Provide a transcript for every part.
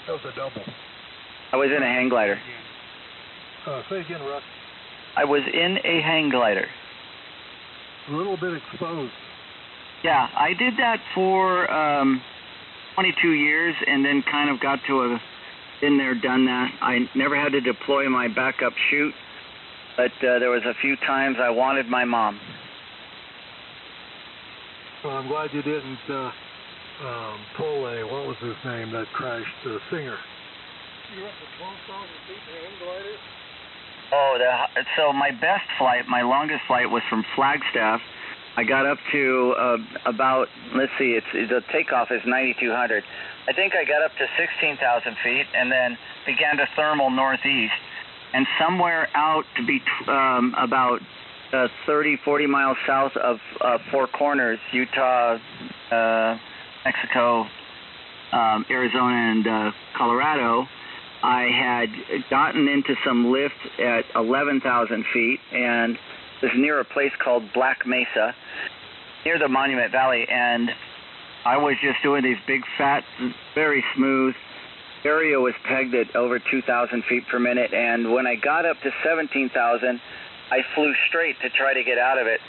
That was a double. I was in a hang glider. Say again, Russ. I was in a hang glider. A little bit exposed. Yeah, I did that for 22 years and then kind of got to a been there, done that. I never had to deploy my backup chute, but there was a few times I wanted my mom. Well, I'm glad you didn't pull a, what was his name that crashed, the singer. You were up to 12,000 feet in a hang glider? Oh, so my best flight, my longest flight was from Flagstaff. I got up to about, let's see, the takeoff is 9,200. I think I got up to 16,000 feet and then began to thermal northeast. And somewhere out to be about 30, 40 miles south of Four Corners, Utah, Mexico, Arizona, and Colorado, I had gotten into some lift at 11,000 feet and was near a place called Black Mesa, near the Monument Valley, and I was just doing these big, fat, very smooth. Area was pegged at over 2,000 feet per minute, and when I got up to 17,000, I flew straight to try to get out of it,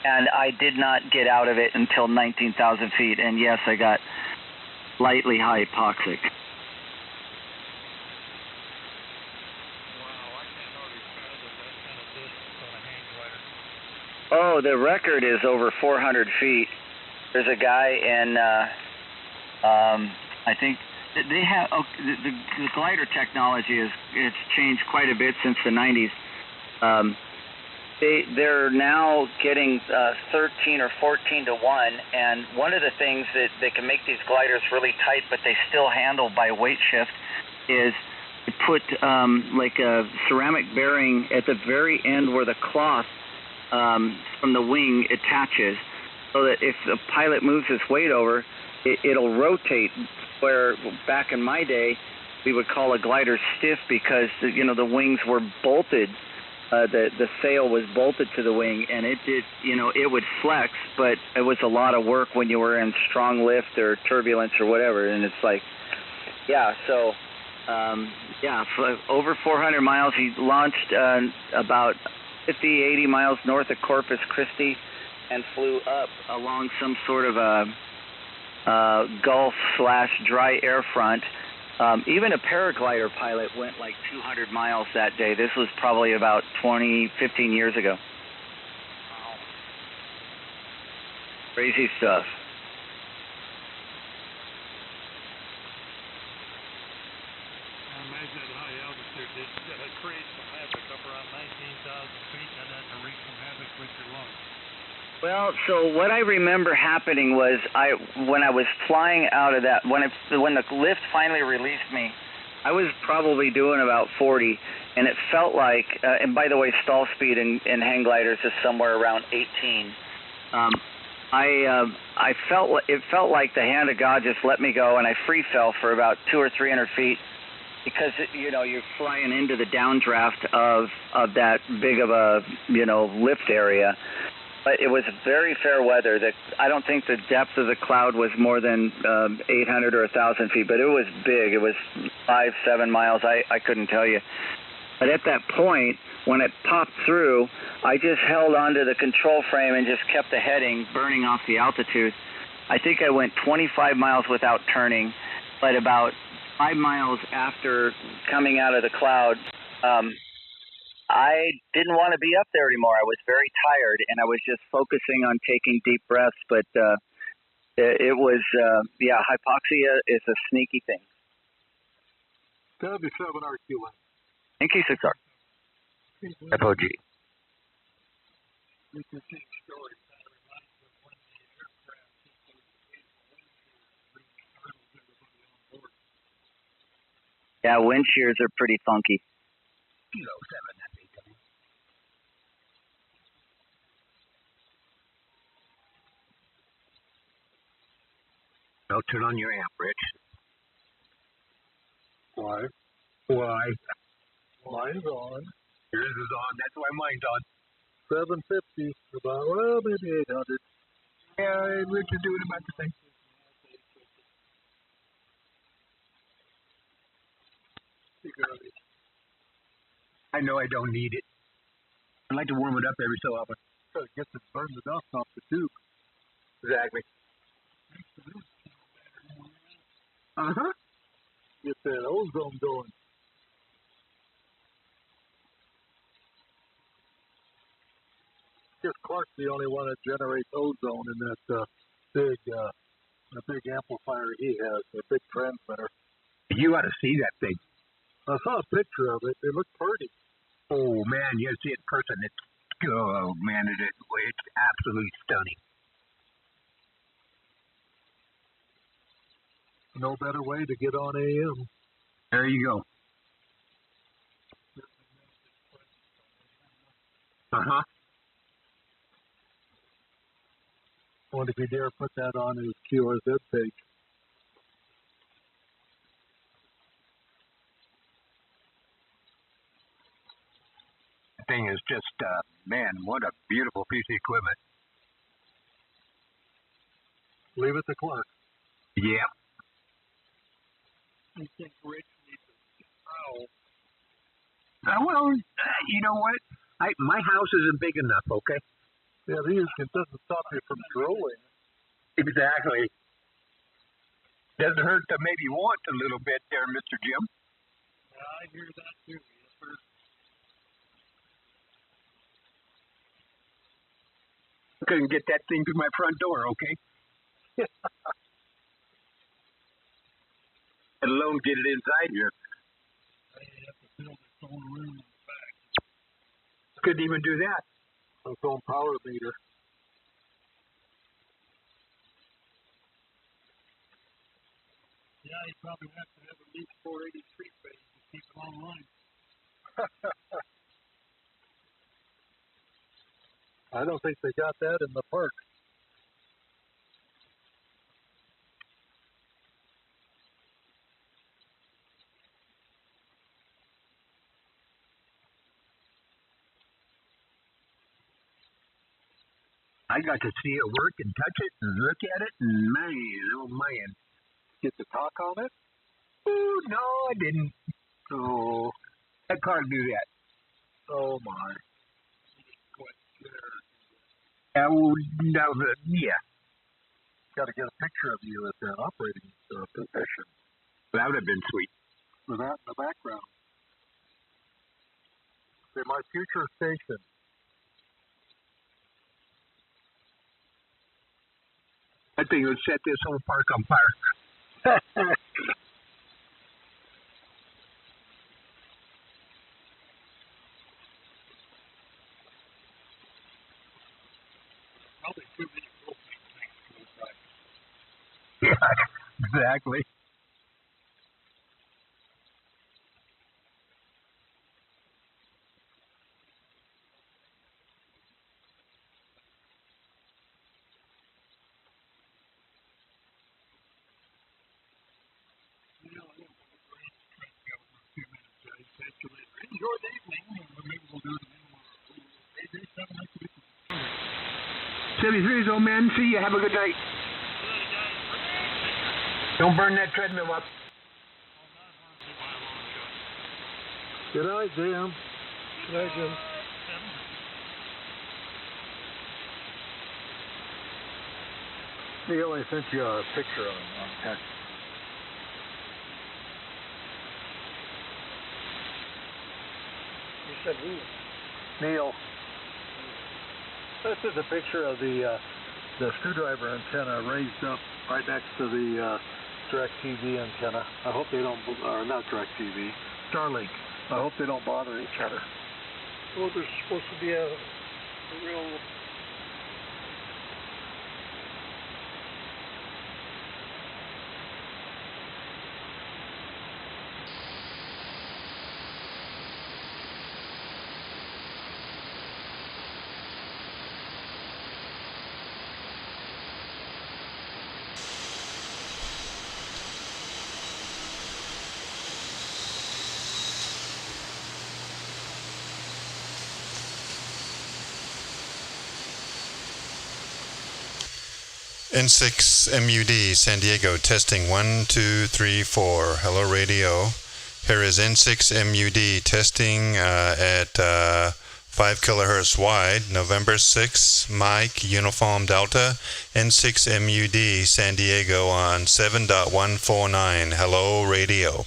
and I did not get out of it until 19,000 feet, and yes, I got lightly hypoxic. Oh, the record is over 400 feet. There's a guy in, I think, they have, the glider technology it's changed quite a bit since the 90s. They're now getting 13 or 14 to 1, and one of the things that they can make these gliders really tight, but they still handle by weight shift, is to put like a ceramic bearing at the very end where the cloth from the wing attaches, so that if the pilot moves his weight over, it'll rotate. Where back in my day, we would call a glider stiff because the wings were bolted. The sail was bolted to the wing, and it did, it would flex, but it was a lot of work when you were in strong lift or turbulence or whatever. And it's like, yeah, so for over 400 miles. He launched about 50, 80 miles north of Corpus Christi and flew up along some sort of a Gulf/dry air front. Even a paraglider pilot went like 200 miles that day. This was probably about 15 years ago. Wow. Crazy stuff. I imagine at high altitude it creates some havoc up around 19,000 feet and then to wreak some havoc with your lungs. Well, so what I remember happening was when I was flying out of that, when the lift finally released me, I was probably doing about 40, and it felt like, and by the way, stall speed in hang gliders is somewhere around 18. It felt like the hand of God just let me go, and I free fell for about 200 or 300 feet, because you're flying into the downdraft of that big of a lift area. But it was very fair weather. I don't think the depth of the cloud was more than 800 or 1,000 feet, but it was big. It was 5-7 miles. I couldn't tell you. But at that point, when it popped through, I just held onto the control frame and just kept the heading, burning off the altitude. I think I went 25 miles without turning, but about 5 miles after coming out of the cloud, I didn't want to be up there anymore. I was very tired, and I was just focusing on taking deep breaths. But it was, hypoxia is a sneaky thing. 77RQN. NQ6R. FOG. Yeah, wind shears are pretty funky. Kilo 7, that's incoming. No, turn on your amp, Rich. Why? Why? Mine's on. Yours is on. That's why mine's on. 750, about, well, maybe 800. Yeah, Rich is doing about the same. I know I don't need it. I like to warm it up every so often. Try to get to burn the dust off the tube. Exactly. Uh-huh. Get that ozone going. I guess Clark's the only one that generates ozone in that big amplifier he has, a big transmitter. You ought to see that thing. I saw a picture of it. It looked pretty. Oh, man, you see it in person. Oh, man, it's absolutely stunning. No better way to get on AM. There you go. Uh-huh. I wonder if you dare put that on his QRZ page. That thing is just, man, what a beautiful piece of equipment. Leave it to Clark. Yeah. I think Rich needs a trowel. Well, you know what? My house isn't big enough, okay? Yeah, it doesn't stop you from drooling. Exactly. Doesn't hurt to maybe want a little bit there, Mr. Jim. Yeah, I hear that too. Yes, sir. I couldn't get that thing through my front door, okay? Let alone get it inside here. I have to build its own room in the back. Couldn't even do that. Its own power meter. Yeah, you probably have to have at least 483 phase to keep it online. I don't think they got that in the park. I got to see it work and touch it and look at it, and man, oh man. Get to talk on it? Oh, no, I didn't. Oh, that car do that. Oh, my. Yeah. Got to get a picture of you at that operating position. That would have been sweet. With that in the background. Say, my future station. That thing would set this whole park on fire. Probably too many propane tanks to the side. Yeah, exactly. Enjoy the evening, and maybe we'll do it tomorrow. 73's old man, see you. Have a good night. Don't burn that treadmill up. Good night, Jim. Good night, Jim. Neil, I sent you a picture on text. You said who? Neil. This is a picture of the screwdriver antenna raised up right next to the DirecTV antenna. I hope they don't, or not DirecTV, Starlink. I hope they don't bother each other. Well, there's supposed to be a real... N6 MUD San Diego testing 1 2 3 4. Hello radio. Here is N6MUD testing at 5 kilohertz wide, November 6, Mike, Uniform Delta, N6MUD, San Diego on 7.149. Hello, radio.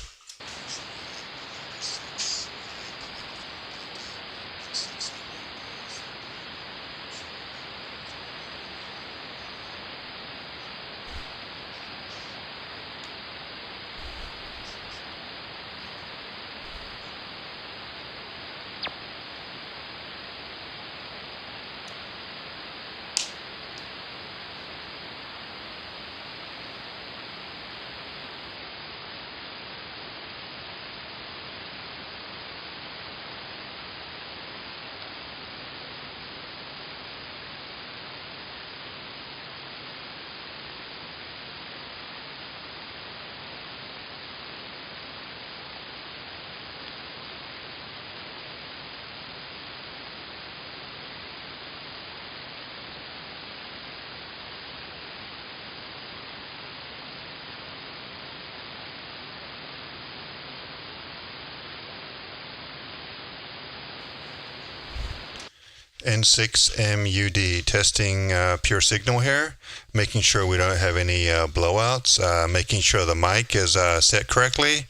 N6MUD testing PureSignal here, making sure we don't have any blowouts, making sure the mic is set correctly.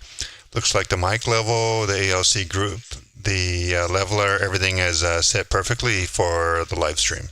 Looks like the mic level, the ALC group, the leveler, everything is set perfectly for the live stream.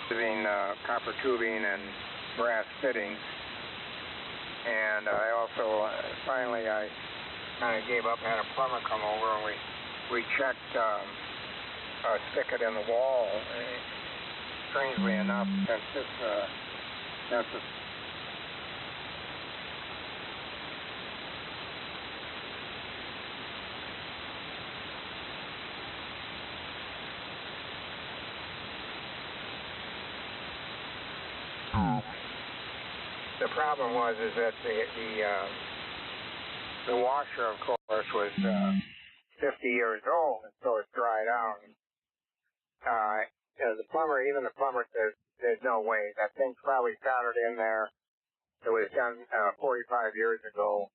Using copper tubing and brass fittings, and I also finally I kind of gave up. Had a plumber come over and we checked a spigot in the wall. Strangely enough, since this the problem was that the washer, of course, was 50 years old, and so it's dried out. Even the plumber says there's no way. That thing's probably soldered in there. It was done 45 years ago.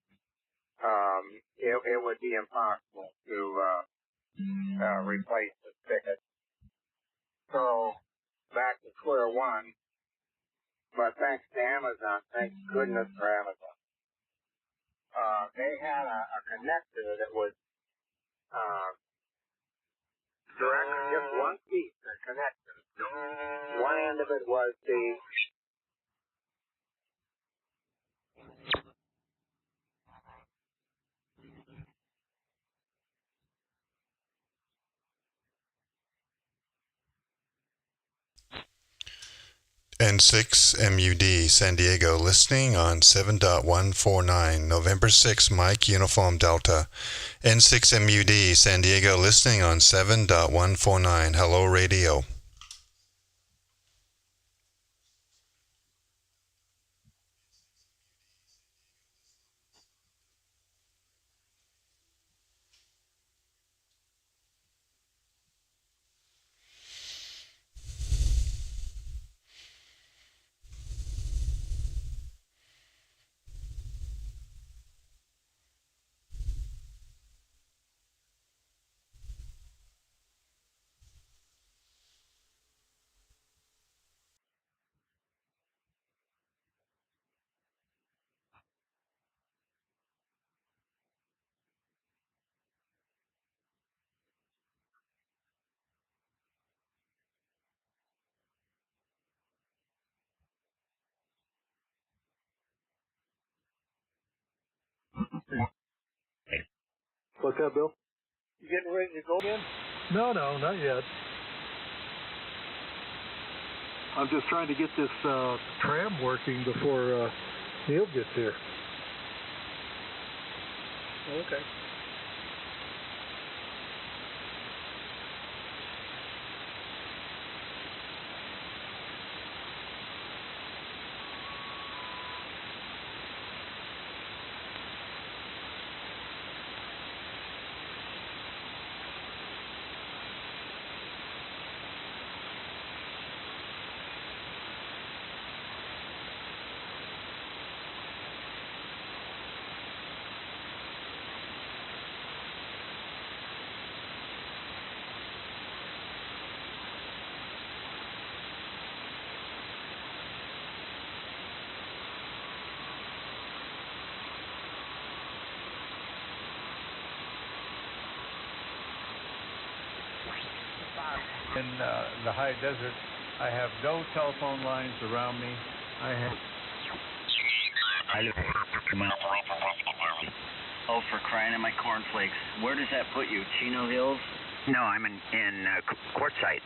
It would be impossible to replace the spigot. So back to square one. But thanks to Amazon, thank goodness for Amazon. They had a connector that was direct, just one piece, a connector. One end of it was the N6MUD, San Diego, listening on 7.149, November 6, Mike, Uniform Delta. N6MUD, San Diego, listening on 7.149. Hello, radio. What's that, Bill? You getting ready to go again? No, not yet. I'm just trying to get this tram working before Neil gets here. Okay. In the high desert, I have no telephone lines around me. Oh, for crying in my cornflakes. Where does that put you? Chino Hills? No, I'm in Quartzsite.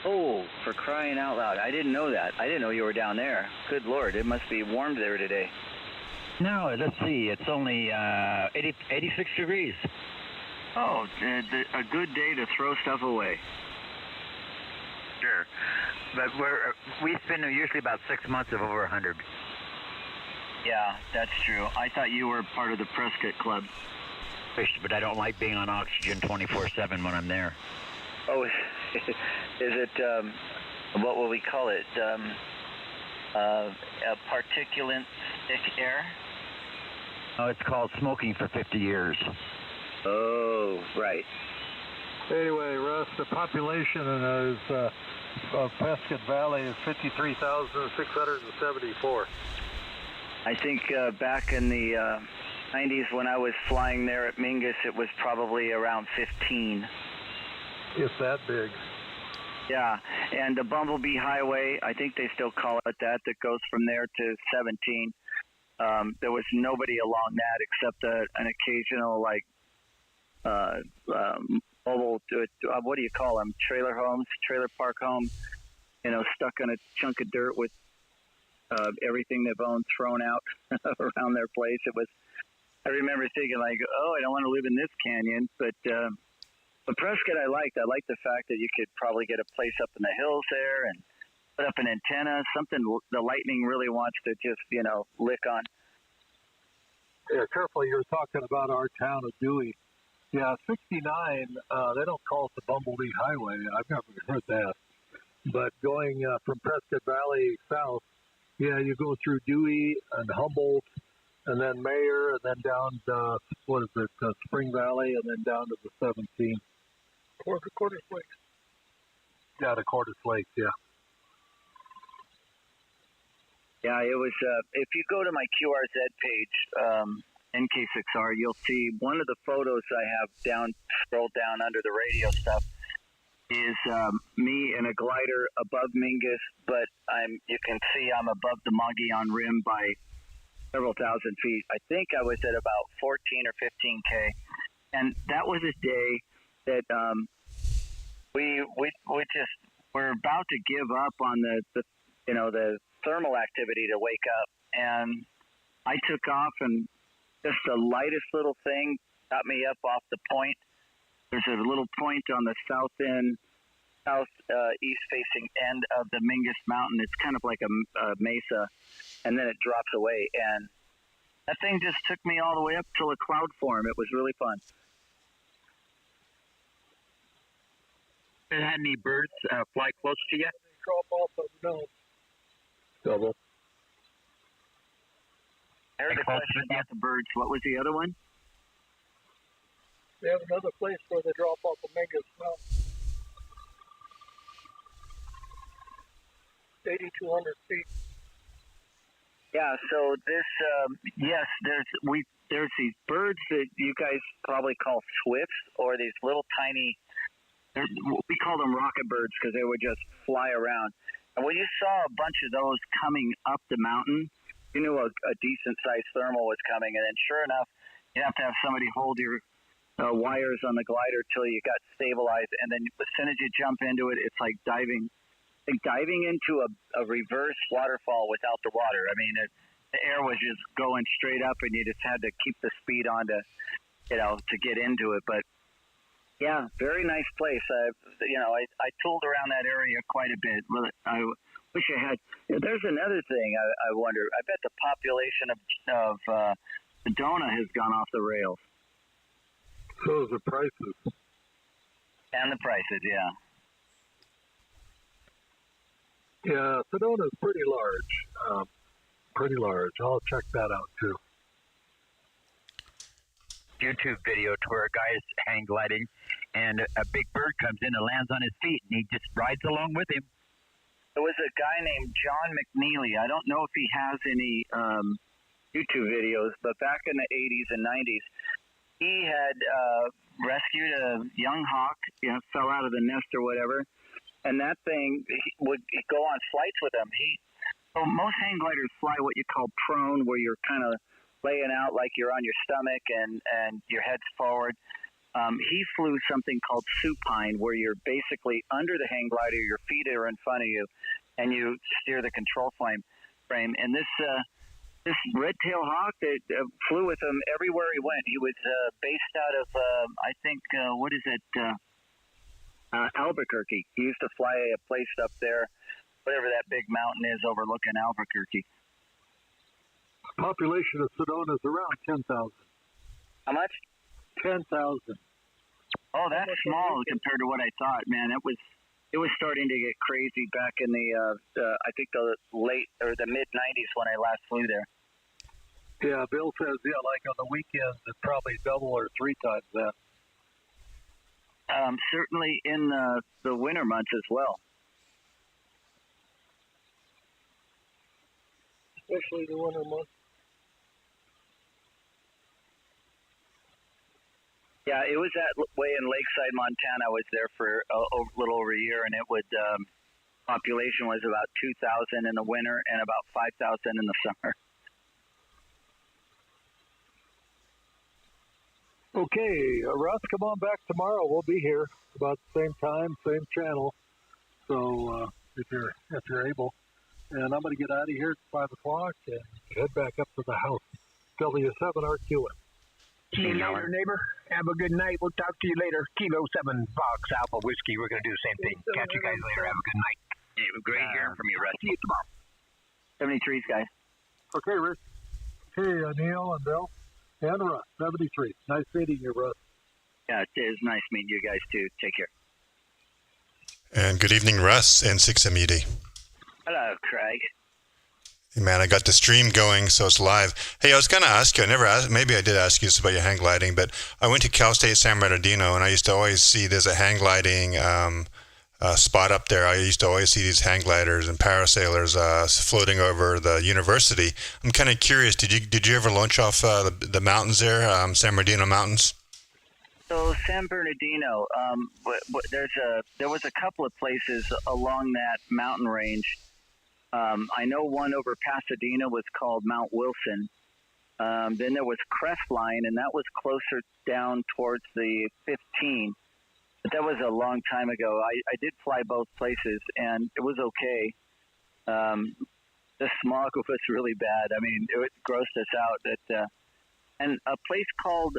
Oh, for crying out loud. I didn't know that. I didn't know you were down there. Good Lord, it must be warm there today. No, let's see. It's only 86 degrees. Oh, a good day to throw stuff away. Sure. But we spend usually about 6 months of over 100. Yeah, that's true. I thought you were part of the Prescott Club. But I don't like being on oxygen 24/7 when I'm there. Oh, is it, what will we call it? Particulate thick air? Oh, it's called smoking for 50 years. Oh, right. Anyway, Russ, the population of Prescott Valley is 53,674. I think back in the 90s when I was flying there at Mingus, it was probably around 15. It's that big. Yeah, and the Bumblebee Highway, I think they still call it that goes from there to 17. There was nobody along that except an occasional, like, mobile, what do you call them? Trailer homes, trailer park homes, stuck on a chunk of dirt with everything they've owned thrown out around their place. I remember thinking like, oh, I don't want to live in this canyon, but Prescott I liked. I liked the fact that you could probably get a place up in the hills there and put up an antenna, something the lightning really wants to just, lick on. Yeah, careful, you're talking about our town of Dewey. Yeah, 69, they don't call it the Bumblebee Highway. I've never heard that. But going from Prescott Valley south, yeah, you go through Dewey and Humboldt and then Mayer and then down to, Spring Valley and then down to the 17. Quarter Flakes. Yeah, the Quarter Flakes, yeah. Yeah, it was, if you go to my QRZ page, NK6R, you'll see one of the photos I have scrolled down under the radio stuff is me in a glider above Mingus, but you can see I'm above the Mogollon Rim by several thousand feet. I think I was at about 14 or 15K, and that was a day that we're about to give up on the thermal activity to wake up, and I took off, and just the lightest little thing got me up off the point. There's a little point on the southeast facing end of the Mingus Mountain. It's kind of like a mesa, and then it drops away. And that thing just took me all the way up till a cloud form. It was really fun. Had any birds fly close to you? Drop off of no. Double. I heard the question about the birds. What was the other one? They have another place where they drop off of Mingus Mountain. 8,200 feet. Yeah, so this, yes, there's these birds that you guys probably call swifts, or these little tiny, we call them rocket birds because they would just fly around. And when you saw a bunch of those coming up the mountain, you knew a decent-sized thermal was coming. And then sure enough, you have to have somebody hold your wires on the glider till you got stabilized, and then as soon as you jump into it, it's like diving into a reverse waterfall without the water. I mean, the air was just going straight up, and you just had to keep the speed on to get into it. But yeah, very nice place. I tooled around that area quite a bit. I wish I had. There's another thing I wonder. I bet the population of Sedona has gone off the rails. So is the prices. And the prices, yeah. Yeah, Sedona's pretty large. Pretty large. I'll check that out too. YouTube video to where a guy is hang gliding, and a big bird comes in and lands on his feet, and he just rides along with him. There was a guy named John McNeely. I don't know if he has any YouTube videos, but back in the 80s and 90s, he had rescued a young hawk, fell out of the nest or whatever, and that thing would go on flights with him. So most hang gliders fly what you call prone, where you're kind of laying out like you're on your stomach and your head's forward. He flew something called supine, where you're basically under the hang glider, your feet are in front of you, and you steer the control frame. And this red-tailed hawk that flew with him everywhere he went. He was based out of, I think, Albuquerque. He used to fly a place up there, whatever that big mountain is overlooking Albuquerque. Population of Sedona is around 10,000. How much? 10,000. Oh, that's small compared to what I thought, man. It was starting to get crazy back in the I think the late or the mid 90s when I last flew there. Yeah, Bill says like on the weekends it's probably double or 3 times that. Certainly in the winter months as well. Especially the winter months. Yeah, it was that way in Lakeside, Montana. I was there for a little over a year, and it would population was about 2,000 in the winter and about 5,000 in the summer. Okay, Russ, come on back tomorrow. We'll be here about the same time, same channel. So if you're able, and I'm going to get out of here at 5 o'clock and head back up to the house. W7RQN. See you later, neighbor. Have a good night. We'll talk to you later. Kilo 7 Fox Alpha Whiskey. We're going to do the same thing. Catch you guys later. Have a good night. Great hearing from you, Russ. See you tomorrow. 73s, guys. Okay, Rick. Hey, Neil and Bill. And Russ, 73. Nice meeting you, Russ. Yeah, it is nice meeting you guys, too. Take care. And good evening, Russ, N6MUD. Hello, Craig. Hey, man, I got the stream going, so it's live. Hey, I was going to ask you, maybe I did ask you this about your hang gliding, but I went to Cal State San Bernardino, and I used to always see there's a hang gliding spot up there. I used to always see these hang gliders and parasailers floating over the university. I'm kind of curious, did you ever launch off the mountains there, San Bernardino Mountains? So San Bernardino, there was a couple of places along that mountain range. I know one over Pasadena was called Mount Wilson. Then there was Crestline, and that was closer down towards the 15. But that was a long time ago. I did fly both places, and it was okay. The smog was really bad. I mean, it grossed us out. And a place called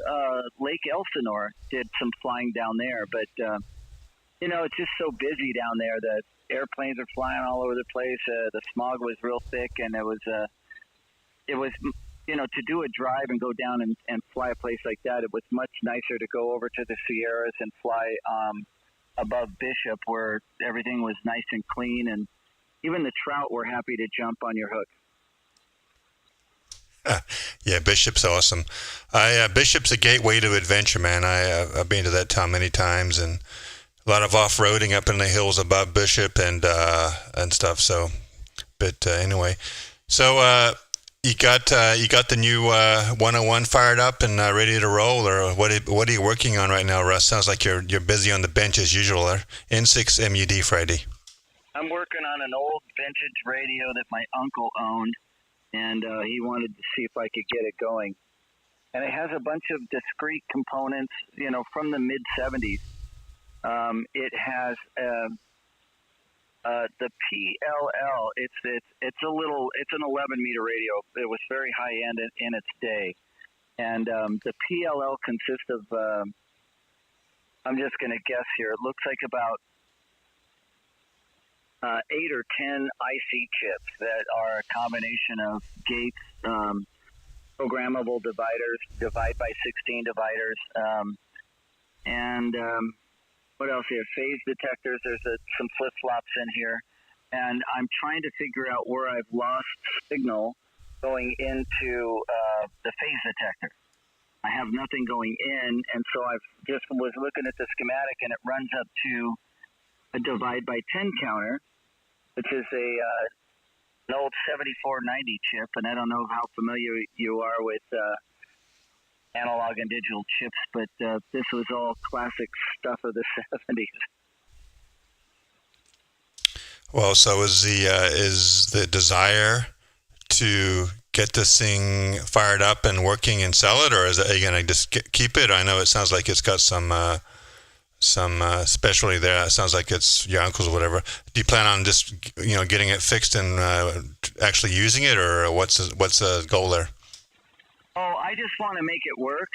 Lake Elsinore did some flying down there. But, it's just so busy down there. The airplanes are flying all over the place. The smog was real thick, and it was to do a drive and go down and fly a place like that, it was much nicer to go over to the Sierras and fly above Bishop, where everything was nice and clean, and even the trout were happy to jump on your hook. Yeah, Bishop's awesome. Bishop's a gateway to adventure, man. I've been to that town many times, and a lot of off-roading up in the hills above Bishop and stuff. So, but anyway, so you got the new 101 fired up and ready to roll, or what are you working on right now, Russ? Sounds like you're busy on the bench as usual. There, N6MUD Friday. I'm working on an old vintage radio that my uncle owned, and he wanted to see if I could get it going. and it has a bunch of discrete components, from the mid 70s. It has the PLL. It's an 11-meter radio. It was very high end in its day, and the PLL consists of I'm just going to guess here. It looks like about 8 or 10 IC chips that are a combination of gates, programmable dividers, divide by 16 dividers, and what else here? Phase detectors. There's some flip-flops in here. And I'm trying to figure out where I've lost signal going into the phase detector. I have nothing going in, and so I just was looking at the schematic, and it runs up to a divide by 10 counter, which is an old 7490 chip, and I don't know how familiar you are with analog and digital chips, but this was all classic stuff of the 70s. Well, so is the desire to get this thing fired up and working and sell it, or are you going to just keep it? I know it sounds like it's got some specialty there. It sounds like it's your uncle's or whatever. Do you plan on just getting it fixed and actually using it, or what's the goal there? Oh, I just want to make it work.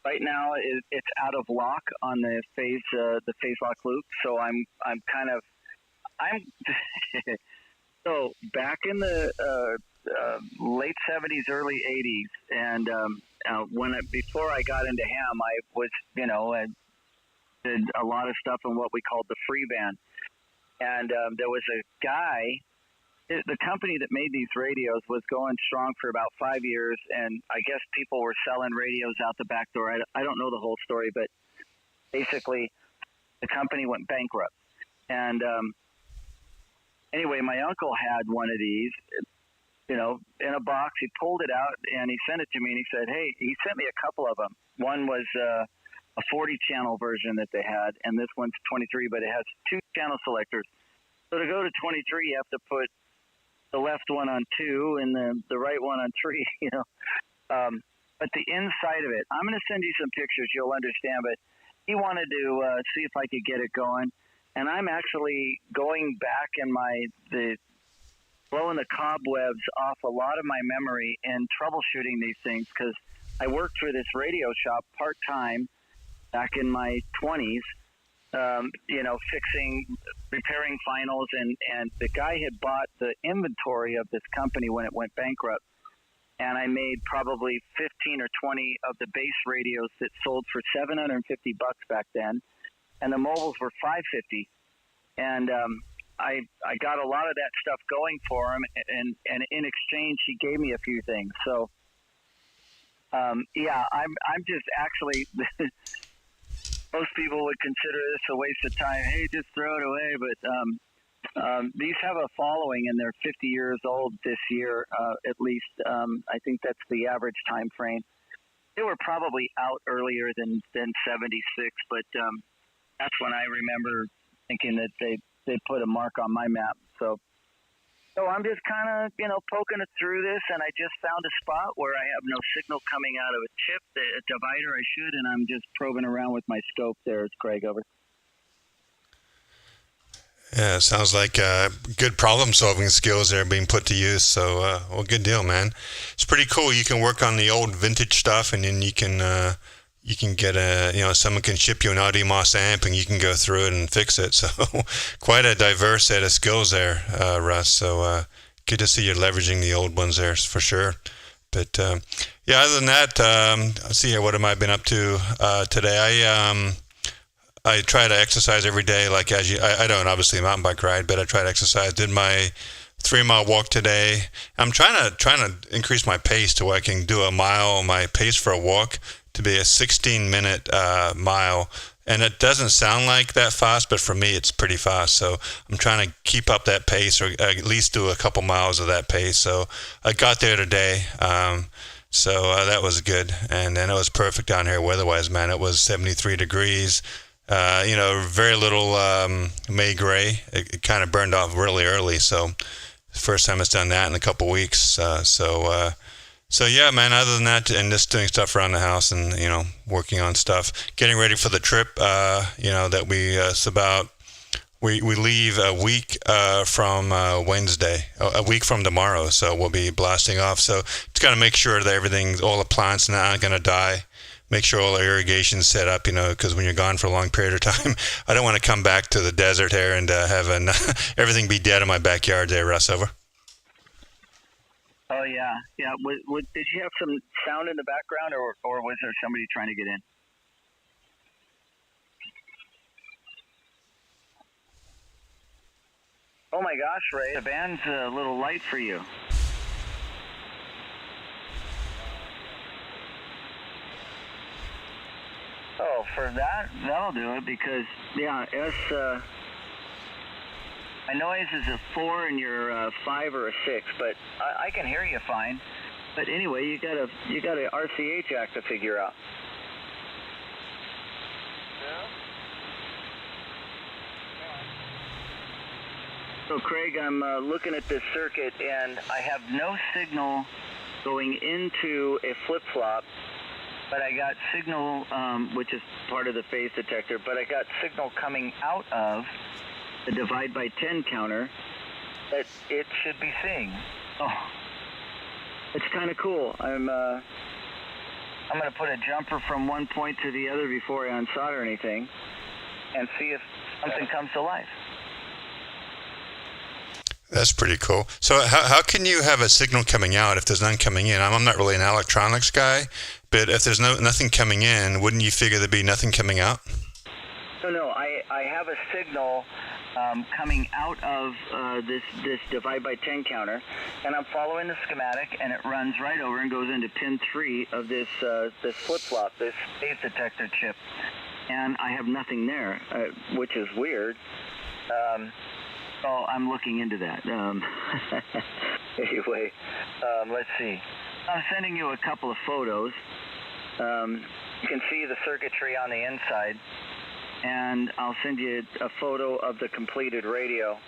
Right now, it's out of lock on the phase lock loop, so I'm so back in the late 70s, early 80s, and before I got into ham, I was I did a lot of stuff in what we called the free band, and there was a guy. The company that made these radios was going strong for about 5 years, and I guess people were selling radios out the back door. I don't know the whole story, but basically the company went bankrupt. And anyway, my uncle had one of these, in a box. He pulled it out, and he sent it to me, and he said, hey, he sent me a couple of them. One was a 40-channel version that they had, and this one's 23, but it has 2 channel selectors. So to go to 23, you have to put the left one on 2 and the right one on 3, but the inside of it, I'm going to send you some pictures. You'll understand, but he wanted to see if I could get it going. And I'm actually going back in blowing the cobwebs off a lot of my memory and troubleshooting these things, because I worked for this radio shop part-time back in my 20s, repairing finals, and the guy had bought the inventory of this company when it went bankrupt, and I made probably 15 or 20 of the base radios that sold for $750 back then, and the mobiles were $550, and I got a lot of that stuff going for him, and in exchange he gave me a few things. So I'm just actually most people would consider this a waste of time. Hey, just throw it away. But these have a following, and they're 50 years old this year, at least. I think that's the average time frame. They were probably out earlier than 76, but that's when I remember thinking that they put a mark on my map. So I'm just kind of, poking it through this, and I just found a spot where I have no signal coming out of a chip, a divider I should, and I'm just probing around with my scope there. It's Craig, over. Yeah, it sounds like good problem-solving skills there being put to use. So, well, good deal, man. It's pretty cool. You can work on the old vintage stuff, and then you can get someone can ship you an AudiMOS amp, and you can go through it and fix it. So, quite a diverse set of skills there, Russ. So, good to see you're leveraging the old ones there for sure. But other than that, let's see here. What have I been up to today? I try to exercise every day. Like I don't obviously mountain bike ride, but I try to exercise. Did my 3-mile walk today. I'm trying to increase my pace to where I can do a mile. My pace for a walk to be a 16-minute mile, and it doesn't sound like that fast, but for me it's pretty fast. So I'm trying to keep up that pace, or at least do a couple miles of that pace. So I got there today. So that was good, and then it was perfect down here weather-wise, man. It was 73 degrees. Very little May gray. It kind of burned off really early, so first time it's done that in a couple weeks. So yeah, man. Other than that, and just doing stuff around the house, and working on stuff, getting ready for the trip. That it's about. We leave a week from Wednesday, a week from tomorrow. So we'll be blasting off. So it's got to make sure that all the plants aren't going to die. Make sure all the irrigation's set up, because when you're gone for a long period of time, I don't want to come back to the desert here and have everything be dead in my backyard there, Russ. Over. Oh, yeah. Yeah. Did you have some sound in the background, or was there somebody trying to get in? Oh, my gosh, Ray. The band's a little light for you. Oh, for that'll do it because, yeah, my noise is a 4 and you're a 5 or a 6, but I can hear you fine. But anyway, you got a RCA jack to figure out. So Craig, I'm looking at this circuit and I have no signal going into a flip-flop, but I got signal, which is part of the phase detector, but I got signal coming out of the divide by 10 counter that it should be seeing. Oh, it's kind of cool. I'm going to put a jumper from one point to the other before I unsolder anything and see if something comes to life. That's pretty cool. So how can you have a signal coming out if there's none coming in? I'm not really an electronics guy, but if there's nothing coming in, wouldn't you figure there'd be nothing coming out? No, I have a signal coming out of this divide by 10 counter, and I'm following the schematic, and it runs right over and goes into pin 3 of this flip-flop, this phase detector chip, and I have nothing there, which is weird. So I'm looking into that. Anyway, let's see. I'm sending you a couple of photos. You can see the circuitry on the inside, and I'll send you a photo of the completed radio.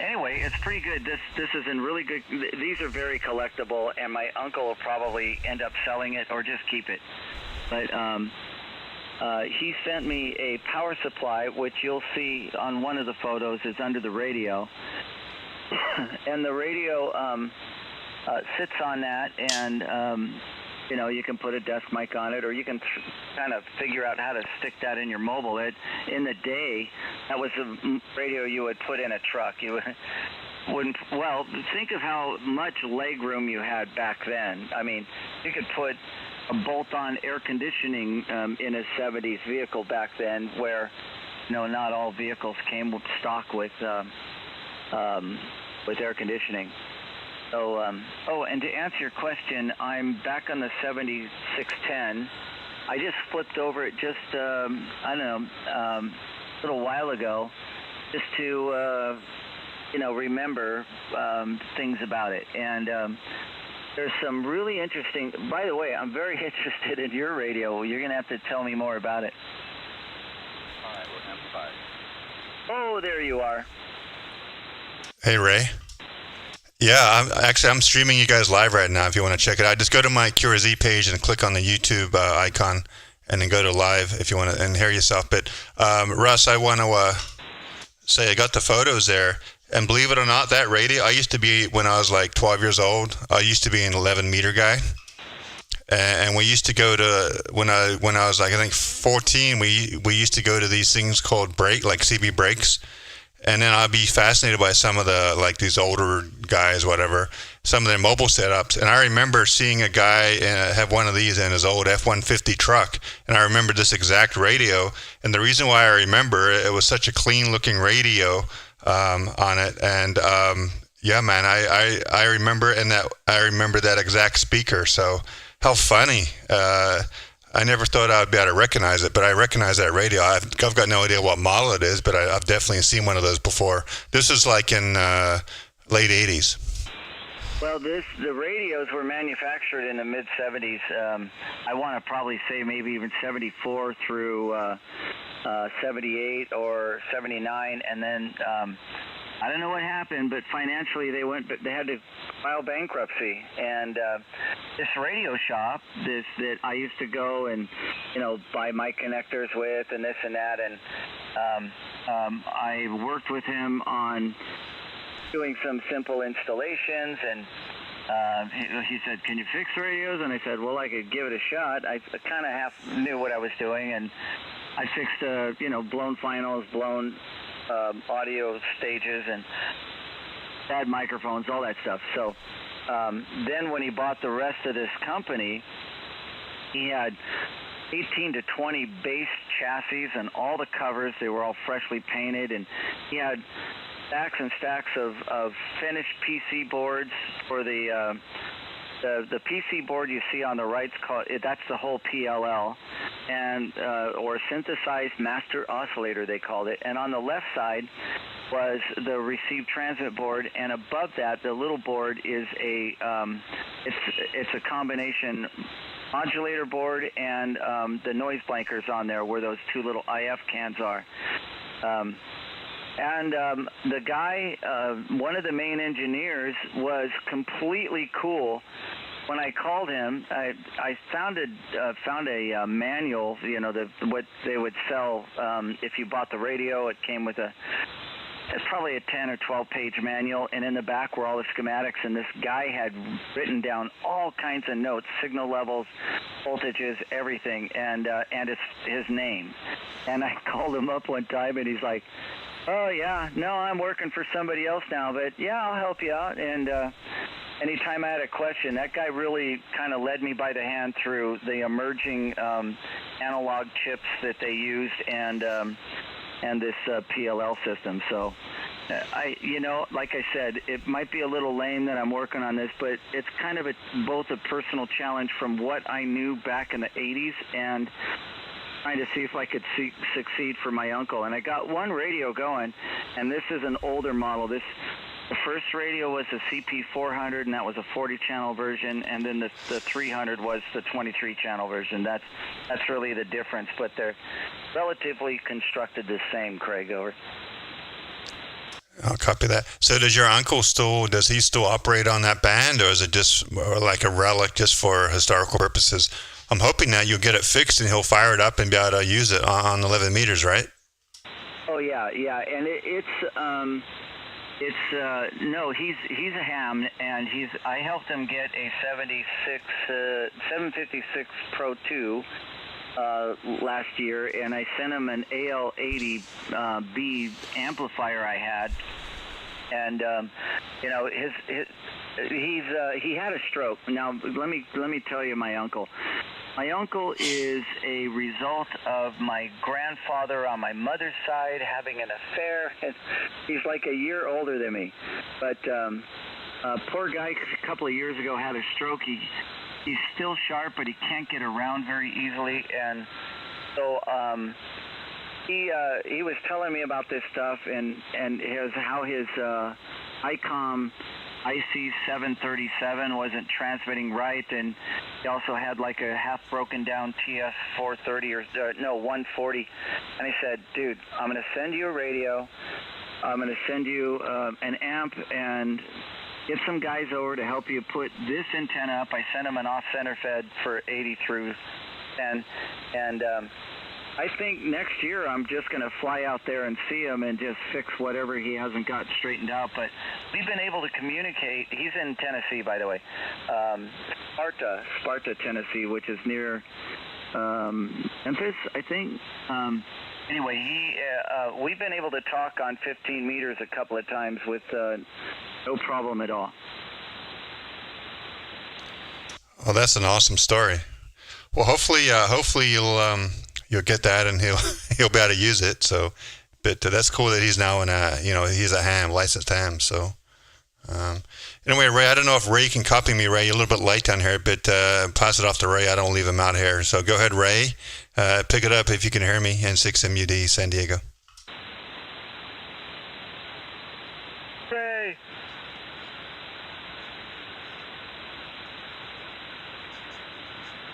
Anyway, it's pretty good. This is in really good. These are very collectible, and my uncle will probably end up selling it or just keep it. But he sent me a power supply, which you'll see on one of the photos is under the radio. And the radio sits on that, and you can put a desk mic on it, or you can kind of figure out how to stick that in your mobile. In the day, that was a radio you would put in a truck. You wouldn't. Well, think of how much leg room you had back then. I mean, you could put a bolt-on air conditioning in a 70s vehicle back then, where not all vehicles came stock with air conditioning. So, and to answer your question, I'm back on the 7610. I just flipped over it just a little while ago, just to remember things about it. And there's some really interesting. By the way, I'm very interested in your radio. You're going to have to tell me more about it. All right, we're Amplifiers. Oh, there you are. Hey, Ray. Yeah, I'm streaming you guys live right now if you want to check it out. Just go to my QRZ page and click on the YouTube icon, and then go to live if you want to and hear yourself. But Russ, I want to say I got the photos there. And believe it or not, that radio, I used to be, when I was like 12 years old, I used to be an 11-meter guy. And we used to go to, when I was like, I think 14, we used to go to these things called like CB breaks. And then I'd be fascinated by some of the, like these older guys, whatever, some of their mobile setups. And I remember seeing a guy have one of these in his old F-150 truck. And I remember this exact radio. And the reason why I remember it was such a clean-looking radio on it, and yeah, man, I remember, and that I remember that exact speaker. So how funny! I never thought I'd be able to recognize it, but I recognize that radio. I've got no idea what model it is, but I've definitely seen one of those before. This is like in late '80s. Well, the radios were manufactured in the mid-'70s. I want to probably say maybe even 74 through 78 or 79, and then I don't know what happened, but financially they had to file bankruptcy. And this radio shop, that I used to go and buy mic connectors with and this and that, and I worked with him on doing some simple installations, and he said, "Can you fix radios?" And I said, "Well, I could give it a shot." I kind of half knew what I was doing, and I fixed blown finals, blown audio stages, and bad microphones, all that stuff. So then when he bought the rest of this company, he had 18 to 20 base chassis and all the covers. They were all freshly painted, and he had stacks and stacks of finished PC boards for the PC board you see on the right's that's the whole PLL, and or synthesized master oscillator they called it. And on the left side was the receive transmit board, and above that the little board is a it's a combination modulator board, and the noise blankers on there where those two little IF cans are. And the guy, one of the main engineers, was completely cool. When I called him, I found a manual, what they would sell if you bought the radio. It came with it's probably a 10 or 12 page manual, and in the back were all the schematics, and this guy had written down all kinds of notes, signal levels, voltages, everything, and his name. And I called him up one time, and he's like, "Oh yeah, no, I'm working for somebody else now, but yeah, I'll help you out." And anytime I had a question, that guy really kind of led me by the hand through the emerging analog chips that they used, and this PLL system. So like I said, it might be a little lame that I'm working on this, but it's kind of both a personal challenge from what I knew back in the 80s and trying to see if I could succeed for my uncle. And I got one radio going, and this is an older model. The first radio was the CP400, and that was a 40-channel version, and then the 300 was the 23-channel version. That's really the difference, but they're relatively constructed the same, Craig, over. I'll copy that. So does your uncle does he still operate on that band, or is it just like a relic just for historical purposes? I'm hoping that you'll get it fixed and he'll fire it up and be able to use it on 11 meters, right? Oh yeah, and no, he's a ham, and I helped him get a 756 Pro 2 last year, and I sent him an AL80B amplifier I had, and he had a stroke. Now let me tell you, my uncle. My uncle is a result of my grandfather on my mother's side having an affair. He's like a year older than me. But poor guy, a couple of years ago, had a stroke. He's still sharp, but he can't get around very easily. And so he was telling me about this stuff and how his ICOM IC737 wasn't transmitting right, and he also had like a half broken down TS430 140. And I said, "Dude, I'm going to send you a radio. I'm going to send you an amp and get some guys over to help you put this antenna up." I sent him an off-center fed for 80 through 10, and I think next year I'm just going to fly out there and see him and just fix whatever he hasn't got straightened out. But we've been able to communicate. He's in Tennessee, by the way, Sparta, Tennessee, which is near Memphis, I think. Anyway, we've been able to talk on 15 meters a couple of times with no problem at all. Well, that's an awesome story. Well, hopefully you'll get that, and he'll be able to use it. So, but that's cool that he's now he's a ham, licensed ham. So, anyway, Ray, I don't know if Ray can copy me. Ray, you're a little bit light down here, but pass it off to Ray. I don't leave him out here. So go ahead, Ray. Pick it up if you can hear me. N6MUD, San Diego. Ray.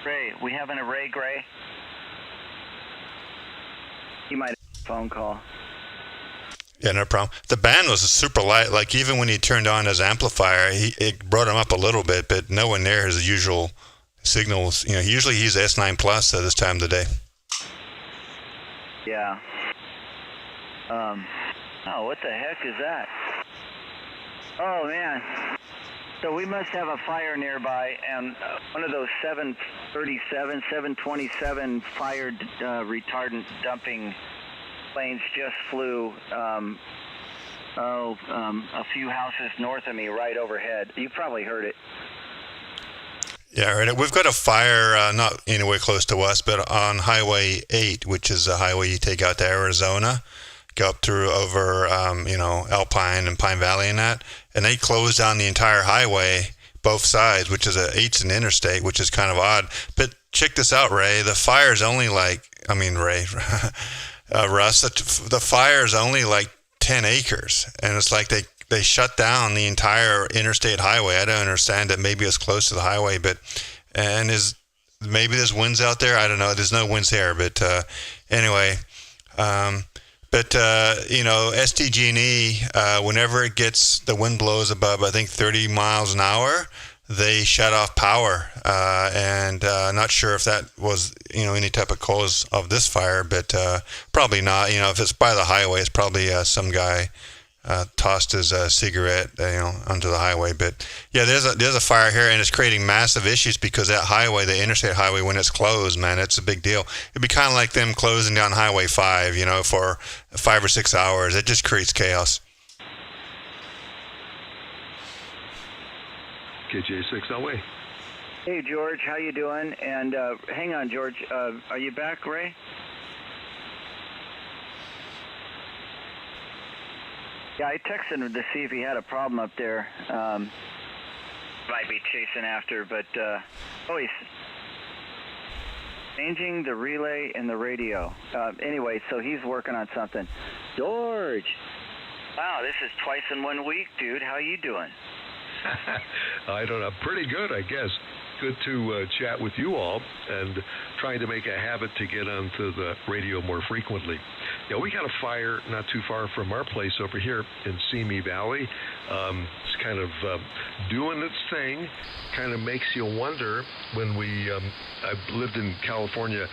Ray, we having a Ray Gray? He might have a phone call. Yeah, no problem. The band was super light. Like even when he turned on his amplifier, it brought him up a little bit, but nowhere near his usual signals. Usually he's S9 plus at this time of the day. Yeah. Oh, what the heck is that? Oh man. So we must have a fire nearby, and one of those 737, 727 fired retardant dumping planes just flew a few houses north of me, right overhead. You probably heard it. Yeah, right. We've got a fire not anywhere close to us, but on Highway 8, which is a highway you take out to Arizona, go up through over, Alpine and Pine Valley and that, and they closed down the entire highway, both sides, which is eight's an interstate, which is kind of odd. But check this out, Ray. The fire's only Russ, the fire's only like 10 acres, and it's like they shut down the entire interstate highway. I don't understand it. Maybe it's close to the highway, maybe there's winds out there. I don't know. There's no winds here, but anyway. SDG&E, whenever it gets, the wind blows above, I think 30 miles an hour, they shut off power. Not sure if that was, any type of cause of this fire, but probably not. If it's by the highway, it's probably some guy tossed his cigarette, onto the highway. But yeah, there's a fire here, and it's creating massive issues because that highway, the interstate highway, when it's closed, man, it's a big deal. It'd be kind of like them closing down Highway 5, for 5 or 6 hours. It just creates chaos. KJ6 away. Hey, George, how you doing? And hang on, George, are you back, Ray? Yeah, I texted him to see if he had a problem up there. Might be chasing after, but he's changing the relay and the radio. Anyway, so he's working on something. George, wow, this is twice in 1 week, dude. How you doing? I don't know. Pretty good, I guess. Good to chat with you all and trying to make a habit to get onto the radio more frequently. We got a fire not too far from our place over here in Simi Valley. It's kind of doing its thing. Kind of makes you wonder when I've lived in California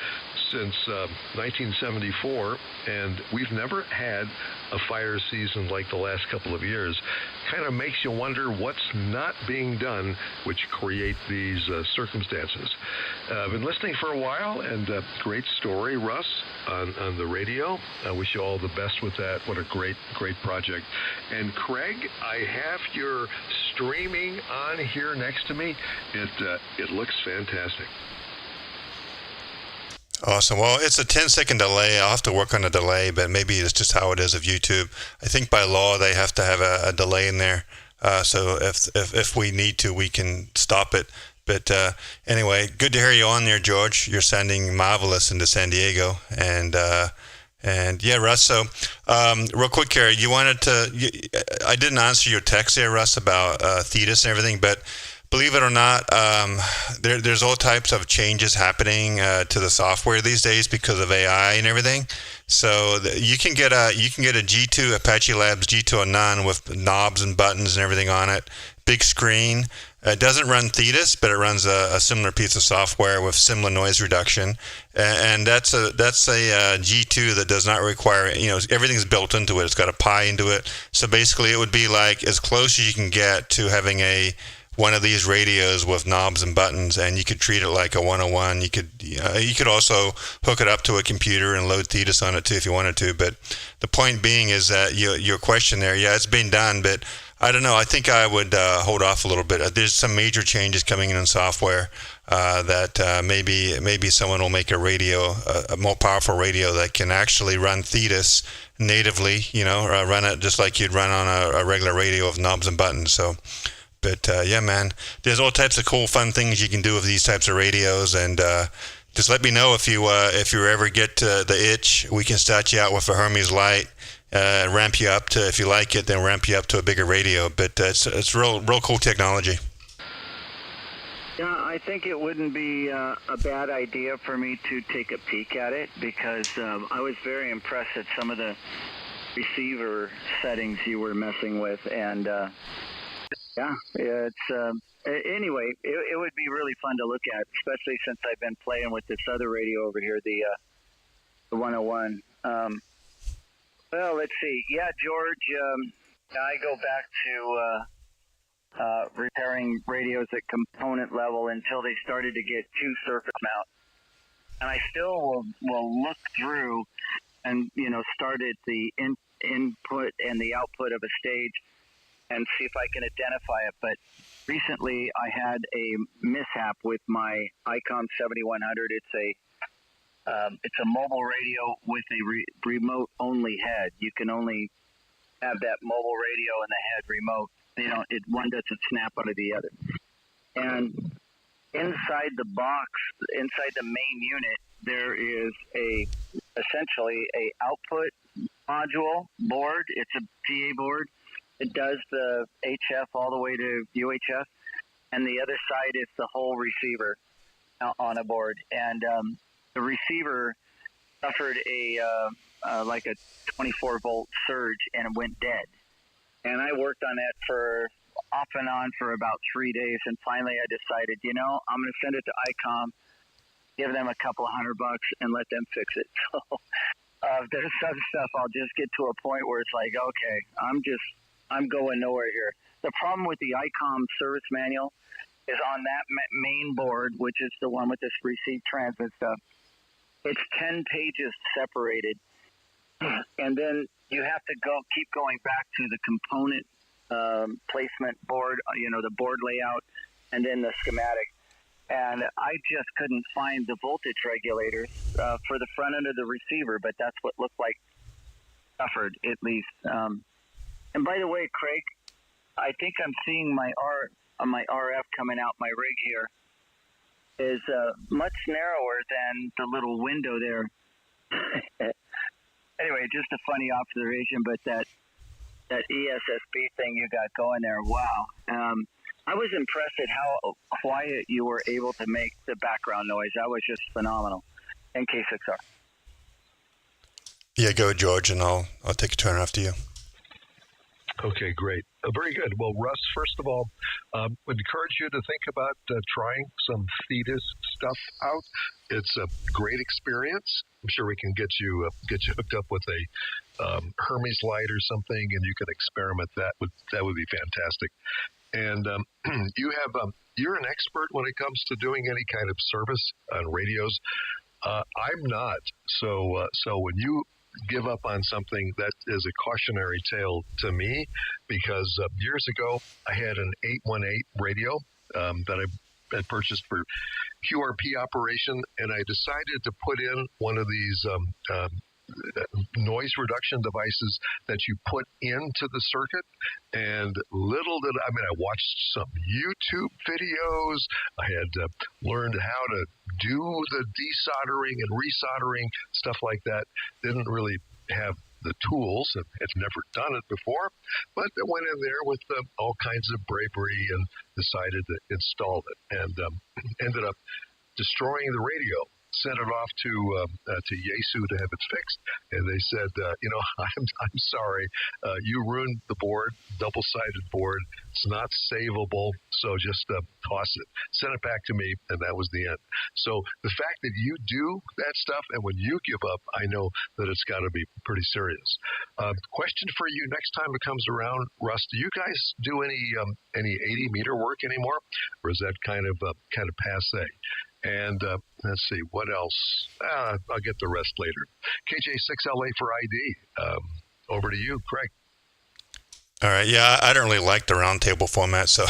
since 1974, and we've never had a fire season like the last couple of years. Kind of makes you wonder what's not being done, which create these circumstances. I've been listening for a while, and great story, Russ, on the radio. I wish you all the best with that. What a great project. And Craig, I have your streaming on here next to me. It looks fantastic. Awesome. Well, it's a 10-second delay. I'll have to work on a delay, but maybe it's just how it is of YouTube. I think by law they have to have a delay in there. So if we need to, we can stop it. But anyway, good to hear you on there, George. You're sounding marvelous into San Diego. And yeah, Russ. So real quick here, I didn't answer your text there, Russ, about Thetis and everything, but believe it or not, there's all types of changes happening to the software these days because of AI and everything. So you can get a G2 Apache Labs G2 Anan with knobs and buttons and everything on it. Big screen. It doesn't run Thetis, but it runs a similar piece of software with similar noise reduction. And that's a G2 that does not require, everything's built into it. It's got a Pi into it. So basically, it would be like as close as you can get to having one of these radios with knobs and buttons, and you could treat it like a 101. You could also hook it up to a computer and load Thetis on it too if you wanted to. But the point being is that your question there, yeah, it's been done, but I don't know. I think I would hold off a little bit. There's some major changes coming in software that maybe someone will make a radio, a more powerful radio that can actually run Thetis natively. Run it just like you'd run on a regular radio with knobs and buttons. So. But yeah, man, there's all types of cool, fun things you can do with these types of radios, and just let me know if you ever get the itch. We can start you out with a Hermes Light, ramp you up to, if you like it, then ramp you up to a bigger radio. But it's real cool technology. Yeah, I think it wouldn't be a bad idea for me to take a peek at it because I was very impressed at some of the receiver settings you were messing with, and yeah, it's anyway. It would be really fun to look at, especially since I've been playing with this other radio over here, the 101. Well, let's see. Yeah, George, I go back to repairing radios at component level until they started to get too surface mount, and I still will look through and start at the input and the output of a stage and see if I can identify it. But recently I had a mishap with my ICOM 7100. It's a mobile radio with a remote only head. You can only have that mobile radio and the head remote. One doesn't snap out of the other. And inside the box, inside the main unit, there is essentially a output module board. It's a PA board. It does the HF all the way to UHF, and the other side is the whole receiver on a board. And the receiver suffered like a 24-volt surge, and it went dead. And I worked on that for off and on for about 3 days, and finally I decided, I'm going to send it to ICOM, give them a couple of $100 and let them fix it. So there's some stuff I'll just get to a point where it's like, okay, I'm going nowhere here. The problem with the ICOM service manual is on that main board, which is the one with this receive transmit stuff. It's 10 pages separated, and then you have to keep going back to the component placement board, the board layout, and then the schematic. And I just couldn't find the voltage regulators for the front end of the receiver, but that's what looked like suffered, at least. And by the way, Craig, I think I'm seeing my RF coming out my rig here is much narrower than the little window there. Anyway, just a funny observation, but that ESSB thing you got going there, wow. I was impressed at how quiet you were able to make the background noise. That was just phenomenal. NK6R. Yeah, go, George, and I'll take a turn after you. Okay, great. Very good. Well, Russ, first of all, would encourage you to think about trying some Thetis stuff out. It's a great experience. I'm sure we can get you hooked up with a Hermes light or something, and you can experiment that. That would be fantastic. And you're an expert when it comes to doing any kind of service on radios. I'm not. So when you give up on something, that is a cautionary tale to me, because years ago I had an 818 radio that I had purchased for QRP operation, and I decided to put in one of these noise reduction devices that you put into the circuit. And I watched some YouTube videos. I had learned how to do the desoldering and resoldering, stuff like that. Didn't really have the tools, and had never done it before, but I went in there with all kinds of bravery and decided to install it, and ended up destroying the radio. Sent it off to Yaesu to have it fixed, and they said, I'm sorry, you ruined the board, double-sided board. It's not savable, so just toss it. Send it back to me, and that was the end. So the fact that you do that stuff, and when you give up, I know that it's got to be pretty serious. Question for you next time it comes around, Russ. Do you guys do any 80-meter work anymore, or is that kind of passé? And let's see, what else? I'll get the rest later. KJ6LA for ID. Over to you, Craig. All right. Yeah, I don't really like the roundtable format, so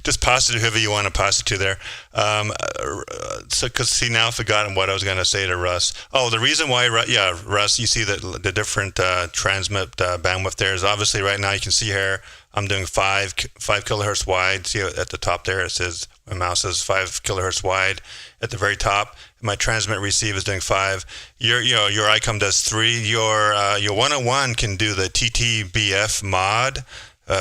just pass it to whoever you want to pass it to there. Because now I've forgotten what I was going to say to Russ. Oh, the reason why, Russ, you see the different transmit bandwidth there is obviously right now you can see here I'm doing 5 kilohertz wide. See at the top there it says, my mouse says 5 kilohertz wide. At the very top, my transmit receive is doing 5. Your ICOM does 3. Your 101 can do the TTBF mod.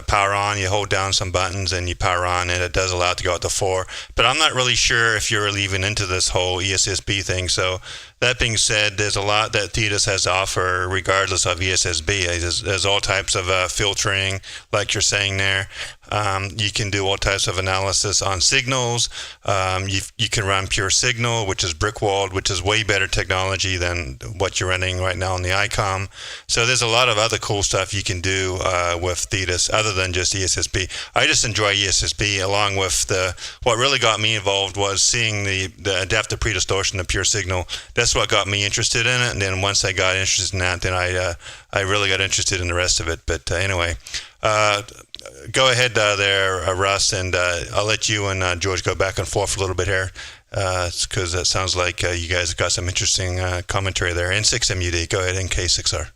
Power on, you hold down some buttons and you power on, and it does allow it to go out to 4. But I'm not really sure if you're really even into this whole ESSB thing. So That being said, there's a lot that Thetis has to offer regardless of ESSB. There's all types of filtering, like you're saying there. You can do all types of analysis on signals. You can run PureSignal, which is brick-walled, which is way better technology than what you're running right now on the ICOM. So there's a lot of other cool stuff you can do with Thetis other than just ESSB. I just enjoy ESSB, along with what really got me involved was seeing the adaptive predistortion of PureSignal. That's what got me interested in it, and then once I got interested in that, then I really got interested in the rest of it. But anyway, go ahead there, Russ, and I'll let you and George go back and forth a little bit here, because it sounds like you guys got some interesting commentary there. N6MUD, go ahead, NK6R.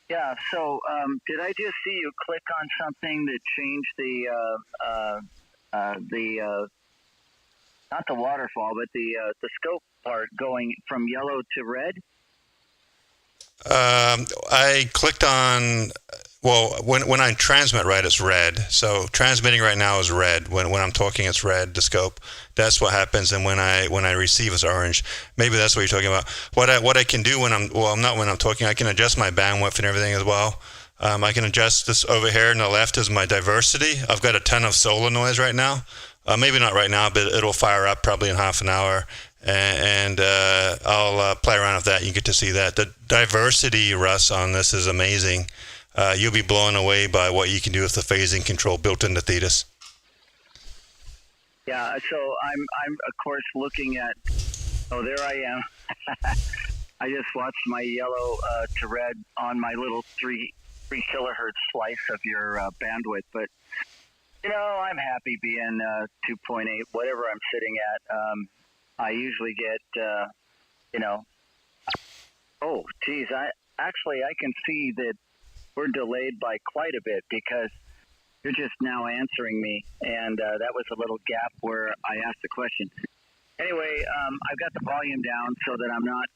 Yeah, so did I just see you click on something that changed the not the waterfall, but the scope part going from yellow to red? I clicked on, well, when I transmit, right, it's red. So transmitting right now is red. When I'm talking, it's red, the scope. That's what happens. And when I receive, it's orange. Maybe that's what you're talking about. What I can do not when I'm talking, I can adjust my bandwidth and everything as well. I can adjust this over here on the left is my diversity. I've got a ton of solar noise right now. Maybe not right now, but it'll fire up probably in half an hour. And I'll play around with that. You get to see that. The diversity, Russ, on this is amazing. You'll be blown away by what you can do with the phasing control built into Thetis. Yeah, so I'm of course looking at. Oh, there I am. I just watched my yellow to red on my little 3 kilohertz slice of your bandwidth, but I'm happy being 2.8, whatever I'm sitting at. I usually get, oh, geez, I can see that we're delayed by quite a bit because you're just now answering me, and that was a little gap where I asked the question. Anyway, I've got the volume down so that I'm not...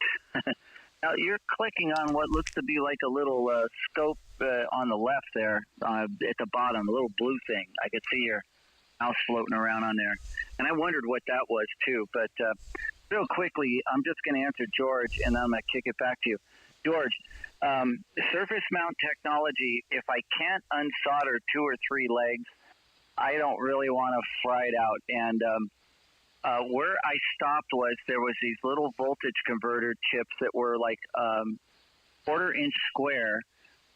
Now, you're clicking on what looks to be like a little scope on the left there at the bottom, a little blue thing. I could see your mouse floating around on there. And I wondered what that was, too. But real quickly, I'm just going to answer George, and then I'm going to kick it back to you. George, surface mount technology, if I can't unsolder 2 or 3 legs, I don't really want to fry it out. And where I stopped was there was these little voltage converter chips that were like 1/4-inch square,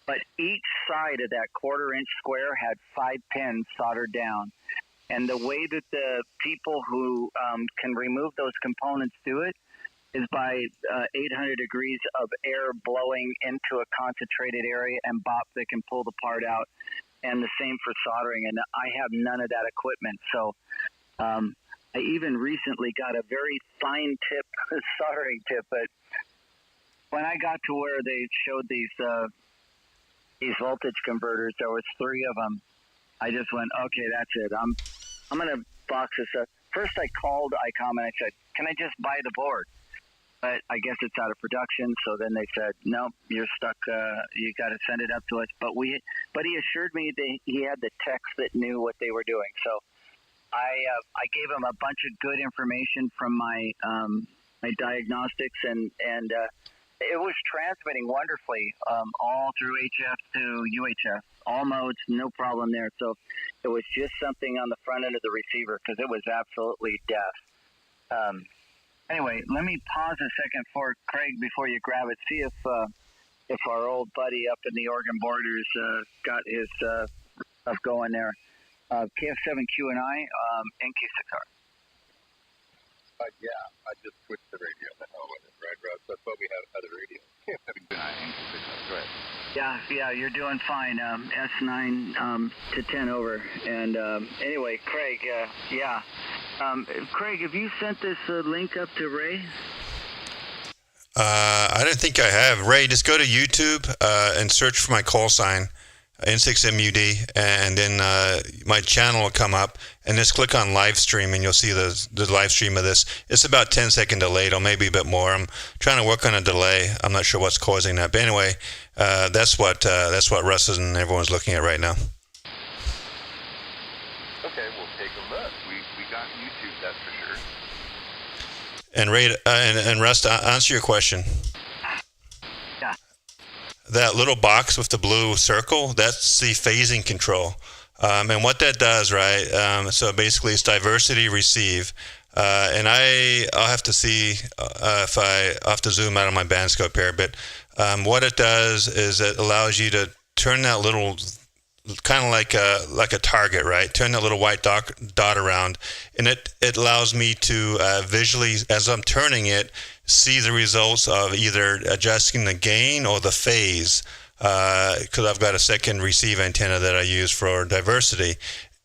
but each side of that 1/4-inch square had 5 pins soldered down. And the way that the people who can remove those components do it is by 800 degrees of air blowing into a concentrated area and bop, they can pull the part out. And the same for soldering. And I have none of that equipment. So I even recently got a very fine tip soldering tip, but when I got to where they showed these voltage converters, there was 3 of them. I just went, okay, that's it. I'm going to box this up. First, I called ICOM and I said, can I just buy the board? But I guess it's out of production. So then they said, no, you're stuck. You got to send it up to us. But he assured me that he had the techs that knew what they were doing. So I gave him a bunch of good information from my diagnostics, and it was transmitting wonderfully all through HF to UHF, all modes, no problem there. So it was just something on the front end of the receiver because it was absolutely deaf. Anyway, let me pause a second for Craig before you grab it. See if our old buddy up in the Oregon borders got his stuff going there. KF7QNI, NK6R. Yeah, I just switched the radio. The hell with it, right, Russ? I thought we had other radio. KF7QNI, NK6R, right. Yeah, you're doing fine. S9 to 10 over. And anyway, Craig, Craig, have you sent this link up to Ray? I don't think I have. Ray, just go to YouTube and search for my call sign, N6MUD, and then my channel will come up, and just click on live stream and you'll see the live stream of this. It's about 10-second delayed, or maybe a bit more. I'm trying to work on a delay. I'm not sure what's causing that, but anyway, that's what Russ and everyone's looking at right now. Okay, we'll take a look. We got YouTube, that's for sure. And Ray, and Russ, to answer your question. Yeah. That little box with the blue circle, that's the phasing control. And what that does, right, so basically it's diversity receive. And I'll have to see if I'll have to zoom out on my band scope here, but what it does is it allows you to turn that little, kind of like a target, right? Turn that little white dot around, and it allows me to visually, as I'm turning it, see the results of either adjusting the gain or the phase, because I've got a second receive antenna that I use for diversity,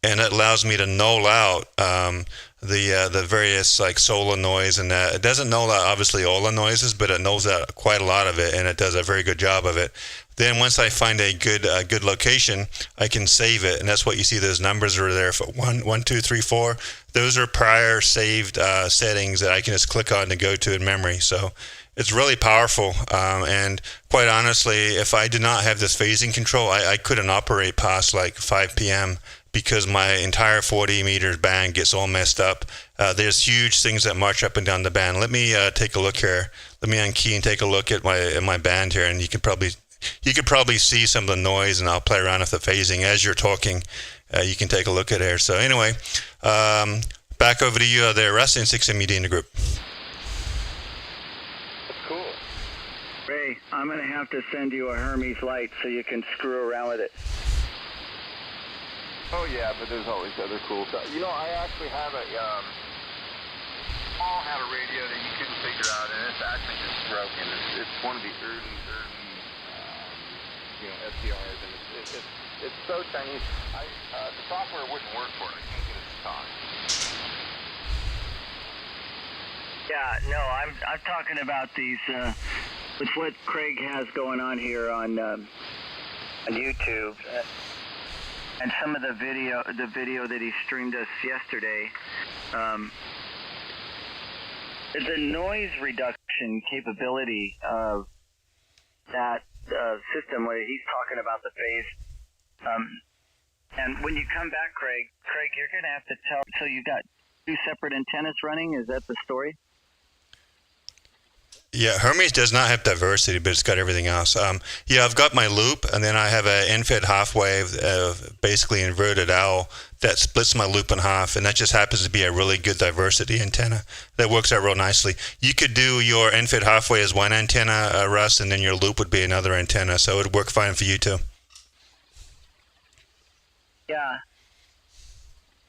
and it allows me to null out the various like solar noise, and it doesn't null out obviously all the noises, but it nulls out quite a lot of it, and it does a very good job of it. Then once I find a good location, I can save it, and that's what you see. Those numbers are there for 1, 2, 3, 4. Those are prior saved settings that I can just click on to go to in memory. So it's really powerful, and quite honestly, if I did not have this phasing control, I couldn't operate past like 5 p.m. because my entire 40 meters band gets all messed up. There's huge things that march up and down the band. Let me take a look here. Let me unkey and take a look at my band here, and you could probably see some of the noise, and I'll play around with the phasing as you're talking. You can take a look at it here. So anyway, back over to you there, Russ, and 6MED in the group. Cool. Ray, I'm going to have to send you a Hermes light so you can screw around with it. Oh yeah, but there's always other cool stuff. You know, I actually have Paul had a radio that you couldn't figure out, and it's actually just broken. It's one of the early SDRs, and it's so Chinese. The software wouldn't work for it. I can't get it to talk. Yeah, no, I'm talking about these with what Craig has going on here on YouTube, and some of the video that he streamed us yesterday. The noise reduction capability of that system, where he's talking about the phase. And when you come back, Craig, you're going to have to tell. So you got 2 separate antennas running. Is that the story? Yeah, Hermes does not have diversity, but it's got everything else. Yeah, I've got my loop, and then I have an end-fed half wave, basically inverted owl, that splits my loop in half, and that just happens to be a really good diversity antenna that works out real nicely. You could do your end-fed half wave as one antenna, Russ, and then your loop would be another antenna, so it would work fine for you too.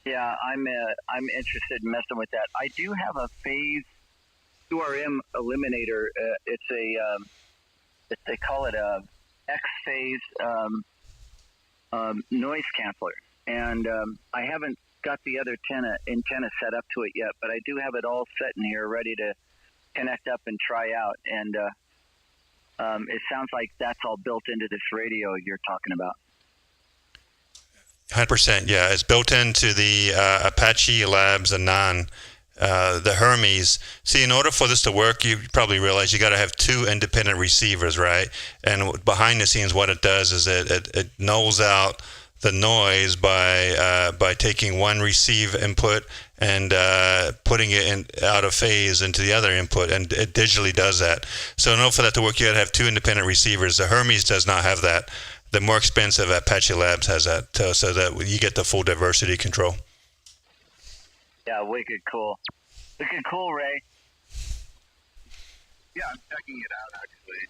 Yeah, I'm interested in messing with that. I do have a phase 2RM eliminator. They call it a X phase noise canceller, and I haven't got the other antenna set up to it yet, but I do have it all set in here, ready to connect up and try out. And it sounds like that's all built into this radio you're talking about. 100%, yeah. It's built into the Apache Labs Anan. The Hermes. See, in order for this to work, you probably realize you got to have 2 independent receivers, right? And behind the scenes, what it does is it nulls out the noise by taking one receive input and putting it out of phase into the other input, and it digitally does that. So in order for that to work, you got to have 2 independent receivers. The Hermes does not have that. The more expensive Apache Labs has that, so that you get the full diversity control. Yeah, wicked cool. Wicked cool, Ray. Yeah, I'm checking it out actually.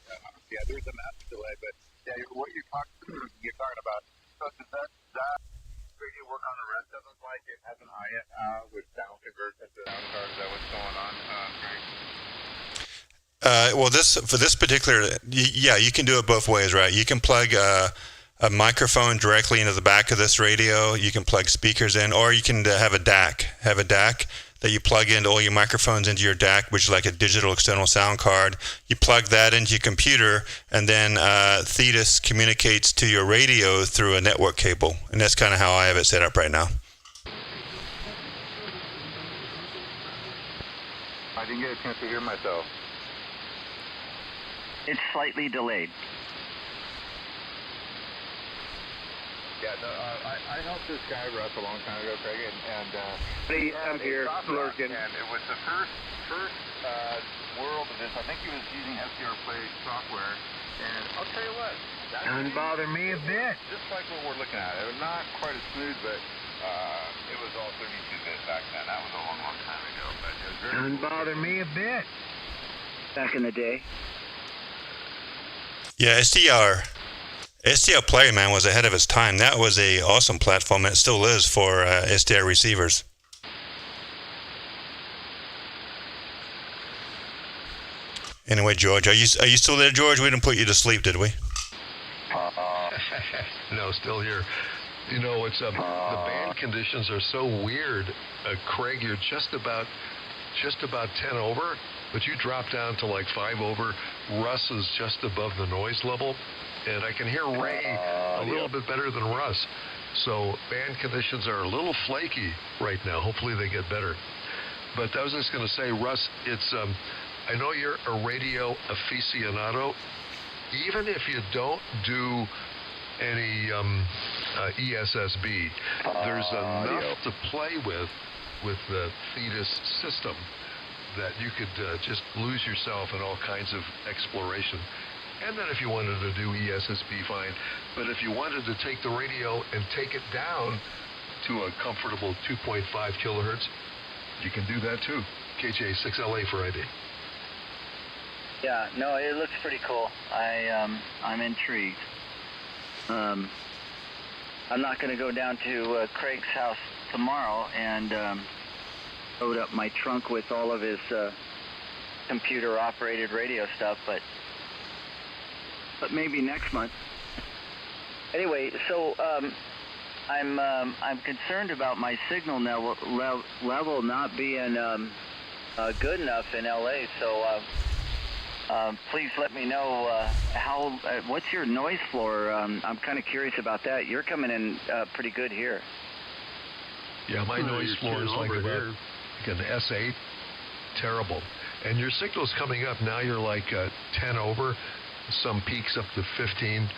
Yeah, there's a massive delay, but yeah, what you're talking about. So does that radio work on the rest of them? Like it has an IF with sound converts into sound card? Is that what's going on, Frank? Well, for this particular, yeah, you can do it both ways, right? You can plug a microphone directly into the back of this radio. You can plug speakers in, or you can have a DAC. Have a DAC that you plug into all your microphones into your DAC, which is like a digital external sound card. You plug that into your computer, and then Thetis communicates to your radio through a network cable. And that's kind of how I have it set up right now. I didn't get a chance to hear myself. It's slightly delayed. Yeah, no, I helped this guy Russ a long time ago, Craig, and I'm here, lurking. And it was the first world of this. I think he was using SDR Play software, and I'll tell you what, Doesn't bother me a bit. just like what we're looking at. It was not quite as smooth, but it was all 32-bit back then. That was a long, long time ago, but it was very Doesn't cool. bother me a bit. Back in the day. Yeah, SDR Play, man, was ahead of its time. That was a awesome platform, and it still is for SDR receivers. Anyway, George, are you still there, George? We didn't put you to sleep, did we? No, still here. You know, it's the band conditions are so weird. Craig, you're just about 10 over, but you drop down to like 5 over. Russ is just above the noise level, and I can hear Ray a little bit better than Russ. So band conditions are a little flaky right now. Hopefully they get better. But I was just going to say, Russ, it's I know you're a radio aficionado. Even if you don't do any ESSB, there's enough to play with the Thetis system that you could just lose yourself in all kinds of exploration. And then if you wanted to do ESSB, fine. But if you wanted to take the radio and take it down to a comfortable 2.5 kilohertz, you can do that too. KJ6LA for ID. Yeah, no, it looks pretty cool. I'm intrigued. I'm not going to go down to Craig's house tomorrow and load up my trunk with all of his computer-operated radio stuff, but maybe next month. Anyway, so I'm concerned about my signal level not being good enough in LA. So please let me know what's your noise floor. I'm kind of curious about that. You're coming in pretty good here. Yeah, my noise floor is like an S8. Terrible. And your signal's coming up. Now you're like 10 over. Some peaks up to 15.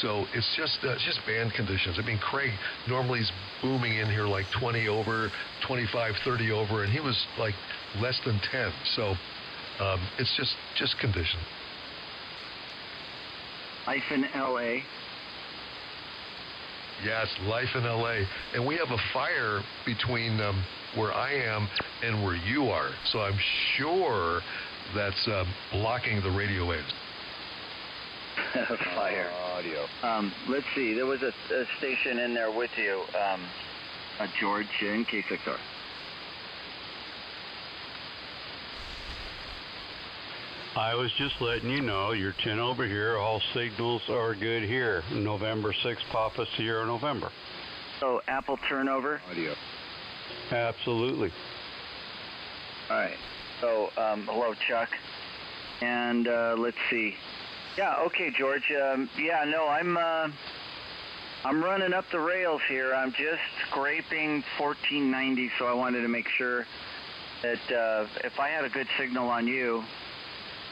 So it's just band conditions. I mean, Craig normally is booming in here like 20 over, 25, 30 over, and he was like less than 10. So it's just condition. Life in LA. Yes, life in LA. And we have a fire between where I am and where you are. So I'm sure that's blocking the radio waves. Fire. Audio. Let's see. There was a station in there with you, George, in K6R. I was just letting you know you're 10 over here. All signals are good here. November 6th, Papa Sierra, November. So Apple turnover. Audio. Absolutely. All right. So hello, Chuck. And let's see. Yeah. Okay, George. Yeah. No, I'm running up the rails here. I'm just scraping 1490, so I wanted to make sure that if I had a good signal on you,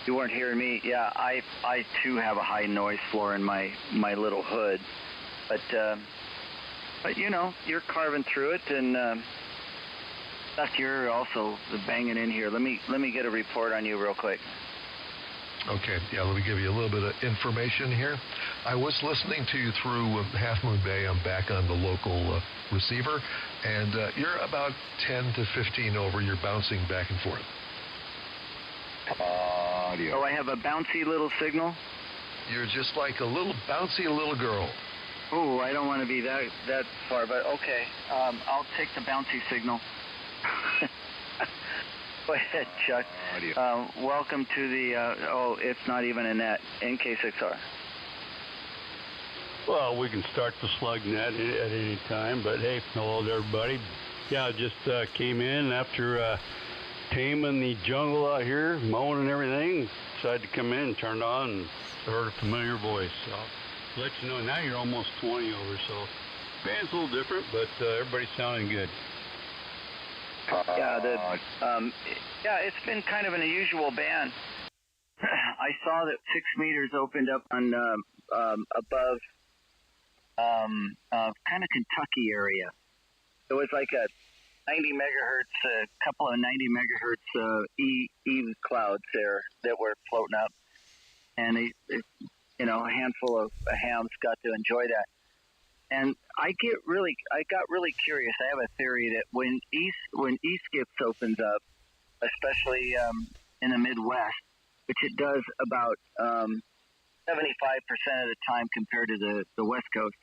you weren't hearing me. Yeah, I too have a high noise floor in my little hood, but you know, you're carving through it, and Chuck, you're also banging in here. Let me get a report on you real quick. Okay, yeah, let me give you a little bit of information here. I was listening to you through Half Moon Bay. I'm back on the local receiver, and you're about 10 to 15 over. You're bouncing back and forth. Audio. So I have a bouncy little signal? You're just like a little bouncy little girl. Oh, I don't want to be that far, but okay. I'll take the bouncy signal. Go ahead, Chuck. Welcome to the, it's not even a net, NK6R. Well, we can start the slug net at any time, but hey, hello to everybody. Yeah, I just came in after taming the jungle out here, mowing and everything. Decided to come in and turned on and heard a familiar voice. So I'll let you know, now you're almost 20 over, so band's a little different, but everybody's sounding good. Yeah, it's been kind of an unusual band. I saw that 6 meters opened up on above kind of Kentucky area. It was like a 90 megahertz, a couple of 90 megahertz E clouds there that were floating up, and a handful of hams got to enjoy that. And I got really curious. I have a theory that when eSkips opens up, especially in the Midwest, which it does about 75% of the time compared to the West Coast,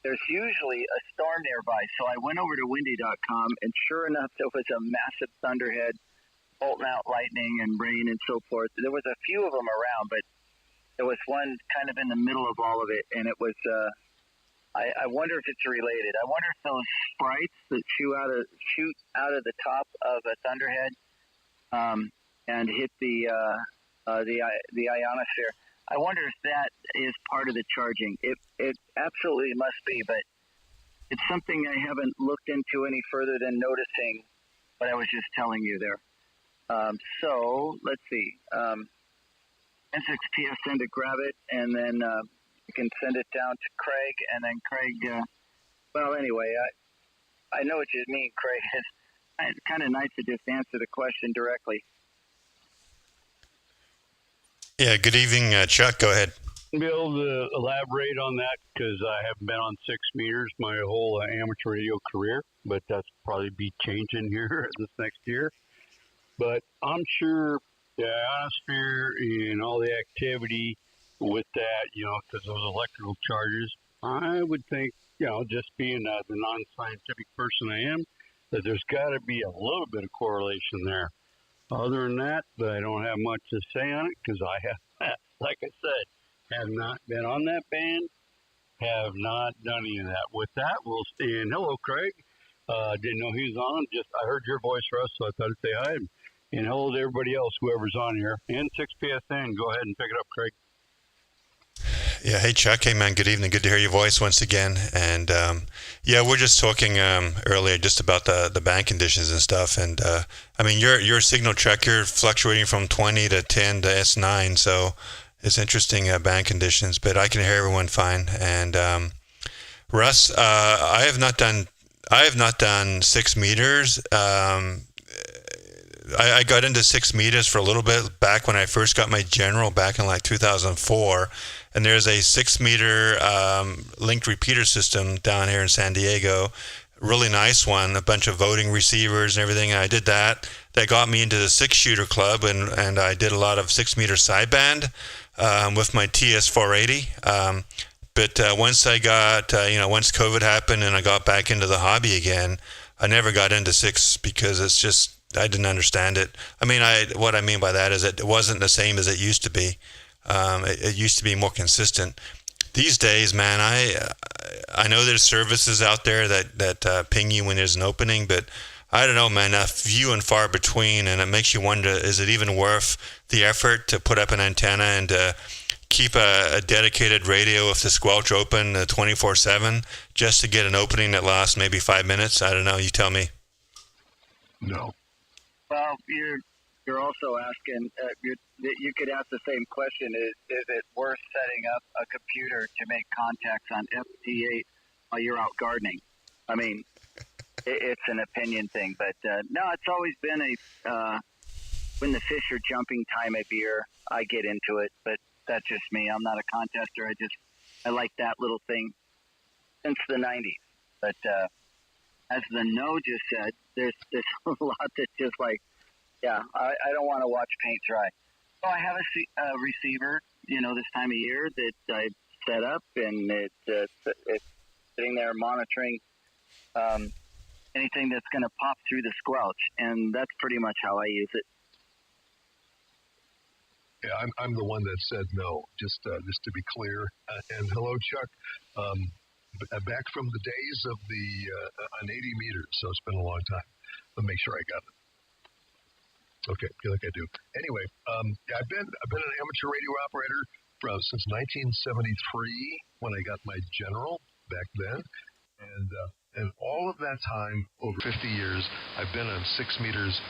there's usually a storm nearby. So I went over to windy.com, and sure enough, there was a massive thunderhead, bolting out lightning and rain and so forth. There was a few of them around, but there was one kind of in the middle of all of it, and it was. I wonder if it's related. I wonder if those sprites that shoot out of the top of a thunderhead and hit the ionosphere. I wonder if that is part of the charging. It absolutely must be, but it's something I haven't looked into any further than noticing what I was just telling you there. So let's see. N6PSN to grab it, and then you can send it down to Craig, and then Craig. Well, anyway, I know what you mean, Craig. It's kind of nice to just answer the question directly. Yeah, good evening, Chuck. Go ahead. Be able to elaborate on that because I haven't been on 6 meters my whole amateur radio career, but that's probably be changing here this next year. But I'm sure the ionosphere and all the activity with that, because those electrical charges, I would think, just being the non-scientific person I am, that there's got to be a little bit of correlation there. Other than that, I don't have much to say on it because I have, like I said, have not been on that band, have not done any of that. With that, we'll see. And hello, Craig. Didn't know he was on. I heard your voice, Russ, so I thought I'd say hi. And hello to everybody else, whoever's on here. N6PSN, go ahead and pick it up, Craig. Yeah, hey Chuck, hey man, good evening. Good to hear your voice once again. And we're just talking earlier just about the band conditions and stuff. And I mean, your signal tracker fluctuating from 20 to 10 to S9, so it's interesting band conditions. But I can hear everyone fine. And Russ, I have not done 6 meters. I got into 6 meters for a little bit back when I first got my general back in like 2004. And there's a 6 meter linked repeater system down here in San Diego. Really nice one, a bunch of voting receivers and everything. And I did that. That got me into the 6-shooter club, and I did a lot of 6 meter sideband with my TS480. But once I got, once COVID happened and I got back into the hobby again, I never got into 6 because it's just, I didn't understand it. I mean, what I mean by that is that it wasn't the same as it used to be. It used to be more consistent. These days, man, I know there's services out there that ping you when there's an opening, but I don't know, man, few and far between, and it makes you wonder, is it even worth the effort to put up an antenna and keep a dedicated radio with the squelch open 24/7 just to get an opening that lasts maybe 5 minutes? I don't know. You tell me. No. Well, you're also asking, you could ask the same question, is it worth setting up a computer to make contacts on FT8 while you're out gardening? I mean, it's an opinion thing, but no, it's always been when the fish are jumping time of year, I get into it, but that's just me. I'm not a contester. I like that little thing since the 90s. But as the No just said, there's a lot that just like, yeah, I don't want to watch paint dry. So I have a receiver, this time of year that I set up, and it's sitting there monitoring anything that's going to pop through the squelch, and that's pretty much how I use it. Yeah, I'm the one that said no, just to be clear. And hello, Chuck. Back from the days of an 80 meters, so it's been a long time. Let me make sure I got it. Okay, feel like I do. Anyway, I've been an amateur radio operator since 1973 when I got my general back then, and all of that time, over 50 years, I've been on 6 meters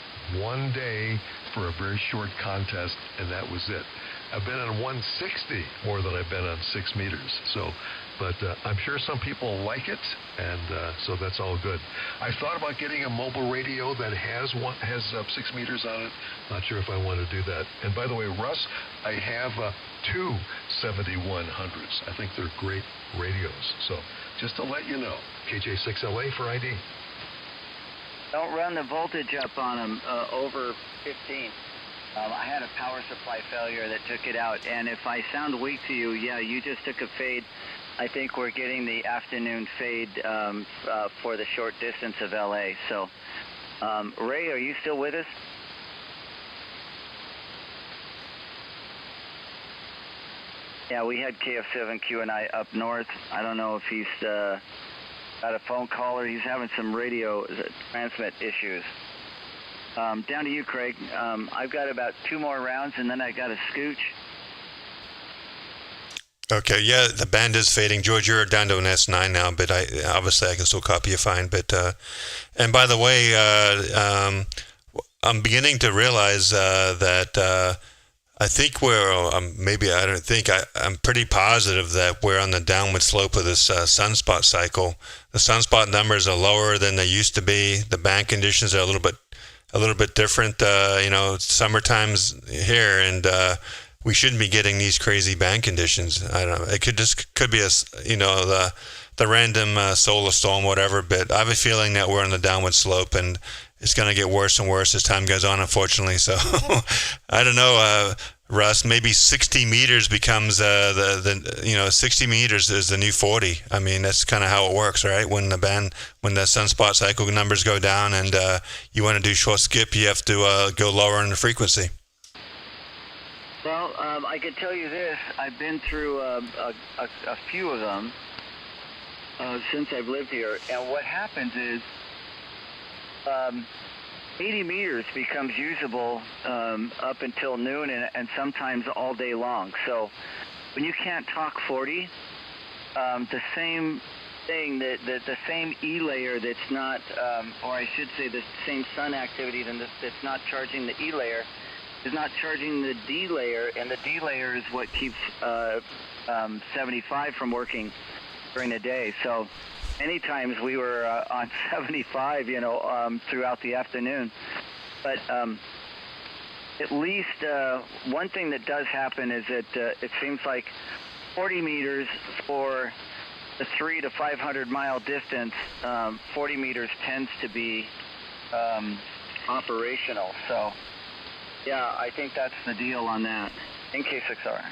one day for a very short contest, and that was it. I've been on 160 more than I've been on 6 meters. So, but I'm sure some people like it, and so that's all good. I thought about getting a mobile radio that has 6 meters on it. Not sure if I want to do that. And by the way, Russ, I have two 7100s. I think they're great radios. So just to let you know, KJ6LA for ID. Don't run the voltage up on them over 15. I had a power supply failure that took it out, and if I sound weak to you, yeah, you just took a fade. I think we're getting the afternoon fade for the short distance of LA. So, Ray, are you still with us? Yeah, we had KF7Q and I up north. I don't know if he's got a phone call or he's having some radio transmit issues. Down to you, Craig. I've got about 2 more rounds, and then I got a scooch. Okay, yeah, the band is fading. George, you're down to an S9 now, but obviously I can still copy you fine. But and by the way, I'm beginning to realize that I think I'm pretty positive that we're on the downward slope of this sunspot cycle. The sunspot numbers are lower than they used to be. The band conditions are a little bit different. Summertime's here, and we shouldn't be getting these crazy band conditions. I don't know. It could be the random solar storm, whatever. But I have a feeling that we're on the downward slope, and it's going to get worse and worse as time goes on, unfortunately. So I don't know, Russ. Maybe 60 meters becomes 60 meters is the new 40. I mean, that's kind of how it works, right? When the sunspot cycle numbers go down, and you want to do short skip, you have to go lower in the frequency. Well, I can tell you this. I've been through a few of them since I've lived here, and what happens is 80 meters becomes usable up until noon and sometimes all day long. So when you can't talk 40, the same thing, the same E layer that's not, or I should say the same sun activity that's not charging the E layer is not charging the D layer, and the D layer is what keeps 75 from working during the day. So many times we were on 75, throughout the afternoon. But at least one thing that does happen is that it seems like 40 meters for the 300 to 500 mile distance, 40 meters tends to be operational. So, yeah, I think that's the deal on that in K6R.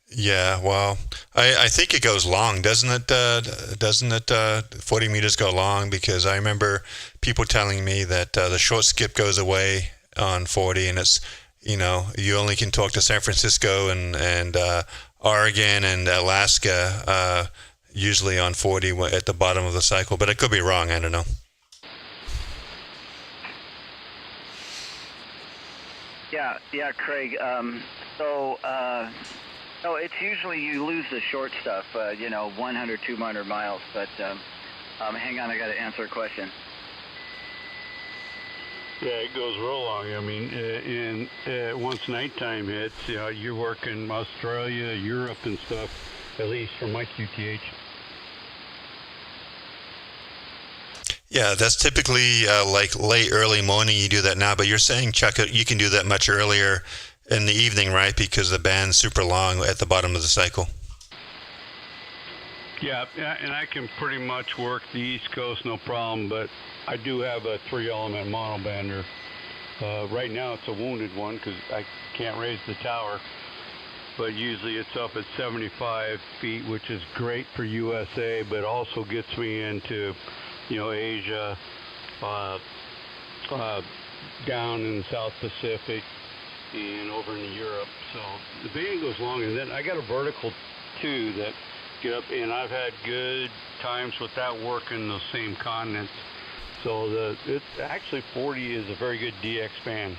Yeah, well, I think it goes long, doesn't it? 40 meters go long, because I remember people telling me that the short skip goes away on 40, and it's, you only can talk to San Francisco and Oregon and Alaska usually on 40 at the bottom of the cycle, but I could be wrong. I don't know. Yeah, Craig. So it's usually you lose the short stuff, 100, 200 miles. But hang on, I got to answer a question. Yeah, it goes real long. I mean, once nighttime hits, you're working Australia, Europe, and stuff. At least for my QTH. Yeah, that's typically like late, early morning. You do that now, but you're saying, Chuck, you can do that much earlier in the evening, right? Because the band's super long at the bottom of the cycle. Yeah, and I can pretty much work the East Coast, no problem, but I do have a 3-element monobander. Right now it's a wounded one because I can't raise the tower, but usually it's up at 75 feet, which is great for USA, but also gets me into, Asia, down in the South Pacific, and over in Europe. So the band goes long, and then I got a vertical too that get up, and I've had good times with that working the same continents. So it's actually 40 is a very good DX band.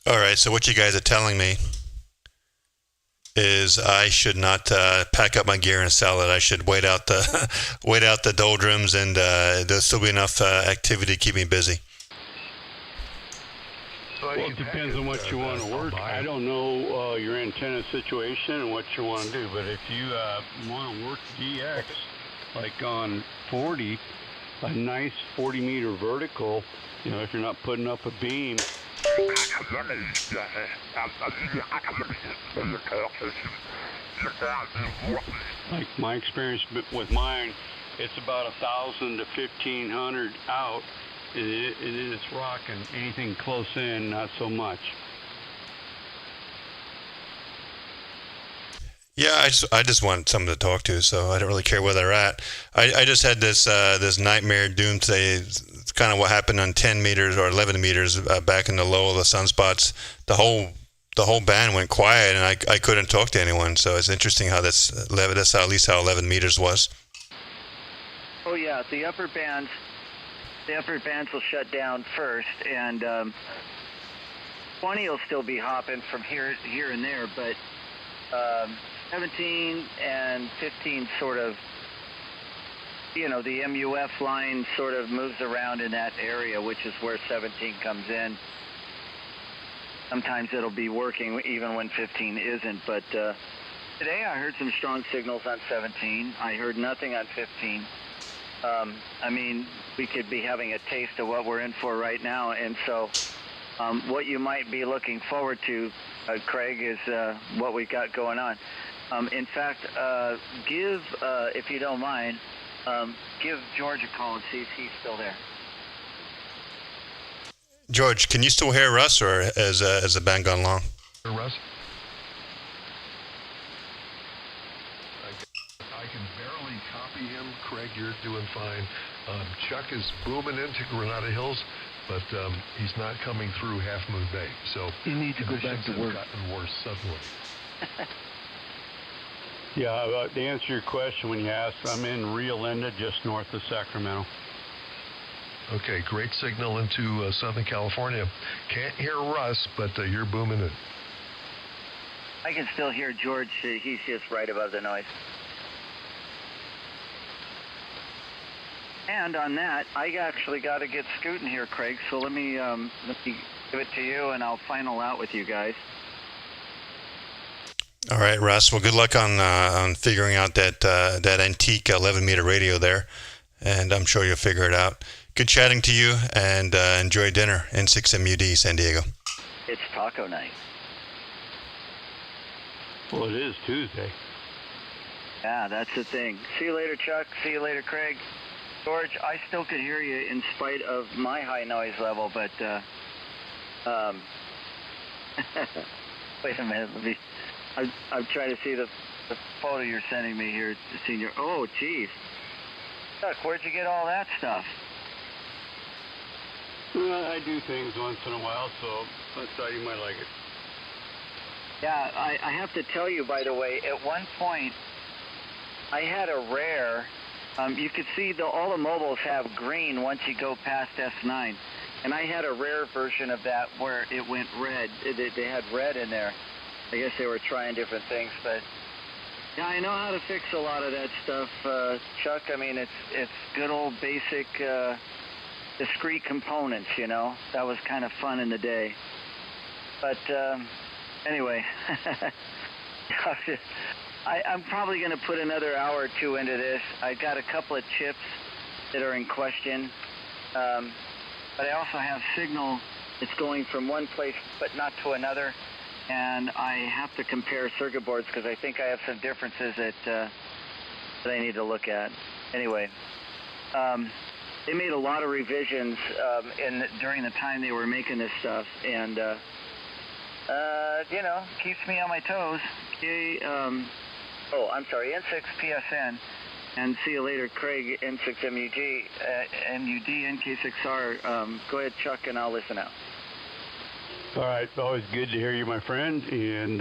All right, so what you guys are telling me is I should not pack up my gear and sell it. I should wait out the wait out the doldrums, and there'll still be enough activity to keep me busy. Well, it depends on what you want to work. I don't know your antenna situation and what you want to do, but if you want to work DX, like on 40, a nice 40-meter vertical, you know, if you're not putting up a beam. Like my experience with mine, it's about 1,000 to 1,500 out. It is rocking. Anything close in, not so much. Yeah, I just want someone to talk to, so I don't really care where they're at. I just had this this nightmare doomsday. It's kind of what happened on 10 meters or 11 meters back in the low of the sunspots. The whole band went quiet, and I couldn't talk to anyone. So it's interesting how that's how, at least how 11 meters was. Oh yeah, the upper bands will shut down first, and 20 will still be hopping from here and there, but 17 and 15 sort of, you know, the MUF line sort of moves around in that area, which is where 17 comes in. Sometimes it'll be working even when 15 isn't, but today I heard some strong signals on 17. I heard nothing on 15. I mean, we could be having a taste of what we're in for right now, and so what you might be looking forward to, Craig, is what we've got going on. In fact, if you don't mind, give George a call and see if he's still there. George, can you still hear Russ, or has the band gone long? Russ? I can barely copy him. Craig, you're doing fine. Chuck is booming into Granada Hills, but he's not coming through Half Moon Bay. So you need to go back to work. Gotten worse suddenly. Yeah, to answer your question when you asked, I'm in Rio Linda, just north of Sacramento. Okay, great signal into Southern California. Can't hear Russ, but you're booming in. I can still hear George. He's just right above the noise. And on that, I actually got to get scooting here, Craig. So let me give it to you, and I'll final out with you guys. All right, Russ. Well, good luck on figuring out that antique 11-meter radio there, and I'm sure you'll figure it out. Good chatting to you, and enjoy dinner in N6MUD, San Diego. It's taco night. Well, it is Tuesday. Yeah, that's the thing. See you later, Chuck. See you later, Craig. George, I still could hear you in spite of my high noise level, but wait a minute. I'm trying to see the photo you're sending me here, Senior. Oh, geez. Chuck, where'd you get all that stuff? I do things once in a while, so I thought you might like it. Yeah, I have to tell you, by the way, at one point, I had a rare. You could see all the mobiles have green once you go past S9. And I had a rare version of that where it went red. They had red in there. I guess they were trying different things, but yeah, I know how to fix a lot of that stuff, Chuck. I mean, it's good old basic discrete components, you know. That was kind of fun in the day. But anyway, I'm probably going to put another hour or two into this. I got a couple of chips that are in question, but I also have signal that's going from one place but not to another, and I have to compare circuit boards because I think I have some differences that I need to look at. Anyway, they made a lot of revisions during the time they were making this stuff, and you know, keeps me on my toes. Oh, I'm sorry, N6 PSN, and see you later, Craig, N6 MUD, NK6R. Go ahead, Chuck, and I'll listen out. All right, always good to hear you, my friend, and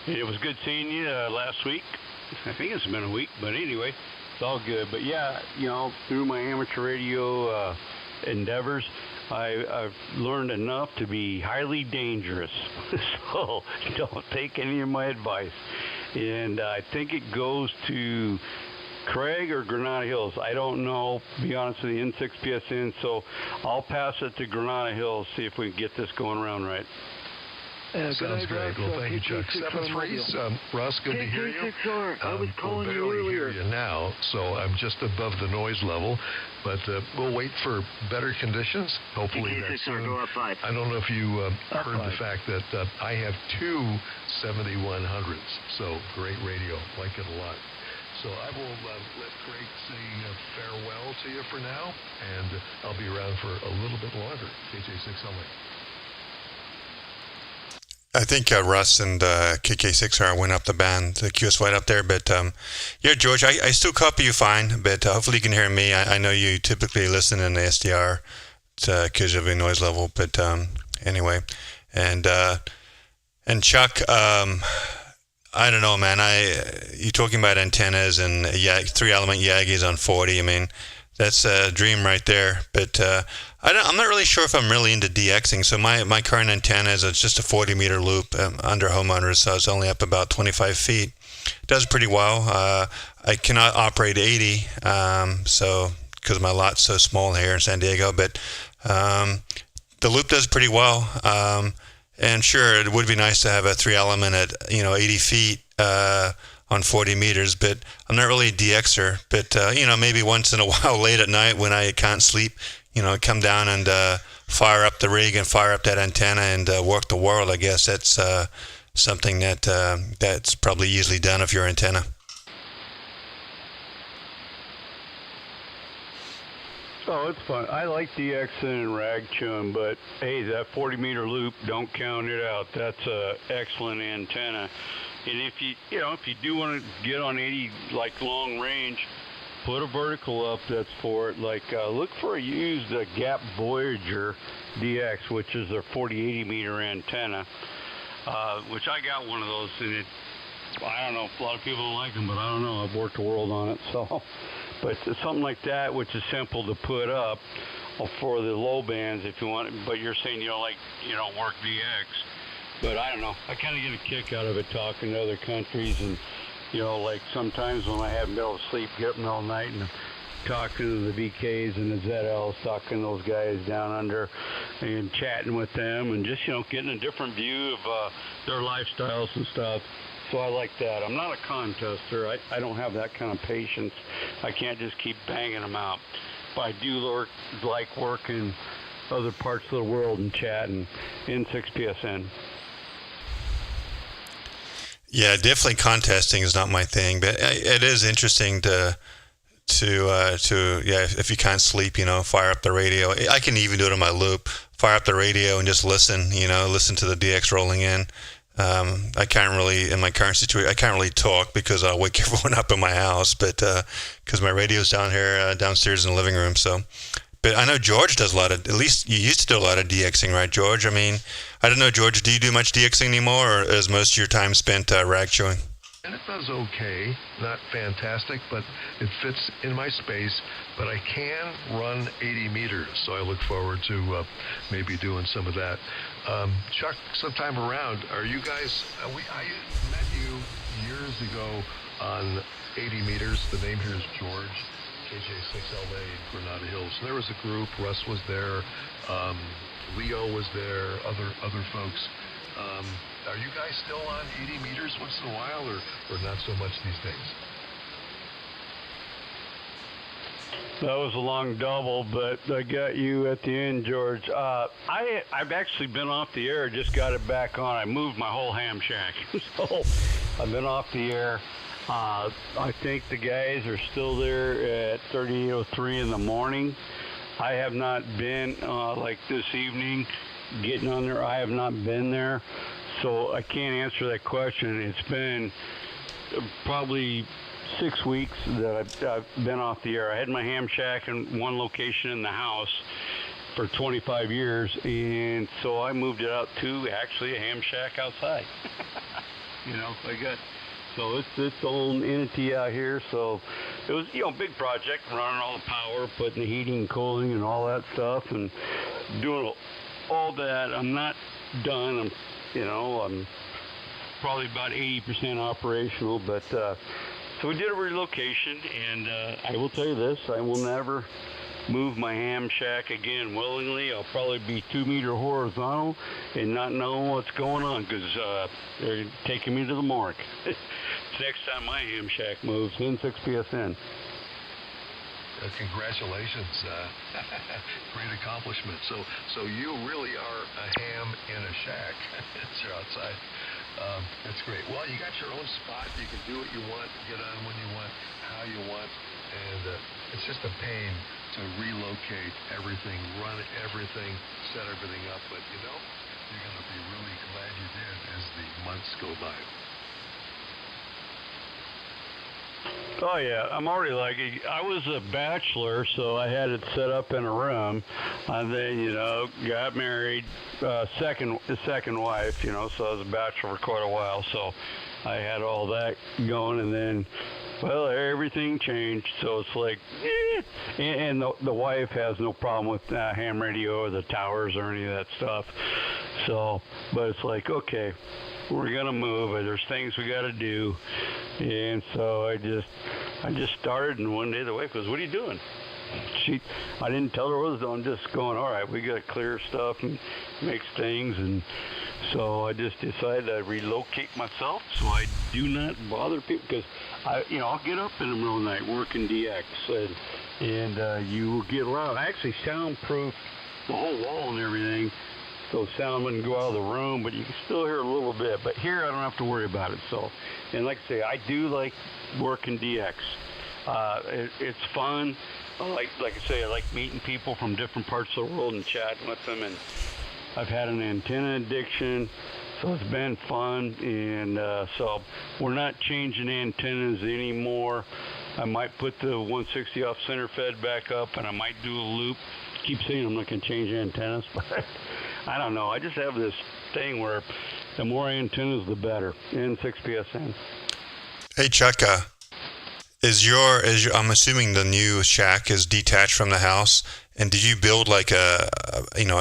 it was good seeing you last week. I think it's been a week, but anyway, it's all good. But yeah, you know, through my amateur radio endeavors, I've learned enough to be highly dangerous. So don't take any of my advice. And I think it goes to Craig or Granada Hills. I don't know, to be honest with you, N6PSN. So I'll pass it to Granada Hills, see if we can get this going around right. Sounds great. Well, thank you, Chuck. 7-3, Russ, good to hear you. I was calling you earlier. Hear you now, so I'm just above the noise level, but we'll wait for better conditions. Hopefully that's soon. Go outside. I don't know if you heard the fact that I have two 7100s, so great radio. Like it a lot. So I will let Craig say farewell to you for now, and I'll be around for a little bit longer. KJ6LA. I think Russ and KK6R went up the band, the QSY up there, but yeah, George, I still copy you fine, but hopefully you can hear me. I know you typically listen in the SDR because of the noise level, but anyway, and Chuck, I don't know, man. You talking about antennas and 3-element Yagis on 40? I mean, that's a dream right there. But I'm not really sure if I'm really into DXing. So my current antenna is just a 40-meter loop under homeowners, so it's only up about 25 feet. It does pretty well. I cannot operate 80, so because my lot's so small here in San Diego. But the loop does pretty well. And sure, it would be nice to have a 3-element at 80 feet on 40 meters, but I'm not really a DXer. But maybe once in a while, late at night when I can't sleep, come down and fire up the rig and fire up that antenna and work the world. I guess that's something that's probably easily done if your antenna. Oh, it's fun. I like DXing and rag chewing, but hey, that 40-meter loop, don't count it out. That's a excellent antenna. And if you do want to get on 80 like long range, put a vertical up that's for it. Like look for a used Gap Voyager DX, which is their 40-80 meter antenna, which I got one of those, and I don't know, a lot of people don't like them, but I don't know. I've worked the world on it, so. But something like that, which is simple to put up for the low bands if you want. But you're saying you don't work DX. But I don't know. I kind of get a kick out of it talking to other countries, and like sometimes when I haven't been able to sleep, get up in the middle of the night and talking to the VKs and the ZLs, talking to those guys down under, and chatting with them, and just getting a different view of their lifestyles and stuff. So I like that. I'm not a contester. I don't have that kind of patience. I can't just keep banging them out. But I do like working other parts of the world and chatting in N6PSN. Yeah, definitely contesting is not my thing, but it is interesting to if you can't sleep, fire up the radio. I can even do it on my loop. Fire up the radio and just listen. Listen to the DX rolling in. I can't really, in my current situation, I can't really talk because I'll wake everyone up in my house, but because my radio's down here, downstairs in the living room. So, but I know George does a lot of, at least you used to do a lot of DXing, right, George? I mean, I don't know, George, do you do much DXing anymore, or is most of your time spent rag chewing? And it does okay, not fantastic, but it fits in my space. But I can run 80 meters, so I look forward to maybe doing some of that. Chuck, sometime around, are you guys, I met you years ago on 80 meters. The name here is George, KJ6LA, Granada Hills. There was a group, Russ was there, Leo was there, other folks. Are you guys still on 80 meters once in a while, or not so much these days? That was a long double, but I got you at the end, George. I've actually been off the air, just got it back on. I moved my whole ham shack, so I've been off the air. I think the guys are still there at 38:03 in the morning. I have not been, like this evening, getting on there. I have not been there, so I can't answer that question. It's been probably 6 weeks that I've been off the air. I had my ham shack in one location in the house for 25 years, and so I moved it out to actually a ham shack outside. So so it's its own entity out here. So it was, big project, running all the power, putting the heating and cooling and all that stuff, and doing all that. I'm not done. I'm probably about 80% operational, but so we did a relocation, and I will tell you this: I will never move my ham shack again willingly. I'll probably be 2 meter horizontal and not know what's going on, because they're taking me to the morgue. It's next time my ham shack moves in 6PSN. Congratulations. Great accomplishment. So you really are a ham in a shack. You're outside. That's great. Well, you got your own spot. You can do what you want, get on when you want, how you want, and it's just a pain to relocate everything, run everything, set everything up. But you're going to be really glad you did as the months go by. Oh yeah, I'm already I was a bachelor, so I had it set up in a room. And then, got married, second wife, so I was a bachelor for quite a while. So I had all that going, and then, well, everything changed. So it's like, and the wife has no problem with ham radio or the towers or any of that stuff. So, but it's like, okay, we're gonna move. There's things we got to do, and so I just started. And one day the wife goes, "What are you doing?" I didn't tell her what I was doing. I'm just going, all right, we got to clear stuff and mix things, and so I just decided to relocate myself so I do not bother people, because I'll get up in the middle of the night working DX, and you will get loud. I actually soundproof the whole wall and everything, so sound wouldn't go out of the room, but you can still hear a little bit. But here I don't have to worry about it. So, and like I say, I do like working DX. It's fun. Like I say, I like meeting people from different parts of the world and chatting with them. And I've had an antenna addiction, so it's been fun. And so we're not changing antennas anymore. I might put the 160 off center fed back up, and I might do a loop. Keep saying I'm not going to change antennas, but I don't know. I just have this thing where the more antennas, the better in 6PSN. Hey, Chuck, I'm assuming the new shack is detached from the house, and did you build like a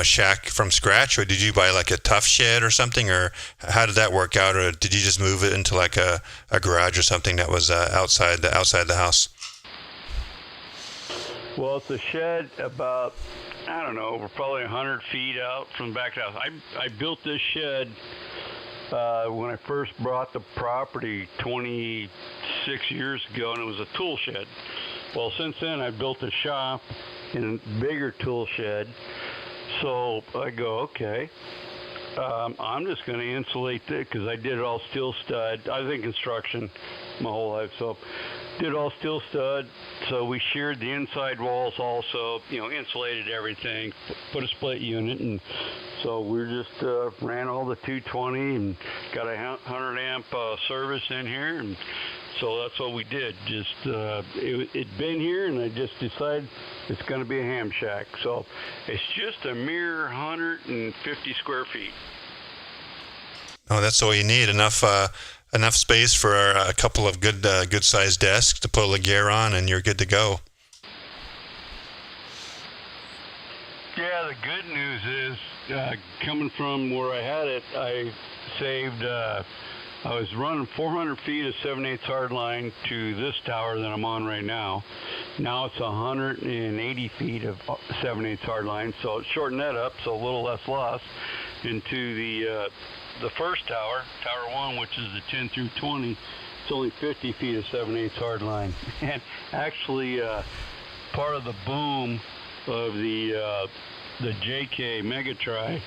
shack from scratch, or did you buy like a tough shed or something, or how did that work out, or did you just move it into like a garage or something that was outside the house? Well, it's a shed about, I don't know, we're probably 100 feet out from the back of the house. I built this shed when I first bought the property 26 years ago, and it was a tool shed. Well, since then I built a shop and a bigger tool shed. So I go, okay, I'm just going to insulate it, because I did it all steel stud. I was in construction my whole life, so did all steel stud. So we sheared the inside walls also, insulated everything, put a split unit, and so we just ran all the 220 and got a 100 amp service in here, and so that's what we did. Just it'd been here, and I just decided it's going to be a ham shack. So it's just a mere 150 square feet. Oh, that's all you need. Enough space for a couple of good sized desks to put a gear on, and you're good to go. Yeah, the good news is, coming from where I had it, I saved, I was running 400 feet of 7/8 hard line to this tower that I'm on right now. Now it's 180 feet of 7/8 hard line, so shorten that up, so a little less loss, into the first tower, Tower 1, which is the 10 through 20. It's only 50 feet of 7/8 hard line. And actually, part of the boom of the JK Megatri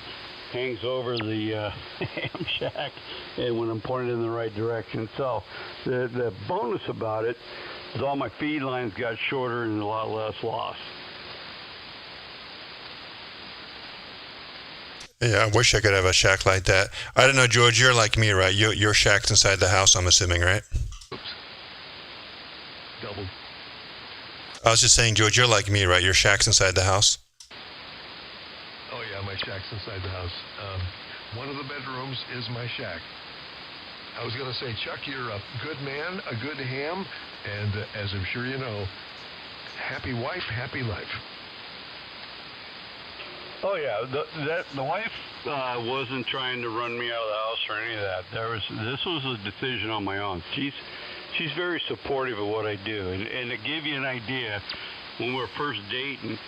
hangs over the ham shack, and when I'm pointed in the right direction. So the bonus about it is all my feed lines got shorter and a lot less loss. Yeah, I wish I could have a shack like that. I don't know, George, you're like me, right? Your shack's inside the house, I'm assuming, right? Oops. Doubled. I was just saying, George, you're like me, right? Your shack's inside the house? Oh, yeah, my shack's inside the house. One of the bedrooms is my shack. I was going to say, Chuck, you're a good man, a good ham, and as I'm sure you know, happy wife, happy life. Oh yeah, the wife wasn't trying to run me out of the house or any of that. This was a decision on my own. She's very supportive of what I do, and to give you an idea, when we were first dating,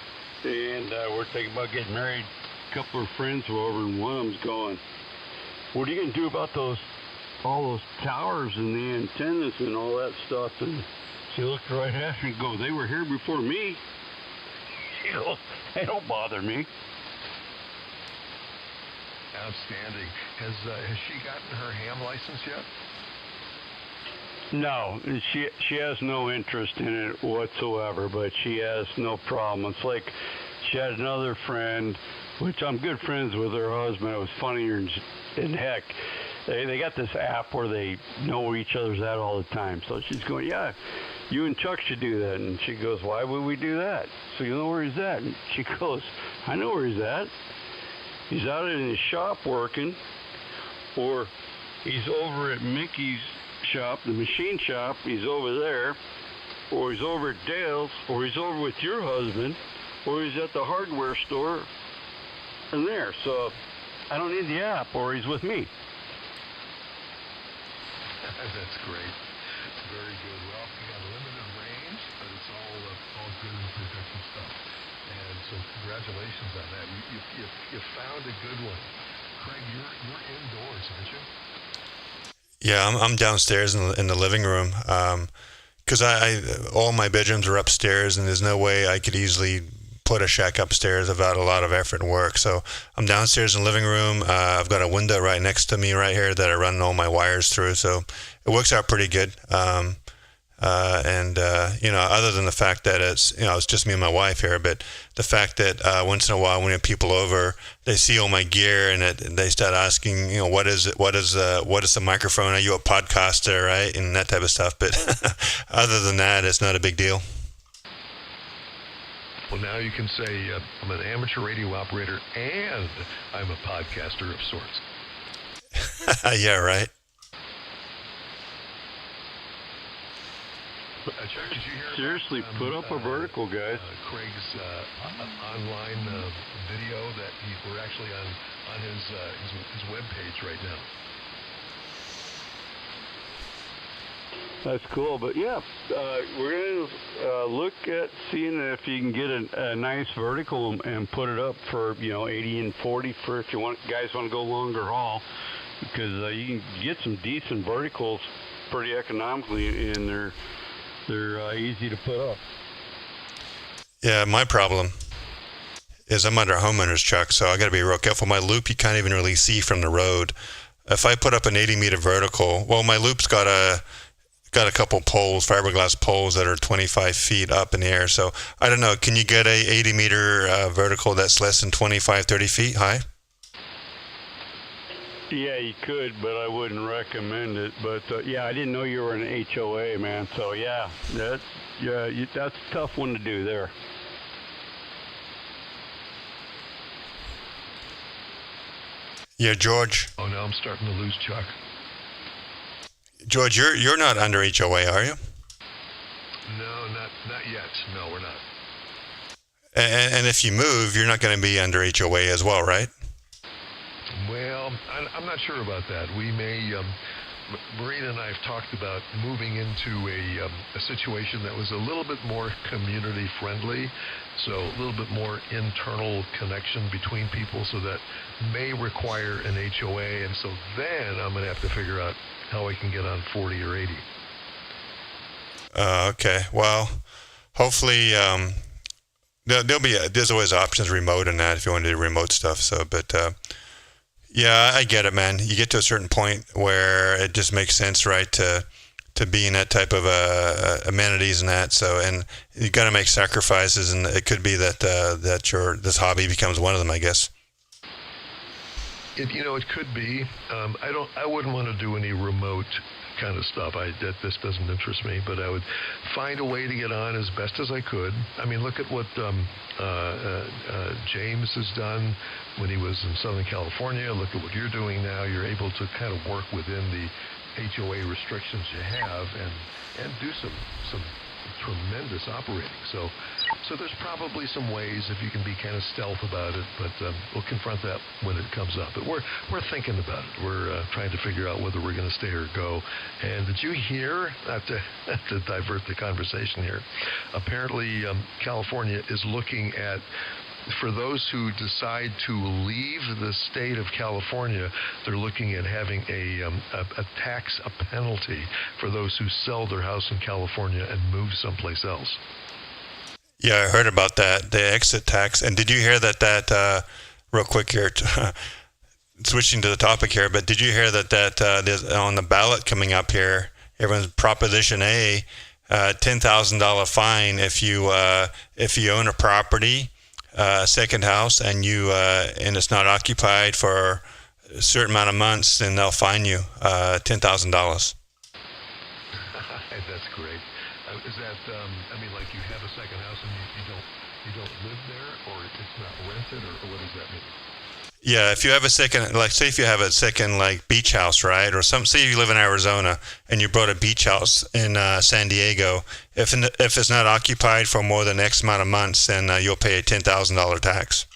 and we're thinking about getting married, a couple of friends were over, and one of them's going, "What are you gonna do about all those towers and the antennas and all that stuff?" And she looked right at me and goes, "They were here before me." She goes, "They don't bother me." Outstanding. Has she gotten her ham license yet? No, she has no interest in it whatsoever, but she has no problem. It's like she had another friend, which I'm good friends with her husband. It was funnier than heck. They got this app where they know where each other's at all the time. So she's going, "Yeah, you and Chuck should do that." And she goes, "Why would we do that?" "So you know where he's at?" And she goes, "I know where he's at. He's out in his shop working, or he's over at Mickey's shop, the machine shop, he's over there, or he's over at Dale's, or he's over with your husband, or he's at the hardware store and there. So I don't need the app, or he's with me." That's great. Very good. Well, you got a limited range, but it's all good and protection stuff. And so congratulations on that. You found a good one. Craig, you're indoors, aren't you? Yeah, I'm downstairs in the living room, because all my bedrooms are upstairs, and there's no way I could easily put a shack upstairs without a lot of effort and work. So I'm downstairs in the living room. I've got a window right next to me right here that I run all my wires through, so it works out pretty good. Other than the fact that it's just me and my wife here, but the fact that once in a while when we have people over, they see all my gear and they start asking, what is it? What is the microphone? Are you a podcaster, right? And that type of stuff. But other than that, it's not a big deal. Well, now you can say I'm an amateur radio operator and I'm a podcaster of sorts. Yeah, right. Chuck, did you hear Seriously, put up a vertical, guys. Craig's online video that we're actually on his web page right now. That's cool, but yeah, we're gonna look at seeing if you can get a nice vertical and put it up for 80 and 40 for if you guys want to go longer haul, because you can get some decent verticals pretty economically, and they're easy to put up. Yeah, my problem is I'm under a homeowner's truck, so I got to be real careful. My loop you can't even really see from the road. If I put up an 80-meter vertical, well, my loop's got a couple poles, fiberglass poles that are 25 feet up in the air. So I don't know. Can you get a 80-meter vertical that's less than 25, 30 feet high? Yeah, you could, but I wouldn't recommend it. But I didn't know you were an HOA, man. So yeah, that's a tough one to do there. Yeah, George. Oh, now I'm starting to lose Chuck. George, you're not under HOA, are you? No, not yet. No, we're not. And if you move, you're not going to be under HOA as well, right? Well, I'm not sure about that. We may, Marina and I have talked about moving into a situation that was a little bit more community friendly, so a little bit more internal connection between people, so that may require an HOA, and so then I'm going to have to figure out how I can get on 40 or 80. Okay. Well, hopefully there's always options remote and that if you want to do remote stuff. So, but yeah, I get it, man. You get to a certain point where it just makes sense, right, to be in that type of amenities and that. So, and you got to make sacrifices, and it could be that this hobby becomes one of them, I guess. It could be. I wouldn't want to do any remote kind of stuff. This doesn't interest me, but I would find a way to get on as best as I could. I mean, look at what James has done when he was in Southern California. Look at what you're doing now. You're able to kind of work within HOA restrictions you have and do some tremendous operating. So there's probably some ways if you can be kind of stealth about it, but we'll confront that when it comes up. But we're thinking about it. We're trying to figure out whether we're going to stay or go. And did you hear, not to divert the conversation here, apparently California is looking at, for those who decide to leave the state of California, they're looking at having a penalty for those who sell their house in California and move someplace else. Yeah, I heard about that, the exit tax. And did you hear that real quick here, switching to the topic here, but did you hear that there's on the ballot coming up here, everyone's Proposition A, $10,000 fine if you own a property, second house, and and it's not occupied for a certain amount of months, then they'll fine you $10,000. That's great. Is that like you have a second house and you don't live there, or it's not rented, or what does that mean? Yeah, if you have a second, like say if you have a second like beach house, right, or say you live in Arizona and you bought a beach house in San Diego, if it's not occupied for more than X amount of months, then you'll pay a $10,000 tax.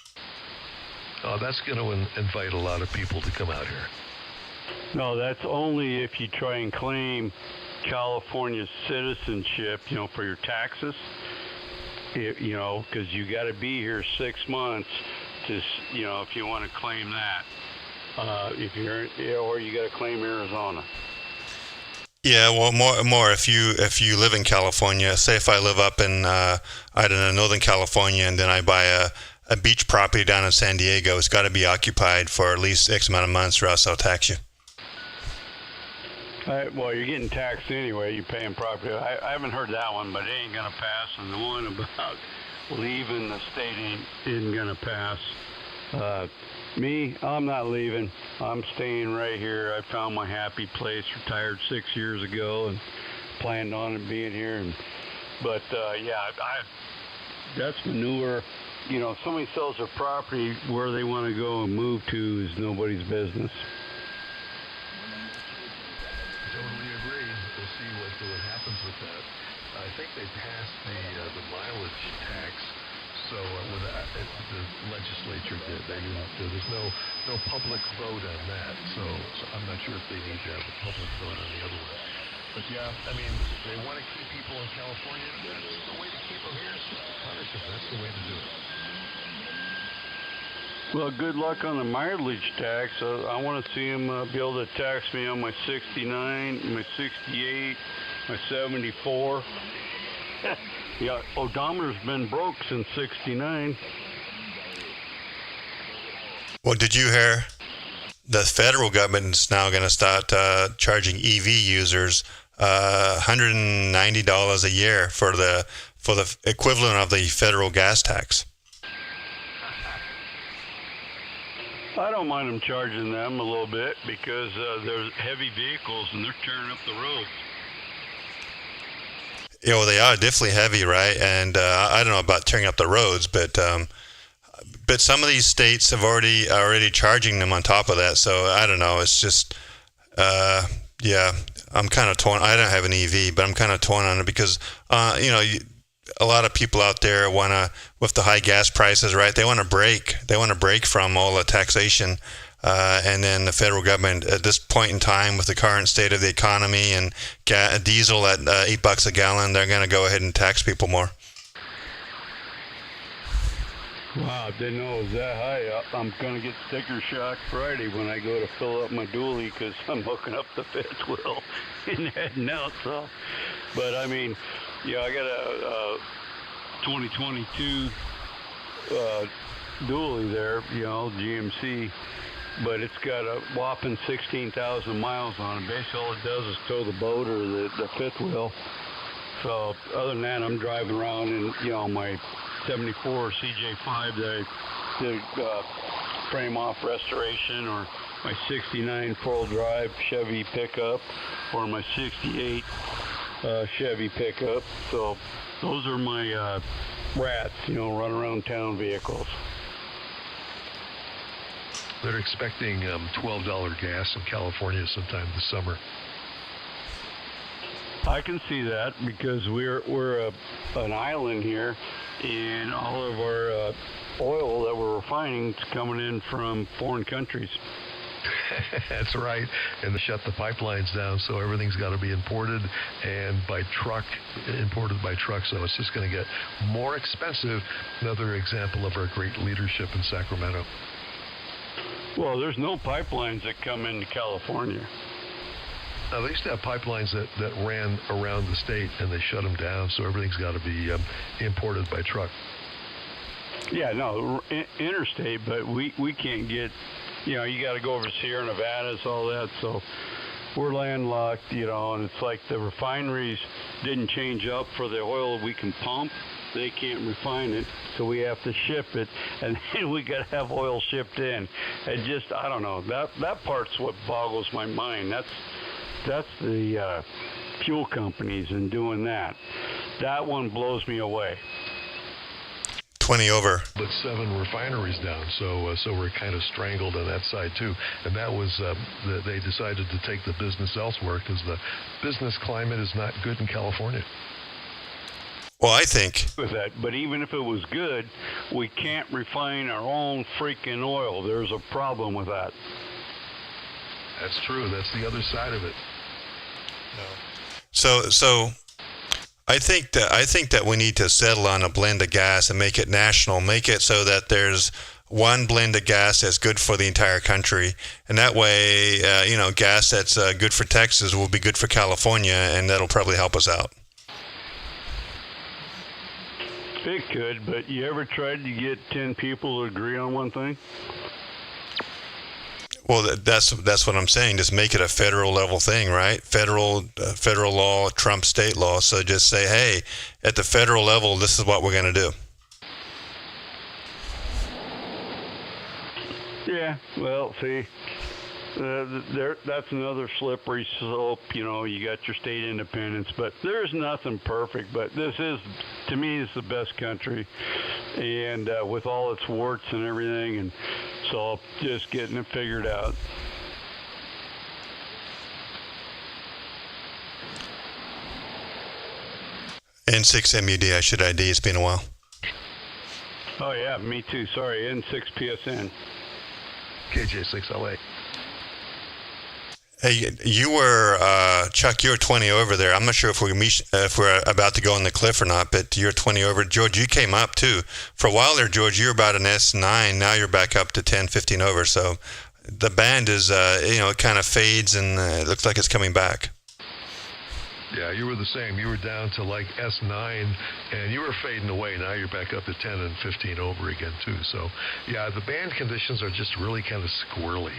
Oh, that's going to invite a lot of people to come out here. No, that's only if you try and claim California citizenship, for your taxes, because you got to be here 6 months. If you want to claim that, or you got to claim Arizona. Yeah, well, more if you live in California. Say if I live up in Northern California, and then I buy a beach property down in San Diego, it's got to be occupied for at least X amount of months, or else I'll tax you. Well, you're getting taxed anyway. You're paying property. I haven't heard that one, but it ain't gonna pass. And the one about leaving the state isn't gonna pass. I'm not leaving. I'm staying right here. I found my happy place. Retired 6 years ago and planned on it being here. But that's manure. Somebody sells their property, where they want to go and move to is nobody's business. Totally agree. We'll see what happens with that. I think they passed the mileage tax. So the legislature did. There's no public vote on that. So I'm not sure if they need to have a public vote on the other one. But yeah, they want to keep people in California. That's the way to keep them here. Punish them. That's the way to do it. Well, good luck on the mileage tax. I want to see them be able to tax me on my 69, my 68, my 74. Yeah, odometer's been broke since 69. Well, did you hear the federal government's now going to start charging EV users $190 a year for the equivalent of the federal gas tax? I don't mind them charging them a little bit because they're heavy vehicles and they're tearing up the roads. They are definitely heavy, right? And I don't know about tearing up the roads, but some of these states have already charging them on top of that. So I don't know. It's just, I'm kind of torn. I don't have an EV, but I'm kind of torn on it because, a lot of people out there with the high gas prices, right? They want to break from all the taxation. And then the federal government at this point in time, with the current state of the economy and diesel at $8 a gallon, they're going to go ahead and tax people more. Wow, didn't know it was that high. I'm going to get sticker shock Friday when I go to fill up my dually because I'm hooking up the fifth wheel and heading out. So, but I got a 2022 dually there, GMC. But it's got a whopping 16,000 miles on it. Basically, all it does is tow the boat or the fifth wheel. So other than that, I'm driving around in my 74 CJ5 that I did frame off restoration, or my 69 four-wheel drive Chevy pickup, or my 68 Chevy pickup. So those are my rats, run around town vehicles. They're expecting $12 gas in California sometime this summer. I can see that because we're an island here, and all of our oil that we're refining is coming in from foreign countries. That's right. And they shut the pipelines down, so everything's got to be imported and by truck, imported by truck. So it's just going to get more expensive. Another example of our great leadership in Sacramento. Well, there's no pipelines that come into California. Now, they used to have pipelines that ran around the state, and they shut them down, so everything's got to be imported by truck. Yeah, no, interstate, but we can't get, you got to go over Sierra Nevadas, all that, so we're landlocked, and it's like the refineries didn't change up for the oil we can pump. They can't refine it, so we have to ship it, and then we got to have oil shipped in. And just, I don't know, that part's what boggles my mind. That's the fuel companies and doing that. That one blows me away. 20 over. But 7 refineries down, so we're kind of strangled on that side too. And that was they decided to take the business elsewhere because the business climate is not good in California. Well, I think with that, but even if it was good, we can't refine our own freaking oil. There's a problem with that. That's true. That's the other side of it. So I think that we need to settle on a blend of gas and make it national. Make it so that there's one blend of gas that's good for the entire country, and that way, gas that's good for Texas will be good for California, and that'll probably help us out. It could, but you ever tried to get 10 people to agree on one thing? Well, that's what I'm saying. Just make it a federal level thing, right? Federal law, Trump state law. So just say, hey, at the federal level, this is what we're going to do. Yeah, well, see, that's another slippery slope. You got your state independence, but there's nothing perfect. But this is, to me, is the best country, and with all its warts and everything, and so just getting it figured out. N6 MUD, I should ID. It's been a while. Oh yeah, me too. Sorry, N6 PSN. KJ6LA. Hey, you were Chuck. You were 20 over there. I'm not sure if we're about to go on the cliff or not, but you're 20 over. George, you came up too for a while there. George, you were about an S9. Now you're back up to 10, 15 over. So the band is, it kind of fades and it looks like it's coming back. Yeah, you were the same. You were down to like S9, and you were fading away. Now you're back up to 10 and 15 over again too. So yeah, the band conditions are just really kind of squirrely.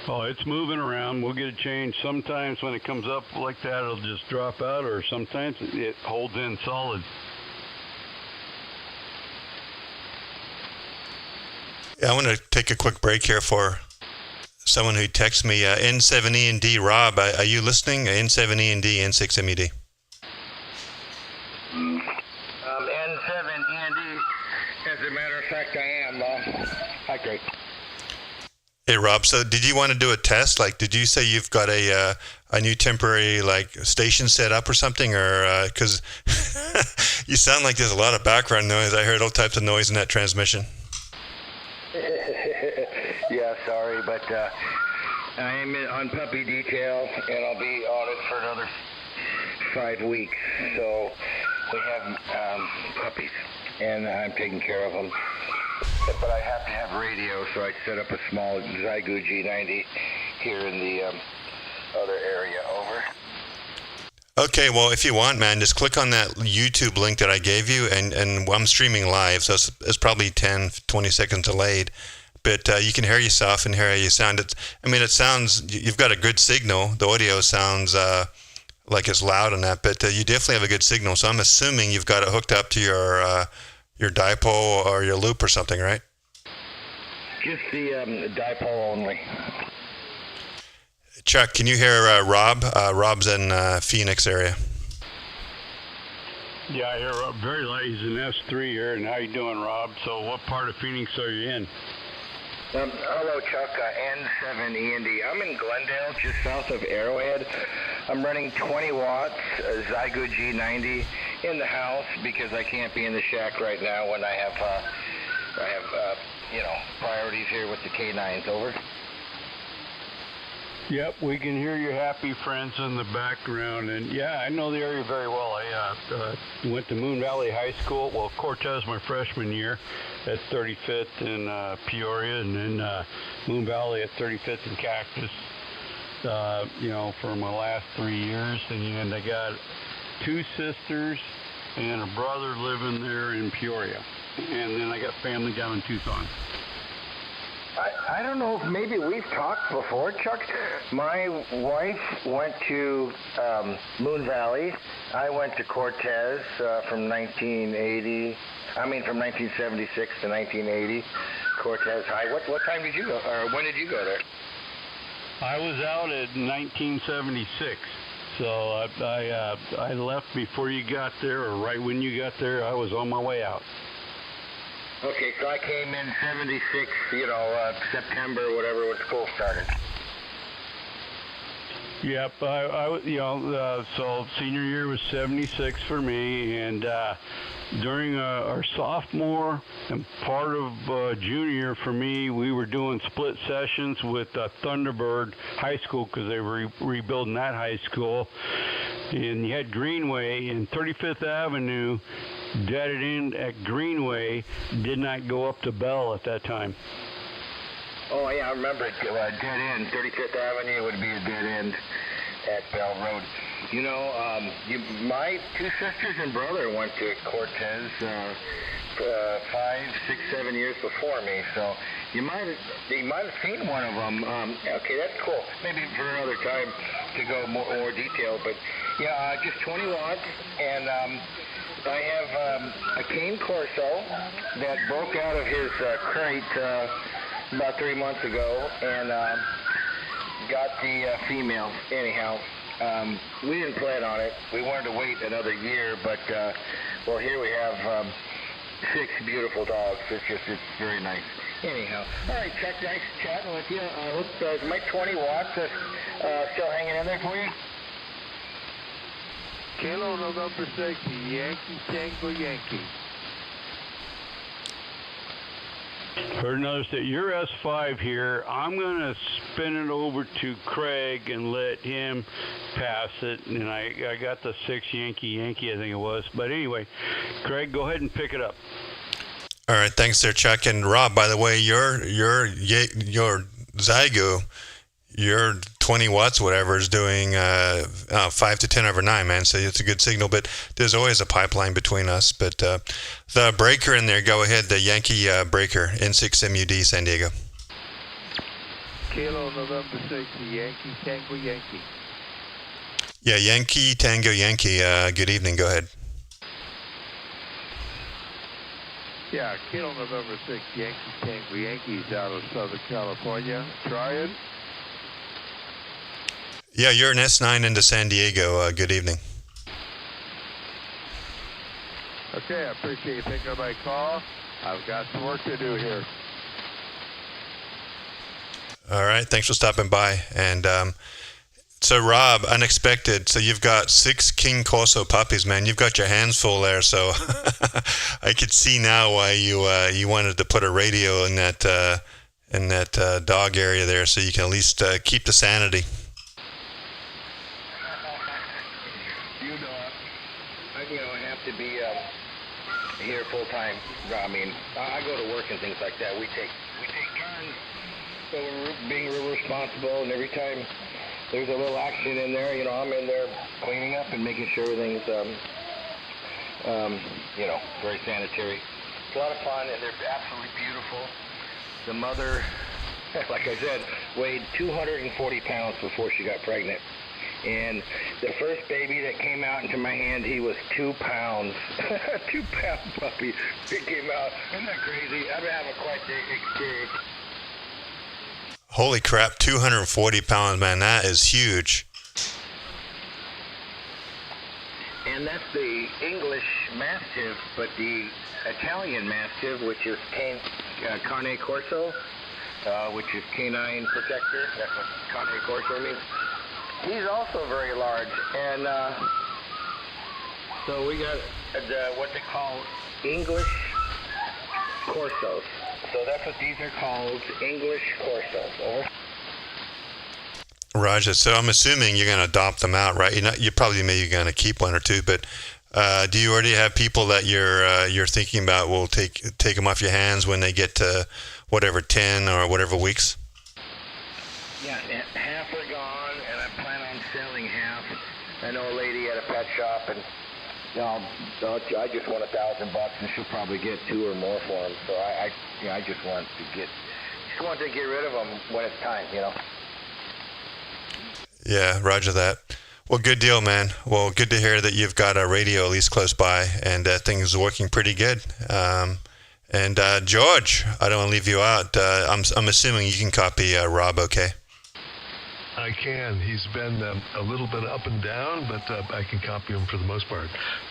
Oh, it's moving around. We'll get a change. Sometimes when it comes up like that, it'll just drop out, or sometimes it holds in solid. Yeah, I want to take a quick break here for someone who texts me, N7E&D, Rob, are you listening? N7E&D, N6MED. N7E&D, as a matter of fact, I am. Hi, Greg. Hey, Rob, so did you want to do a test? Like, did you say you've got a new temporary, station set up or something? Or, because you sound like there's a lot of background noise. I heard all types of noise in that transmission. Yeah, sorry, but I am on puppy detail, and I'll be on it for another 5 weeks. So we have puppies, and I'm taking care of them. But I have to have radio, so I set up a small Zygu G90 here in the other area. Over. Okay, well, if you want, man, just click on that YouTube link that I gave you, and I'm streaming live, so it's probably 10, 20 seconds delayed. But you can hear yourself and hear how you sound. It sounds, you've got a good signal. The audio sounds like it's loud on that, but you definitely have a good signal. So I'm assuming you've got it hooked up to your dipole or your loop or something, right? Just the dipole only. Chuck, can you hear Rob? Rob's in Phoenix area. Yeah, I hear Rob very light. He's in S3 here. And how you doing, Rob? So what part of Phoenix are you in? Hello, Chuck. N7E&D. I'm in Glendale, just south of Arrowhead. I'm running 20 watts, Zygo G90 in the house because I can't be in the shack right now when I have priorities here with the K9s. Over. Yep, we can hear your happy friends in the background, and yeah, I know the area very well. I went to Moon Valley High School. Well, Cortez my freshman year at 35th in Peoria, and then Moon Valley at 35th in Cactus. For my last 3 years, and I got 2 sisters and a brother living there in Peoria, and then I got family down in Tucson. I don't know if maybe we've talked before, Chuck. My wife went to Moon Valley. I went to Cortez from 1976 to 1980. Cortez High. What time did you go, or when did you go there? I was out at 1976, so I left before you got there, or right when you got there. I was on my way out. Okay, so I came in 76, September, whatever, when school started. Yep, so senior year was 76 for me, and during our sophomore and part of junior for me, we were doing split sessions with Thunderbird High School because they were rebuilding that high school. And you had Greenway and 35th Avenue, dead end at Greenway, did not go up to Bell at that time. Oh, yeah, I remember it. Dead end. 35th Avenue would be a dead end at Bell Road. My 2 sisters and brother went to Cortez 5, 6, 7 years before me, so you might have seen one of them. Okay, that's cool. Maybe for another time to go more detail, but yeah, just 20 watts, and I have a cane Corso that broke out of his crate about 3 months ago, and got the female. Anyhow, we didn't plan on it. We wanted to wait another year, but here we have 6 beautiful dogs. It's very nice. Anyhow, all right, Chuck, nice chatting with you. I hope my 20 watts still hanging in there for you. Kilo November 6, Yankee Tango Yankee. Heard notice that you're S5 here. I'm going to spin it over to Craig and let him pass it. And I got the 6 Yankee, I think it was. But anyway, Craig, go ahead and pick it up. All right, thanks there, Chuck. And Rob, by the way, your Zygo, your 20 watts, whatever, is doing 5 to 10 over 9, man. So it's a good signal, but there's always a pipeline between us. But the breaker in there, go ahead, the Yankee breaker, N6 MUD, San Diego. Kilo November 6, Yankee Tango Yankee. Yeah, Yankee Tango Yankee. Good evening. Go ahead. Yeah, Kilo November 6, Yankee Tango Yankees out of Southern California. Try it. Yeah, you're an S9 into San Diego. Good evening. Okay, I appreciate you picking up my call. I've got some work to do here. All right, thanks for stopping by. And so, Rob, unexpected. So you've got 6 King Corso puppies, man. You've got your hands full there. So I could see now why you wanted to put a radio in that dog area there, so you can at least keep the sanity. I have to be here full time. I mean, I go to work and things like that. We take turns, so we're being real responsible. And every time there's a little action in there, I'm in there cleaning up and making sure everything's, very sanitary. It's a lot of fun, and they're absolutely beautiful. The mother, like I said, weighed 240 pounds before she got pregnant. And the first baby that came out into my hand, he was 2 pounds. 2-pound puppy. It came out. Isn't that crazy? I've been having quite the experience. Holy crap, 240 pounds, man. That is huge. And that's the English Mastiff, but the Italian Mastiff, which is Cane Corso, which is canine protector. That's what Cane Corso means. he's also very large, and so we got what they call English Corsos. So that's what these are called, English Corsos. Over. Roger. So I'm assuming you're going to adopt them out, right? You probably maybe going to keep one or two, but do you already have people that you're thinking about will take them off your hands when they get to whatever 10 or whatever weeks? Yeah, half are gone, and I plan on selling half. I know a lady at a pet shop, and I just want $1,000, and she'll probably get 2 or more for them. So I just want to get rid of them when it's time, Yeah, roger that. Well, good deal, man. Well, good to hear that you've got a radio at least close by, and things are working pretty good. And George, I don't want to leave you out. I'm assuming you can copy Rob, okay? I can. He's been a little bit up and down, but I can copy him for the most part.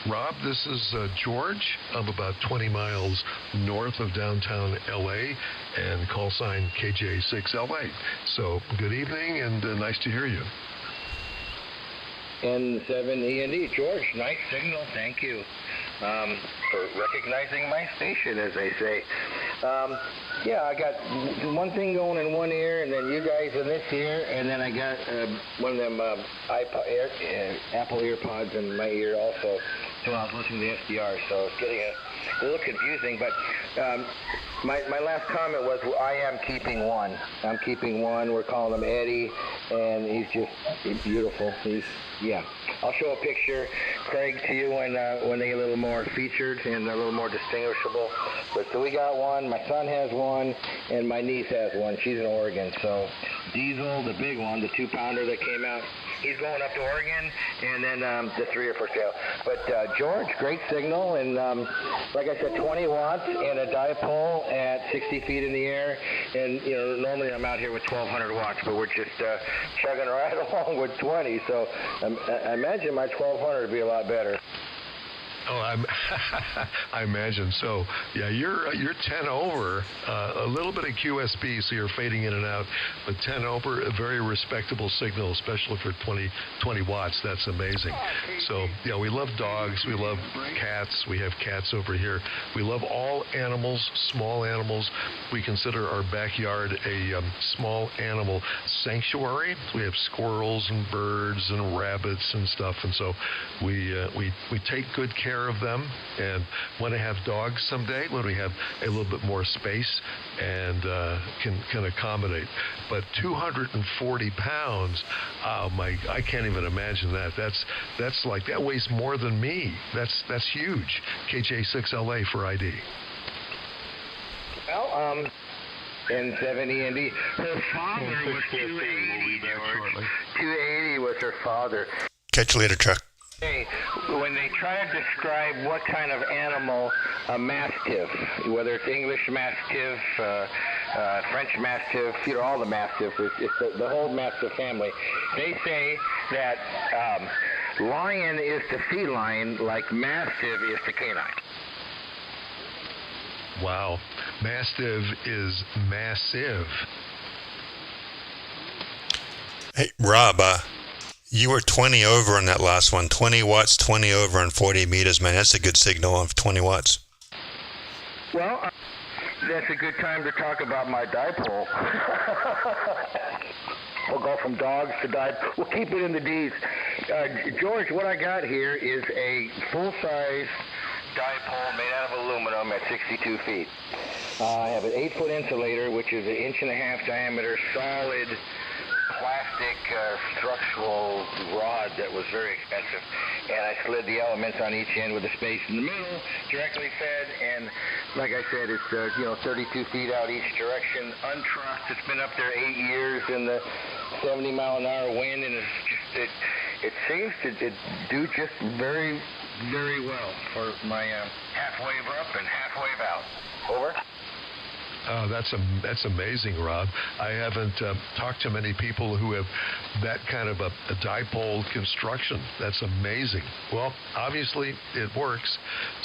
Rob, this is George. I'm about 20 miles north of downtown L.A. and call sign KJ6LA. So good evening and nice to hear you. N7END, George, nice signal, thank you for recognizing my station, as they say. Yeah, I got one thing going in one ear, and then you guys in this ear, and then I got one of them Apple EarPods in my ear also. So I was listening to the SDR, so it's getting a little confusing. But my last comment was I am keeping one. I'm keeping one. We're calling him Eddie, and he's beautiful. I'll show a picture, Craig, to you when they get a little more featured and a little more distinguishable. But so we got one. My son has one, and my niece has one. She's in Oregon. So Diesel, the big one, the 2-pounder that came out, he's going up to Oregon, and then the 3 are for sale. But George, great signal, and like I said, 20 watts and a dipole at 60 feet in the air. And normally I'm out here with 1,200 watts, but we're just chugging right along with 20. So I imagine my 1,200 would be a lot better. Oh, I imagine so. Yeah, you're 10 over, a little bit of QSB, so you're fading in and out, but 10 over, a very respectable signal, especially for 20 watts. That's amazing. So, yeah, we love dogs. We love cats. We have cats over here. We love all animals, small animals. We consider our backyard a small animal sanctuary. We have squirrels and birds and rabbits and stuff, and so we take good care of them, and want to have dogs someday when we have a little bit more space and can accommodate. But 240 pounds, oh my, I can't even imagine that. That's like, that weighs more than me. That's huge. KJ6LA for ID. Well, N7END. Her father was 280, George. 280 was her father. Catch you later, Chuck. Hey, when they try to describe what kind of animal a mastiff, whether it's English mastiff, French mastiff, all the mastiffs, it's the whole mastiff family, they say that lion is the feline like mastiff is the canine. Wow. Mastiff is massive. Hey, Rob, you were 20 over on that last one. 20 watts, 20 over, and 40 meters, man. That's a good signal of 20 watts. Well, that's a good time to talk about my dipole. We'll go from dogs to dipole. We'll keep it in the Ds. George, what I got here is a full-size dipole made out of aluminum at 62 feet. I have an 8-foot insulator, which is 1.5 inch diameter, solid plastic structural rod that was very expensive, and I slid the elements on each end with a space in the middle, directly fed, and like I said, it's 32 feet out each direction, untrussed. It's been up there 8 years in the 70-mile-an-hour wind, and it seems to do just very, very well for my half wave up and half wave out. Over. Oh, that's amazing, Rob. I haven't talked to many people who have that kind of a dipole construction. That's amazing. Well, obviously it works.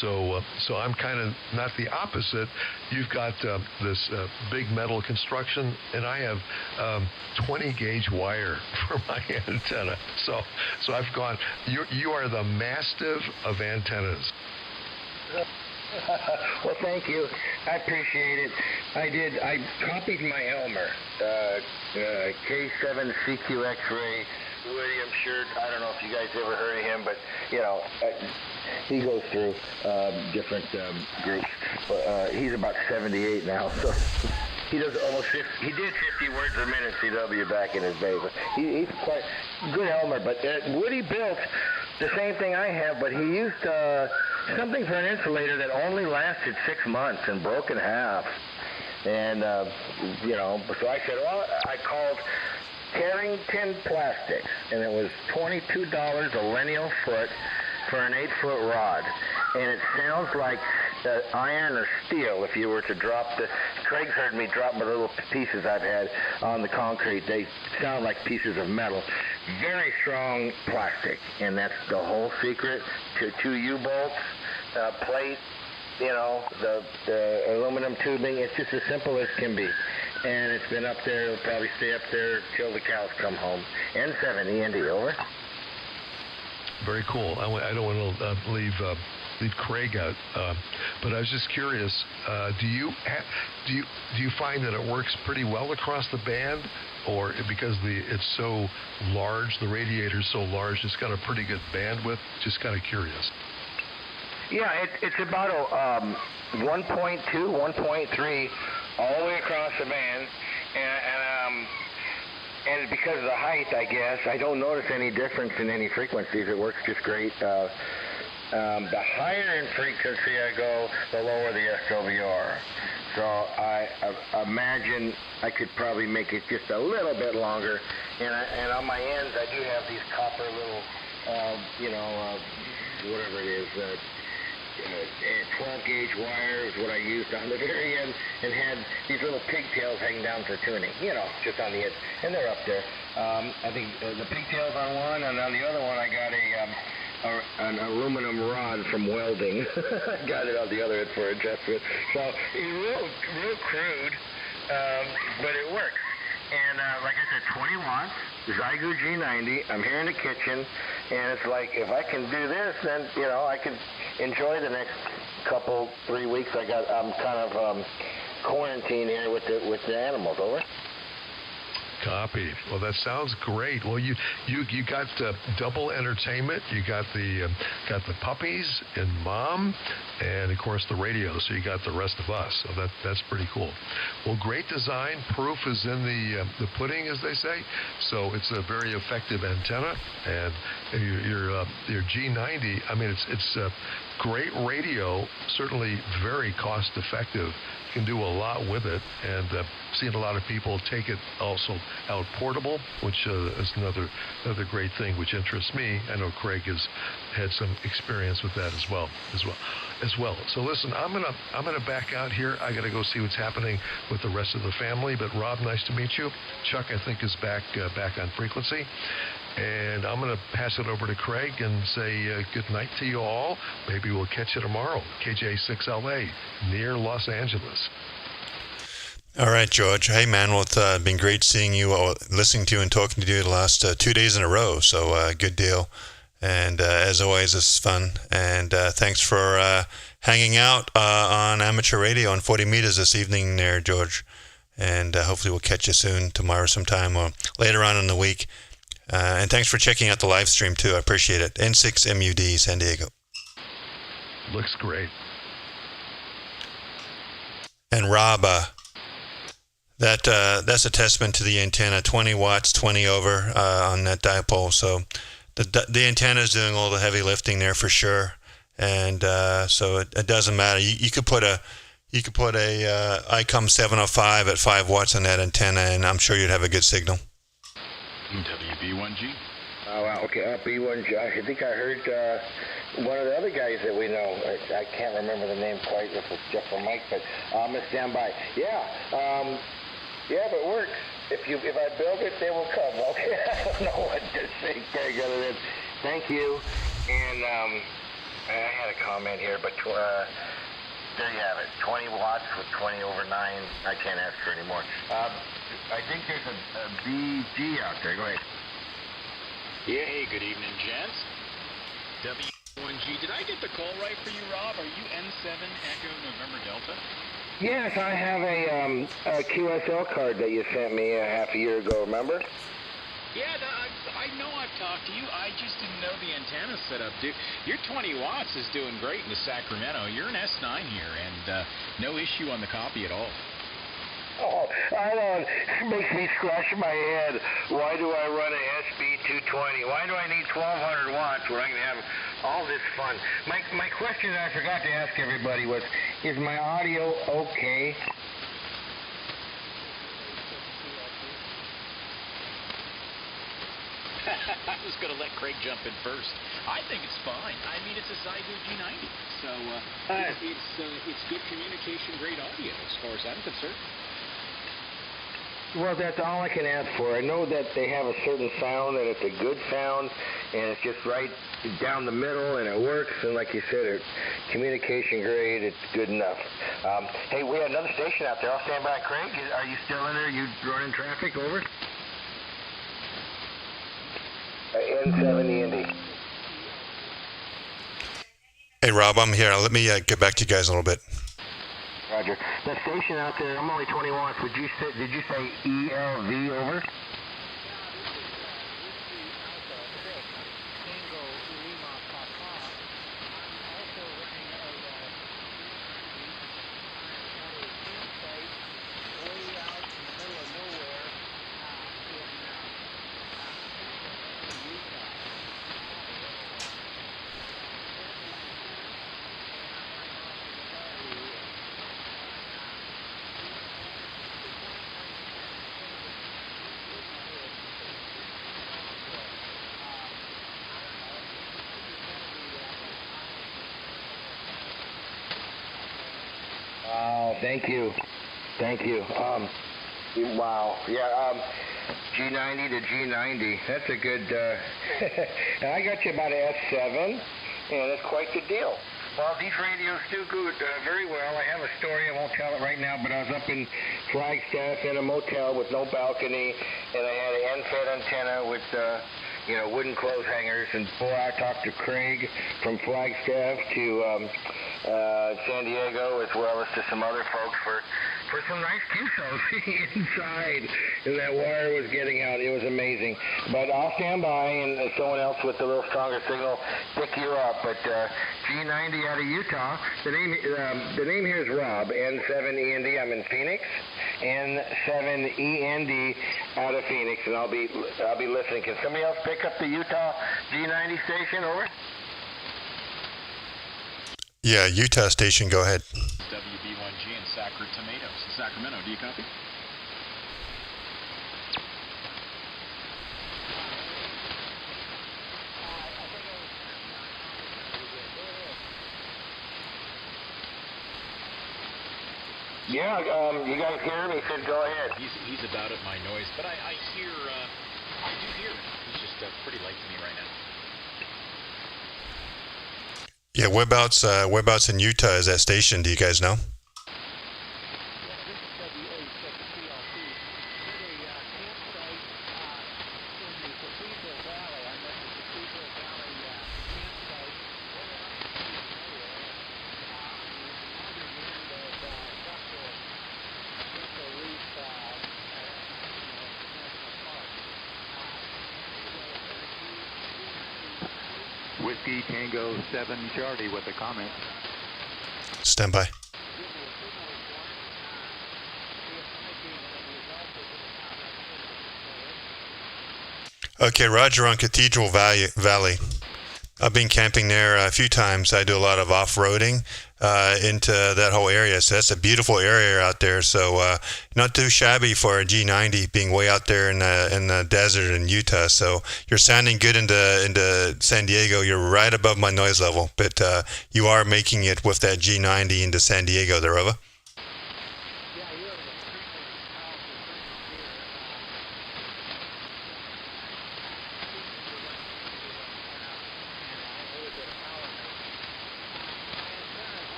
So I'm kind of not the opposite. You've got this big metal construction, and I have 20 gauge wire for my antenna. So I've gone. You are the mastiff of antennas. Well, thank you. I appreciate it. I copied my Elmer, K7 CQ X-ray, William shirt. I don't know if you guys ever heard of him, but, he goes through different groups. But he's about 78 now, so he does he did 50 words a minute CW back in his day. But he's quite good Elmer. But Woody built the same thing I have, but he used something for an insulator that only lasted 6 months and broke in half. And, so I said, well, I called Carrington Plastics, and it was $22 a lineal foot for an 8-foot rod. And it sounds like iron or steel if you were to drop Craig's heard me drop my little pieces I've had on the concrete. They sound like pieces of metal. Very strong plastic, and that's the whole secret to 2 U-bolts, plate, the aluminum tubing. It's just as simple as can be. And it's been up there. It'll probably stay up there till the cows come home. N7, END, over. Very cool. I don't want to leave Craig out, but I was just curious. Do you find that it works pretty well across the band, or because it's so large, the radiator's so large, it's got a pretty good bandwidth? Just kind of curious. Yeah, it's about 1.2, 1.3 all the way across the band, and because of the height, I guess, I don't notice any difference in any frequencies. It works just great. The higher in frequency I go, the lower the SWR. So I imagine I could probably make it just a little bit longer. And on my ends, I do have these copper little, whatever it is, 12 gauge wire is what I used on the very end, and had these little pigtails hanging down for tuning, just on the edge, and they're up there. I think the pigtails on one, and on the other one I got an aluminum rod from welding. I got it on the other end for adjustment. So real crude, but it works. And like I said, 20 watts, Zygo G90. I'm here in the kitchen, and it's like, if I can do this, then I can enjoy the next 3 weeks. I'm kind of quarantined here with the animals. Over. Copy. Well, that sounds great. Well, you got double entertainment. You got the puppies and mom, and of course the radio. So you got the rest of us. So that's pretty cool. Well, great design. Proof is in the pudding, as they say. So it's a very effective antenna, and your G90. I mean, it's a great radio. Certainly very cost effective. Can do a lot with it, and seen a lot of people take it also out portable, which is another great thing which interests me. I know Craig has had some experience with that as well. So listen, I'm gonna back out here. I gotta go see what's happening with the rest of the family. But Rob, nice to meet you. Chuck, I think, is back on frequency. And I'm going to pass it over to Craig and say good night to you all. Maybe we'll catch you tomorrow. KJ6LA, near Los Angeles. All right, George. Hey, man. Well, it's been great seeing you, listening to you and talking to you the last 2 days in a row. So good deal. And as always, it's fun. And thanks for hanging out on amateur radio on 40 meters this evening there, George. And hopefully we'll catch you soon, tomorrow sometime or later on in the week. And thanks for checking out the live stream, too. I appreciate it. N6MUD, San Diego. Looks great. And Rob, that's a testament to the antenna. 20 watts, 20 over on that dipole. So the antenna is doing all the heavy lifting there for sure. And so it doesn't matter. You could put a ICOM 705 at 5 watts on that antenna, and I'm sure you'd have a good signal. WB1G. Oh, wow. Okay, B1 Josh. I think I heard one of the other guys that we know. I can't remember the name quite, if it's Jeff or Mike, but I'm going to stand by. Yeah, yeah, if it works. If I build it, they will come. Okay, I don't know what to say, Craig, other than thank you. And I had a comment here, but there you have it. 20 watts with 20 over 9. I can't ask for any more. I think there's a BG out there. Go ahead. Yeah, hey, good evening, gents. W1G, did I get the call right for you, Rob? Are you N7 Echo November Delta? Yes, I have a QSL card that you sent me a half a year ago, remember? Yeah, I know I've talked to you. I just didn't know the antenna setup, dude. Your 20 watts is doing great in the Sacramento. You're an S9 here, and no issue on the copy at all. Oh, I know. It makes me scratch my head. Why do I run a SB220? Why do I need 1,200 watts where I can have all this fun? My question that I forgot to ask everybody was, is my audio okay? I was going to let Craig jump in first. I think it's fine. I mean, it's a Zygo G90, so it's good communication, grade audio as far as I'm concerned. Well, that's all I can ask for. I know that they have a certain sound, and it's a good sound, and it's just right down the middle, and it works. And like you said, it's communication grade. It's good enough. Hey, we have another station out there. I'll stand by. Craig, are you still in there? You running traffic? Over. N7 Indy. Hey, Rob, I'm here. Let me get back to you guys in a little bit. Roger. The station out there, I'm only 20 watts. Did you say ELV, over? Thank you. Thank you. Wow. Yeah, G90 to G90. That's a good, I got you about an S7, and that's quite the deal. Well, these radios do good, very well. I have a story. I won't tell it right now, but I was up in Flagstaff in a motel with no balcony, and I had an end-fed antenna with, wooden clothes hangers. And boy, I talked to Craig from Flagstaff to San Diego, as well as to some other folks for some nice QSOs inside, and that wire was getting out. It was amazing. But I'll stand by, and someone else with a little stronger signal pick you up. But G90 out of Utah. The name here is Rob, N7END. I'm in Phoenix. N7END out of Phoenix, and I'll be listening. Can somebody else pick up the Utah G90 station? Over. Yeah, Utah station, go ahead. WB1G in Sacramento. Do you copy? Yeah, you guys hear him? He said go ahead. He's about at my noise, but I do hear him. He's just pretty late to me right now. Yeah, whereabouts in Utah is that station? Do you guys know? Whiskey Tango 7 Charlie with a comment. Stand by. Okay, Roger on Cathedral Valley. I've been camping there a few times. I do a lot of off-roading into that whole area. So that's a beautiful area out there. So not too shabby for a G90 being way out there in the desert in Utah. So you're sounding good into San Diego. You're right above my noise level, but you are making it with that G90 into San Diego there, Rova.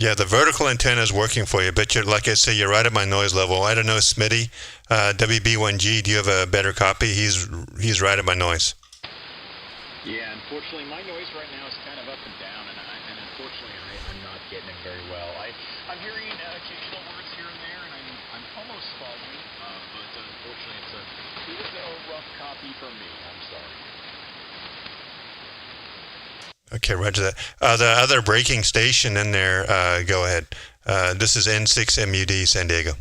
Yeah, the vertical antenna is working for you, but you're, like I say, you're right at my noise level. I don't know, Smitty, WB1G, do you have a better copy? He's right at my noise. Yeah, unfortunately, my noise right now is kind of up and down, and unfortunately, I'm not getting it very well. I'm hearing occasional words here and there, and I'm almost following, but unfortunately, it is a rough copy for me. I'm sorry. Okay, roger that. The other breaking station in there, go ahead. This is N6MUD San Diego.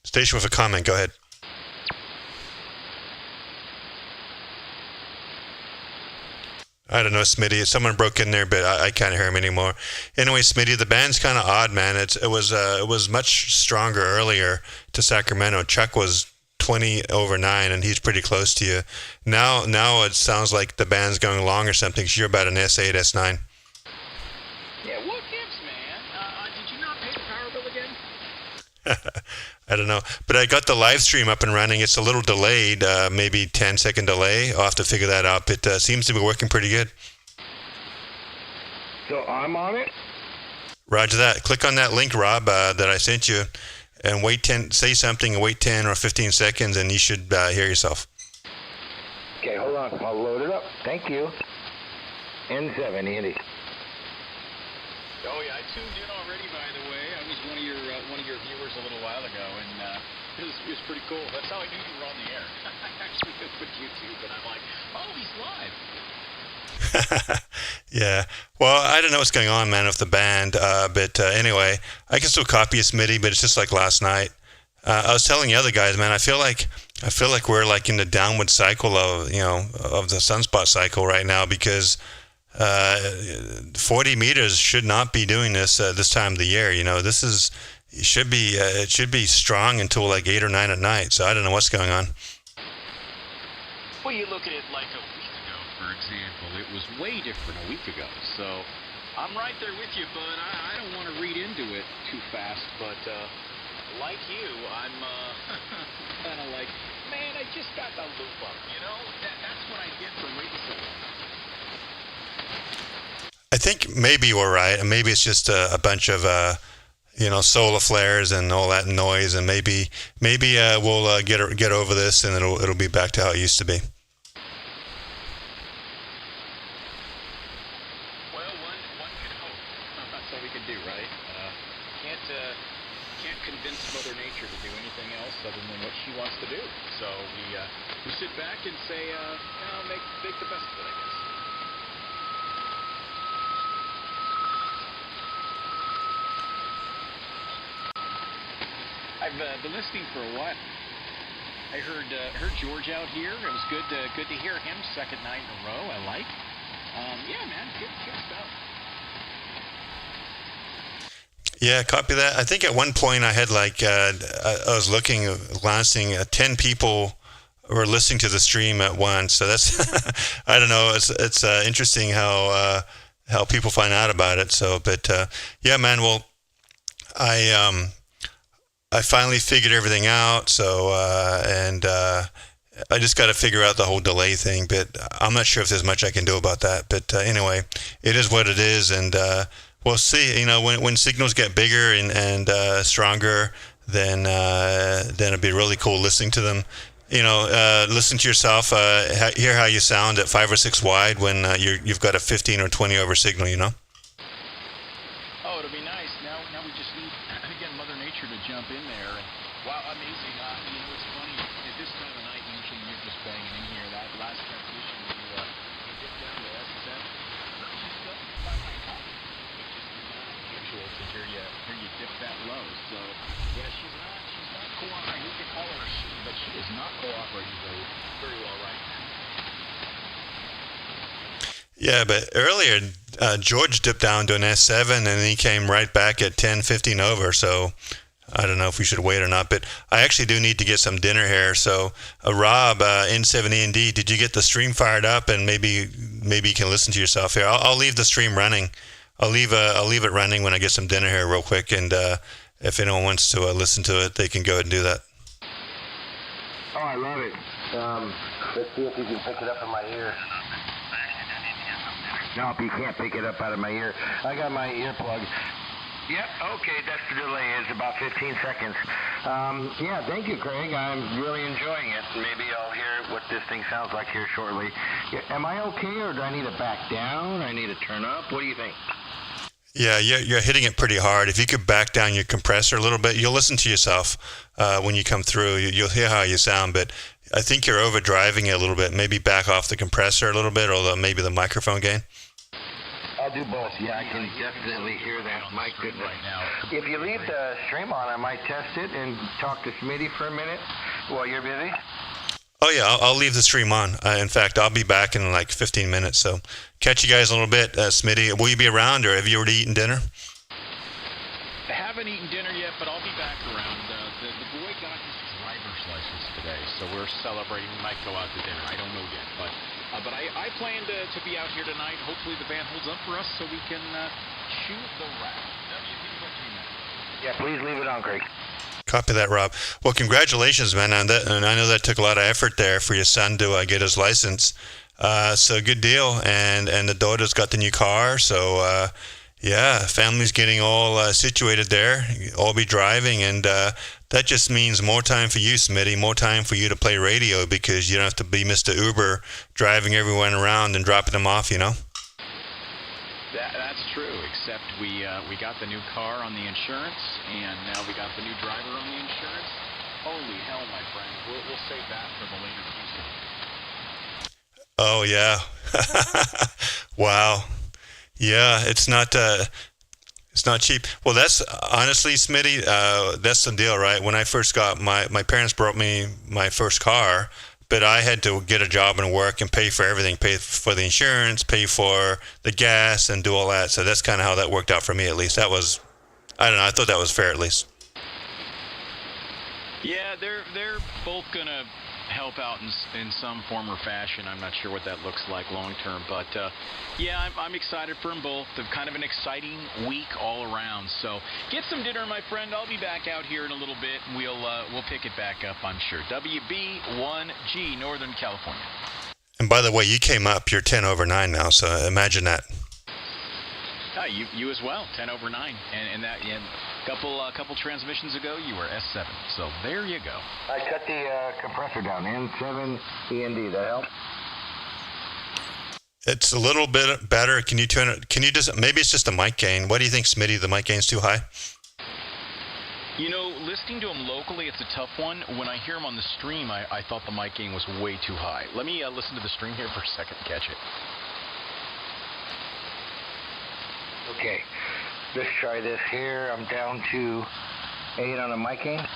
Station with a comment, go ahead. I don't know, Smitty. Someone broke in there, but I can't hear him anymore. Anyway, Smitty, the band's kind of odd, man. It was much stronger earlier to Sacramento. Chuck was 20 over 9, and he's pretty close to you. Now it sounds like the band's going long or something, because you're about an S8, S9. Yeah, what gives, man? Did you not pay the power bill again? I don't know. But I got the live stream up and running. It's a little delayed, maybe 10-second delay. I'll have to figure that out. It seems to be working pretty good. So I'm on it? Roger that. Click on that link, Rob, that I sent you, and say something and wait 10 or 15 seconds, and you should hear yourself. Okay, hold on. I'll load it up. Thank you. N7, Andy. Oh yeah, I tuned in already. By the way, I was one of your viewers a little while ago, and it was pretty cool. That's how I knew you were on the air. I actually opened YouTube, and I'm like, oh, he's live. Yeah. Well, I don't know what's going on, man, with the band. But anyway, I can still copy a Smitty, but it's just like last night. I was telling the other guys, man, I feel like we're like in the downward cycle of the sunspot cycle right now, because 40 meters should not be doing this this time of the year. It should be strong until like 8 or 9 at night. So I don't know what's going on. Well, you look at it like a week ago, for example. It was way different a week ago. So I'm right there with you, bud. I don't want to read into it too fast, but like you, I'm kind of like, man, I just got the loop up. That's what I get for waiting so long. I think maybe you're right, and maybe it's just a bunch of solar flares and all that noise, and maybe we'll get over this, and it'll be back to how it used to be. Well, one can hope. That's all we can do, right? Can't convince Mother Nature to do anything else other than what she wants to do. So we sit back and say, make the best of it, I guess. I've been listening for a while. I heard George out here. It was good to hear him second night in a row. I like. Yeah, man, good stuff. Yeah, copy that. I think at one point I had I was glancing, 10 people were listening to the stream at once. So that's I don't know. It's interesting how people find out about it. So, but yeah, man. Well, I finally figured everything out, so I just got to figure out the whole delay thing, but I'm not sure if there's much I can do about that. But anyway, it is what it is, and we'll see. When signals get bigger and stronger, then it'd be really cool listening to them. listen to yourself, hear how you sound at 5 or 6 wide when you've got a 15 or 20 over signal, Oh, it'll be nice. Now we just need, again, Mother Nature to jump in there. And, wow, amazing. It's funny. At this time of night, usually you're just banging in here. That last transmission, you dip down to S7. She's still by my top, which is not usual to hear you dip that low. So, yeah, she's not cooperating. We could call her a she, but she is not cooperating very well right now. Yeah, but earlier George dipped down to an S7 and he came right back at 10, 15 over. So I don't know if we should wait or not. But I actually do need to get some dinner here. So Rob, N7END, did you get the stream fired up? And maybe you can listen to yourself here. I'll leave the stream running. I'll leave it running when I get some dinner here real quick. And if anyone wants to listen to it, they can go ahead and do that. Oh, I love it. Let's see if you can pick it up in my ear. No, you can't pick it up out of my ear. I got my earplug. Yep, okay, that's the delay. It's about 15 seconds. Yeah, thank you, Craig. I'm really enjoying it. Maybe I'll hear what this thing sounds like here shortly. Yeah, am I okay, or do I need to back down? I need to turn up? What do you think? Yeah, you're hitting it pretty hard. If you could back down your compressor a little bit, you'll listen to yourself when you come through. You'll hear how you sound, but I think you're overdriving it a little bit. Maybe back off the compressor a little bit, or maybe the microphone gain. I'll do both. Yeah, I can definitely hear that. My goodness. Right now. If you leave the stream on, I might test it and talk to Smitty for a minute while you're busy. Oh, yeah, I'll leave the stream on. In fact, I'll be back in like 15 minutes. So catch you guys a little bit. Smitty, will you be around, or have you already eaten dinner? I haven't eaten dinner yet, but I'll be back around. The boy got his driver's license today, so we're celebrating. We might go out to dinner. I don't know yet, but I plan to be out here tonight. Hopefully the band holds up for us so we can shoot the rap. Yeah, please leave it on, Craig. Copy that, Rob. Well, congratulations, man, on that. And I know that took a lot of effort there for your son to get his license. So good deal. And the daughter's got the new car. So, yeah, family's getting all situated there. All be driving. And that just means more time for you, Smitty, more time for you to play radio, because you don't have to be Mr. Uber driving everyone around and dropping them off, That's true, except we got the new car on the insurance, and now we got the new driver on the insurance. Holy hell, my friend. We'll save that for the later season. Oh, yeah. Wow. Yeah, it's not cheap. Well, that's honestly, Smitty, that's the deal, right? When I first got my parents brought me my first car, but I had to get a job and work and pay for everything, pay for the insurance, pay for the gas, and do all that. So that's kind of how that worked out for me, at least. That was, I don't know, I thought that was fair, at least. Yeah, they're both going to help out in some form or fashion. I'm not sure what that looks like long term, but yeah, I'm excited for them both. They're kind of an exciting week all around. So get some dinner, my friend. I'll be back out here in a little bit. We'll pick it back up, I'm sure. WB1G, Northern California. And by the way, you came up. You're 10 over 9 now, so imagine that. You as well, 10 over 9, and that couple transmissions ago you were S7. So there you go. I cut the compressor down. N7END. That help? It's a little bit better. Can you turn it? Can you just? Maybe it's just a mic gain. What do you think, Smitty? The mic gain's too high? Listening to him locally, it's a tough one. When I hear him on the stream, I thought the mic gain was way too high. Let me listen to the stream here for a second to catch it. Okay, let's try this here. I'm down to 8 on the mic gain.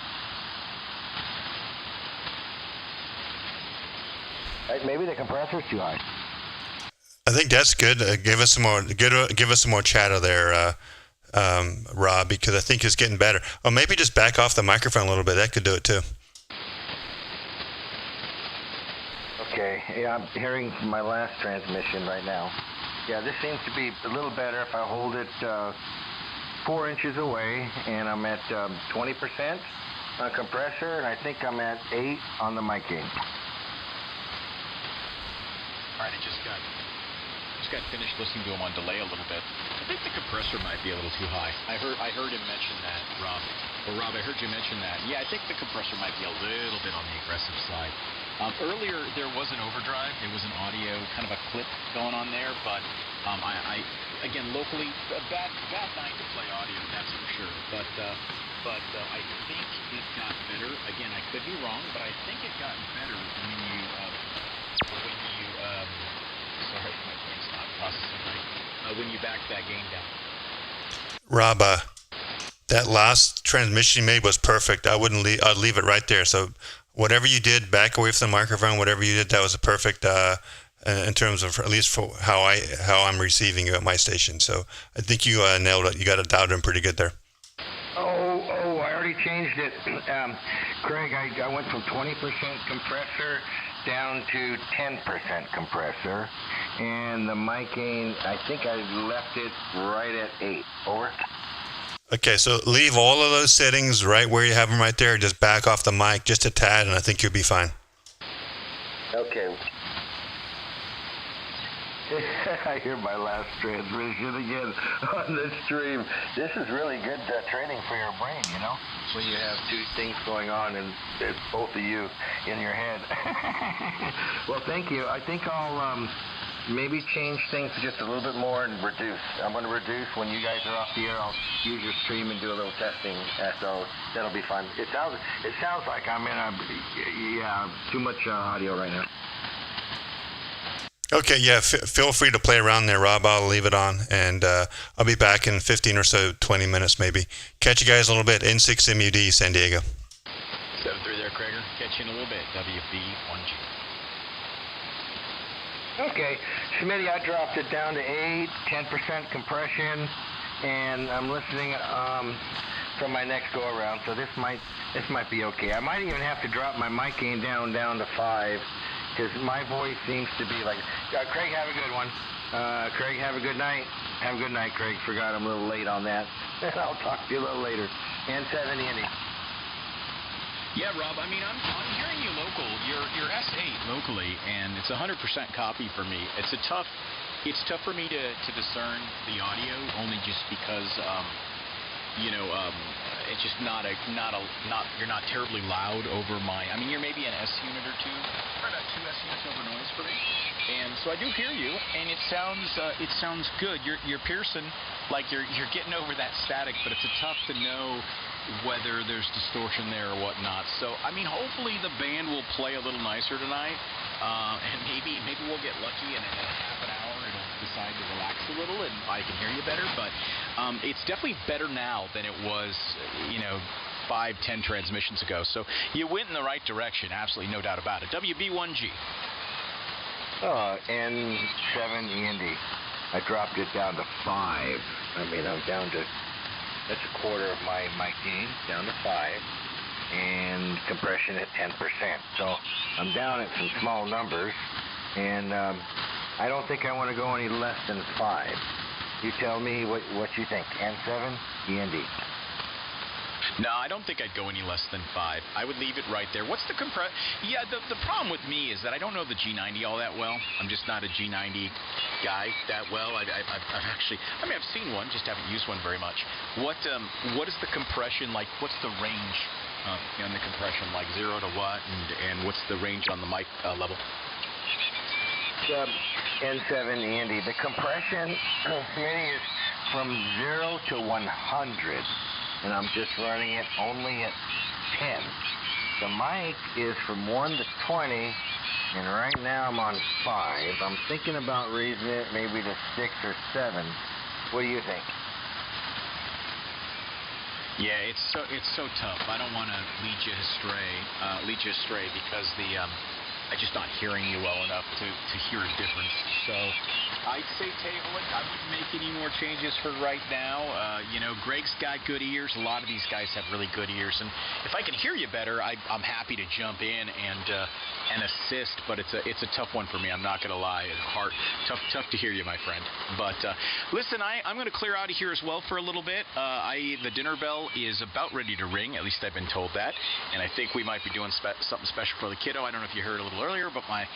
Right, maybe the compressor's too high. I think that's good. Give us some more. Give us some more chatter there, Rob, because I think it's getting better. Or maybe just back off the microphone a little bit. That could do it too. Okay, yeah, I'm hearing my last transmission right now. Yeah, this seems to be a little better if I hold it 4 inches away, and I'm at 20% on compressor, and I think I'm at 8 on the mic gain. All right, it just got finished listening to him on delay a little bit. I think the compressor might be a little too high. I heard him mention that, Rob. Or Rob, I heard you mention that. Yeah, I think the compressor might be a little bit on the aggressive side. Earlier, there was an overdrive. There was an audio, kind of a clip going on there. But I again, locally, a bad night to play audio, that's for sure. But I think it got better. Again, I could be wrong, but I think it got better when you sorry, my brain's not processing right. When you backed that game down. Rob, that last transmission you made was perfect. I'd leave it right there. So whatever you did, back away from the microphone, whatever you did, that was a perfect in terms of, at least for how I'm receiving you at my station. So I think you nailed it. You got it dialed in pretty good there. Oh, I already changed it. Craig, I went from 20% compressor down to 10% compressor, and the mic gain, I think I left it right at 8. Over. Okay, so leave all of those settings right where you have them right there. Just back off the mic just a tad, and I think you'll be fine. Okay. I hear my last transmission again on the stream. This is really good training for your brain, you know? When you have two things going on and it's both of you in your head. Well, thank you. I think I'll maybe change things just a little bit more and reduce. I'm going to reduce when you guys are off the air. I'll use your stream and do a little testing. So that'll be fun. It sounds like I'm in too much audio right now. Okay, yeah, feel free to play around there, Rob. I'll leave it on, and I'll be back in 15 or so, 20 minutes maybe. Catch you guys a little bit. N6MUD, San Diego. 7-3 there, Krager. Catch you in a little bit. WB1G. Okay, Schmitty, I dropped it down to 8, 10% compression, and I'm listening from my next go around. So this might be okay. I might even have to drop my mic gain down to 5. Because my voice seems to be like, Craig, have a good one. Craig, have a good night. Have a good night, Craig. Forgot I'm a little late on that. I'll talk to you a little later. N7 Andy. Yeah, Rob, I mean, I'm hearing you local. You're S8 locally, and it's 100% copy for me. It's tough for me to discern the audio, only just because, it's just you're not terribly loud over my, I mean, you're maybe an S unit or two, or about 2 S units over noise for me. And so I do hear you, and it sounds good. You're piercing, like you're getting over that static, but it's tough to know whether there's distortion there or whatnot. So, I mean, hopefully the band will play a little nicer tonight, and maybe we'll get lucky and in half an hour it'll decide to relax a little and I can hear you better. But it's definitely better now than it was, 5-10 transmissions ago. So you went in the right direction, absolutely no doubt about it. WB1G. N7 Andy. I dropped it down to 5. I mean, I'm down to, that's a quarter of my gain, down to 5. And compression at 10%. So I'm down at some small numbers. And I don't think I want to go any less than 5. You tell me what you think. N7, Andy. No, I don't think I'd go any less than 5. I would leave it right there. What's the compress? Yeah, the problem with me is that I don't know the G90 all that well. I'm just not a G90 guy that well. I've actually, I've seen one, just haven't used one very much. What is the compression like? What's the range on the compression, like 0 to what, and what's the range on the mic level? N7 Andy. The compression, Smitty, is from 0 to 100. And I'm just running it only at 10. The mic is from 1 to 20, and right now I'm on 5. I'm thinking about raising it maybe to 6 or 7. What do you think? Yeah, it's so tough. I don't want to lead you astray because I'm just not hearing you well enough to hear a difference. So I'd say table it. I wouldn't make any more changes for right now. Greg's got good ears. A lot of these guys have really good ears, and if I can hear you better, I'm happy to jump in and assist. But it's a tough one for me. I'm not going to lie. Tough to hear you, my friend. But listen, I'm going to clear out of here as well for a little bit. The dinner bell is about ready to ring. At least I've been told that, and I think we might be doing something special for the kiddo. I don't know if you heard a little little earlier, but my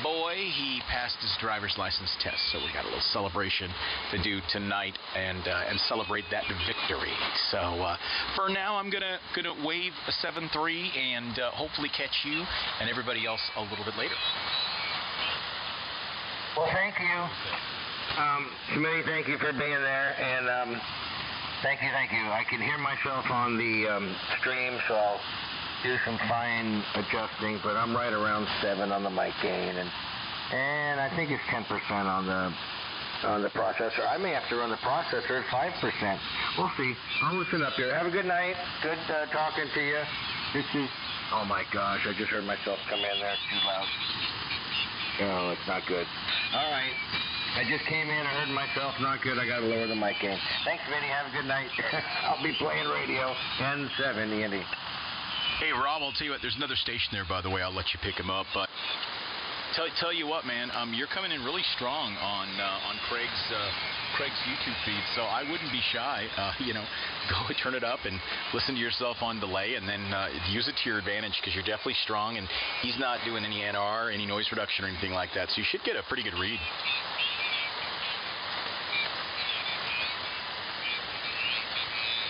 boy, he passed his driver's license test, so we got a little celebration to do tonight and celebrate that victory. So for now, I'm gonna wave a 7-3 and hopefully catch you and everybody else a little bit later. Well, thank you. Smitty, thank you for being there, and thank you. I can hear myself on the stream, so I'll do some fine adjusting, but I'm right around 7 on the mic gain, and I think it's 10% on the processor. I may have to run the processor at 5%. We'll see. I'll listen up here. Have a good night. Good talking to you. This is, oh my gosh, I just heard myself come in there. It's too loud. Oh, it's not good. All right. I just came in, I heard myself, not good. I got to lower the mic gain. Thanks, Vinny. Have a good night. I'll be playing radio. N7, Andy. Hey, Rob, I'll tell you what, there's another station there, by the way. I'll let you pick him up, but tell you what, man, you're coming in really strong on Craig's YouTube feed, so I wouldn't be shy. Go turn it up and listen to yourself on delay, and then use it to your advantage, because you're definitely strong, and he's not doing any NR, any noise reduction or anything like that, so you should get a pretty good read.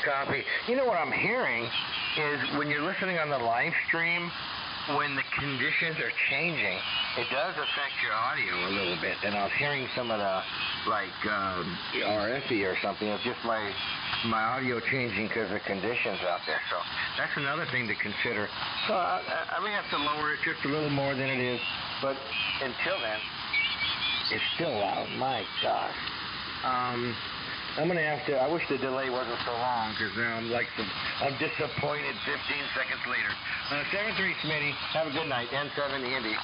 Copy. You know what I'm hearing is when you're listening on the live stream, when the conditions are changing, it does affect your audio a little bit. And I was hearing some of the, RFE or something. It's just my audio changing because of conditions out there. So that's another thing to consider. So I may have to lower it just a little more than it is. But until then, it's still loud. My gosh. I'm going to have to, I wish the delay wasn't so long, because now I'm disappointed 15 seconds later. 7-3, Smitty. Have a good night. N7, Andy.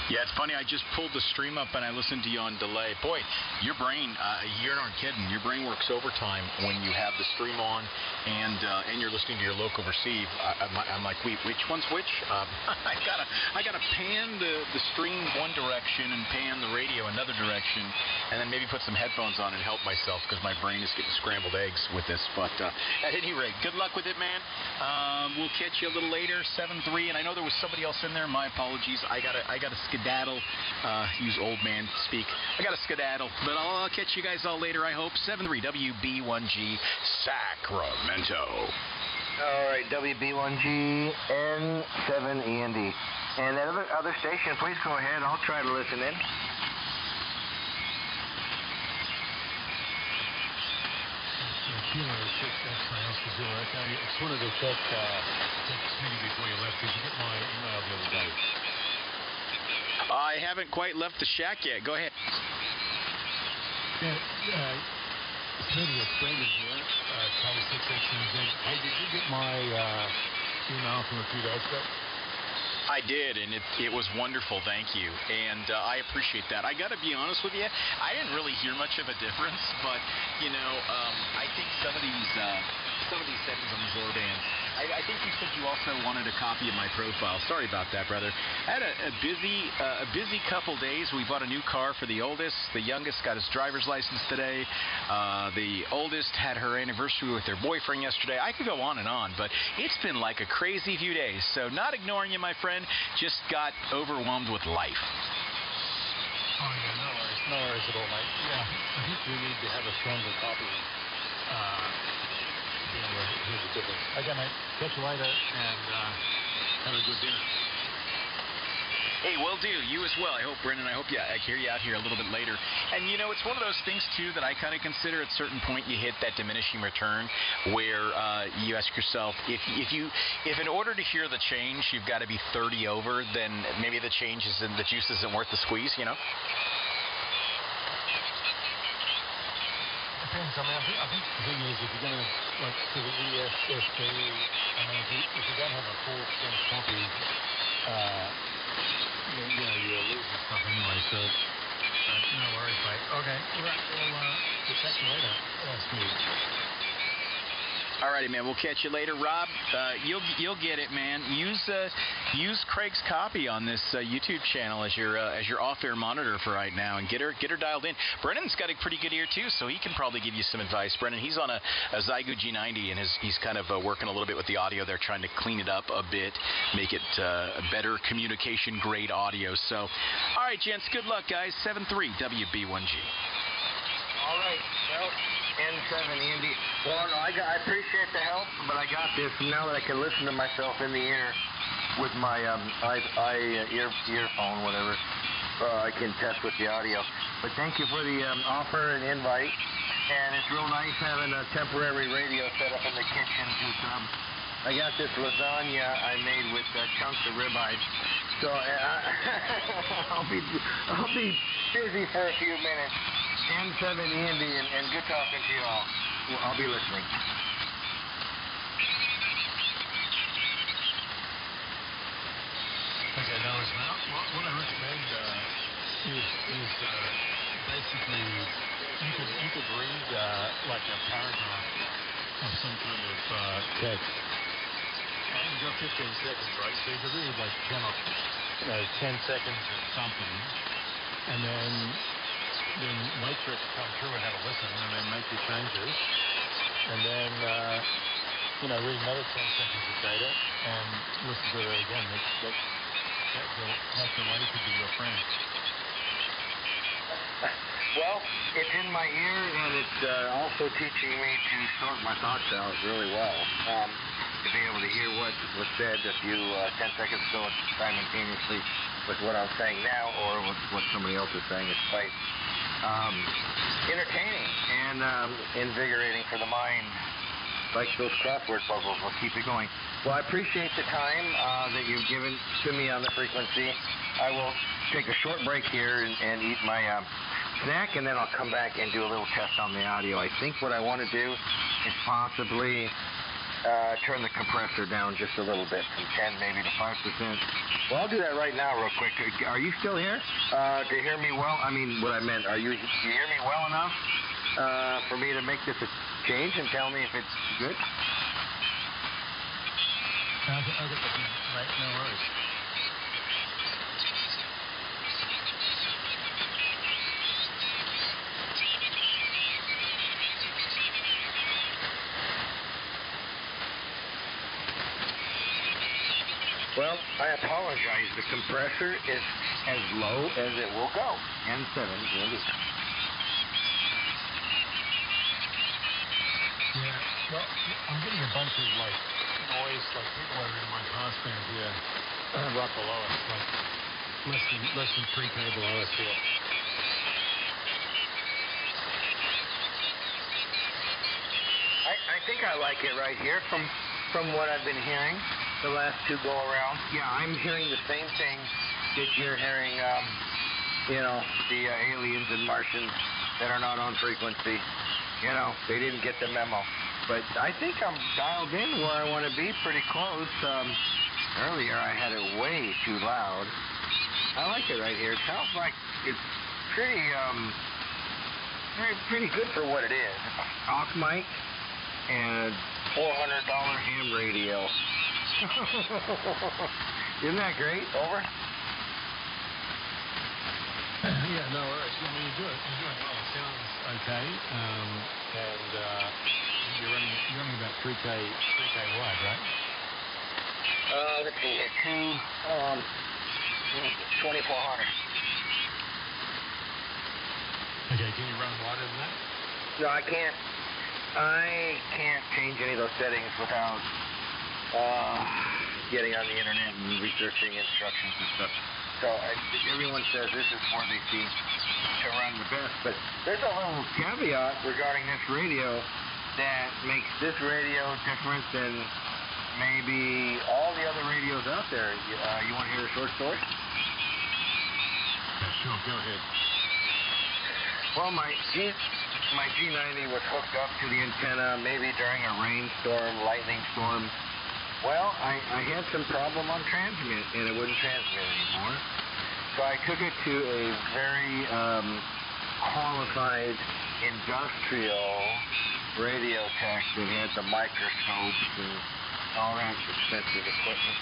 Yeah, it's funny. I just pulled the stream up and I listened to you on delay. Boy, your brain, you're not kidding. Your brain works overtime when you have the stream on and you're listening to your local receive. I'm like, wait, which one's which? I gotta pan the stream one direction and pan the radio another direction, and then maybe put some headphones on and help myself, because my brain is getting scrambled eggs with this. But at any rate, good luck with it, man. We'll catch you a little later, 7-3. And I know there was somebody else in there. My apologies. I gotta skedaddle. Use old man speak. I gotta skedaddle, but I'll catch you guys all later, I hope. 7-3 WB1G Sacramento. All right, WB1G N7 Andy. And that other station, please go ahead. I'll try to listen in. I just wanted to check Smitty before you left. Did you get my email the other day? I haven't quite left the shack yet. Go ahead. Smitty, it's Brendan here. Kelly 618. Hey, did you get my email from a few days ago? I did, and it was wonderful, thank you, and I appreciate that. I got to be honest with you, I didn't really hear much of a difference, but, I think some of these settings on these lower bands, I think you said you also wanted a copy of my profile. Sorry about that, brother. I had a busy couple days. We bought a new car for the oldest. The youngest got his driver's license today. The oldest had her anniversary with her boyfriend yesterday. I could go on, but it's been like a crazy few days, so not ignoring you, my friend. Just got overwhelmed with life. Oh, yeah, no worries at all, mate. Yeah, I think we need to have a stronger copy. Here's the difference. Okay, mate. Catch you later, and have a good dinner. Hey, will do. You as well. I hope, Brendan. I hear you out here a little bit later. And, it's one of those things, too, that I kind of consider at a certain point you hit that diminishing return where you ask yourself, if in order to hear the change, you've got to be 30 over, then maybe the change the juice isn't worth the squeeze, Depends. I think the thing is, if you're going to, for the ESSB, if you don't have a full strength copy, you're losing stuff anyway, so no worries, mate. Okay, all right, we'll catch you later. Smooth. Alrighty, man. We'll catch you later, Rob. You'll get it, man. Use Craig's copy on this YouTube channel as your off-air monitor for right now, and get her dialed in. Brennan's got a pretty good ear too, so he can probably give you some advice. Brennan, he's on a Zygo G90, and he's kind of working a little bit with the audio. They're trying to clean it up a bit, make it a better communication grade audio. So, all right, gents. Good luck, guys. 7-3 WB1G. All right. Well, N7 Andy. Well, no, I appreciate the help, but I got this now that I can listen to myself in the ear with my earphone, whatever. I can test with the audio. But thank you for the offer and invite. And it's real nice having a temporary radio set up in the kitchen because I got this lasagna I made with chunks of ribeye. So I'll be busy for a few minutes. N7 Andy, and good talking to you all. Well, I'll be listening. Okay, now what I recommend is basically you could read like a paragraph of some kind of text. And you've got 15 seconds, right? So you could read like 10 seconds of something, and then wait for it to come through and have a listen, and then make your changes, and then read another 10 seconds of data and listen to it again. That's the way to be your friend. Well, it's in my ear, and it's also teaching me to sort my thoughts out really well. To be able to hear what was said a few 10 seconds ago simultaneously with what I'm saying now, or what somebody else is saying. It's quite entertaining and invigorating for the mind. Like those crossword puzzles, will keep it going. Well, I appreciate the time that you've given to me on the frequency. I will take a short break here and eat my snack, and then I'll come back and do a little test on the audio. I think what I want to do is possibly turn the compressor down just a little bit, from 10 maybe to 5%. Well, I'll do that right now real quick. Are you still here to hear me well? I mean, what I meant, do you hear me well enough for me to make this a change and tell me if it's good? Right, no worries. Well, I apologize. The compressor is as low as it will go. N7, Andy. Yeah, well, I'm getting a bunch of noise, people that are in my passband here, right below us, less than 3K below us here. I think I like it right here from what I've been hearing. The last two go around. Yeah, I'm hearing the same thing that you're hearing, the aliens and Martians that are not on frequency. They didn't get the memo. But I think I'm dialed in where I want to be, pretty close. Earlier I had it way too loud. I like it right here. It sounds like it's pretty good for what it is. Off mic and $400 ham radio. Isn't that great? Over? Yeah, no worries. You're doing well. It sounds okay. And you're running about 3K wide, right? Let's see here. 2400. Okay, can you run wider than that? No, I can't. I can't change any of those settings without getting on the internet and researching instructions and stuff. So everyone says this is where they see to run the best, but there's a little caveat regarding this radio that makes this radio different than maybe all the other radios out there. You want to hear a short story? Yeah, sure, go ahead. Well, my G90 was hooked up to the antenna maybe during a rainstorm, lightning storm. Well, I had some problem on transmit, and it wouldn't transmit anymore. So I took it to a very qualified industrial radio tech that had the microscopes and all that expensive equipment.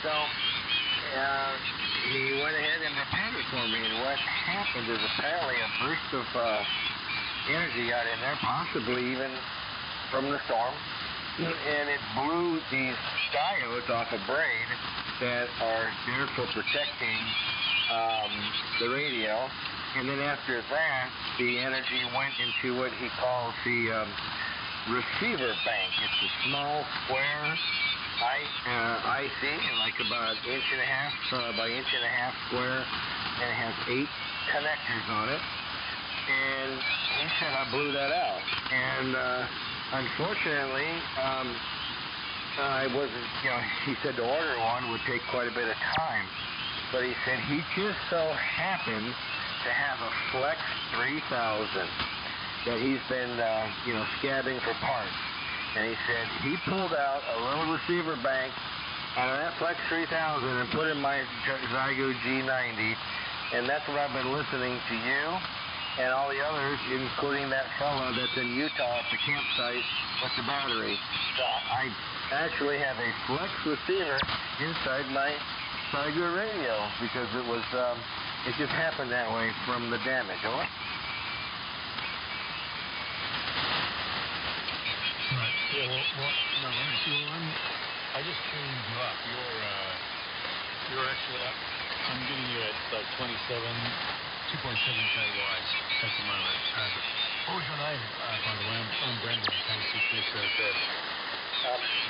So he went ahead and repaired it for me, and what happened is apparently a burst of energy got in there, possibly even from the storm, and it blew these diodes off a braid that are there for protecting the radio. And then after that, the energy went into what he calls the receiver bank. It's a small square IC, like about 1.5 inches by 1.5 inches square, and it has 8 connectors on it. And he said I blew that out. And unfortunately, I wasn't, he said to order one would take quite a bit of time. But he said he just so happened to have a Flex 3000 that he's been, scabbing for parts. And he said he pulled out a little receiver bank out of that Flex 3000 and put in my Zygo G90. And that's what I've been listening to you and all the others, including that fellow that's in Utah at the campsite with the battery. So I actually have a Flex receiver inside my Zygo radio because it was, it just happened that way from the damage. Over. Right. Yeah. Well, I just tuned you up. You're actually up. I'm getting you at like 2.7 KY at the moment. What was your name, by the way? I'm Brandon.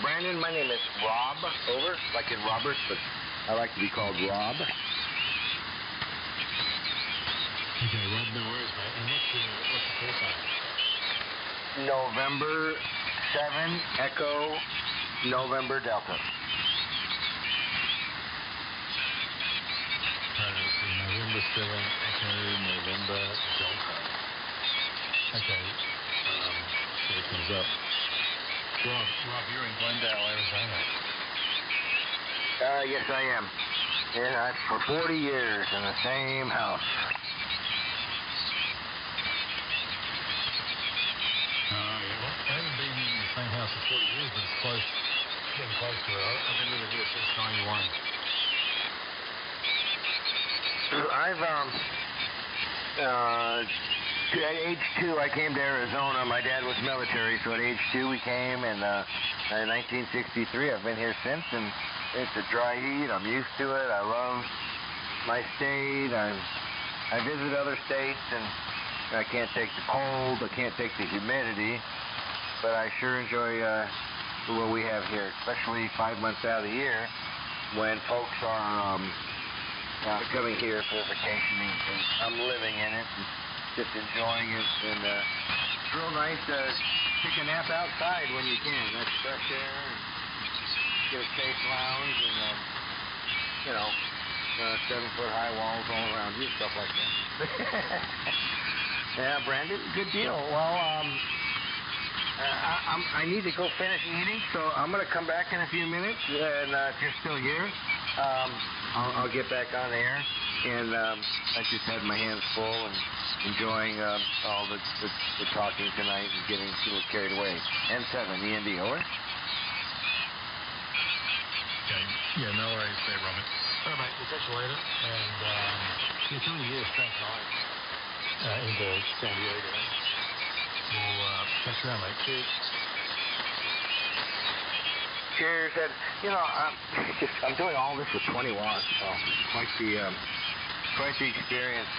Brandon, my name is Rob. Over, like in Robert, but I like to be called Rob. Okay, Rob. No worries, mate. And what's the call sign? November 7 Echo November Delta. November 7 Echo November Delta. Okay. See what comes up. Rob, you're in Glendale, Arizona. Yes, I am. Yeah, for 40 years in the same house. I haven't been in the same house for 40 years, but it's close, getting close to it. I've been living here since 91. I've, at age 2, I came to Arizona. My dad was military, so at age 2 we came, and in 1963 I've been here since, and it's a dry heat. I'm used to it. I love my state. I visit other states, and I can't take the cold. I can't take the humidity. But I sure enjoy what we have here, especially 5 months out of the year when folks are coming here for vacationing. And I'm living in it and just enjoying it. And it's real nice to take a nap outside when you can. That's fresh air and get a safe lounge and, 7-foot high walls all around you, stuff like that. Yeah, Brandon, good deal. Well, I need to go finish eating, so I'm going to come back in a few minutes, and if you're still here, I'll get back on air, and I just had my hands full and enjoying all the talking tonight and getting a little carried away. N7, END, over. Okay, yeah, no worries there, Robert. All right, mate, we'll catch you later, and you're coming here straight tonight into San Diego. We'll catch you around, mate. Cheers. Cheers. And, I'm doing all this with 20 watts, so quite the experience.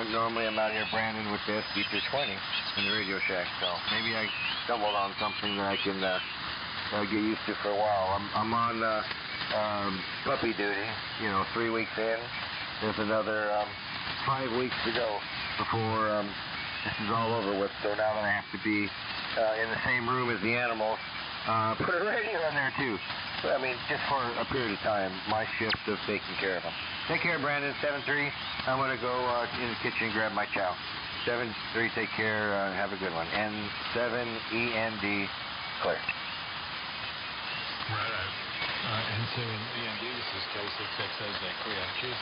Normally I'm out here, Brandon, with the SB220 in the Radio Shack, so maybe I stumbled on something that I can get used to for a while. I'm on puppy duty, 3 weeks in. There's another 5 weeks to go before this is all over with, so now that I have to be in the same room as the animals, put a radio in there too. But, just for a period of time, my shift of taking care of them. Take care, Brandon. 7-3. I'm going to go in the kitchen and grab my chow. 7-3, take care. Have a good one. N7END, clear. Righto. N7END, this is K6XO, Zach Clear. Cheers.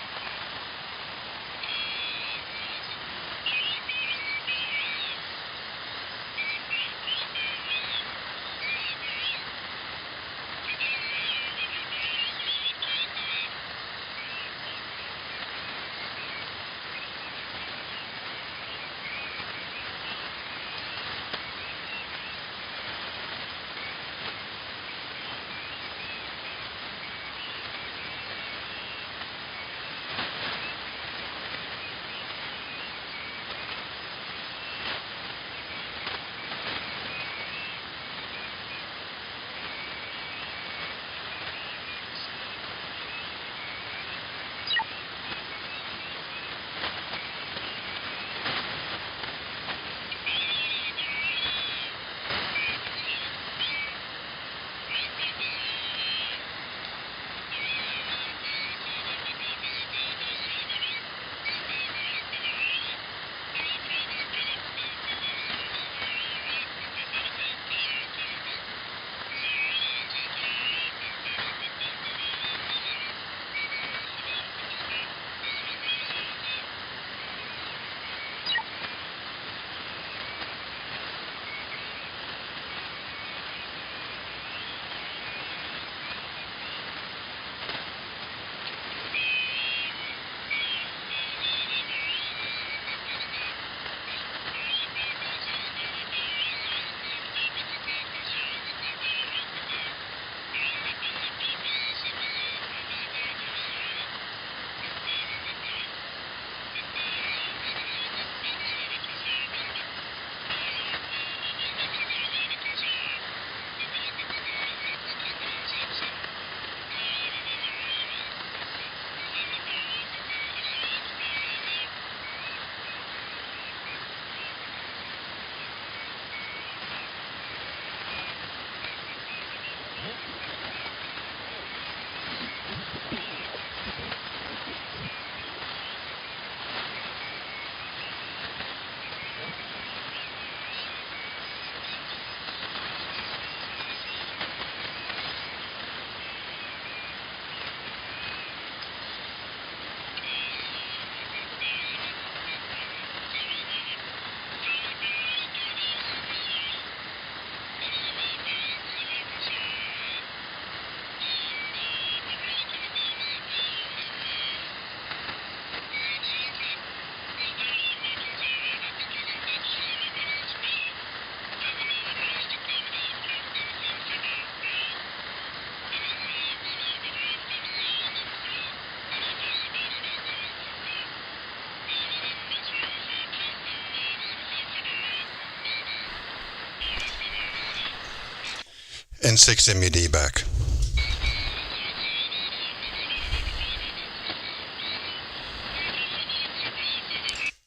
N6 MUD back.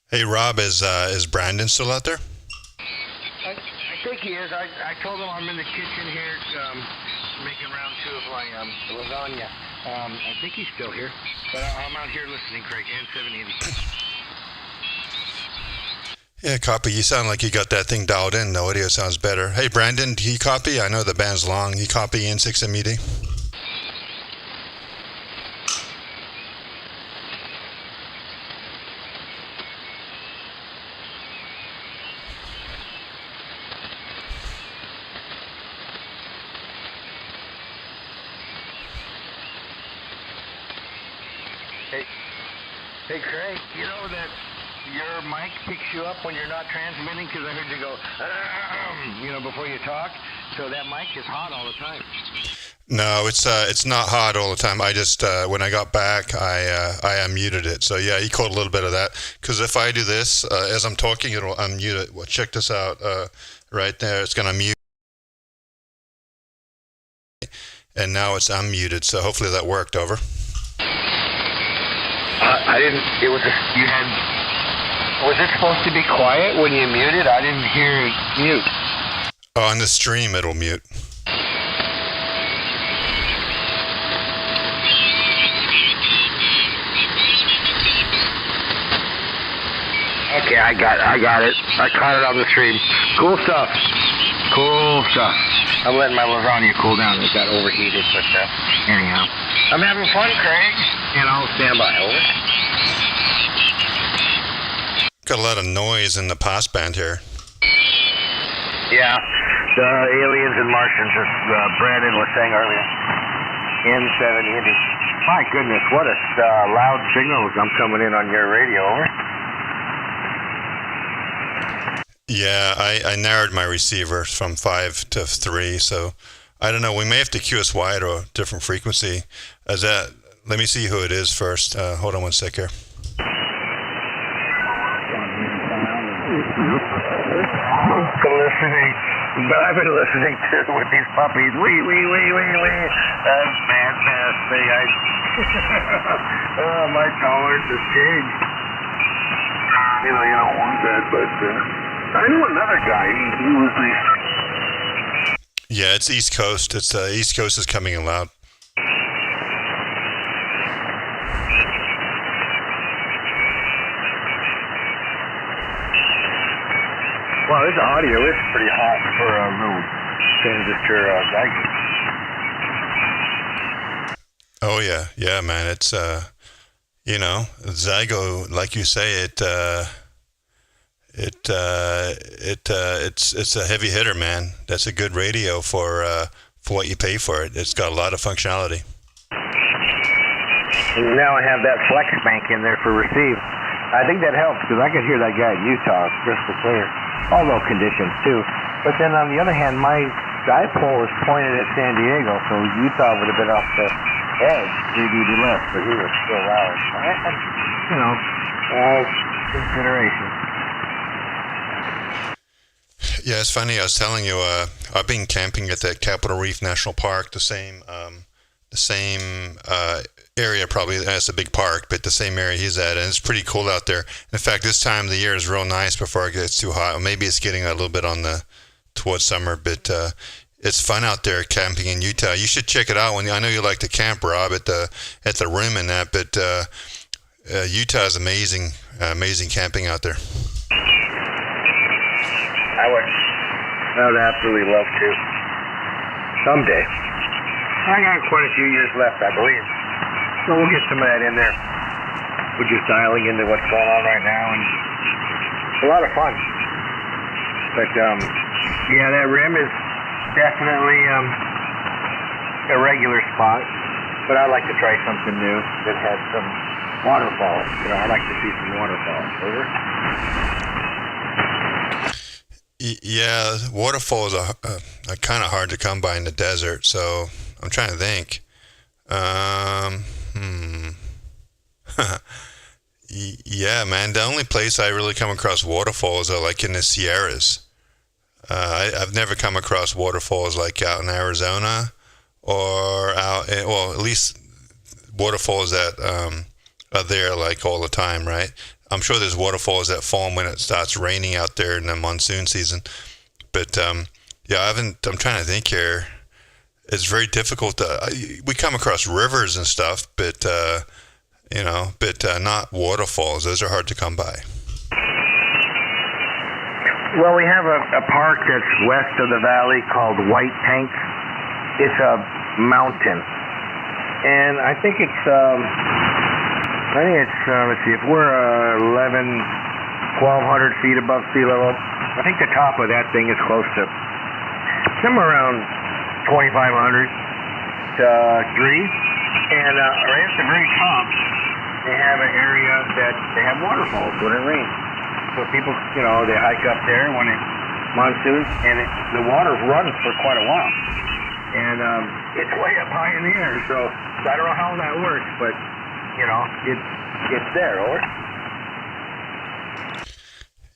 Hey Rob, is Brandon still out there? I think he is. I told him I'm in the kitchen here making round 2 of my lasagna. I think he's still here, but I'm out here listening, Craig, and 780. Yeah, copy. You sound like you got that thing dialed in. The audio sounds better. Hey Brandon, do you copy? I know the band's long. You copy N6 MUD? Hey, Craig, you know that your mic picks you up when you're not transmitting? Because I heard you go, before you talk. So that mic is hot all the time. No, it's not hot all the time. I just when I got back, I unmuted it. So yeah, you caught a little bit of that. Because if I do this as I'm talking, it'll unmute it. Well, check this out. Right there, it's gonna mute, and now it's unmuted. So hopefully that worked. Over. I didn't. It was you had. Was it supposed to be quiet when you muted? I didn't hear it mute. Oh, on the stream, it'll mute. Okay, I got it. I caught it on the stream. Cool stuff. I'm letting my lasagna cool down. It got overheated, but anyhow. I'm having fun, Craig. And I'll stand by. Over. Got a lot of noise in the passband here. Yeah, the aliens and Martians, as Brandon was saying earlier. N780. My goodness, what a loud signal I'm coming in on your radio. Over. Yeah, I narrowed my receiver from 5 to 3, so I don't know. We may have to QSY to a different frequency. Let me see who it is first. Hold on one sec here. I've been listening to with these puppies. Wee. That's fantastic. My tolerance has changed. You don't want that, but I knew another guy. He was the... Yeah, it's East Coast. It's East Coast is coming in loud. Well, this audio is pretty hot for a little transistor Zygo. Oh yeah, man. It's Zygo, like you say, it's a heavy hitter, man. That's a good radio for what you pay for it. It's got a lot of functionality. And now I have that flex bank in there for receive. I think that helps because I could hear that guy in Utah crystal clear. All low conditions too. But then on the other hand, my dipole is pointed at San Diego, so Utah would have been off the edge 3 dB less, but he was still loud. Consideration. Yeah, it's funny. I was telling you, I've been camping at the Capitol Reef National Park, the same area probably. It's a big park, but the same area he's at, and it's pretty cool out there. In fact, this time of the year is real nice before it gets too hot. Maybe it's getting a little bit towards summer, but it's fun out there camping in Utah. You should check it out. I know you like to camp, Rob, at the room and that, but Utah is amazing camping out there. I would absolutely love to. Someday. I got quite a few years left, I believe. So we'll get some of that in there. We're just dialing into what's going on right now, and it's a lot of fun. But, yeah, that rim is definitely a regular spot. But I'd like to try something new that has some waterfalls. I'd like to see some waterfalls. Over. Yeah, waterfalls are kind of hard to come by in the desert, so I'm trying to think. Yeah, man, the only place I really come across waterfalls are like in the Sierras. I've never come across waterfalls like out in Arizona or at least waterfalls that are there like all the time, right? I'm sure there's waterfalls that form when it starts raining out there in the monsoon season. But yeah, I'm trying to think here. It's very difficult we come across rivers and stuff, but not waterfalls. Those are hard to come by. Well, we have a park that's west of the valley called White Tank. It's a mountain, and I think it's let's see, if we're 1,200 feet above sea level, I think the top of that thing is close to somewhere around 2,500 degrees, and right at the very top, they have an area that they have waterfalls when it rains. So people, they hike up there when it monsoons, and the water runs for quite a while. And it's way up high in the air, so I don't know how that works, but, it's there, over.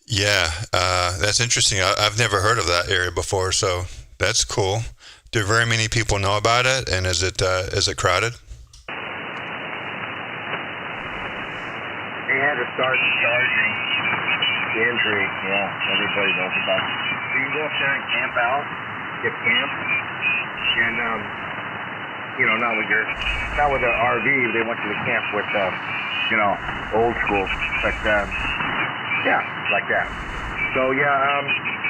Yeah, that's interesting. I've never heard of that area before, so that's cool. Do very many people know about it, and is it crowded? They had to start charging the entry. Yeah, everybody knows about it. So you go up there and camp out, get camp, and not with an RV. They want you to camp with old school, but yeah, like that. So yeah,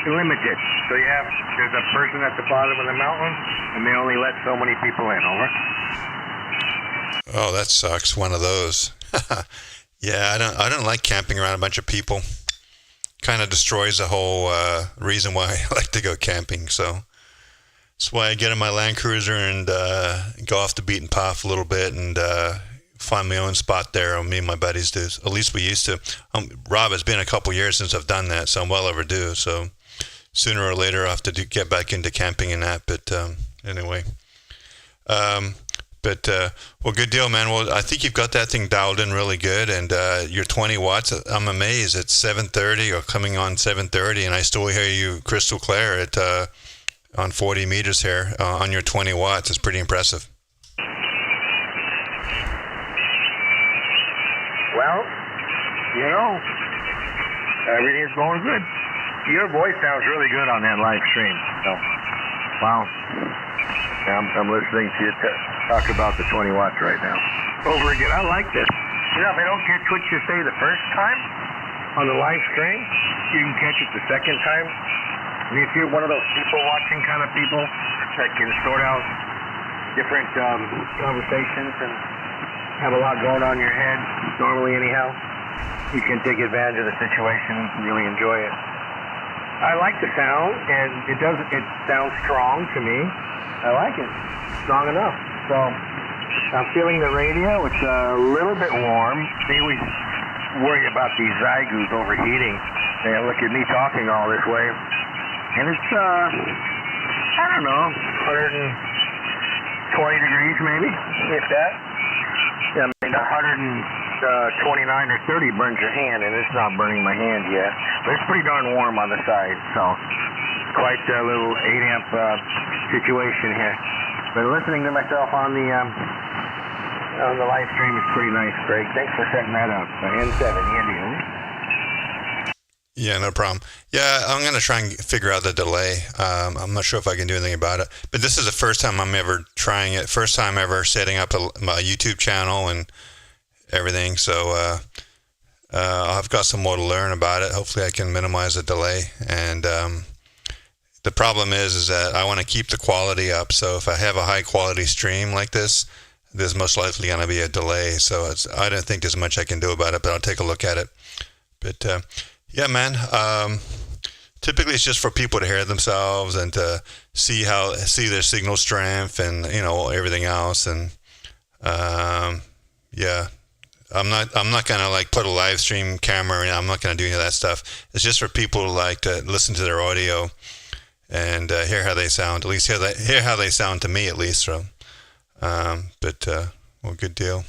limited. So there's a person at the bottom of the mountain, and they only let so many people in. Over. Oh, that sucks. One of those. Yeah, I don't like camping around a bunch of people. Kind of destroys the whole reason why I like to go camping. So that's why I get in my Land Cruiser and go off the beaten path a little bit and find my own spot there. Me and my buddies do. At least we used to. Rob, it's been a couple years since I've done that, so I'm well overdue. So sooner or later I have to get back into camping and that. But anyway. Well, good deal, man. Well, I think you've got that thing dialed in really good, and you're 20 watts. I'm amazed. It's 7:30 or coming on 7:30, and I still hear you crystal clear at on 40 meters here on your 20 watts. It's pretty impressive. Well, everything's going good. Your voice sounds really good on that live stream. So, wow. I'm listening to you talk about the 20 watts right now. Over again. I like this. If I don't catch what you say the first time on the live stream, you can catch it the second time. And if you're one of those people watching kind of people that can sort out different conversations and have a lot going on in your head, normally anyhow, you can take advantage of the situation and really enjoy it. I like the sound, and it sounds strong to me. I like it. Strong enough. So I'm feeling the radio. It's a little bit warm. They always worry about these Zygoos overheating. They look at me talking all this way. And it's, I don't know, 120 degrees maybe, if that. Yeah, I mean, 129 or 30 burns your hand, and it's not burning my hand yet. But it's pretty darn warm on the side, so quite a little 8-amp situation here. But listening to myself on the live stream is pretty nice, Greg. Thanks for setting that up. N7, Indian. Yeah, no problem. Yeah, I'm going to try and figure out the delay. I'm not sure if I can do anything about it. But this is the first time I'm ever trying it. First time ever setting up my YouTube channel and everything. So I've got some more to learn about it. Hopefully I can minimize the delay. And the problem is that I want to keep the quality up. So if I have a high quality stream like this, there's most likely going to be a delay. So I don't think there's much I can do about it, but I'll take a look at it. But yeah, man. Typically, it's just for people to hear themselves and to see their signal strength and everything else. And yeah, I'm not gonna like put a live stream camera in. I'm not gonna do any of that stuff. It's just for people who like to listen to their audio and hear how they sound. At least hear how they sound to me, at least. So, well, good deal.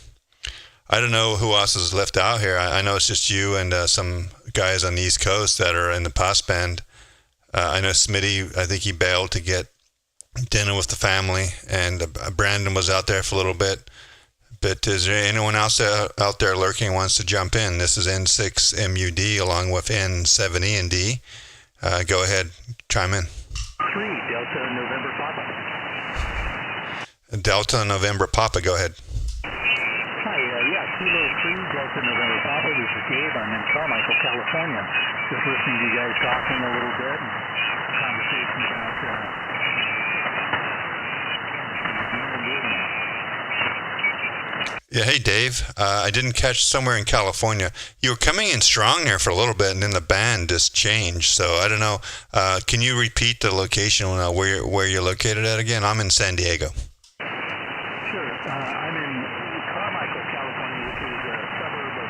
I don't know who else is left out here. I know it's just you and some guys on the East Coast that are in the passband I know Smitty, I think he bailed to get dinner with the family, and Brandon was out there for a little bit. But is there anyone else out there lurking who wants to jump in? This is N6MUD along with N7E and D. Go ahead, chime in. 3 Delta November Papa. Delta November Papa, go ahead. Hi, Kilo 3 Delta November Papa. This is Gabe. I'm in Carmichael, California. Just listening to you guys talking a little bit and conversation about Yeah, hey Dave. I didn't catch somewhere in California. You were coming in strong there for a little bit, and then the band just changed. So I don't know. Can you repeat the location where you're located at again? I'm in San Diego. Sure. I'm in Carmichael, California, which is a suburb of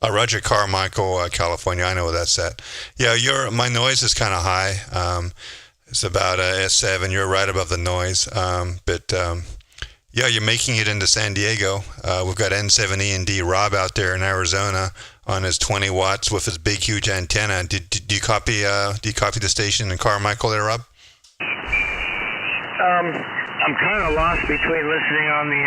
Sacramento. Roger, Carmichael, California. I know where that's at. Yeah, my noise is kind of high. It's about S7. You're right above the noise. Yeah, you're making it into San Diego. We've got N7E and D Rob out there in Arizona on his 20 watts with his big, huge antenna. Do you copy the station in Carmichael there, Rob? I'm kind of lost between listening on the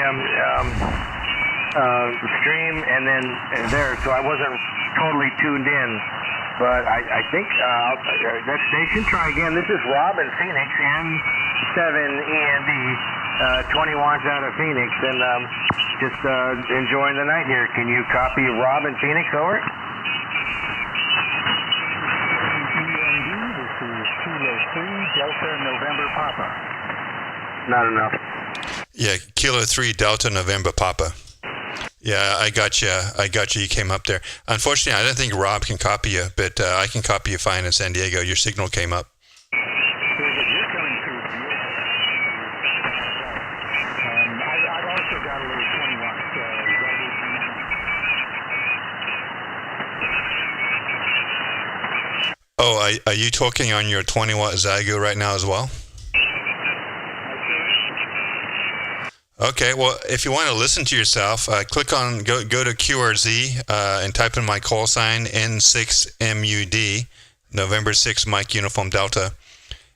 stream and then there, so I wasn't totally tuned in. But I think that station, try again. This is Rob in Phoenix, N7END. 20 watts out of Phoenix, and just enjoying the night here. Can you copy Rob in Phoenix, over? This is Kilo 3 Delta November Papa. Not enough. Yeah, Kilo 3 Delta November Papa. Yeah, I got you. You came up there. Unfortunately, I don't think Rob can copy you, but I can copy you fine in San Diego. Your signal came up. Oh, are you talking on your 20 watt Zygo right now as well? Okay, well, if you want to listen to yourself, go to QRZ and type in my call sign N6MUD, November 6 Mike Uniform Delta,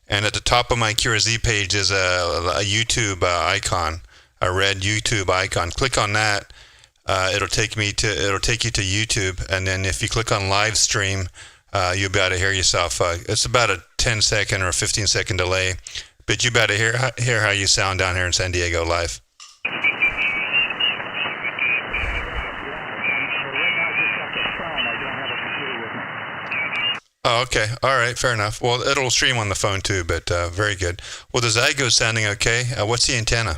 and at the top of my QRZ page is a YouTube icon, a red YouTube icon. Click on that. It'll take you to YouTube, and then if you click on live stream, you'll be able to hear yourself. It's about a 10-second or 15-second delay, but you'll be able to hear how you sound down here in San Diego live. Oh, okay. All right. Fair enough. Well, it'll stream on the phone too, but very good. Well, the Zygo's sounding okay. What's the antenna?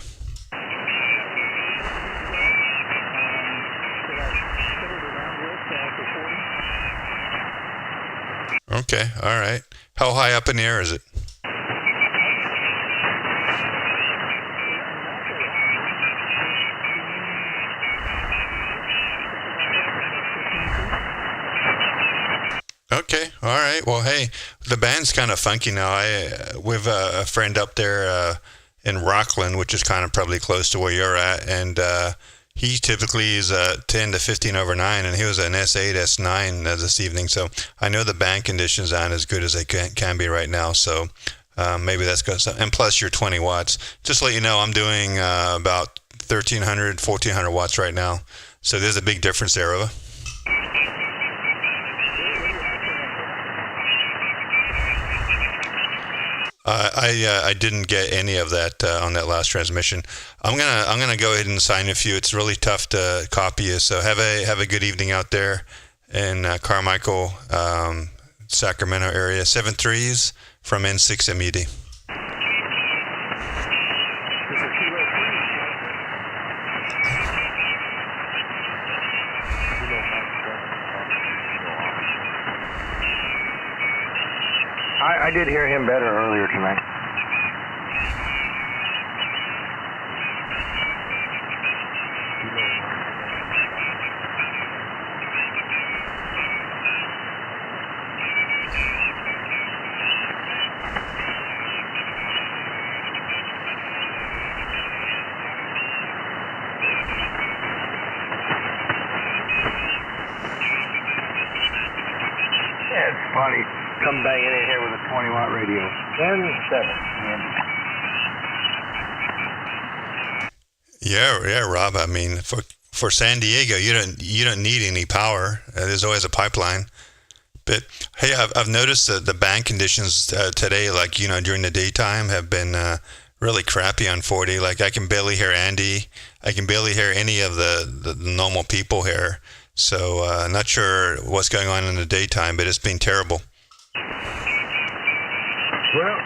Okay. All right. How high up in the air is it? Okay, all right. Well, hey, the band's kind of funky now. We've a friend up there in Rockland, which is kind of probably close to where you're at, and he typically is 10 to 15 over 9, and he was an S8, S9 this evening. So I know the band conditions aren't as good as they can be right now. So maybe that's good. And plus, you're 20 watts. Just to let you know, I'm doing about 1,300, 1,400 watts right now. So there's a big difference there, Ova. I didn't get any of that on that last transmission. I'm gonna go ahead and sign a few. It's really tough to copy you. So have a good evening out there in Carmichael, Sacramento area. 7-3s from N6MED. I did hear him better earlier tonight. Yeah, it's funny. I'm banging in here with a 20-watt radio. 10-7. Yeah, Rob. I mean, for San Diego, you don't need any power. There's always a pipeline. But hey, I've noticed that the band conditions today, like during the daytime, have been really crappy on 40. Like I can barely hear Andy. I can barely hear any of the normal people here. So not sure what's going on in the daytime, but it's been terrible. Well,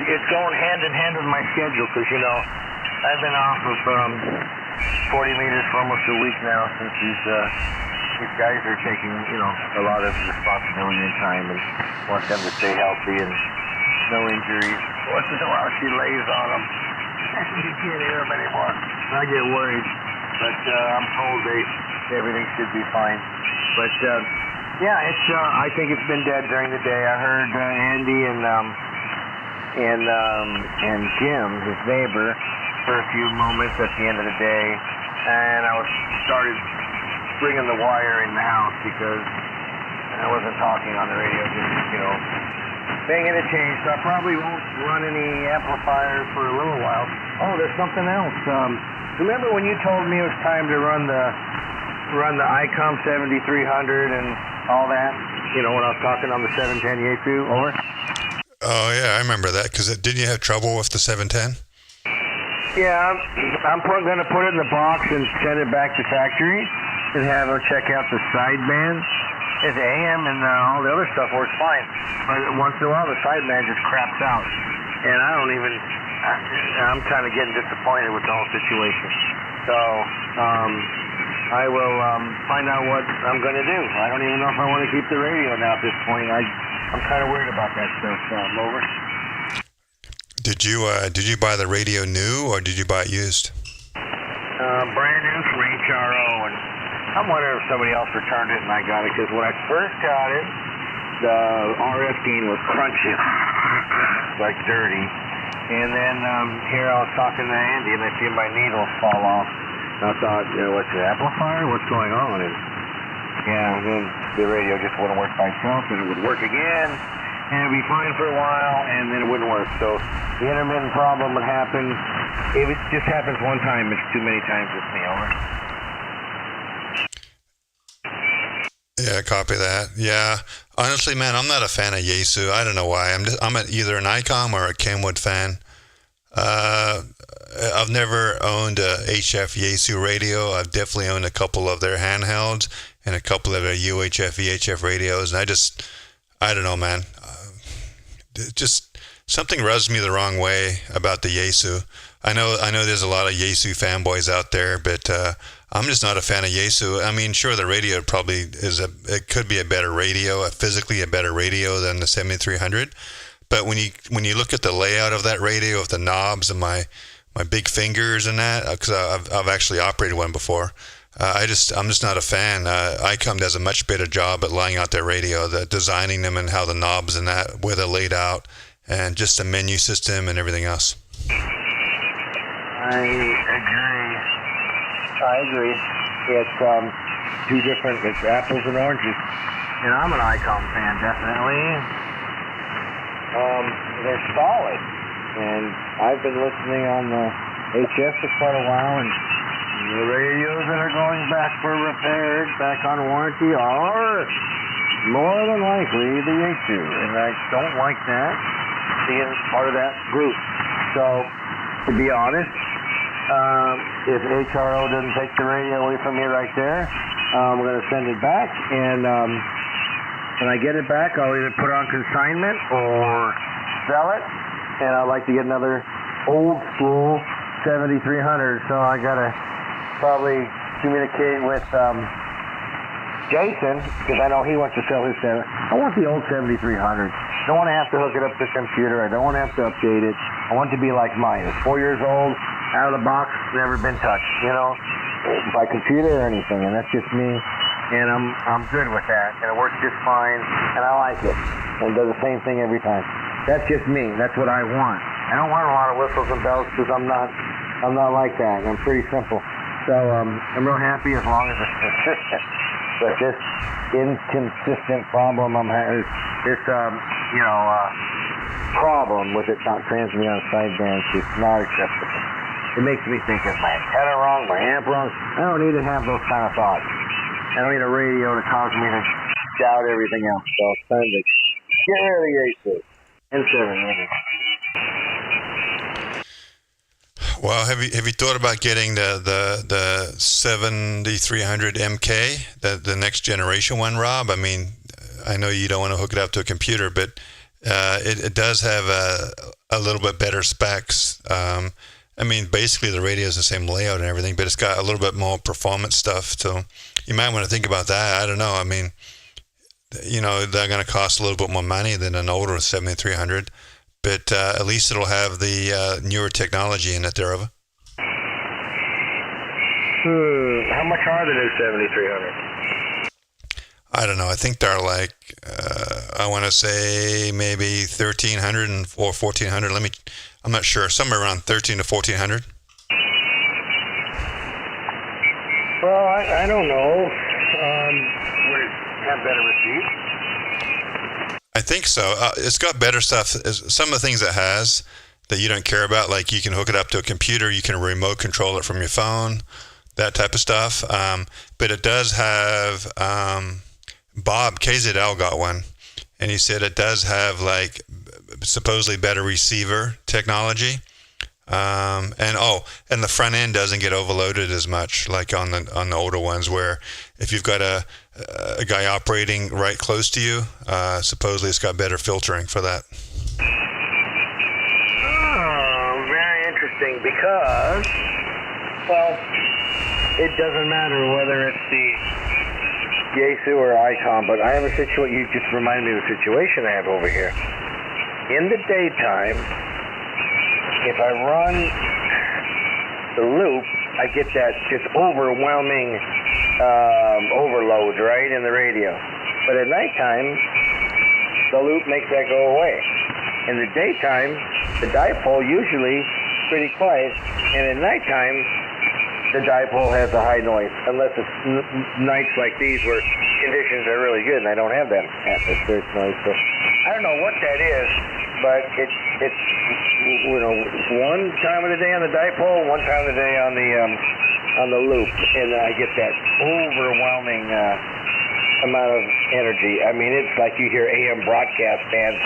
it's going hand in hand with my schedule because I've been off of 40 meters for almost a week now since these guys are taking a lot of responsibility and time and want them to stay healthy and no injuries. Once in a while she lays on them. You can't hear them anymore. I get worried, but I'm told everything should be fine. But yeah, it's I think it's been dead during the day. I heard Andy and Jim, his neighbor, for a few moments at the end of the day, and I started bringing the wire in the house because I wasn't talking on the radio, just making a change. So I probably won't run any amplifiers for a little while. Oh, there's something else. Remember when you told me it was time to run the ICOM 7300 and all that? When I was talking on the 710 Yaesu. Over. Oh yeah, I remember that. Because didn't you have trouble with the 710? Yeah, I'm going to put it in the box and send it back to factory and have them check out the sideband. It's AM and all the other stuff works fine. But once in a while the sideband just craps out. And I'm kind of getting disappointed with the whole situation. So I will find out what I'm going to do. I don't even know if I want to keep the radio now at this point. I'm kind of worried about that stuff. Over. Did you buy the radio new or did you buy it used? Brand new from HRO, and I'm wondering if somebody else returned it and I got it, because when I first got it, the RF gain was crunchy, like dirty. And then here I was talking to Andy and I see my needles fall off. And I thought, what's the amplifier? What's going on? And then the radio just wouldn't work by itself, and it would work again. And it'd be fine for a while, and then it wouldn't work. So the intermittent problem would happen. If it just happens one time, it's too many times with me. Over. Yeah, copy that. Yeah, honestly, man, I'm not a fan of Yaesu. I don't know why. I'm either an ICOM or a Kenwood fan. I've never owned a HF Yaesu radio. I've definitely owned a couple of their handhelds and a couple of their UHF, VHF radios, and I don't know, man. Just something rubs me the wrong way about the Yaesu. I know there's a lot of Yaesu fanboys out there, but I'm just not a fan of Yaesu. I mean, sure, the radio probably it could be a better radio, physically a better radio than the 7300. But when you look at the layout of that radio, with the knobs and my big fingers and that, because I've actually operated one before. I'm just not a fan. ICOM does a much better job at laying out their radio, designing them and how the knobs and that, where they're laid out, and just the menu system and everything else. I agree. It's two different, it's apples and oranges. And I'm an ICOM fan, definitely. They're solid. And I've been listening on the HF for quite a while, and the radios that are going back for repairs, back on warranty, are more than likely the Yaesu, and I don't like that, being part of that group. So, to be honest, if HRO doesn't take the radio away from me right there, I'm going to send it back, and when I get it back, I'll either put it on consignment or sell it, and I'd like to get another old school 7300, so I got to probably communicate with Jason, because I know he wants to sell his 7. I want the old 7300. I don't want to have to hook it up to the computer. I don't want to have to update it. I want it to be like mine. It's 4 years old, out of the box, never been touched, by computer or anything, and that's just me. And I'm good with that, and it works just fine, and I like it. And it does the same thing every time. That's just me. That's what I want. I don't want a lot of whistles and bells, because I'm not like that, and I'm pretty simple. So I'm real happy as long as it's consistent. But this inconsistent problem I'm having, this problem with it not transmitting on sidebands is not acceptable. It makes me think, is my antenna wrong, my amp wrong? I don't need to have those kind of thoughts. I don't need a radio to cause me to doubt everything else. So it's time to get rid of the AC and 7. Well, have you thought about getting the 7300 MK, the next generation one, Rob? I mean, I know you don't want to hook it up to a computer, but it does have a little bit better specs. I mean, basically the radio is the same layout and everything, but it's got a little bit more performance stuff. So you might want to think about that. I don't know. I mean, they're going to cost a little bit more money than an older 7300, but at least it'll have the newer technology in it thereof. How much are the new 7300? I don't know. I think they're like, I want to say maybe 1300 or 1400. I'm not sure. Somewhere around 13 to 1400. Well, I don't know. Would it have better receipt? I think so. It's got better stuff. Some of the things it has that you don't care about, like you can hook it up to a computer, you can remote control it from your phone, that type of stuff. But it does have, Bob KZL got one, and he said it does have like supposedly better receiver technology. And the front end doesn't get overloaded as much, like on the older ones, where if you've got a guy operating right close to you, supposedly it's got better filtering for that. Oh, very interesting, because, well, it doesn't matter whether it's the Yaesu or Icon, but I have a situation. You just reminded me of a situation I have over here. In the daytime, if I run the loop, I get that just overwhelming overload, right, in the radio. But at nighttime, the loop makes that go away. In the daytime, the dipole usually pretty quiet, and at nighttime, the dipole has a high noise, unless it's nights like these where conditions are really good and I don't have that atmospheric noise. So I don't know what that is, but it's one time of the day on the dipole, one time of the day on the loop, and I get that overwhelming amount of energy. I mean, it's like you hear AM broadcast bands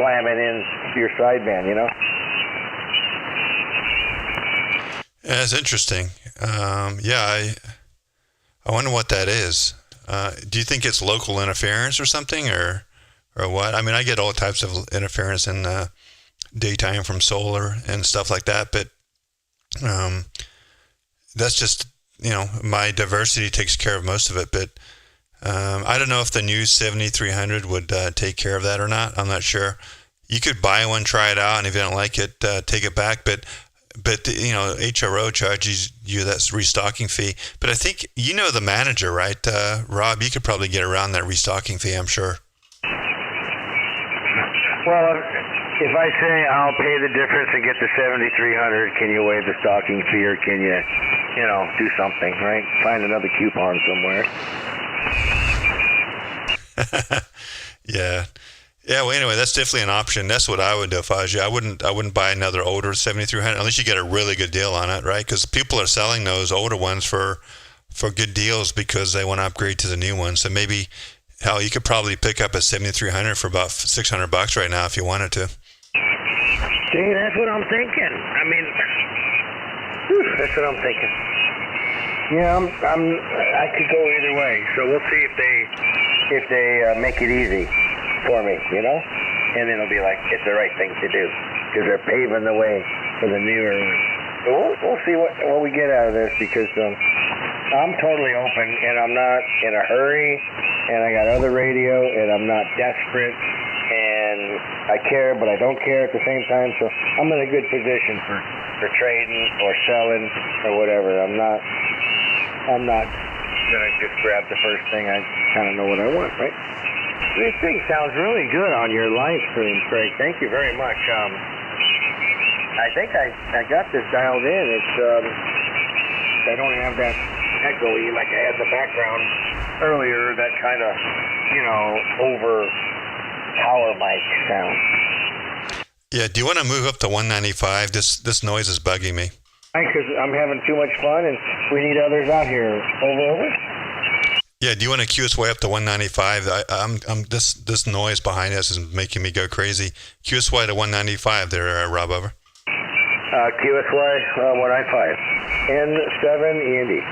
slamming in your sideband, Yeah, it's interesting. I wonder what that is. Do you think it's local interference or something, or what? I mean, I get all types of interference in daytime from solar and stuff like that, but that's just, my diversity takes care of most of it. But I don't know if the new 7300 would take care of that or not. I'm not sure. You could buy one, try it out, and if you don't like it, take it back. But HRO charges you that restocking fee. But I think the manager, right, Rob? You could probably get around that restocking fee, I'm sure. Well, if I say I'll pay the difference and get the 7300, can you waive the stocking fee, or can you, do something, right? Find another coupon somewhere. Yeah. Yeah, well, anyway, that's definitely an option. That's what I would do if I was you. I wouldn't buy another older 7300 unless you get a really good deal on it, right? Because people are selling those older ones for good deals because they want to upgrade to the new ones. So maybe, hell, you could probably pick up a 7300 for about $600 right now if you wanted to. See, that's what I'm thinking. I mean, that's what I'm thinking. Yeah, I could go either way. So we'll see if they make it easy for me, and then it'll be like it's the right thing to do because they're paving the way for the newer. So we'll see what we get out of this, because I'm totally open and I'm not in a hurry, and I got other radio and I'm not desperate, and I care but I don't care at the same time. So I'm in a good position for trading or selling or whatever. I'm not gonna just grab the first thing. I kind of know what I want, right? This thing sounds really good on your live stream, Craig. Thank you very much. I think I got this dialed in. It's I don't have that echoey like I had the background earlier. That kind of over power mic sound. Yeah, do you want to move up to 195? This noise is bugging me. Because I'm having too much fun and we need others out here. Over. Yeah, do you want to cue us way up to 195? This noise behind us is making me go crazy. Cue us way to 195 there, Rob, over. QSY 195. N7 END.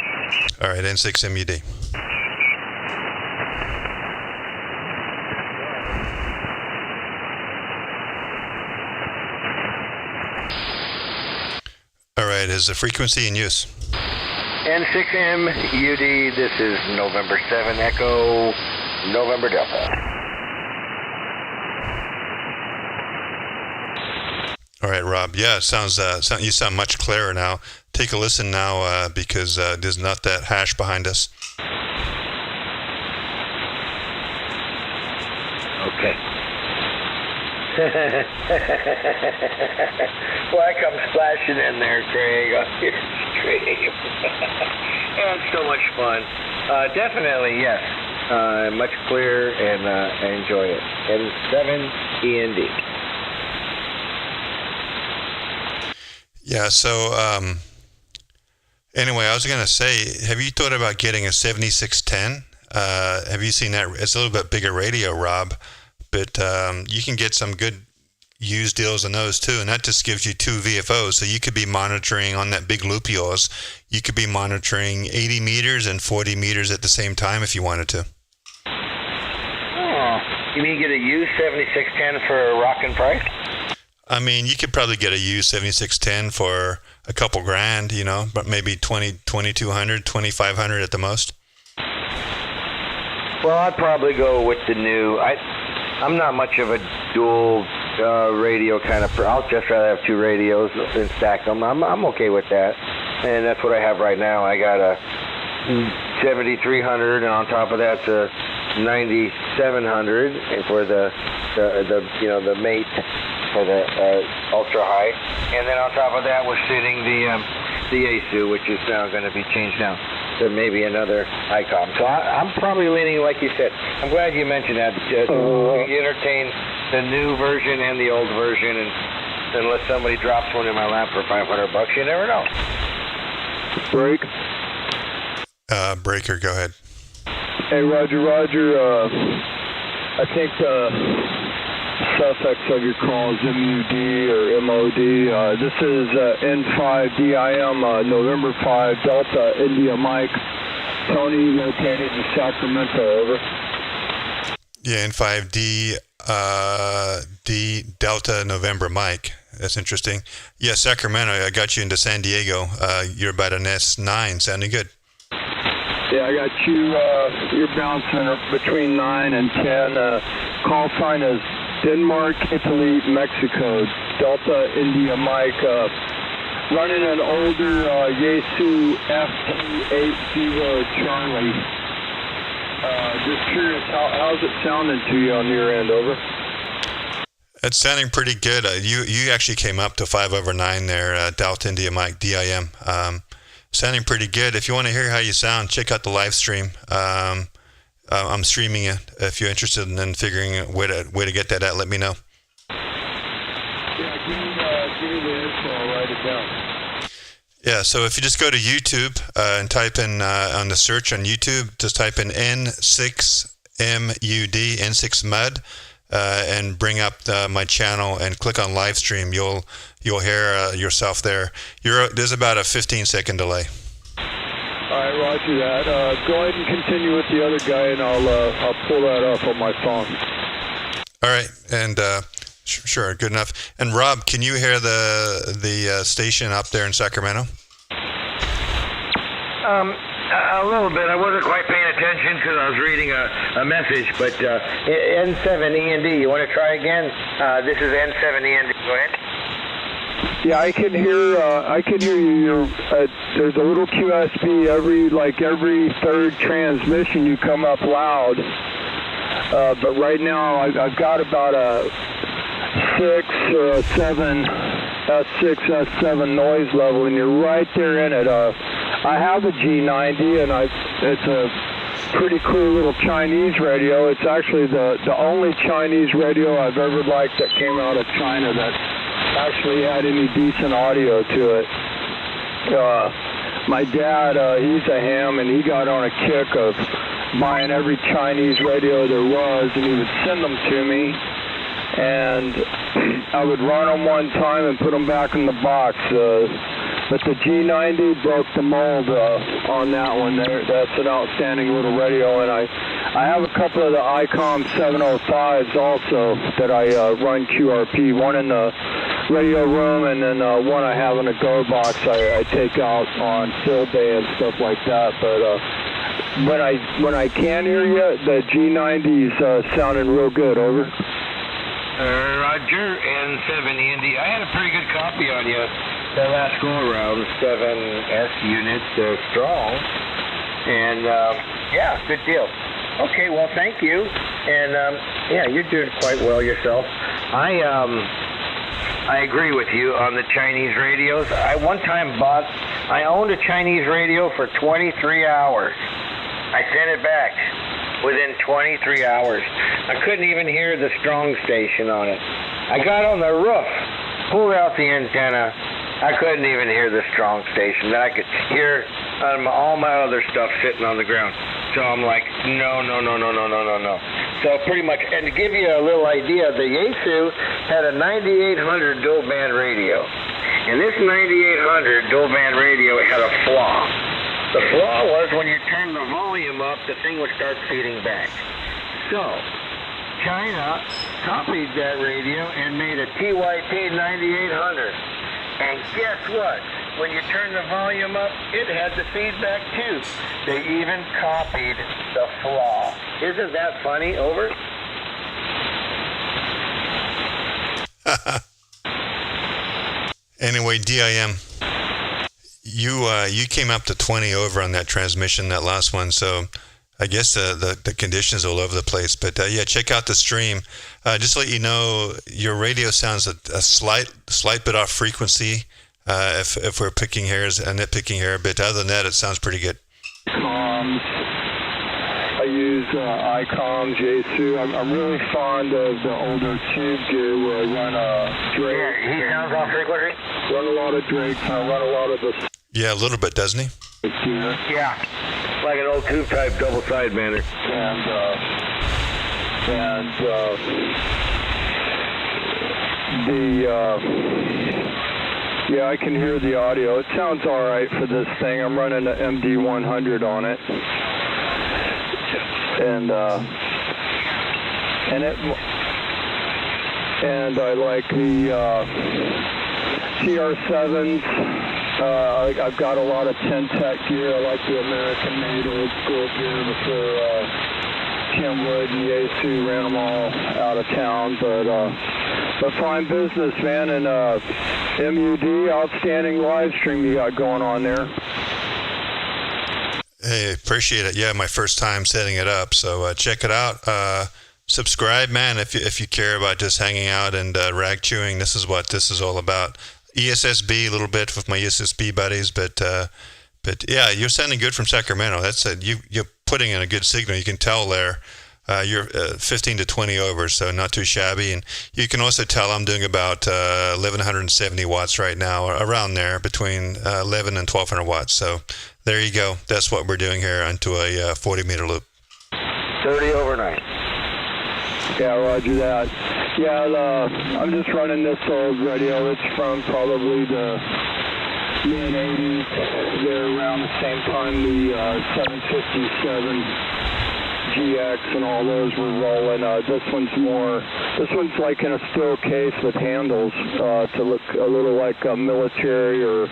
All right, N6 MUD. All right, is the frequency in use? N6M UD, this is November 7 Echo, November Delta. All right, Rob. Yeah, it sounds you sound much clearer now. Take a listen now because there's not that hash behind us. Okay. Well, I come splashing in there, Craig, on your stream. And so much fun. Definitely, yes. Much clearer, and I enjoy it. N7 END. Yeah, so anyway, I was going to say, have you thought about getting a 7610? Have you seen that? It's a little bit bigger radio, Rob, but you can get some good used deals on those too, and that just gives you 2 VFOs, so you could be monitoring on that big loop of yours. You could be monitoring 80 meters and 40 meters at the same time if you wanted to. Oh, you mean get a used 7610 for a rockin' price? I mean, you could probably get a used 7610 for a couple grand, you know, but maybe 2,200, 2,500 at the most. Well, I'd probably go with the new. I'm not much of a dual radio kind of. I'll just rather have 2 radios and stack them. I'm okay with that, and that's what I have right now. I got a 7300, and on top of that, a 9700, and for the mate for the ultra high, and then on top of that was sitting the ASU, which is now going to be changed now to maybe another ICOM. So I'm probably leaning, like you said. I'm glad you mentioned that. You entertain the new version and the old version, and unless somebody drops one in my lap for $500, you never know. Break. Breaker, go ahead. Hey, Roger. I think the suffix of your call is MUD or MOD. This is N5DIM, November 5, Delta, India Mike. Tony, located in Sacramento, over. Yeah, N5D D Delta November Mike. That's interesting. Yeah, Sacramento, I got you into San Diego. You're about an S9, sounding good. Yeah, I got you. You're bouncing up between 9 and 10. Call sign is Denmark, Italy, Mexico, Delta, India, Mike. Running an older Yaesu FT80 Charlie. Just curious, how's it sounding to you on your end, over? It's sounding pretty good. You actually came up to 5/9 there, Delta, India, Mike, DIM. Sounding pretty good. If you want to hear how you sound, check out the live stream. I'm streaming it. If you're interested in figuring out where to get that at, let me know. Yeah, give me the info. I'll write it down. Yeah, so if you just go to YouTube and type in on the search on YouTube, just type in N6MUD, N6MUD, and bring up my channel and click on live stream. You'll hear yourself there. There's about a 15-second delay. All right, roger that. Go ahead and continue with the other guy, and I'll pull that up on my phone. All right, and sure, good enough. And Rob, can you hear the station up there in Sacramento? A little bit. I wasn't quite paying attention because I was reading a message. But N7END, you want to try again? This is N7END. Go ahead. Yeah, I can hear you. There's a little QSB every third transmission. You come up loud. But right now I've got about a 6 or a 7, S6, S7 noise level, and you're right there in it. I have a G90, and it's a pretty cool little Chinese radio. It's actually the only Chinese radio I've ever liked that came out of China that actually had any decent audio to it. My dad, he's a ham, and he got on a kick of buying every Chinese radio there was, and he would send them to me, and I would run them one time and put them back in the box. But the G90 broke the mold on that one. That's an outstanding little radio, and I have a couple of the ICOM 705s also that I run QRP. One in the radio room, and then one I have in a Go box I take out on field day and stuff like that. But when I can hear you, the G90's sounding real good. Over. Roger, N7 Indy. I had a pretty good copy on you that last go around. 7S units strong, and yeah, good deal. Okay, well, thank you, and yeah, you're doing quite well yourself. I agree with you on the Chinese radios. I one time I owned a Chinese radio for 23 hours. I sent it back within 23 hours. I couldn't even hear the strong station on it. I got on the roof, pulled out the antenna. I couldn't even hear the strong station. Then I could hear all my other stuff sitting on the ground. So I'm like, no. So pretty much, and to give you a little idea, the Yaesu had a 9800 dual band radio. And this 9800 dual band radio had a flaw. The flaw was when you turned the volume up, the thing would start feeding back. So China copied that radio and made a TYT 9800. And guess what? When you turn the volume up, it had the feedback too. They even copied the flaw. Isn't that funny? Over. Anyway, DIM, you came up to 20 over on that transmission, that last one. So I guess the conditions all over the place. But yeah, check out the stream. Just to let you know, your radio sounds a slight bit off frequency. If we're picking hairs and nitpicking here, but other than that, it sounds pretty good. Comms. I use ICOMs, Yaesu. I'm really fond of the older tube gear where I run Drake. Yeah, he sounds off frequency. Run a lot of Drakes, and I run a lot of the. Yeah, a little bit, doesn't he? Yeah, like an old tube type double sidebander. Yeah, I can hear the audio. It sounds all right for this thing. I'm running the MD100 on it, and I like the TR7s. I've got a lot of Ten-Tech gear. I like the American-made old school gear before Tim Wood and Yaesu ran them all out of town, but fine business, man, and MUD, outstanding live stream you got going on there. Hey, appreciate it. Yeah, my first time setting it up, so check it out. Subscribe, man, if you care about just hanging out and rag chewing. This is what this is all about. ESSB a little bit with my ESSB buddies, but yeah, you're sounding good from Sacramento. That's it. You're putting in a good signal. You can tell there. You're 15 to 20 over, so not too shabby. And you can also tell I'm doing about 1170 watts right now, around there, between 11 and 1200 watts. So there you go. That's what we're doing here onto a 40-meter loop. 30 overnight. Yeah, roger that. Yeah, I'm just running this old radio. It's from probably the mid-80s. They're around the same time the 757 GX and all those were rolling. This one's like in a steel case with handles to look a little like a military or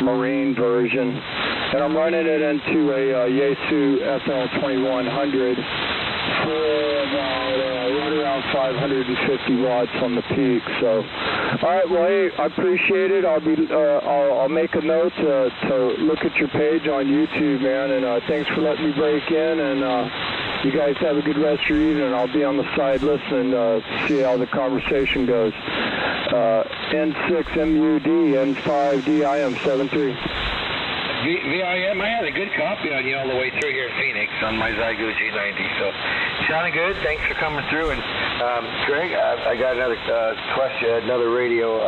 marine version. And I'm running it into a Yaesu FL2100 for about right around 550 watts on the peak. So, all right, well, hey, I appreciate it. I'll make a note to look at your page on YouTube, man. And thanks for letting me break in. And you guys have a good rest of your evening. I'll be on the side listening to see how the conversation goes. N6 MUD, N5 DIM 73. VIM, I had a good copy on you all the way through here in Phoenix on my Zygo G90. So, sounding good. Thanks for coming through. And Greg, I got another question, another radio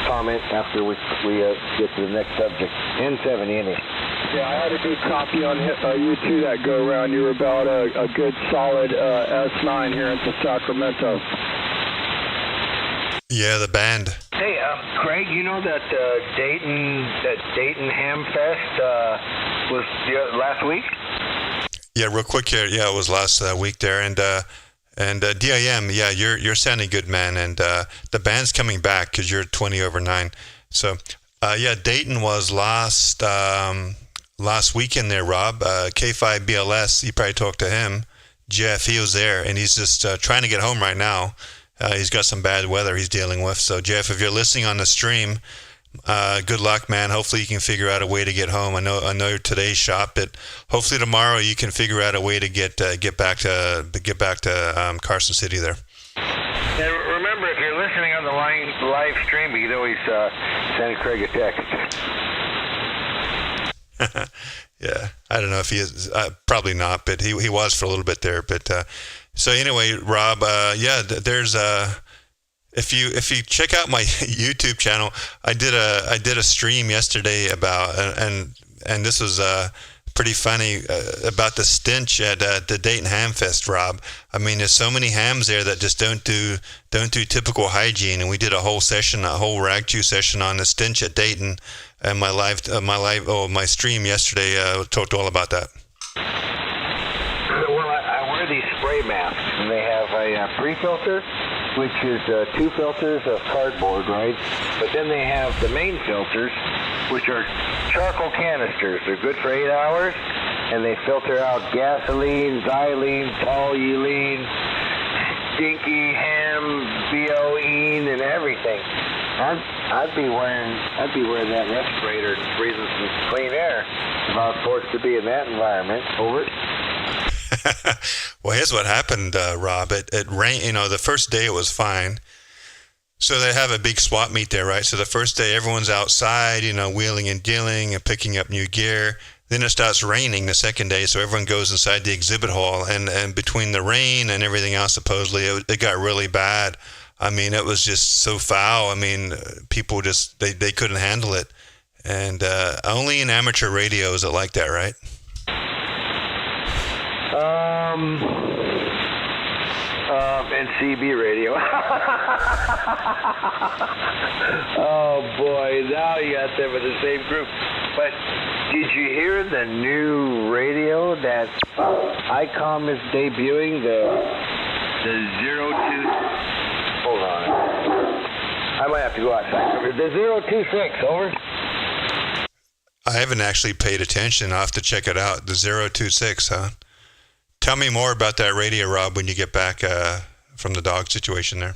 comment after we get to the next subject. N70 any? Yeah, I had a good copy on you two that go around. You were about a good solid S9 here into Sacramento. Yeah, the band. Hey, Craig, you know that Dayton Ham Fest was last week? Yeah, real quick here. Yeah, it was last week there, and DIM. Yeah, you're sounding good, man. And the band's coming back because you're 20 over 9. So, yeah, Dayton was last weekend there, Rob. K5BLS. You probably talked to him. Jeff, he was there, and he's just trying to get home right now. He's got some bad weather he's dealing with. So, Jeff, if you're listening on the stream, good luck, man. Hopefully you can figure out a way to get home. I know today's shop, but hopefully tomorrow you can figure out a way to get back to Carson City there. And remember, if you're listening on the live stream, you can always send Craig a text. Yeah, I don't know if he is. Probably not, but he was for a little bit there. But so anyway, Rob, yeah, there's if you check out my YouTube channel, I did a stream yesterday about and this was pretty funny about the stench at the Dayton Ham Fest, Rob. I mean, there's so many hams there that just don't do typical hygiene, and we did a whole rag chew session on the stench at Dayton, and my stream yesterday talked all about that. Well, I wear these spray masks, and they have a pre-filter, which is 2 filters of cardboard, right? But then they have the main filters, which are charcoal canisters. They're good for 8 hours, and they filter out gasoline, xylene, toluene, stinky ham, BOE, and everything. I'd be wearing that respirator and breathing some clean air if I was forced to be in that environment. Over. Well, here's what happened, Rob. It rained. The first day it was fine. So they have a big swap meet there, right? So the first day everyone's outside, wheeling and dealing and picking up new gear. Then it starts raining the second day, so everyone goes inside the exhibit hall. And between the rain and everything else, supposedly, it got really bad. I mean, it was just so foul. I mean, people just, they couldn't handle it. And only in amateur radio is it like that, right? And CB radio. Oh boy, now you got them in the same group. But did you hear the new radio that ICOM is debuting? The 02. Hold on. I might have to go outside. The 026. Over. I haven't actually paid attention. I'll have to check it out. The 026, huh? Tell me more about that radio, Rob, when you get back from the dog situation there.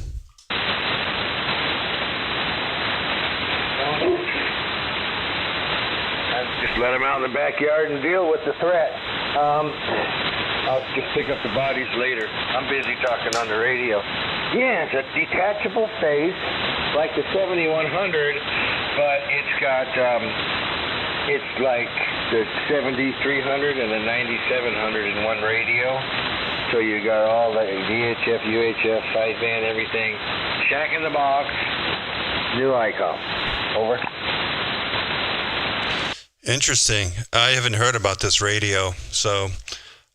Just let them out in the backyard and deal with the threat. I'll just pick up the bodies later. I'm busy talking on the radio. Yeah, it's a detachable face, like the 7100, but it's got, it's like the 7300 and the 9700 in one radio. So you got all the VHF, UHF, sideband, everything. Shack in the box, new ICOM. Over. Interesting. I haven't heard about this radio, so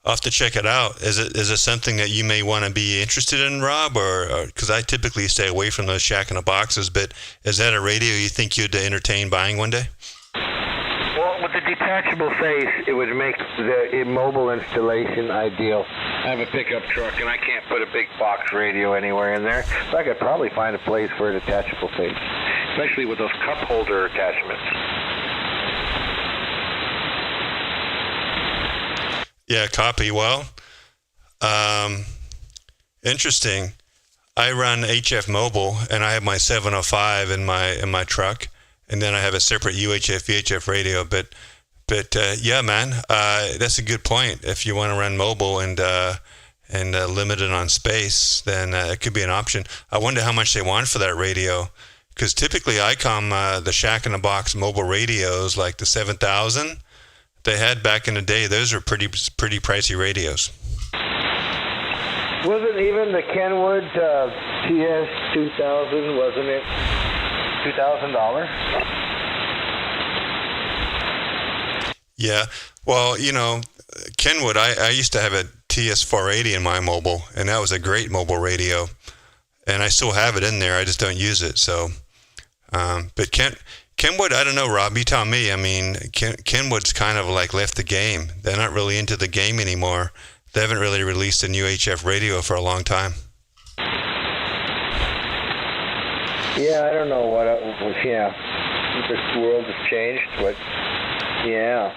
I'll have to check it out. Is it something that you may want to be interested in, Rob? Or because I typically stay away from those shack in the boxes, but is that a radio you think you'd entertain buying one day? Well, with the detachable face, it would make the mobile installation ideal. I have a pickup truck, and I can't put a big box radio anywhere in there, so I could probably find a place for a detachable face, especially with those cup holder attachments. Yeah, copy. Well, interesting. I run HF Mobile, and I have my 705 in my truck, and then I have a separate UHF VHF radio. But yeah, man, that's a good point. If you want to run mobile and limited on space, then it could be an option. I wonder how much they want for that radio, Because typically ICOM, the Shack in the Box mobile radios, like the 7000, they had back in the day, those are pretty pricey radios. Wasn't even the Kenwood TS 2000, wasn't it $2,000? Yeah. Well, Kenwood, I used to have a TS 480 in my mobile, and that was a great mobile radio. And I still have it in there. I just don't use it. So, but Kenwood, I don't know, Rob, you tell me. I mean, Kenwood's kind of like left the game. They're not really into the game anymore. They haven't really released a new HF radio for a long time. Yeah, I don't know what. This world has changed, but yeah,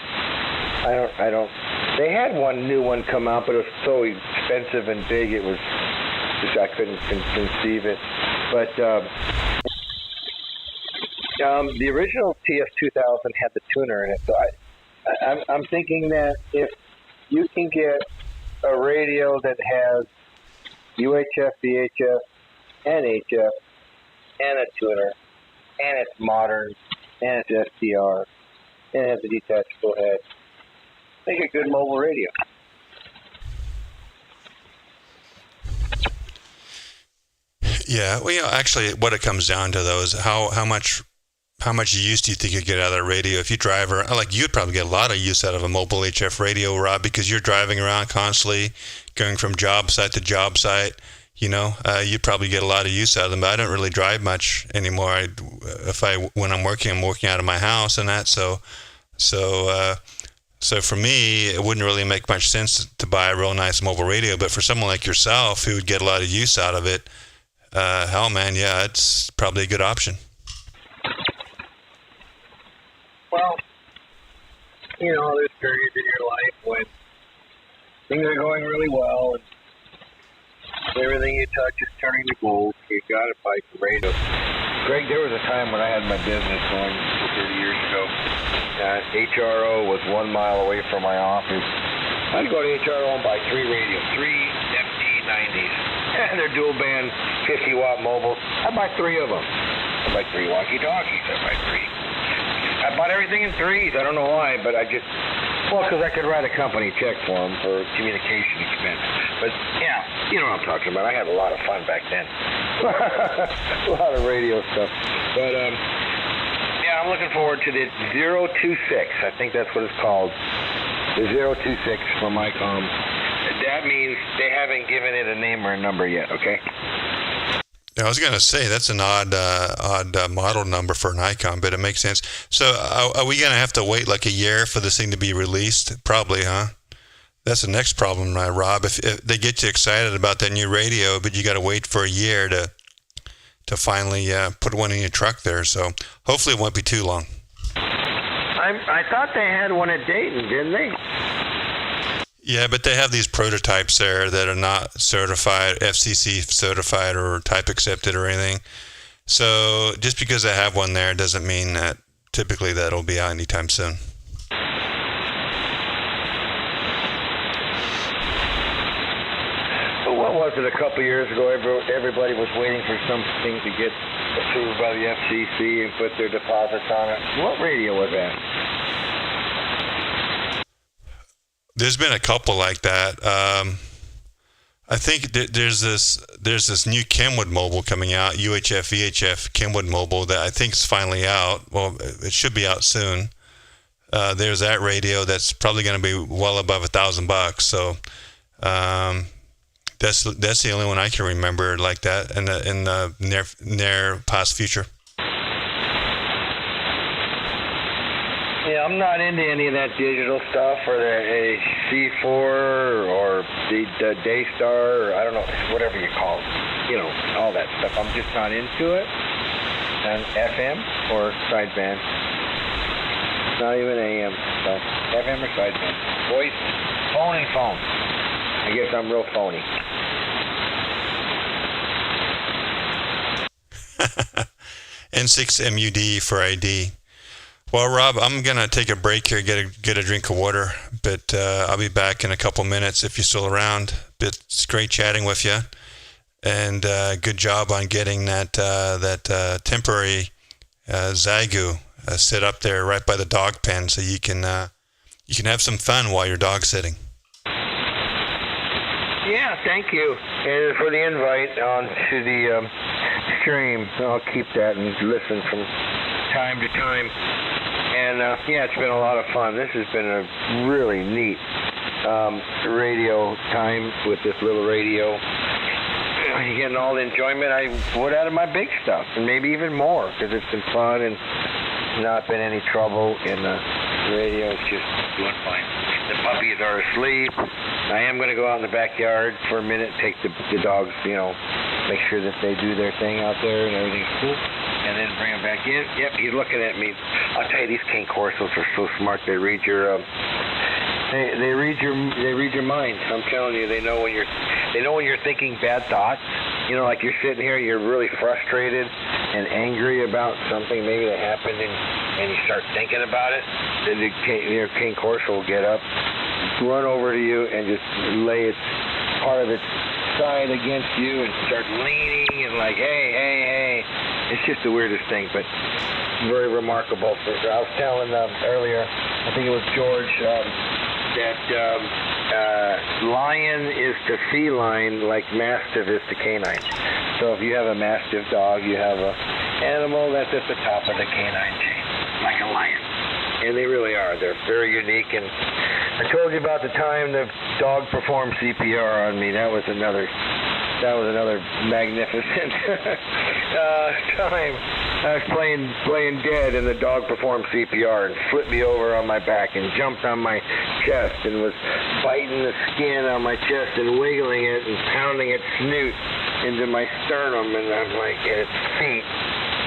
I don't. They had one new one come out, but it was so expensive and big. It was just I couldn't conceive it. But the original TS2000 had the tuner in it, so I'm thinking that if you can get a radio that has UHF, VHF, and HF, and a tuner, and it's modern, and it's SDR, and it has a detachable head, make a good mobile radio. Yeah, well, actually, what it comes down to, though, is how much use do you think you get out of that radio? If you drive around, like you'd probably get a lot of use out of a mobile HF radio, Rob, because you're driving around constantly, going from job site to job site. You'd probably get a lot of use out of them. But I don't really drive much anymore. When I'm working out of my house and that. So for me, it wouldn't really make much sense to buy a real nice mobile radio. But for someone like yourself who would get a lot of use out of it, hell, man, yeah, it's probably a good option. Well, there's periods in your life when things are going really well and everything you touch is turning to gold. You got to buy some radio. Greg, there was a time when I had my business going 30 years ago. HRO was 1 mile away from my office. I'd go to HRO and buy 3 radios, 3 MT90s, and they're dual band 50-watt mobiles. I'd buy 3 of them. I'd buy 3 walkie-talkies. I'd buy 3. I bought everything in 3s. I don't know why, but because I could write a company check for them for communication expense. But, yeah, you know what I'm talking about. I had a lot of fun back then. A lot of radio stuff. But, I'm looking forward to the 026. I think that's what it's called. The 026 from ICOM. That means they haven't given it a name or a number yet, okay? I was going to say that's an odd model number for an ICOM, but it makes sense. So are we going to have to wait like a year for this thing to be released? Probably, huh? That's the next problem, Rob. If they get you excited about that new radio, but you got to wait for a year to finally put one in your truck there. So hopefully it won't be too long. I thought they had one at Dayton, didn't they? Yeah, but they have these prototypes there that are not certified, FCC certified or type accepted or anything. So just because they have one there doesn't mean that typically that'll be out anytime soon. But what was it a couple years ago? Everybody was waiting for something to get approved by the FCC and put their deposits on it. What radio was that? There's been a couple like that. I think there's this new Kenwood mobile coming out, UHF VHF Kenwood mobile that I think is finally out. Well, it should be out soon. There's that radio that's probably going to be well above $1,000. So that's the only one I can remember like that in the near past future. Yeah, I'm not into any of that digital stuff or the C4 or the Daystar or I don't know, whatever you call it. All that stuff. I'm just not into it. And FM or sideband. Not even AM. So FM or sideband. Voice, phone and phone. I guess I'm real phony. N6 MUD for ID. Well, Rob, I'm going to take a break here, get a drink of water, but I'll be back in a couple minutes if you're still around. But it's great chatting with you. And good job on getting that temporary Zygu set up there right by the dog pen, so you can have some fun while you're dog sitting. Yeah, thank you. And for the invite on to the stream. I'll keep that and listen from time to time. And yeah, it's been a lot of fun. This has been a really neat radio time with this little radio. You're getting all the enjoyment I would out of my big stuff, and maybe even more, because it's been fun and not been any trouble in the radio. It's just doing fine. The puppies are asleep. I am going to go out in the backyard for a minute, take the dogs, you know, make sure that they do their thing out there and everything's cool, and then bring them back in. Yep, he's looking at me. I'll tell you, these cane corsos are so smart. They read your they read your mind. I'm telling you, they know when you're thinking bad thoughts. You know, like you're sitting here, you're really frustrated and angry about something maybe that happened, and you start thinking about it. Then your cane corso will get up, run over to you, and just lay its part of its side against you and start leaning and like, hey. It's just the weirdest thing, but very remarkable. I was telling earlier, I think it was George, that lion is to feline like mastiff is to canine. So if you have a mastiff dog, you have an animal that's at the top of the canine chain, like a lion. And they really are. They're very unique. And I told you about the time the dog performed CPR on me. That was another magnificent time. I was playing dead, and the dog performed CPR and flipped me over on my back and jumped on my chest and was biting the skin on my chest and wiggling it and pounding its snoot into my sternum, and I'm like at its feet.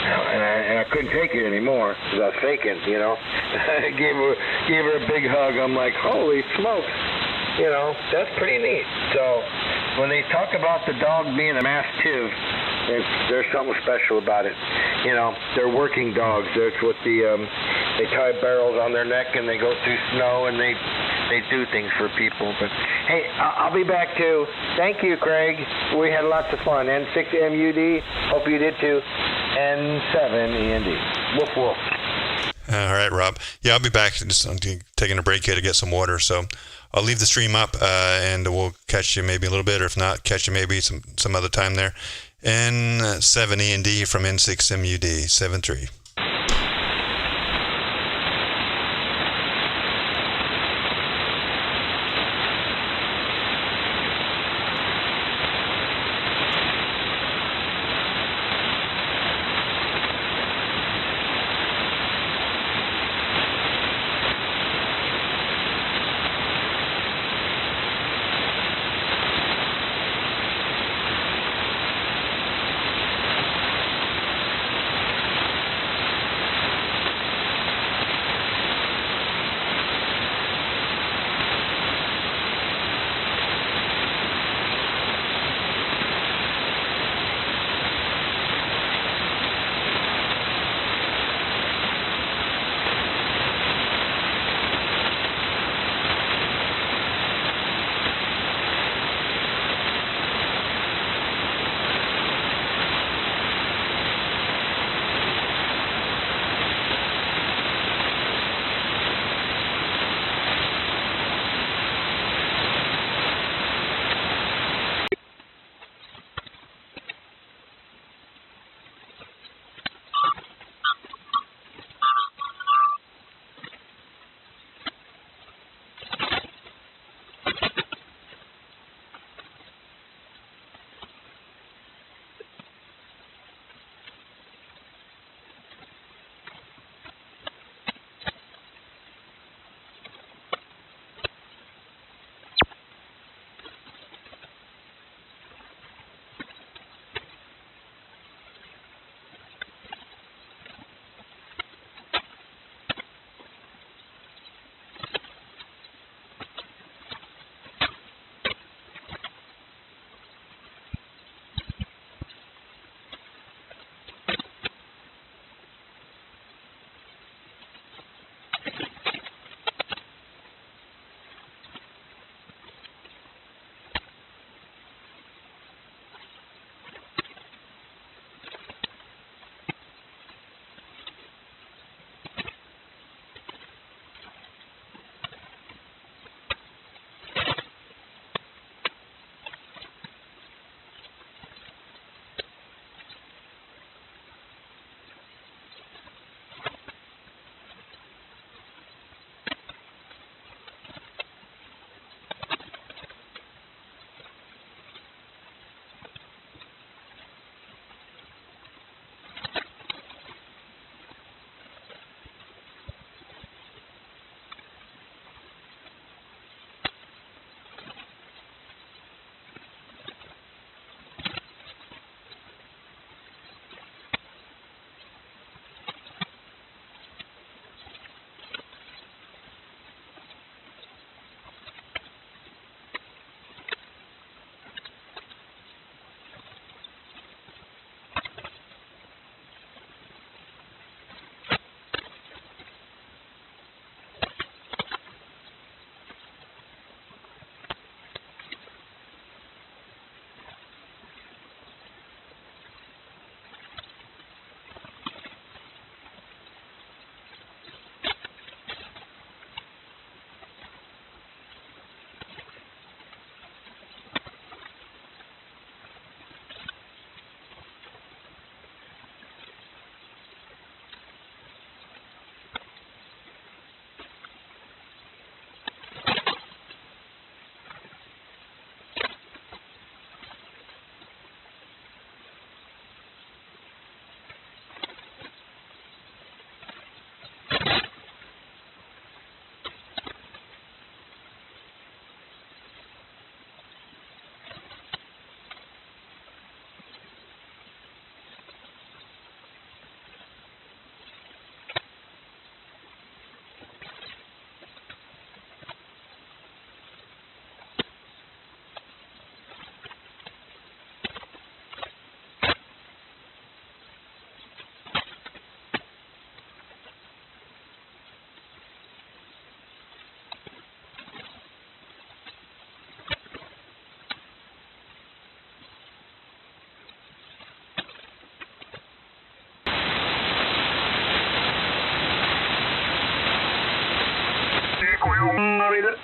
And I couldn't take it anymore because I was faking, you know. I gave her a big hug. I'm like, holy smokes, you know, that's pretty neat. So when they talk about the dog being a mastiff, there's something special about it. You know, they're working dogs. That's what they tie barrels on their neck and they go through snow and they do things for people. But hey, I'll be back too. Thank you, Craig. We had lots of fun. N6MUD. Hope you did too. N7END. Woof woof. All right, Rob. Yeah, I'll be back. Just taking a break here to get some water. So I'll leave the stream up, and we'll catch you maybe a little bit, or if not, catch you maybe some other time there. N7END from N6MUD 73.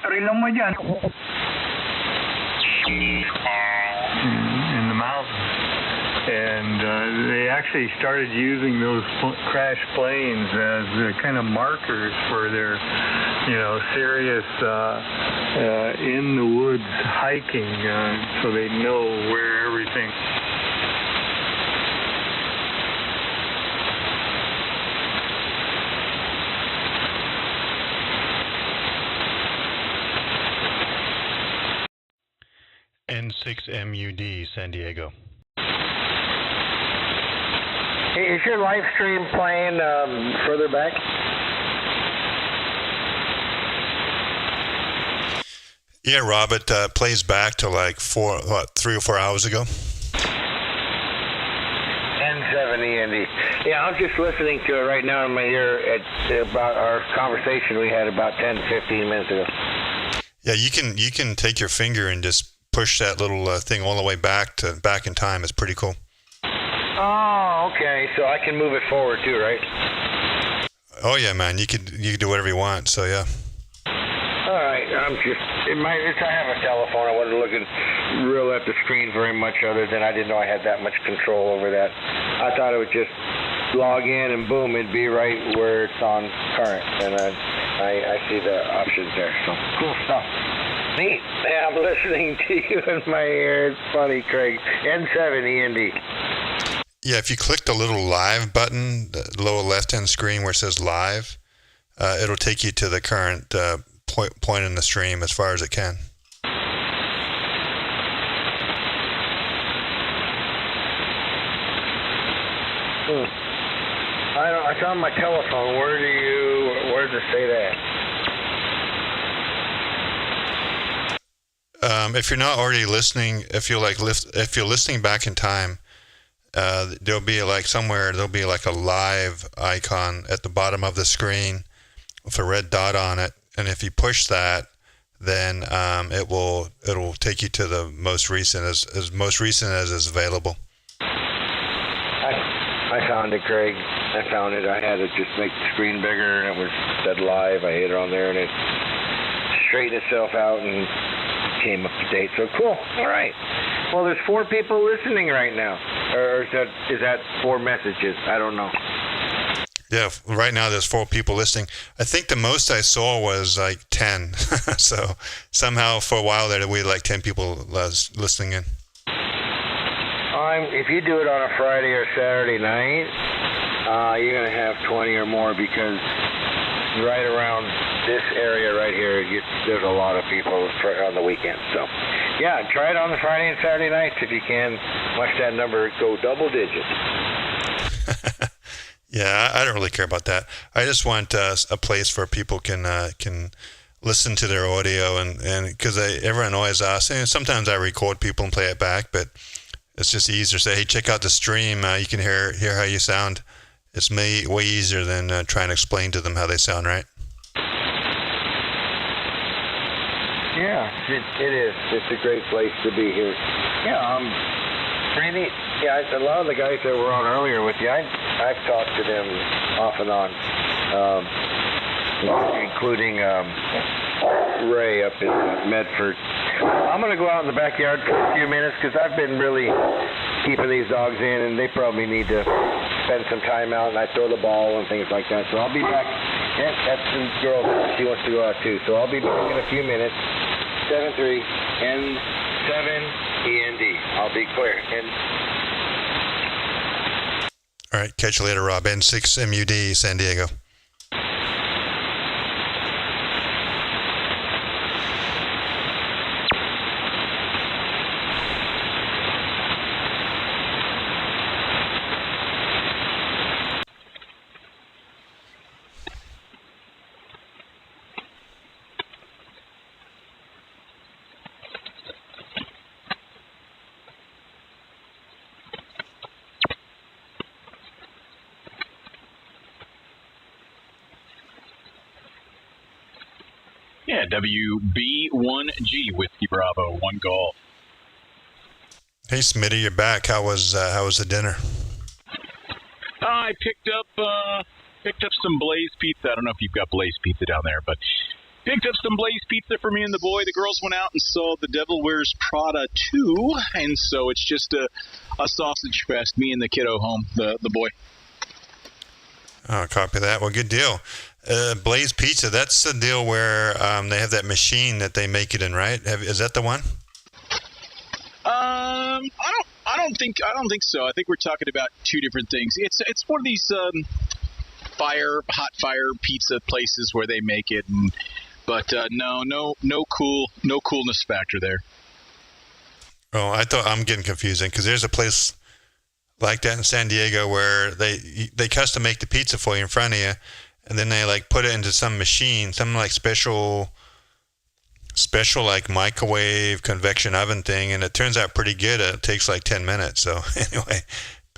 Rilong mo dyan. In the mountains. And they actually started using those crashed planes as kind of markers for their, serious in the woods hiking, so they know where everything. N6MUD, San Diego. Hey, is your live stream playing further back? Yeah, Rob, it plays back to like 3 or 4 hours ago. N70 Indy. Yeah, I'm just listening to it right now in my ear about our conversation we had about 10 to 15 minutes ago. Yeah, you can take your finger and just push that little thing all the way back in time. It's pretty cool. Oh, okay. So I can move it forward too, right? Oh yeah, man. You can do whatever you want. So yeah. All right. I have a telephone. I wasn't looking real at the screen very much, other than I didn't know I had that much control over that. I thought it would just log in and boom, it'd be right where it's on current, and I see the options there. So cool stuff. Neat. Yeah, I'm listening to you in my ear. It's funny, Craig. N70 Indy. Yeah, if you click the little live button, the lower left-hand screen where it says live, it'll take you to the current point in the stream as far as it can. It's on my telephone. Where does it say that? If you're not already listening, if you're listening back in time, there'll be like a live icon at the bottom of the screen with a red dot on it, and if you push that, then it'll take you to the most recent as is available. I found it, Craig. I found it. I had to just make the screen bigger, and it said live. I hit it on there, and it straightened itself out and came up to date. So cool. All right. Well, there's 4 people listening right now. Or is that 4 messages? I don't know. Yeah, right now there's 4 people listening. I think the most I saw was like 10. So somehow for a while there we had like 10 people listening in. If you do it on a Friday or Saturday night, you're going to have 20 or more, because right around this area right here, there's a lot of people on the weekend. So, yeah, try it on the Friday and Saturday nights if you can. Watch that number go double digits. Yeah, I don't really care about that. I just want a place where people can listen to their audio, and because everyone always asks. And sometimes I record people and play it back, but it's just easier to say, hey, check out the stream. You can hear how you sound. It's way easier than trying to explain to them how they sound, right? Yeah, it is. It's a great place to be here. Yeah, pretty neat. Yeah, a lot of the guys that were on earlier with you, I've talked to them off and on, including Ray up in Medford. I'm going to go out in the backyard for a few minutes, because I've been really keeping these dogs in, and they probably need to spend some time out, and I throw the ball and things like that. So I'll be back. Yeah, that's the girl. She wants to go out too. So I'll be back in a few minutes. 73N7END. I'll be clear. All right, catch you later, Rob. N6MUD, San Diego. Yeah, WB1G Whiskey Bravo, 1 Golf. Hey, Smitty, you're back. How was the dinner? I picked up some Blaze Pizza. I don't know if you've got Blaze Pizza down there, but Picked up some Blaze Pizza for me and the boy. The girls went out and saw The Devil Wears Prada 2, and so it's just a sausage fest. Me and the kiddo home, the boy. Oh, copy that. Well, good deal. Blaze Pizza, that's the deal where they have that machine that they make it in, right? Is that the one? I don't think so. I think we're talking about two different things. It's one of these hot fire pizza places where they make it, but no coolness factor there. Oh, I thought I'm getting confusing because there's a place like that in San Diego where they custom make the pizza for you in front of you, and then they like put it into some machine, some like special like microwave convection oven thing, and it turns out pretty good. It takes like 10 minutes. So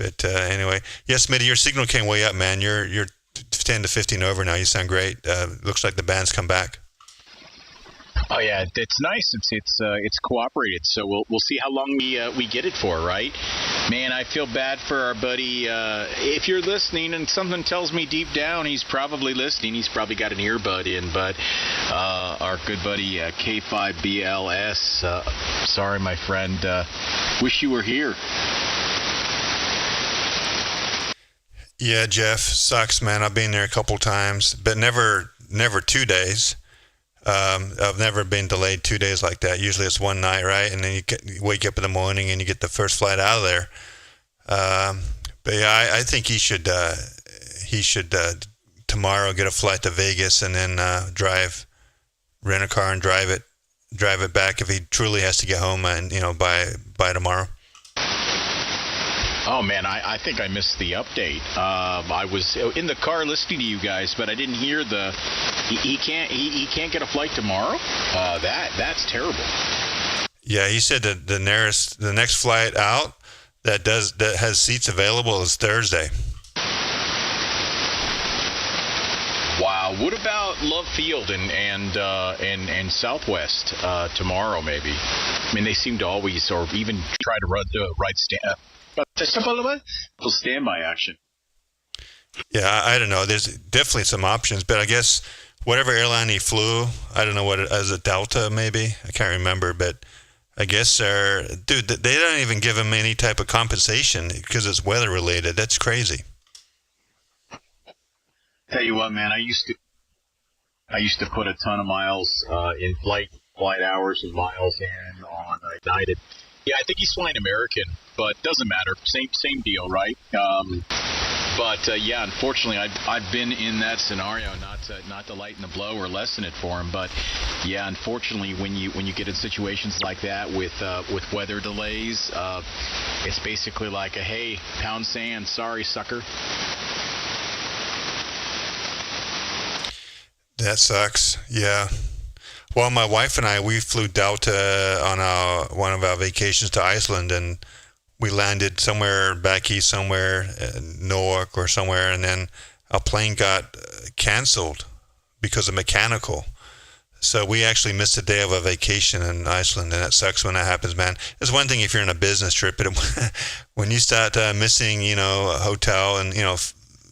anyway, yes, Smitty, your signal came way up, man. You're 10 to 15 over now. You sound great. Looks like the band's come back. Oh yeah, it's nice. It's cooperated. So we'll see how long we get it for, right? Man, I feel bad for our buddy. If you're listening, and something tells me deep down he's probably listening. He's probably got an earbud in. But our good buddy K5BLS. Sorry, my friend. Wish you were here. Yeah, Jeff, sucks, man. I've been there a couple times, but never 2 days. I've never been delayed 2 days like that. Usually it's one night, right? And then you wake up in the morning and you get the first flight out of there. But yeah, I think he should tomorrow get a flight to Vegas and then rent a car and drive it back if he truly has to get home and by tomorrow. Oh man, I think I missed the update. I was in the car listening to you guys, but I didn't hear he can't get a flight tomorrow. That's terrible. Yeah, he said that the next flight out that has seats available is Thursday. Wow. What about Love Field and Southwest tomorrow? Maybe. I mean, they seem to always, or even try to ride standby action. Yeah, I don't know. There's definitely some options, but I guess whatever airline he flew, I don't know what as a Delta maybe. I can't remember, but I guess they don't even give him any type of compensation because it's weather related. That's crazy. Tell you what, man, I used to put a ton of miles in flight hours and miles in on United. Yeah, I think he's flying American, but doesn't matter. Same deal, right? But yeah, unfortunately, I've been in that scenario. Not to lighten the blow or lessen it for him, but yeah, unfortunately, when you get in situations like that with weather delays, it's basically like a hey, pound sand, sorry, sucker. That sucks. Yeah. Well, my wife and I, we flew Delta on one of our vacations to Iceland, and we landed somewhere back east, somewhere in Newark or somewhere, and then our plane got canceled because of mechanical. So we actually missed a day of a vacation in Iceland, and that sucks when that happens, man. It's one thing if you're on a business trip, but when you start missing, a hotel and,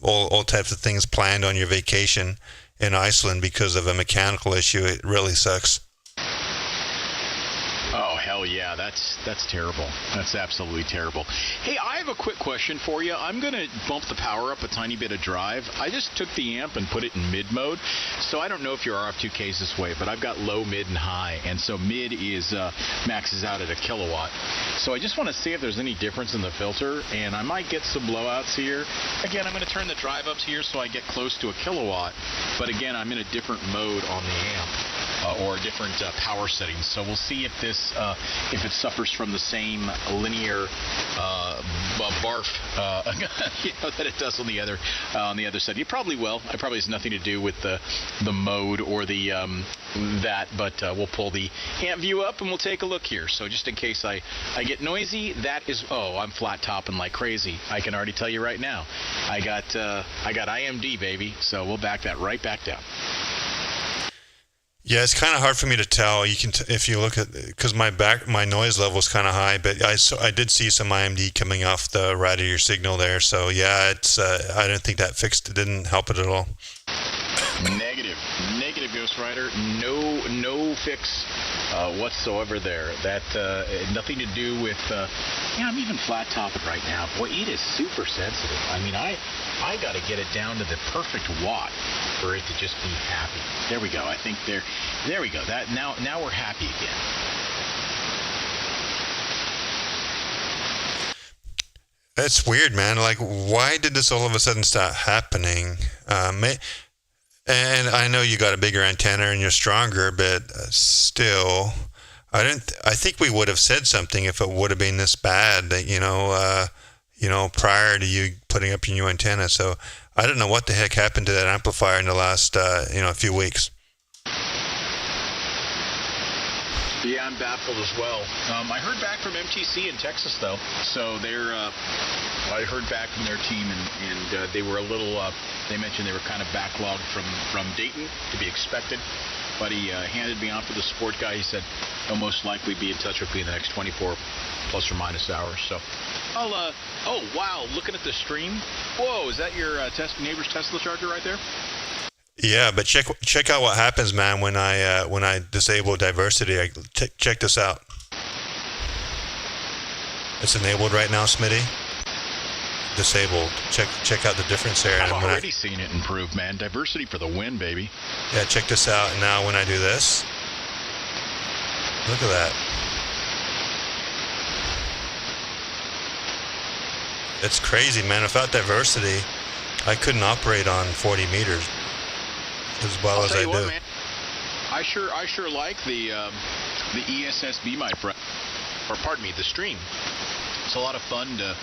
all types of things planned on your vacation in Iceland because of a mechanical issue, it really sucks. Oh, hell yeah, that's terrible. That's absolutely terrible. Hey, I have a quick question for you. I'm going to bump the power up a tiny bit of drive. I just took the amp and put it in mid mode, so I don't know if your RF2K is this way, but I've got low, mid, and high, and so mid maxes out at a kilowatt. So I just want to see if there's any difference in the filter, and I might get some blowouts here. Again, I'm going to turn the drive up here so I get close to a kilowatt, but again, I'm in a different mode on the amp, or a different power settings. So we'll see if if it suffers from the same linear barf that it does on the other side. You probably will. It probably has nothing to do with the mode or the that, but we'll pull the amp view up and we'll take a look here. So just in case I get noisy, that is I'm flat topping like crazy. I can already tell you right now. I got IMD, baby. So we'll back that right back down. Yeah, it's kind of hard for me to tell. You can if you look at, because my noise level is kind of high, but I did see some IMD coming off the right of your signal there. So yeah, it's I don't think that didn't help it at all. Negative negative, Ghost Rider. No fix whatsoever there. That nothing to do with. I'm even flat topping right now. Boy, it is super sensitive. I mean, I got to get it down to the perfect watt for it to just be happy. There we go. I think there we go. That now we're happy again. That's weird, man. Like, why did this all of a sudden start happening? And I know you got a bigger antenna and you're stronger, but still, I think we would have said something if it would have been this bad. That prior to you putting up your new antenna. So I don't know what the heck happened to that amplifier in the last few weeks. Yeah, I'm baffled as well. I heard back from MTC in Texas, though. So I heard back from their team, and they were a little. They mentioned they were kind of backlogged from Dayton, to be expected. But he handed me off to the support guy. He said he'll most likely be in touch with me in the next 24 plus or minus hours. So I'll. Oh wow! Looking at the stream. Whoa! Is that your neighbor's Tesla charger right there? Yeah, but check out what happens, man, when I disable diversity. Check this out. It's enabled right now, Smitty. Disabled. Check out the difference there. I've already seen it improve, man. Diversity for the win, baby. Yeah, check this out. And now when I do this, look at that. It's crazy, man. Without diversity, I couldn't operate on 40 meters. As well as I do. What, man, I sure like the ESSB, my friend, or pardon me, the stream. It's a lot of fun to,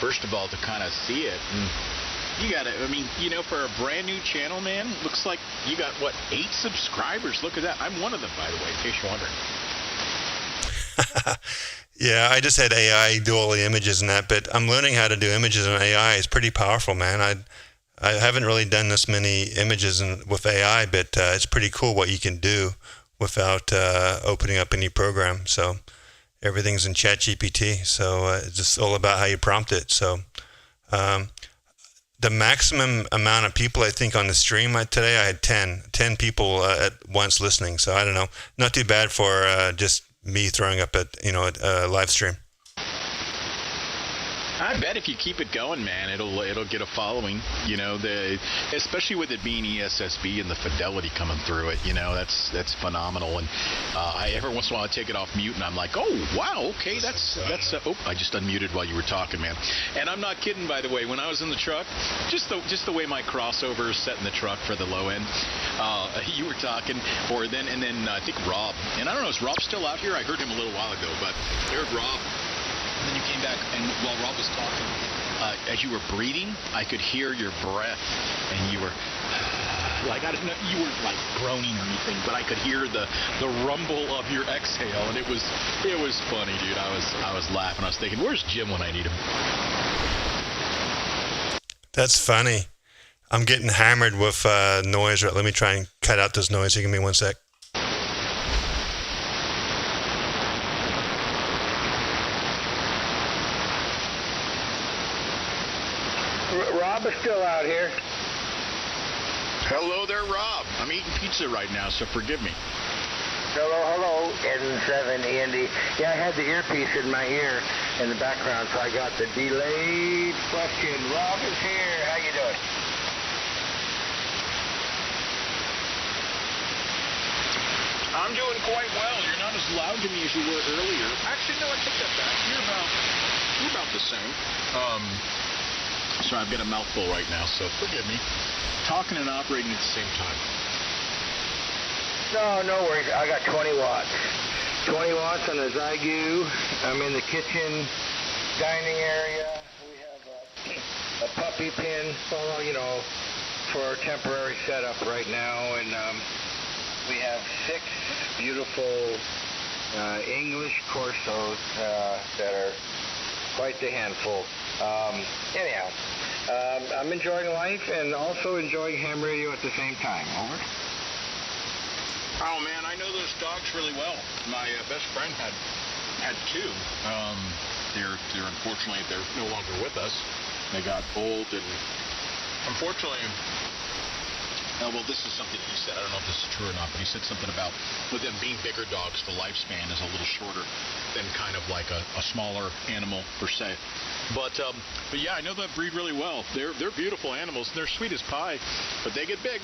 first of all, to kind of see it, and you got it. I mean, for a brand new channel, man, looks like you got 8 subscribers. Look at that. I'm one of them, by the way, in case you're wondering. Yeah, I just had AI do all the images and that, but I'm learning how to do images in AI. It's pretty powerful, man. I haven't really done this many images with AI, but it's pretty cool what you can do without opening up any program. So everything's in ChatGPT. So it's just all about how you prompt it. So the maximum amount of people I think on the stream today, I had 10 people at once listening. So I don't know, not too bad for just me throwing up a live stream. I bet if you keep it going, man, it'll get a following. Especially with it being ESSB and the fidelity coming through it. That's phenomenal. And I every once in a while I take it off mute and I'm like, oh wow, okay, that's. I just unmuted while you were talking, man. And I'm not kidding, by the way. When I was in the truck, just the way my crossover is set in the truck for the low end, you were talking, and then I think Rob. And I don't know, is Rob still out here? I heard him a little while ago, but I heard Rob. And then you came back, and while Rob was talking, as you were breathing, I could hear your breath, and you were like, I don't know, you were like groaning or anything, but I could hear the rumble of your exhale, and it was funny, dude. I was laughing. I was thinking, where's Jim when I need him? That's funny. I'm getting hammered with noise. Let me try and cut out this noise. Give me 1 sec. Rob is still out here. Hello there, Rob. I'm eating pizza right now, so forgive me. Hello, N7 Andy. Yeah, I had the earpiece in my ear in the background, so I got the delayed question. Rob is here. How you doing? I'm doing quite well. You're not as loud to me as you were earlier. Actually, no, I take that back. You're about the same. Sorry, I've got a mouthful right now, so forgive me. Talking and operating at the same time. No worries. I got 20 watts. 20 watts on the Zygu. I'm in the kitchen, dining area. We have a puppy pin, for our temporary setup right now. And we have 6 beautiful English Corsos that are quite the handful. Anyhow, I'm enjoying life and also enjoying ham radio at the same time. Over. Oh man, I know those dogs really well. My best friend had 2. They're unfortunately they're no longer with us. They got old, and unfortunately Well, this is something he said. I don't know if this is true or not, but he said something about with them being bigger dogs, the lifespan is a little shorter than kind of like a smaller animal per se. But yeah, I know that breed really well. They're beautiful animals. They're sweet as pie, but they get big.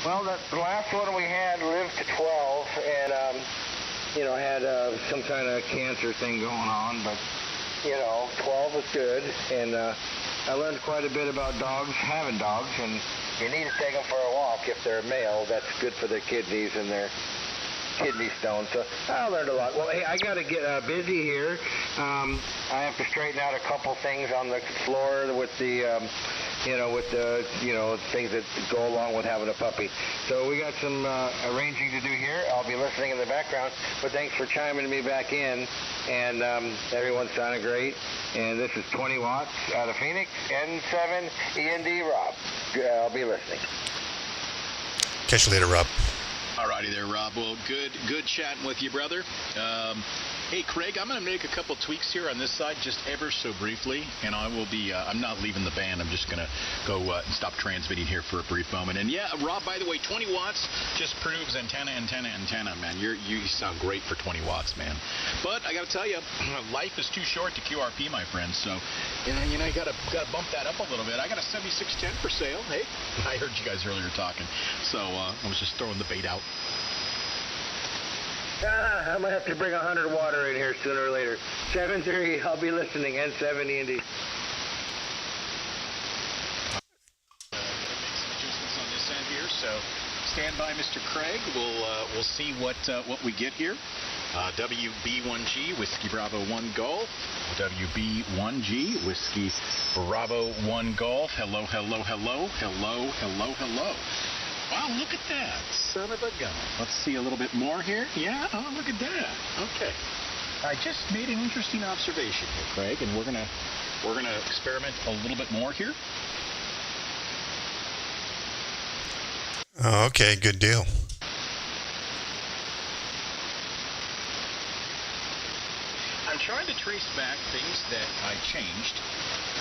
Well, the last one we had lived to 12 and, had some kind of cancer thing going on, but, 12 is good. And I learned quite a bit about dogs, having dogs, and you need to take them for a walk if they're male. That's good for their kidneys and their kidney stones. So I learned a lot. Well, hey, I got to get busy here. I have to straighten out a couple things on the floor with the, things that go along with having a puppy. So we got some arranging to do here. I'll be listening in the background. But thanks for chiming me back in. And everyone sounded great. And this is 20 watts out of Phoenix, N7 END Rob. I'll be listening. Catch you later, Rob. Alrighty there, Rob. Well, good chatting with you, brother. Hey, Craig, I'm going to make a couple tweaks here on this side just ever so briefly, and I will be, I'm not leaving the band. I'm just going to go and stop transmitting here for a brief moment. And yeah, Rob, by the way, 20 watts just proves antenna, man. You sound great for 20 watts, man. But I got to tell you, life is too short to QRP, my friend. So, you got to bump that up a little bit. I got a 7610 for sale. Hey, I heard you guys earlier talking. So I was just throwing the bait out. I might have to bring 100 water in here sooner or later. 7-3, I'll be listening. N7 END. Make some adjustments on this end here. So stand by, Mr. Craig. We'll see what we get here. WB1G Whiskey Bravo 1 Golf. WB1G Whiskey Bravo 1 Golf. Hello. Wow, look at that. Son of a gun. Let's see a little bit more here. Yeah, oh, look at that. Okay. I just made an interesting observation here, Craig, and we're gonna experiment a little bit more here. Oh, okay, good deal. I'm trying to trace back things that I changed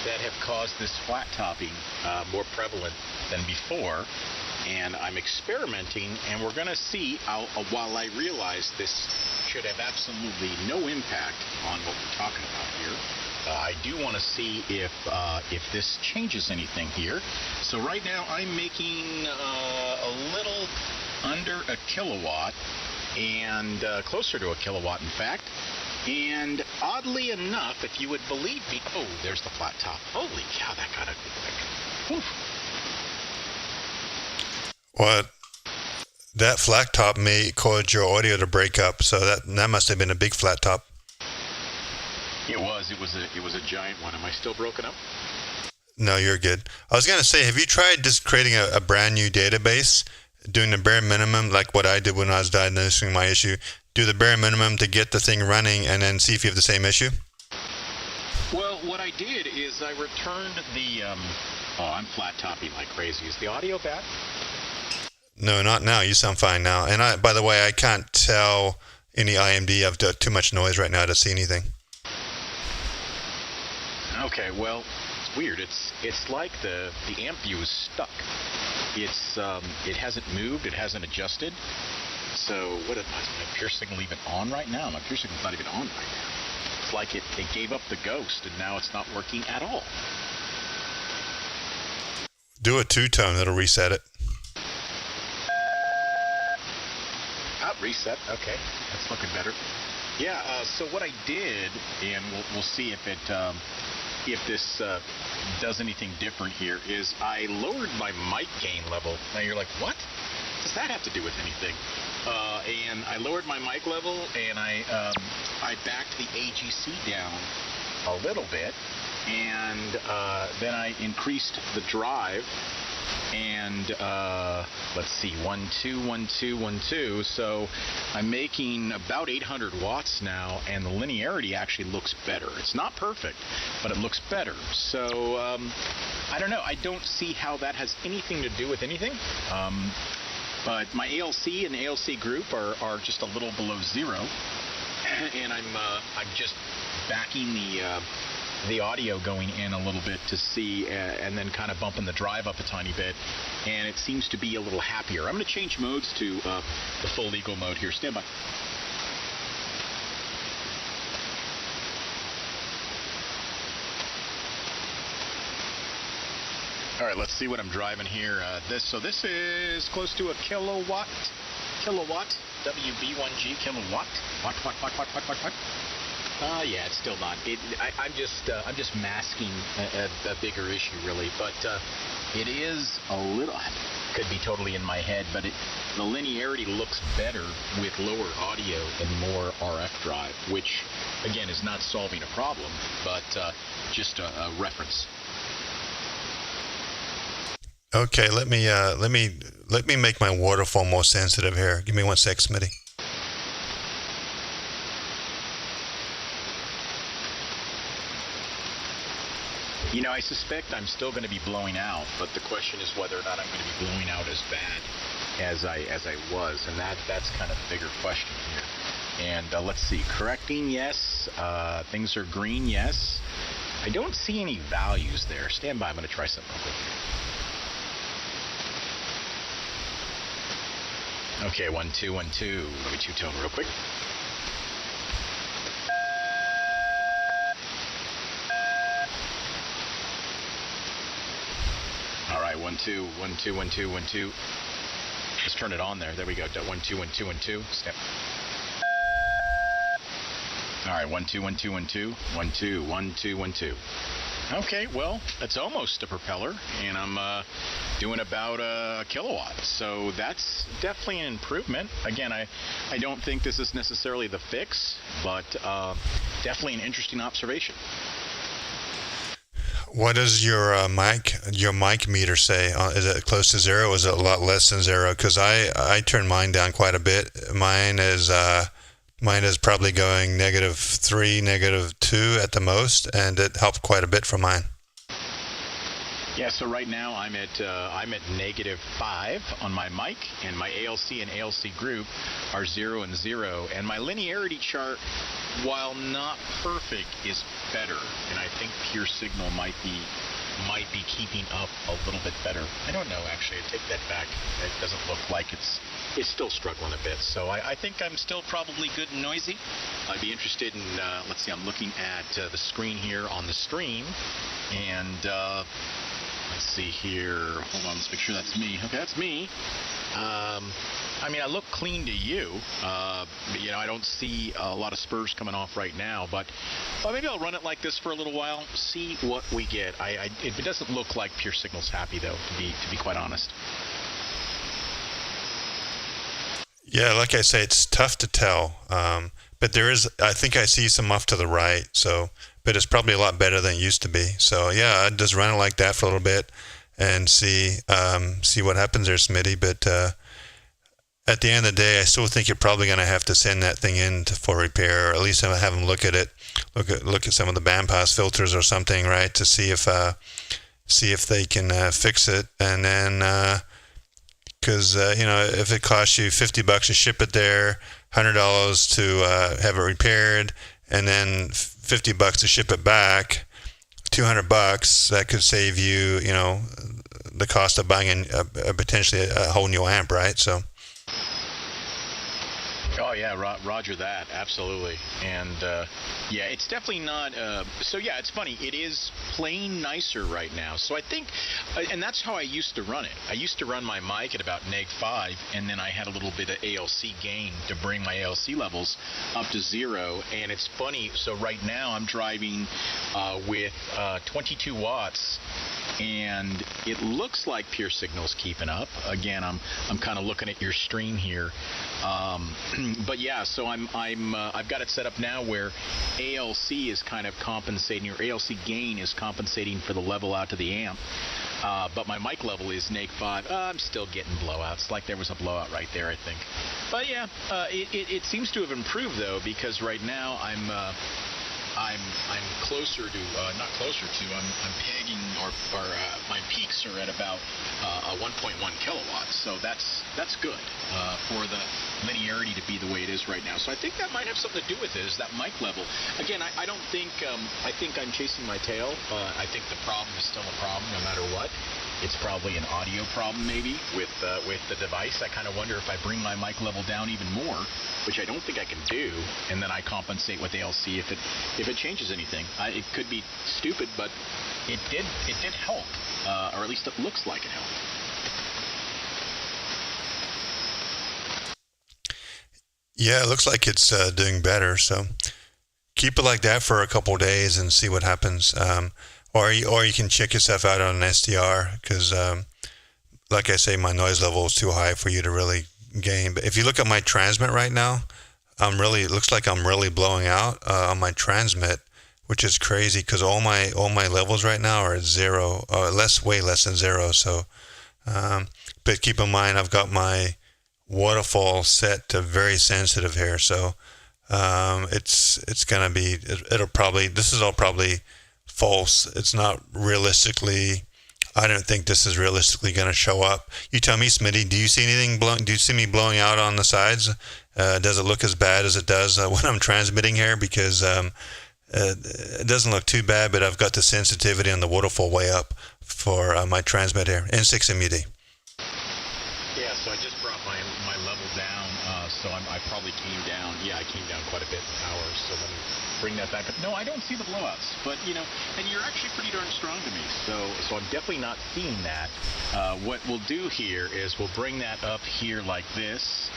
that have caused this flat topping more prevalent than before. And I'm experimenting, and we're going to see, while I realize this should have absolutely no impact on what we're talking about here, I do want to see if this changes anything here. So right now I'm making a little under a kilowatt, and closer to a kilowatt, in fact. And oddly enough, if you would believe me, oh, there's the flat top. Holy cow, that got ugly quick. Oof. What? That flat top may cause your audio to break up, so that must have been a big flat top. It was a giant one. Am I still broken up? No, you're good. I was gonna say, have you tried just creating a brand new database, doing the bare minimum, like what I did when I was diagnosing my issue? Do the bare minimum to get the thing running, and then see if you have the same issue? Well, what I did is I returned the. Oh, I'm flat topping like crazy. Is the audio bad? No, not now. You sound fine now. And by the way, I can't tell any IMD. I've got too much noise right now to see anything. Okay, well, it's weird. It's like the amp view is stuck. It hasn't moved. It hasn't adjusted. So what is my PureSignal even on right now? My PureSignal's not even on right now. It's like it gave up the ghost, and now it's not working at all. Do a two-tone. That'll reset it. Reset. Okay, that's looking better. Yeah. So what I did, and we'll see if this does anything different here, is I lowered my mic gain level. Now you're like, what? Does that have to do with anything? And I lowered my mic level, and I backed the AGC down a little bit, and then I increased the drive. And let's see, 1, 2, 1, 2, 1, 2. So I'm making about 800 watts now, and the linearity actually looks better. It's not perfect, but it looks better. So I don't know. I don't see how that has anything to do with anything. But my ALC and ALC group are just a little below zero, and I'm just backing the the audio going in a little bit to see, and then kind of bumping the drive up a tiny bit, and it seems to be a little happier. I'm going to change modes to the full legal mode here. Stand by. All right, let's see what I'm driving here. This is close to a kilowatt, WB1G kilowatt. What? Yeah, it's still not. I'm just masking a bigger issue, really. But it is a little. Could be totally in my head, but the linearity looks better with lower audio and more RF drive, which again is not solving a problem, but just a reference. Okay, let me make my waterfall more sensitive here. Give me 1 sec, Smitty. You know, I suspect I'm still going to be blowing out, but the question is whether or not I'm going to be blowing out as bad as I was, and that's kind of the bigger question here. And let's see, correcting, yes. Things are green, yes. I don't see any values there. Stand by, I'm going to try something real quick. Okay, 1 2 1 2. Let me two-tone real quick. All right, 1 2 1 2 1 2 1 2. Just turn it on there. There we go. 1 2 1 2 1 2. Step. All right, 1 2 1 2 1 2 1 2 1 2 1 2. Okay, well, it's almost a propeller, and I'm doing about a kilowatt, so that's definitely an improvement. Again, I don't think this is necessarily the fix, but definitely an interesting observation. What does your mic meter say? Is it close to zero? Or is it a lot less than zero? Because I turned mine down quite a bit. Mine is probably going -3, -2 at the most, and it helped quite a bit for mine. Yeah, so right now I'm at -5 on my mic, and my ALC and ALC group are 0 and 0, and my linearity chart, while not perfect, is better, and I think PureSignal might be keeping up a little bit better. I don't know, actually. I take that back. It doesn't look like it's still struggling a bit. So I think I'm still probably good and noisy. I'd be interested in, let's see, I'm looking at the screen here on the stream, and let's see here. Hold on, let's make sure that's me. Okay, that's me. I mean, I look clean to you. You know, I don't see a lot of spurs coming off right now, but maybe I'll run it like this for a little while, see what we get. It doesn't look like PureSignal's happy, though, to be quite honest. Yeah, like I say, it's tough to tell. But there is, I think I see some off to the right. So, but it's probably a lot better than it used to be. So yeah, I'd just run it like that for a little bit and see what happens there, Smitty. But at the end of the day, I still think you're probably going to have to send that thing in for repair, or at least have them look at it, look at some of the bandpass filters or something, right, to see if they can fix it, and then because you know, if it costs you $50 to ship it there, $100 to have it repaired, and then $50 to ship it back, $200, that could save you, you know, the cost of buying potentially a whole new amp, right? So. Oh yeah, roger that, absolutely. And yeah, it's definitely not, so yeah, it's funny, it is playing nicer right now. So I think, and that's how I used to run it. I used to run my mic at about -5, and then I had a little bit of ALC gain to bring my ALC levels up to 0. And it's funny, so right now I'm driving with 22 watts, and it looks like PureSignal's keeping up. Again, I'm kind of looking at your stream here. But yeah, so I've got it set up now where ALC is kind of compensating, or ALC gain is compensating for the level out to the amp. But my mic level is -5. I'm still getting blowouts. Like there was a blowout right there, I think. But yeah, it seems to have improved though, because right now I'm closer to not closer to. I'm pegging or my peaks are at about 1.1 kilowatts. So that's good for the linearity to be the way it is right now. So I think that might have something to do with it. Is that mic level? Again, I don't think I think I'm chasing my tail. I think the problem is still a problem no matter what. It's probably an audio problem maybe with the device. I kind of wonder if I bring my mic level down even more, which I don't think I can do, and then I compensate with ALC if it changes anything. It could be stupid, but it did help, or at least it looks like it helped. Yeah, it looks like it's doing better. So keep it like that for a couple of days and see what happens. Or you can check yourself out on an SDR because, like I say, my noise level is too high for you to really gain. But if you look at my transmit right now, it looks like I'm really blowing out on my transmit, which is crazy because all my levels right now are at zero, way less than zero. So, but keep in mind, I've got my waterfall set to very sensitive here. So, it's gonna be. This is all probably false. It's not realistically. I don't think this is realistically going to show up. You tell me, Smitty. Do you see anything do you see me blowing out on the sides? Does it look as bad as it does when I'm transmitting here? Because it doesn't look too bad, but I've got the sensitivity on the waterfall way up for my transmit here. N6 MUD. Yeah, so I just brought my level down, so I probably came down. Yeah, I came down quite a bit in power. So let me bring that back up. No, I don't see the blowouts, but and you're actually pretty darn strong to me. So I'm definitely not seeing that. What we'll do here is we'll bring that up here like this,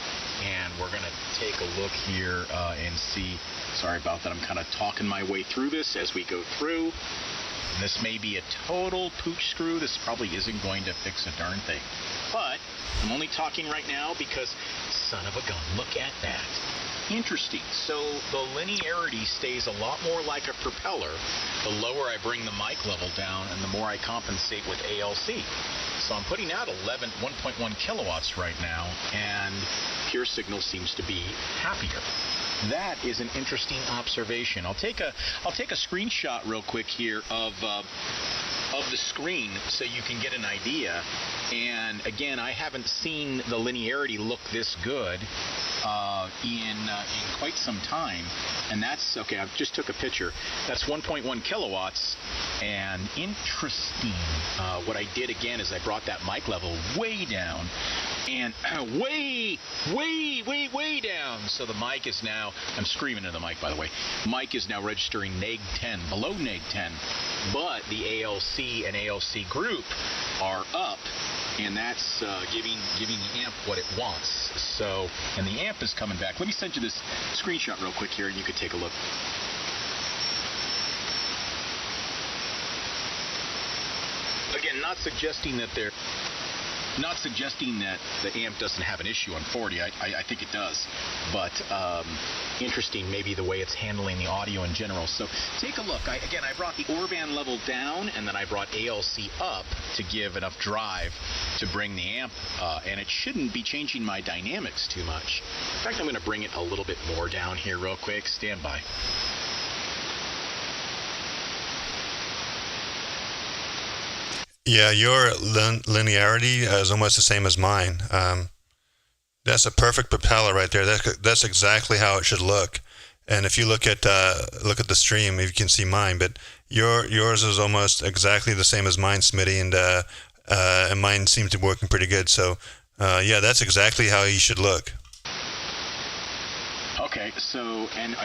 and we're gonna take a look here and see. Sorry about that. I'm kind of talking my way through this as we go through. And this may be a total pooch screw. This probably isn't going to fix a darn thing. But I'm only talking right now because, son of a gun, look at that. Interesting. So the linearity stays a lot more like a propeller the lower I bring the mic level down and the more I compensate with ALC. So I'm putting out 1.1 kilowatts right now, and PureSignal seems to be happier. That is an interesting observation. I'll take a screenshot real quick here of the screen so you can get an idea. And again, I haven't seen the linearity look this good in quite some time. And that's okay. I just took a picture. That's 1.1 kilowatts. And interesting. What I did again is I brought that mic level way down, and way down. So the mic is now, I'm screaming into the mic, by the way. Mic is now registering neg 10, below neg 10, but the ALC and ALC group are up, and that's giving the amp what it wants. So, and the amp is coming back. Let me send you this screenshot real quick here, and you could take a look. Again, not suggesting that the amp doesn't have an issue on 40. I think it does, but interesting maybe the way it's handling the audio in general. So take a look. I brought the Wideband level down, and then I brought ALC up to give enough drive to bring the amp, and it shouldn't be changing my dynamics too much. In fact, I'm going to bring it a little bit more down here real quick. Stand by. Yeah, your linearity is almost the same as mine. That's a perfect propeller right there. That's exactly how it should look. And if you look at the stream, you can see mine. But yours is almost exactly the same as mine, Smitty, and mine seems to be working pretty good. So yeah, that's exactly how you should look. Okay, so and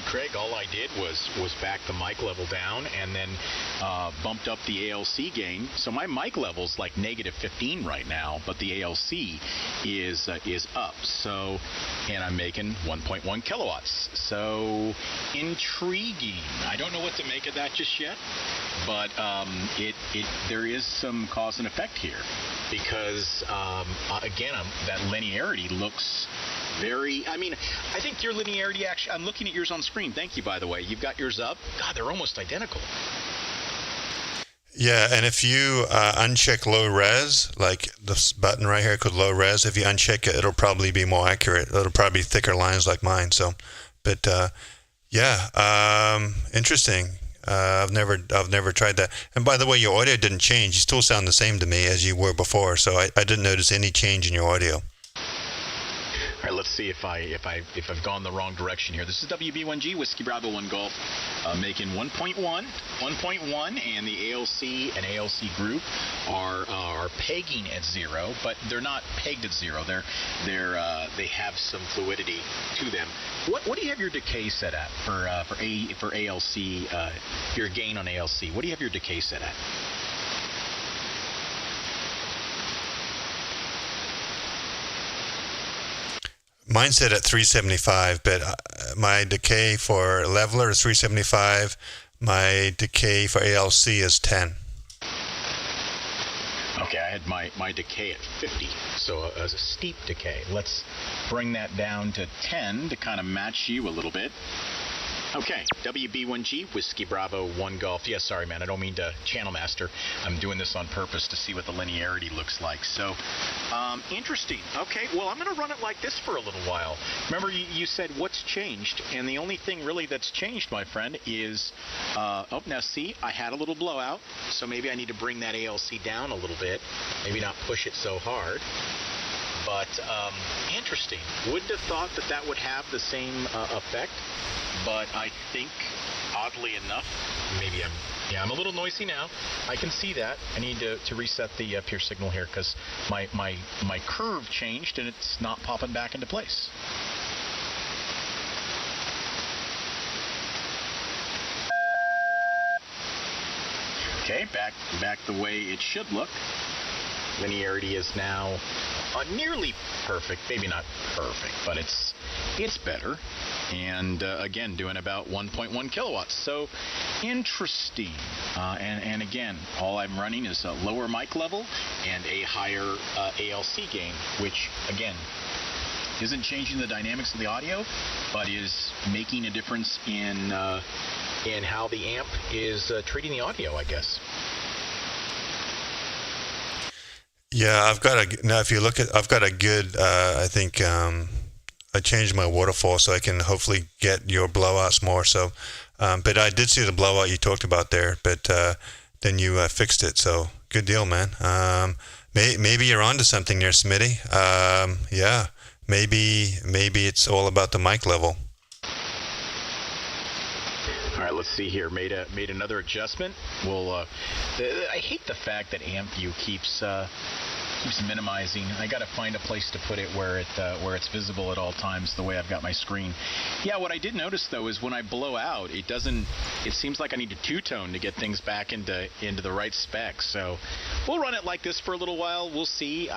Craig, all I did was back the mic level down and then bumped up the ALC gain. So my mic level's like negative 15 right now, but the ALC is up. So, and I'm making 1.1 kilowatts. So intriguing. I don't know what to make of that just yet, but there is some cause and effect here because again, that linearity looks very, I mean, I think your linearity actually, I'm looking at yours on screen. Thank you, by the way. You've got yours up. God, they're almost identical. Yeah, and if you uncheck low res, like this button right here called low res, if you uncheck it, it'll probably be more accurate. It'll probably be thicker lines like mine. So, but Yeah, interesting. I've never tried that. And by the way, your audio didn't change. You still sound the same to me as you were before. So I didn't notice any change in your audio. All right, let's see if I've gone the wrong direction here. This is WB1G Whiskey Bravo 1 Golf, making 1.1, and the ALC and ALC group are pegging at 0, but they're not pegged at 0. They have some fluidity to them. What do you have your decay set at for ALC? Your gain on ALC. What do you have your decay set at? Mine's set at 375, but my decay for leveler is 375. My decay for ALC is 10. Okay, I had my decay at 50, so as a steep decay. Let's bring that down to 10 to kind of match you a little bit. Okay, WB1G, Whiskey Bravo 1 Golf. Yeah, sorry, man, I don't mean to channel master. I'm doing this on purpose to see what the linearity looks like. So, interesting. Okay, well, I'm going to run it like this for a little while. Remember, you said what's changed, and the only thing really that's changed, my friend, is, now see, I had a little blowout, so maybe I need to bring that ALC down a little bit, maybe not push it so hard. But interesting. Wouldn't have thought that would have the same effect. But I think, oddly enough, maybe I'm a little noisy now. I can see that. I need to reset the PureSignal here because my curve changed and it's not popping back into place. Okay, back the way it should look. Linearity is now nearly perfect. Maybe not perfect, but it's better. And again, doing about 1.1 kilowatts. So interesting. And again, all I'm running is a lower mic level and a higher ALC gain, which again isn't changing the dynamics of the audio, but is making a difference in how the amp is treating the audio, I guess. Yeah, I've got a good, I think, I changed my waterfall so I can hopefully get your blowouts more. So, but I did see the blowout you talked about there, but then you fixed it. So good deal, man. Maybe you're onto something there, Smitty. Yeah, maybe it's all about the mic level. All right, let's see here. Made another adjustment. Well, I hate the fact that AmpView keeps minimizing. I got to find a place to put it where it's visible at all times the way I've got my screen. Yeah, what I did notice though is when I blow out, it seems like I need a two-tone to get things back into the right spec. So we'll run it like this for a little while. We'll see.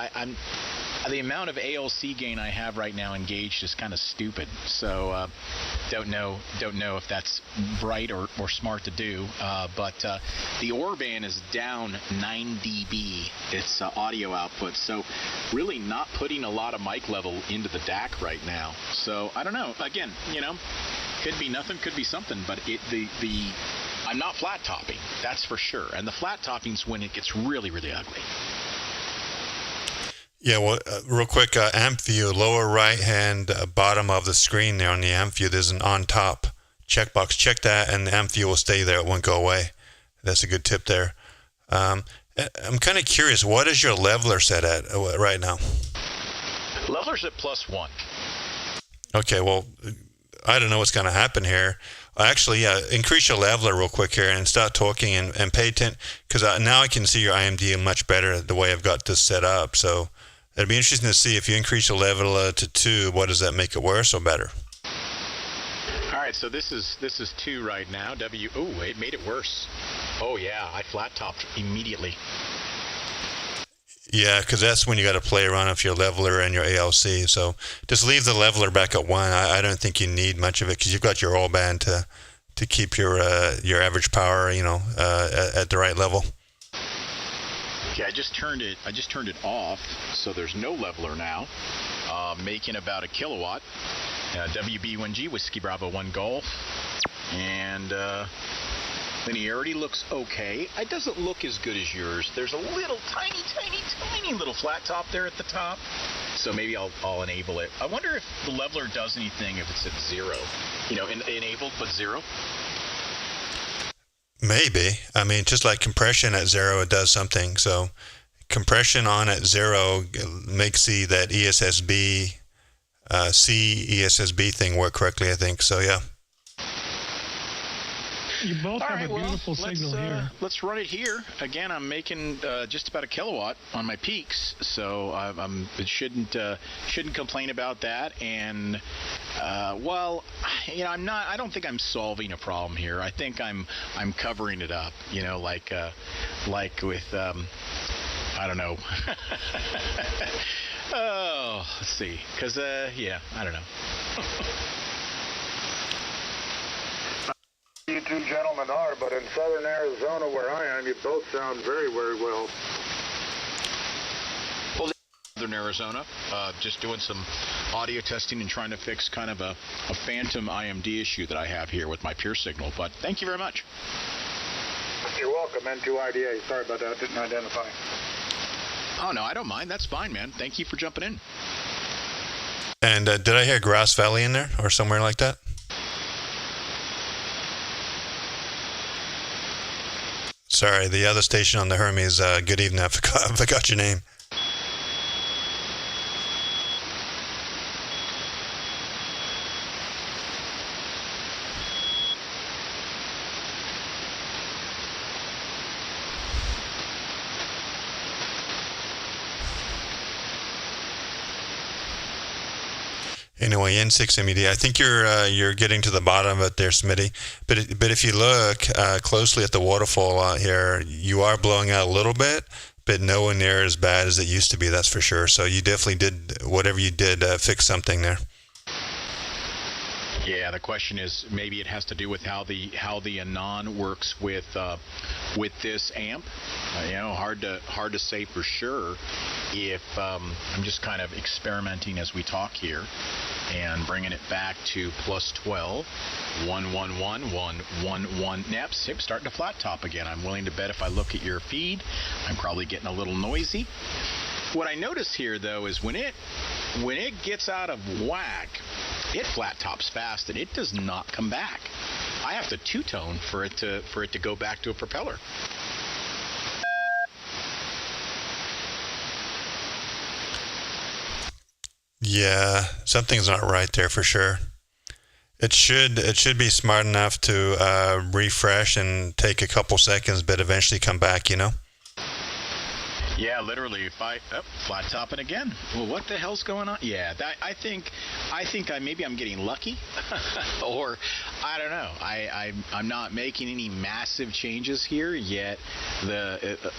The amount of ALC gain I have right now engaged is kind of stupid. So don't know if that's right or smart to do. But the Orban is down 9 dB. It's audio output. So really not putting a lot of mic level into the DAC right now. So I don't know. Again, could be nothing, could be something. But I'm not flat topping. That's for sure. And the flat topping's when it gets really, really ugly. Yeah, well, real quick, amp view, lower right hand bottom of the screen there on the amp view, there's an on top checkbox. Check that and the amp view will stay there. It won't go away. That's a good tip there. I'm kind of curious, what is your leveler set at right now? Leveler's at +1. Okay, well, I don't know what's going to happen here. Actually, yeah, increase your leveler real quick here and start talking and pay attention, because now I can see your IMD much better the way I've got this set up. So it'll be interesting to see if you increase your leveler to 2, what does that make it worse or better? All right, so this is 2 right now. Oh, it made it worse. Oh yeah, I flat topped immediately. Yeah, because that's when you got to play around with your leveler and your ALC. So just leave the leveler back at 1. I don't think you need much of it because you've got your all band to keep your average power, at the right level. Okay, I just turned it off, so there's no leveler now. Making about a kilowatt. WB1G Whiskey Bravo 1 Golf, and linearity looks okay. It doesn't look as good as yours. There's a little tiny little flat top there at the top. So maybe I'll enable it. I wonder if the leveler does anything if it's at 0. Enabled but 0. Maybe. I mean, just like compression at 0, it does something. So compression on at 0 makes that ESSB, ESSB thing work correctly, I think. So, yeah. You both have a beautiful signal here. Let's run it here. Again, I'm making just about a kilowatt on my peaks, so it shouldn't complain about that. And I don't think I'm solving a problem here. I think I'm covering it up. Like with I don't know. Oh, let's see. Because I don't know. You two gentlemen are, but in southern Arizona where I am, you both sound very, very well. Well, southern Arizona, just doing some audio testing and trying to fix kind of a phantom IMD issue that I have here with my PureSignal, but thank you very much. You're welcome, N2IDA. Sorry about that, didn't identify. Oh, no, I don't mind. That's fine, man. Thank you for jumping in. And did I hear Grass Valley in there or somewhere like that? Sorry, the other station on the Hermes. Good evening. I forgot your name. Anyway, N6MED, I think you're getting to the bottom of it there, Smitty. But if you look closely at the waterfall out here, you are blowing out a little bit, but nowhere near as bad as it used to be, that's for sure. So you definitely did, whatever you did, fix something there. Yeah, the question is maybe it has to do with how the Anan works with this amp. Hard to say for sure. If I'm just kind of experimenting as we talk here, and bringing it back to plus 12, 111, 111. Naps, starting to flat top again. I'm willing to bet if I look at your feed, I'm probably getting a little noisy. What I notice here, though, is when it gets out of whack, it flat tops fast and it does not come back. I have to two-tone for it to go back to a propeller. Yeah, something's not right there for sure. It should be smart enough to refresh and take a couple seconds, but eventually come back. Yeah, literally. If flat topping again. Well, what the hell's going on? Yeah, I think maybe I'm getting lucky, or I don't know. I'm not making any massive changes here yet.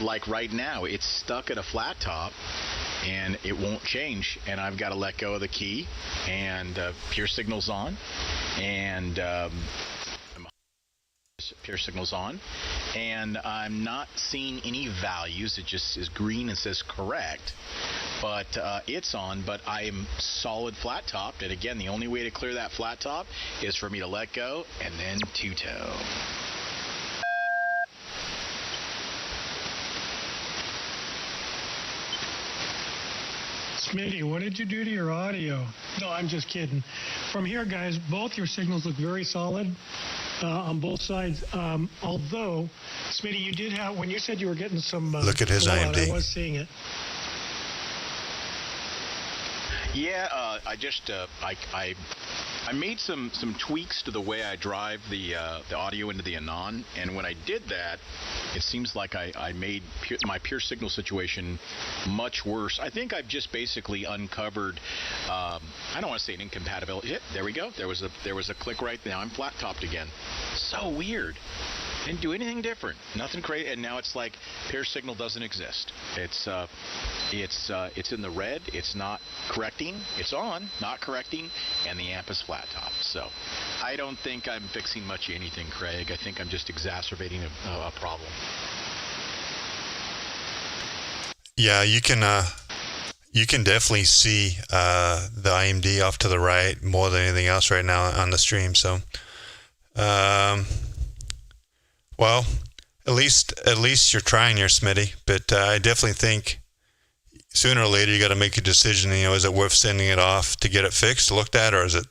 Like right now, it's stuck at a flat top, and it won't change. And I've got to let go of the key, and PureSignal's on, and PureSignal's on, and I'm not seeing any values. It just is green and says correct, but it's on. But I am solid flat topped, and again, the only way to clear that flat top is for me to let go and then two-toe. Smitty, what did you do to your audio? No, I'm just kidding. From here, guys, both your signals look very solid on both sides. Although, Smitty, you did have, when you said you were getting some look at his IMD. I was seeing it. Yeah, I just I made some tweaks to the way I drive the audio into the Anan, and when I did that, it seems like I made my PureSignal situation much worse. I think I've just basically uncovered, I don't want to say an incompatibility. There we go. There was a click right there. I'm flat topped again. So weird. Didn't do anything different. Nothing crazy. And now it's like PureSignal doesn't exist. It's in the red. It's not correcting. It's on, not correcting, and the amp is flat top. So I don't think I'm fixing much of anything, Craig. I think I'm just exacerbating a problem. Yeah, you can definitely see the IMD off to the right more than anything else right now on the stream. So, well, at least you're trying here, Smitty. But I definitely think sooner or later you got to make a decision. Is it worth sending it off to get it fixed, looked at, or is it,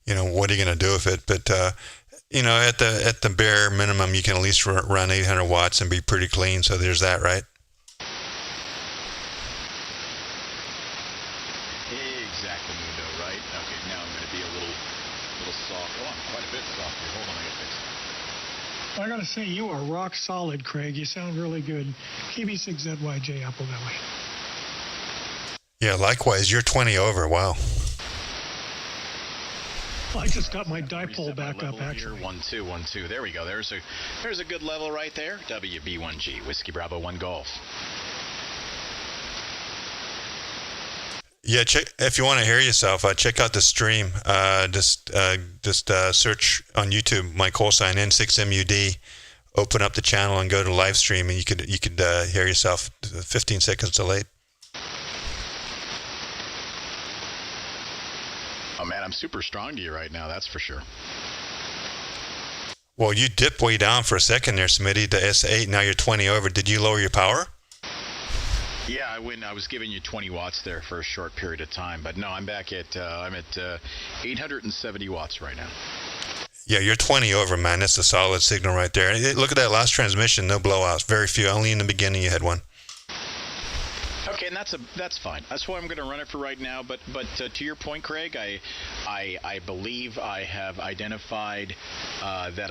what are you going to do with it? But at the bare minimum, you can at least run 800 watts and be pretty clean. So there's that, right? Exactly, Mundo, right? Okay, now I'm going to be a little soft. Oh, I'm quite a bit soft here. Hold on, I got to fix it. I gotta say, you are rock solid, Craig. You sound really good. KB6ZYJ Apple Valley. Yeah, likewise. You're 20 over. Wow. I just got my dipole back up, actually. Here. 1 2 1 2. There we go. There's a good level right there. WB1G Whiskey Bravo 1 Golf. Yeah, if you want to hear yourself, check out the stream. Just search on YouTube my call sign N6MUD. Open up the channel and go to live stream, and you could hear yourself 15 seconds delayed. Oh man, I'm super strong to you right now. That's for sure. Well, you dipped way down for a second there, Smitty, to S8. Now you're 20 over. Did you lower your power? Yeah, I was giving you 20 watts there for a short period of time, but no, I'm back at 870 watts right now. Yeah, you're 20 over, man. That's a solid signal right there. Look at that last transmission, no blowouts, very few. Only in the beginning you had one. Okay, and that's fine. That's why I'm going to run it for right now. But to your point, Craig, I believe I have identified that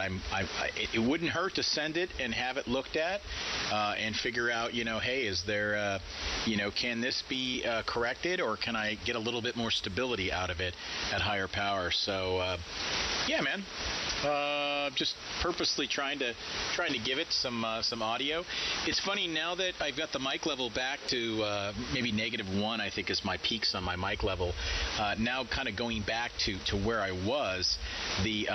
it wouldn't hurt to send it and have it looked at and figure out, hey, is there, can this be corrected, or can I get a little bit more stability out of it at higher power? So, yeah, man. Just purposely trying to give it some audio. It's funny now that I've got the mic level back to maybe -1, I think is my peaks on my mic level. Now kind of going back to where I was, the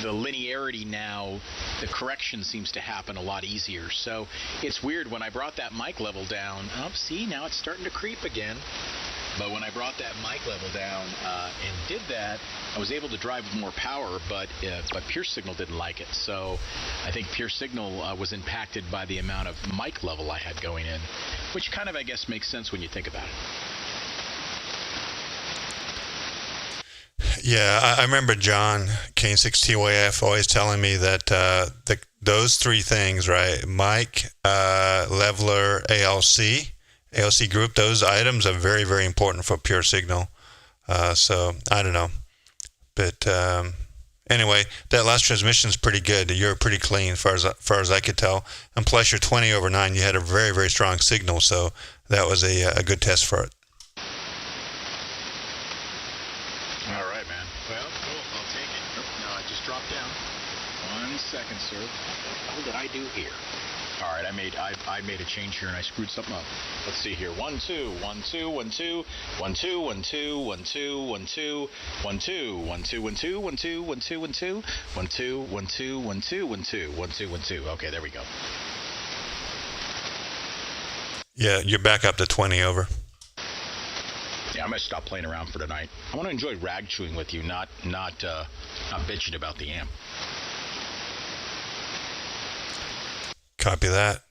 linearity now, the correction seems to happen a lot easier. So it's weird when I brought that mic level down. Oh, see, now it's starting to creep again. But when I brought that mic level down and did that, I was able to drive with more power, but PureSignal didn't like it. So I think PureSignal was impacted by the amount of mic level I had going in, which kind of, I guess, makes sense when you think about it. Yeah, I remember John Kane6TYF always telling me that those three things, right? Mic, leveler, ALC group, those items are very, very important for PureSignal. So I don't know. But anyway, that last transmission is pretty good. You're pretty clean as far as I could tell. And plus you're 20 over 9. You had a very, very strong signal. So that was a good test for it. All right, man. Well, cool. I'll take it. Nope, no, I just dropped down. 1 second, sir. What did I do here? All right, I made a change here and I screwed something up. Let's see here. 1 2 1 2 1 2 1 2 1 2 1 2 1 2 1 2 1 2 1 2 1 2 1 2 1 2 1 2 1 2 1 2 1 2 1 2 1 2. Okay, there we go. Yeah, you're back up to 20 over. Yeah, I'm gonna stop playing around for tonight. I want to enjoy rag chewing with you, not bitching about the amp. Copy that.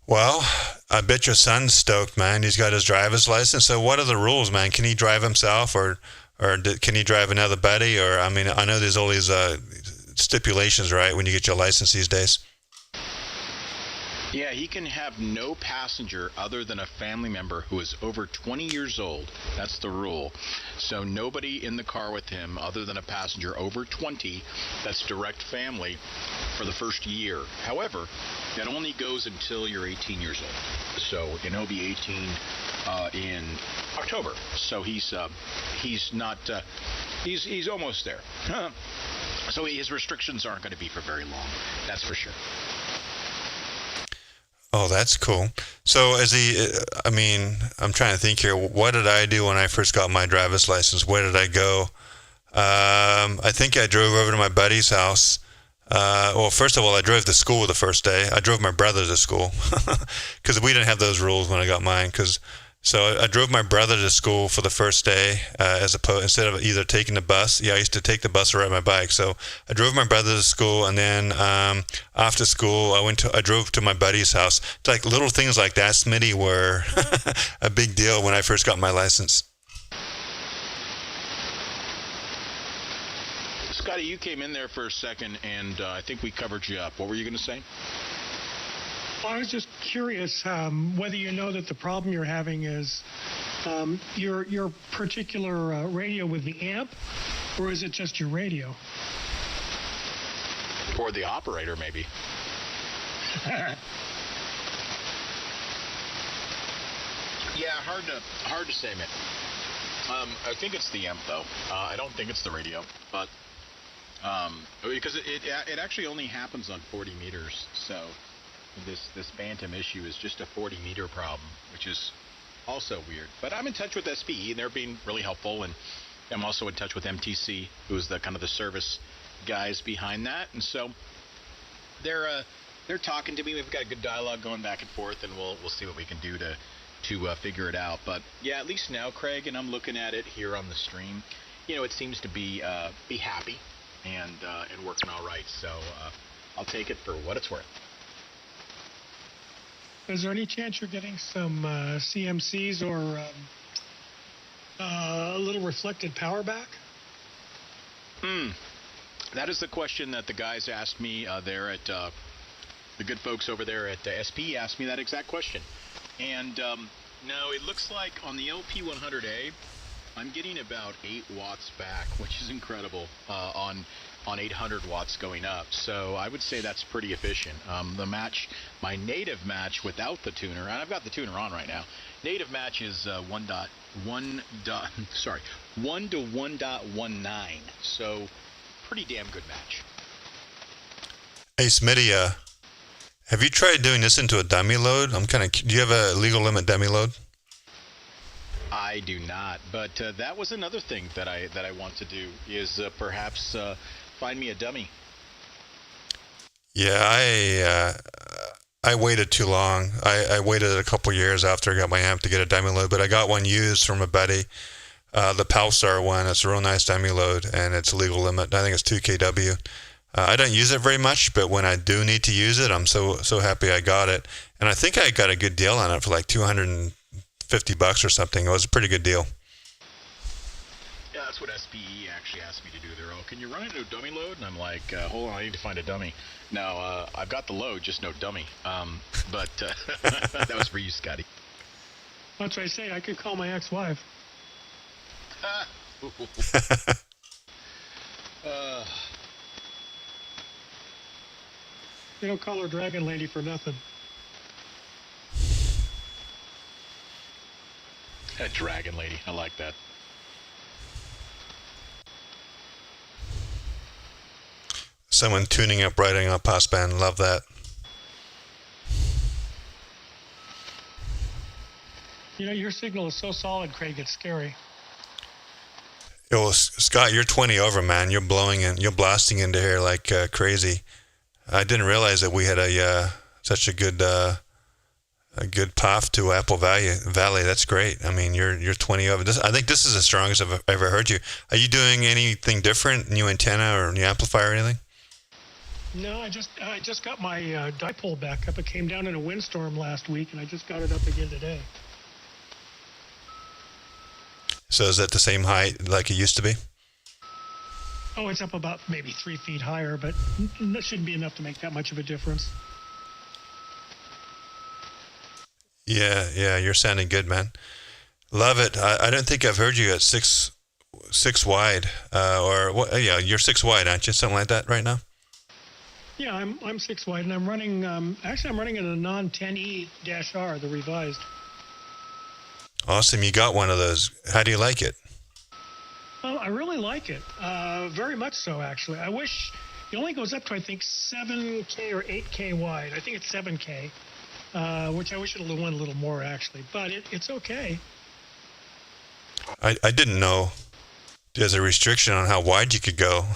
Well, I bet your son's stoked, man. He's got his driver's license. So what are the rules, man? Can he drive himself or can he drive another buddy? Or, I mean, I know there's all these stipulations, right, when you get your license these days. Yeah, he can have no passenger other than a family member who is over 20 years old. That's the rule. So nobody in the car with him other than a passenger over 20, that's direct family, for the first year. However, that only goes until you're 18 years old. So, and he'll be 18 in October. So he's almost there. So his restrictions aren't going to be for very long. That's for sure. Oh, that's cool. So I'm trying to think here. What did I do when I first got my driver's license? Where did I go? I think I drove over to my buddy's house. Well, first of all, I drove to school the first day. I drove my brother to school because we didn't have those rules when I got mine. Because So I drove my brother to school for the first day, instead of either taking the bus. Yeah, I used to take the bus or ride my bike. So I drove my brother to school, and then after school, I drove to my buddy's house. It's like little things like that, Smitty, were a big deal when I first got my license. Scotty, you came in there for a second, and I think we covered you up. What were you going to say? I was just curious whether you know that the problem you're having is your particular radio with the amp, or is it just your radio? Or the operator, maybe. Yeah, hard to say, man. I think it's the amp, though. I don't think it's the radio, but because it actually only happens on 40 meters, so. This Bantam issue is just a 40 meter problem, which is also weird. But I'm in touch with SPE, and they're being really helpful, and I'm also in touch with MTC, who's the kind of the service guys behind that, and so they're talking to me. We've got a good dialogue going back and forth, and we'll see what we can do to figure it out. But yeah, at least now, Craig, and I'm looking at it here on the stream, it seems to be happy and working all right. So I'll take it for what it's worth. Is there any chance you're getting some CMCs or a little reflected power back? That is the question that the guys asked me there at the good folks over there at SP asked me that exact question. And no, it looks like on the LP100A, I'm getting about 8 watts back, which is incredible on 800 watts going up. So I would say that's pretty efficient. My native match without the tuner, and I've got the tuner on right now. Native match is 1 to 1.19. So pretty damn good match. Hey Smitty, have you tried doing this into a dummy load? Do you have a legal limit dummy load? I do not, but that was another thing that I want to do is perhaps find me a dummy. Yeah, I waited too long. I waited a couple years after I got my amp to get a dummy load, but I got one used from a buddy, the Pulsar one. It's a real nice dummy load, and it's legal limit. I think it's 2 kW. I don't use it very much, but when I do need to use it, I'm so happy I got it. And I think I got a good deal on it for like $250 or something. It was a pretty good deal. Yeah, that's what SPE actually asked me to do. They're all, can you run it into a dummy load? And I'm like, hold on, I need to find a dummy. Now, I've got the load, just no dummy. But that was for you, Scotty. That's what I say. I could call my ex-wife. They don't call her Dragon Lady for nothing. A Dragon Lady. I like that. Someone tuning up, writing on passband. Love that. Your signal is so solid, Craig, it's scary. Well, Scott, you're 20 over, man. You're you're blasting into here like crazy. I didn't realize that we had such a good path to Apple Valley. That's great. I mean, you're 20 over. I think this is the strongest I've ever heard you. Are you doing anything different? New antenna or new amplifier or anything? No, I just got my dipole back up. It came down in a windstorm last week, and I just got it up again today. So is that the same height like it used to be? Oh, it's up about maybe 3 feet higher, but that shouldn't be enough to make that much of a difference. Yeah, you're sounding good, man. Love it. I don't think I've heard you at six wide, or what? Yeah, you're 6 wide, aren't you? Something like that right now. Yeah, I'm 6 wide, and I'm running. Actually, I'm running an Anan 10E-R, the revised. Awesome, you got one of those. How do you like it? Well, I really like it. Very much so, actually. I wish it only goes up to, I think, 7K or 8K wide. I think it's 7K, which I wish it went a little more, actually. But it's okay. I didn't know there's a restriction on how wide you could go.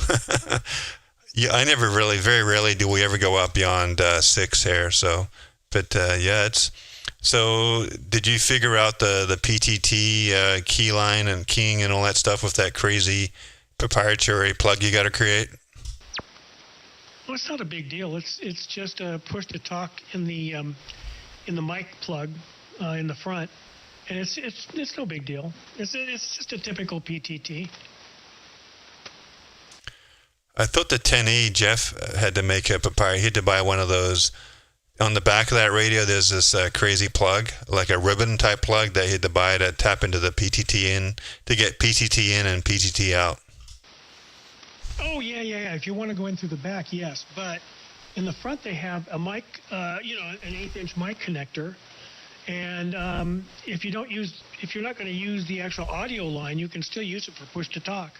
Yeah, very rarely do we ever go up beyond 6 here. So, but yeah, So, did you figure out the PTT key line and keying and all that stuff with that crazy proprietary plug you got to create? Well, it's not a big deal. It's just a push to talk in the mic plug in the front, and it's no big deal. It's just a typical PTT. I thought the 10E Jeff had to make a proprietary. He had to buy one of those. On the back of that radio, there's this crazy plug, like a ribbon type plug that he had to buy to tap into the PTT in to get PTT in and PTT out. Oh yeah. If you want to go in through the back, yes. But in the front, they have a mic, an 1/8-inch mic connector. And if you're not going to use the actual audio line, you can still use it for push to talk.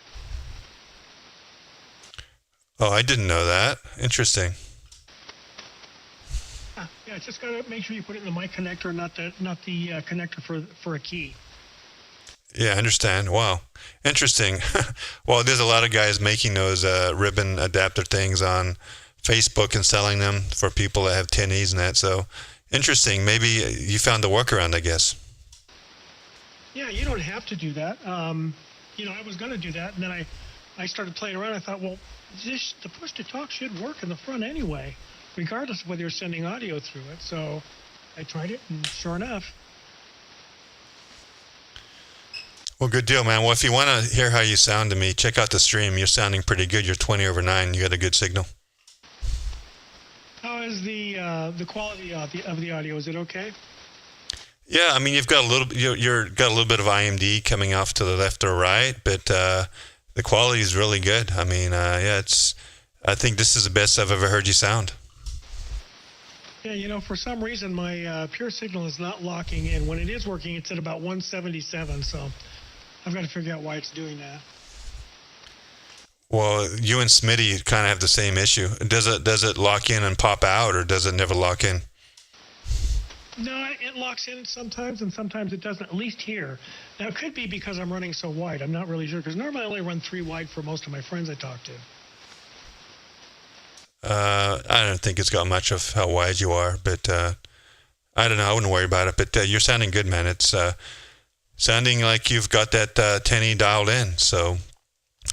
Oh, I didn't know that. Interesting. Yeah, just got to make sure you put it in the mic connector, not the connector for a key. Yeah, I understand. Wow. Interesting. Well, there's a lot of guys making those ribbon adapter things on Facebook and selling them for people that have 10Es and that. So, interesting. Maybe you found a workaround, I guess. Yeah, you don't have to do that. I was going to do that, and then I started playing around. I thought, well, the push-to-talk should work in the front anyway, regardless of whether you're sending audio through it. So I tried it, and sure enough. Well, good deal, man. Well, if you want to hear how you sound to me, check out the stream. You're sounding pretty good. You're 20/9. You got a good signal. How is the quality of the audio? Is it okay? Yeah, I mean, you've got a little. You're got a little bit of IMD coming off to the left or right, but the quality is really good. I mean, I think this is the best I've ever heard you sound. Yeah, for some reason my PureSignal is not locking in. When it is working, it's at about 177. So I've got to figure out why it's doing that. Well, you and Smitty kind of have the same issue. Does it lock in and pop out, or does it never lock in? No, it locks in sometimes, and sometimes it doesn't, at least here. Now, it could be because I'm running so wide. I'm not really sure, because normally I only run 3 wide for most of my friends I talk to. I don't think it's got much of how wide you are, but I don't know. I wouldn't worry about it. But you're sounding good, man. It's sounding like you've got that 10E dialed in. So,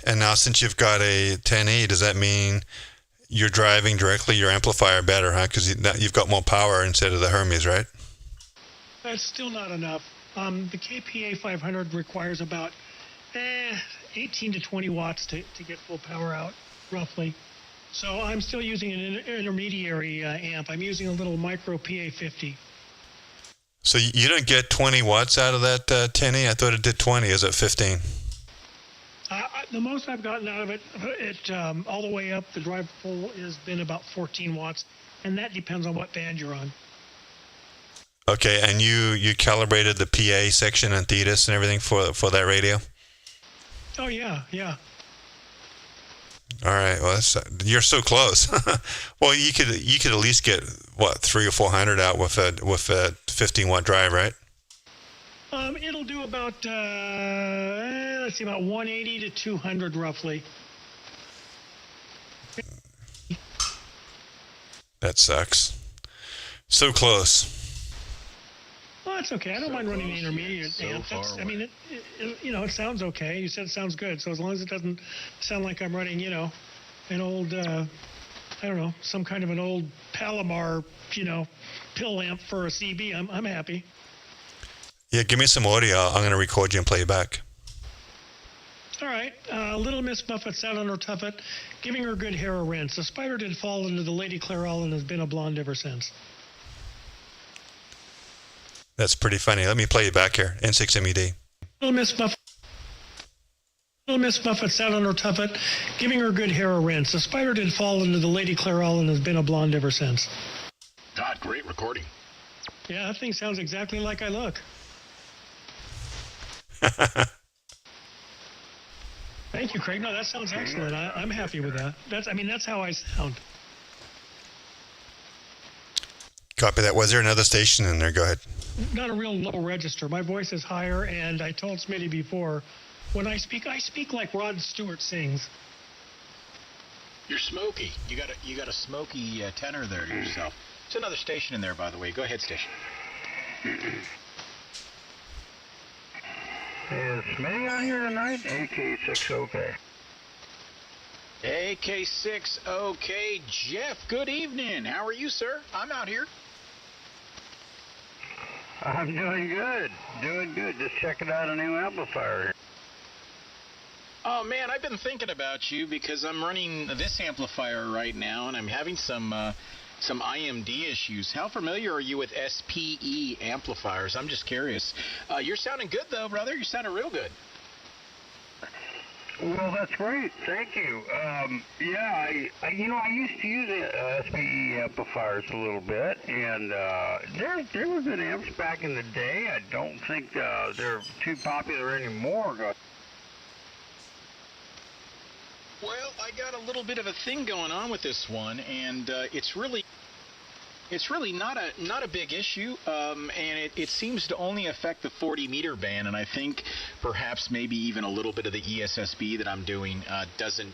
and now since you've got a 10E, does that mean you're driving directly your amplifier better, huh? Because you've got more power instead of the Hermes, right? That's still not enough. The KPA 500 requires about 18 to 20 watts to get full power out, roughly. So I'm still using an intermediary amp. I'm using a little micro PA50. So you don't get 20 watts out of that 10E? I thought it did 20. Is it 15? The most I've gotten out of it, all the way up, the drive full, has been about 14 watts, and that depends on what band you're on. Okay, and you calibrated the PA section and Thetis and everything for that radio? Oh, yeah. All right. Well, you're so close. Well, you could at least get 300 or 400 out with a 15-watt drive, right? It'll do about about 180 to 200 roughly. That sucks. So close. Well, that's okay. I don't mind running the intermediate amp. It sounds okay. You said it sounds good. So as long as it doesn't sound like I'm running, an old, some kind of an old Palomar, pill amp for a CB, I'm happy. Yeah, give me some audio. I'm going to record you and play you back. All right. Little Miss Buffett sat on her tuffet, giving her good hair a rinse. The spider did fall into the Lady Clairol and has been a blonde ever since. That's pretty funny. Let me play you back here. N6MED. Little Miss Buffett sat on her tuffet, giving her good hair a rinse. The spider did fall into the Lady Clairol and has been a blonde ever since. Todd, great recording. Yeah, that thing sounds exactly like I look. Thank you, Craig. No, that sounds excellent. I'm happy with that. That's how I sound. Copy that. Was there another station in there? Go ahead. Not a real low register. My voice is higher, and I told Smitty before, when I speak like Rod Stewart sings. You're smoky. You got a smoky tenor there to yourself. There's another station in there, by the way. Go ahead, station. Is Smitty on here tonight? AK6OK. AK6OK, Jeff, good evening. How are you, sir? I'm out here. I'm doing good. Just checking out a new amplifier here. Oh, man, I've been thinking about you because I'm running this amplifier right now, and I'm having some IMD issues. How familiar are you with SPE amplifiers? I'm just curious. You're sounding good, though, brother. You're sounding real good. Well, that's great. Thank you. Yeah, I used to use SPE amplifiers a little bit, and they were good amps back in the day. I don't think they're too popular anymore. Well, I got a little bit of a thing going on with this one, and it's really not a big issue, and it seems to only affect the 40 meter band, and I think perhaps maybe even a little bit of the ESSB that I'm doing doesn't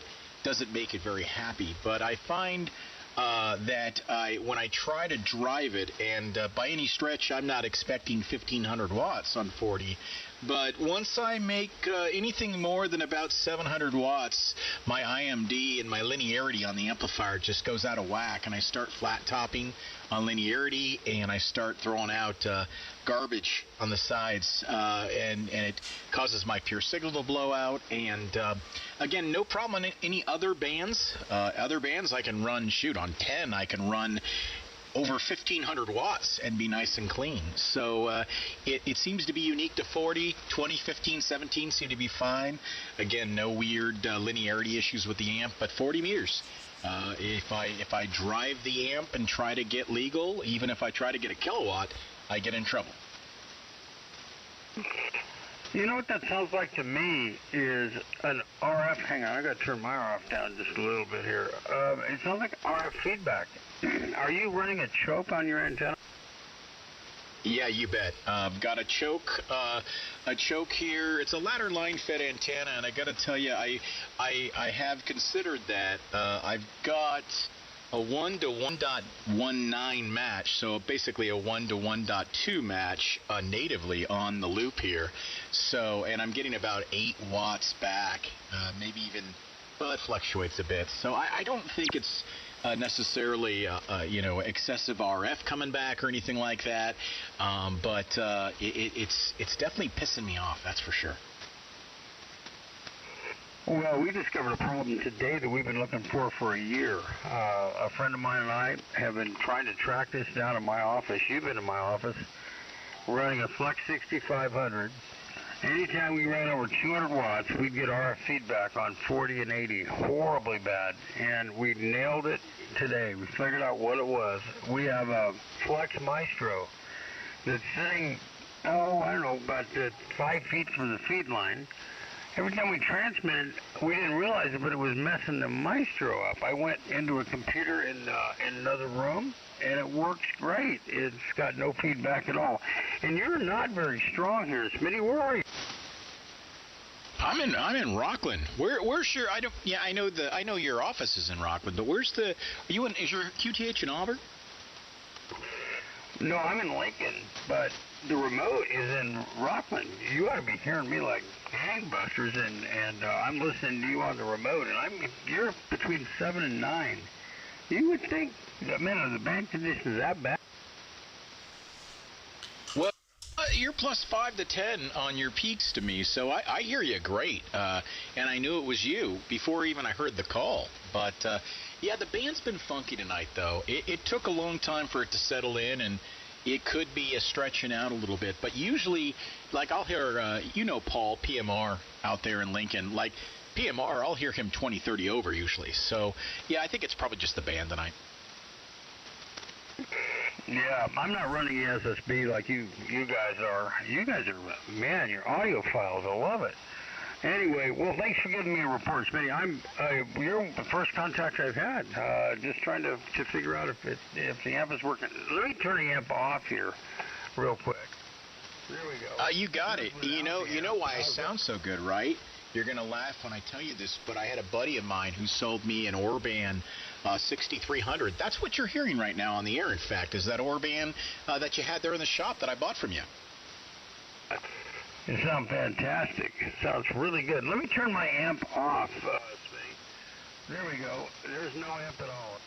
make it very happy. But I find that when I try to drive it, and by any stretch I'm not expecting 1500 watts on 40, but once I make anything more than about 700 watts, my IMD and my linearity on the amplifier just goes out of whack, and I start flat topping on linearity, and I start throwing out garbage on the sides, and it causes my PureSignal to blow out. And again, no problem on any other bands. Other bands I can run, on 10 I can run over 1500 watts and be nice and clean. So it seems to be unique to 40, 20, 15, 17 seem to be fine. Again, no weird linearity issues with the amp, but 40 meters. If I drive the amp and try to get legal, even if I try to get a kilowatt, I get in trouble. You know what that sounds like to me is an RF. Hang on, I got to turn my RF down just a little bit here. It sounds like RF feedback. Are you running a choke on your antenna? Yeah, you bet. Got a choke here. It's a ladder line fed antenna, and I got to tell you, I have considered that. I've got a 1 to 1.19 match, so basically a 1 to 1.2 match natively on the loop here. So, and I'm getting about 8 watts back, maybe even, well, it fluctuates a bit. So I don't think it's necessarily excessive RF coming back or anything like that, but it's definitely pissing me off, that's for sure. Well, we discovered a problem today that we've been looking for a year. A friend of mine and I have been trying to track this down in my office. You've been in my office, running a Flex 6500. Anytime we ran over 200 watts, we'd get RF feedback on 40 and 80, horribly bad. And we nailed it today. We figured out what it was. We have a Flex Maestro that's sitting, I don't know, about 5 feet from the feed line. Every time we transmitted, we didn't realize it, but it was messing the Maestro up. I went into a computer in another room, and it works great. It's got no feedback at all. And you're not very strong here, Smitty. Where are you? I'm in Rockland. Where's your? I know your office is in Rockland, but where's the? Is your QTH in Auburn? No, I'm in Lincoln, but the remote is in Rockland. You ought to be hearing me like gangbusters, and I'm listening to you on the remote, and you're between 7 and 9. You would think, man, the band condition is that bad? Well, you're plus 5 to 10 on your peaks to me, so I hear you great, and I knew it was you before even I heard the call. But yeah, the band's been funky tonight, though. It took a long time for it to settle in, and it could be stretching out a little bit. But usually, like I'll hear, Paul, PMR, out there in Lincoln, like PMR, I'll hear him 20, 30 over usually. So, yeah, I think it's probably just the band tonight. Yeah, I'm not running ESSB like you guys are. You guys are, man, your audio files, I love it. Anyway, well, thanks for giving me a report, Smitty. You're the first contact I've had. Just trying to figure out if the amp is working. Let me turn the amp off here, real quick. There we go. You got it. You know why I sound so good, right? You're going to laugh when I tell you this, but I had a buddy of mine who sold me an Orban 6300. That's what you're hearing right now on the air, in fact, is that Orban that you had there in the shop that I bought from you. It sounds fantastic. It sounds really good. Let me turn my amp off. There we go. There's no amp at all.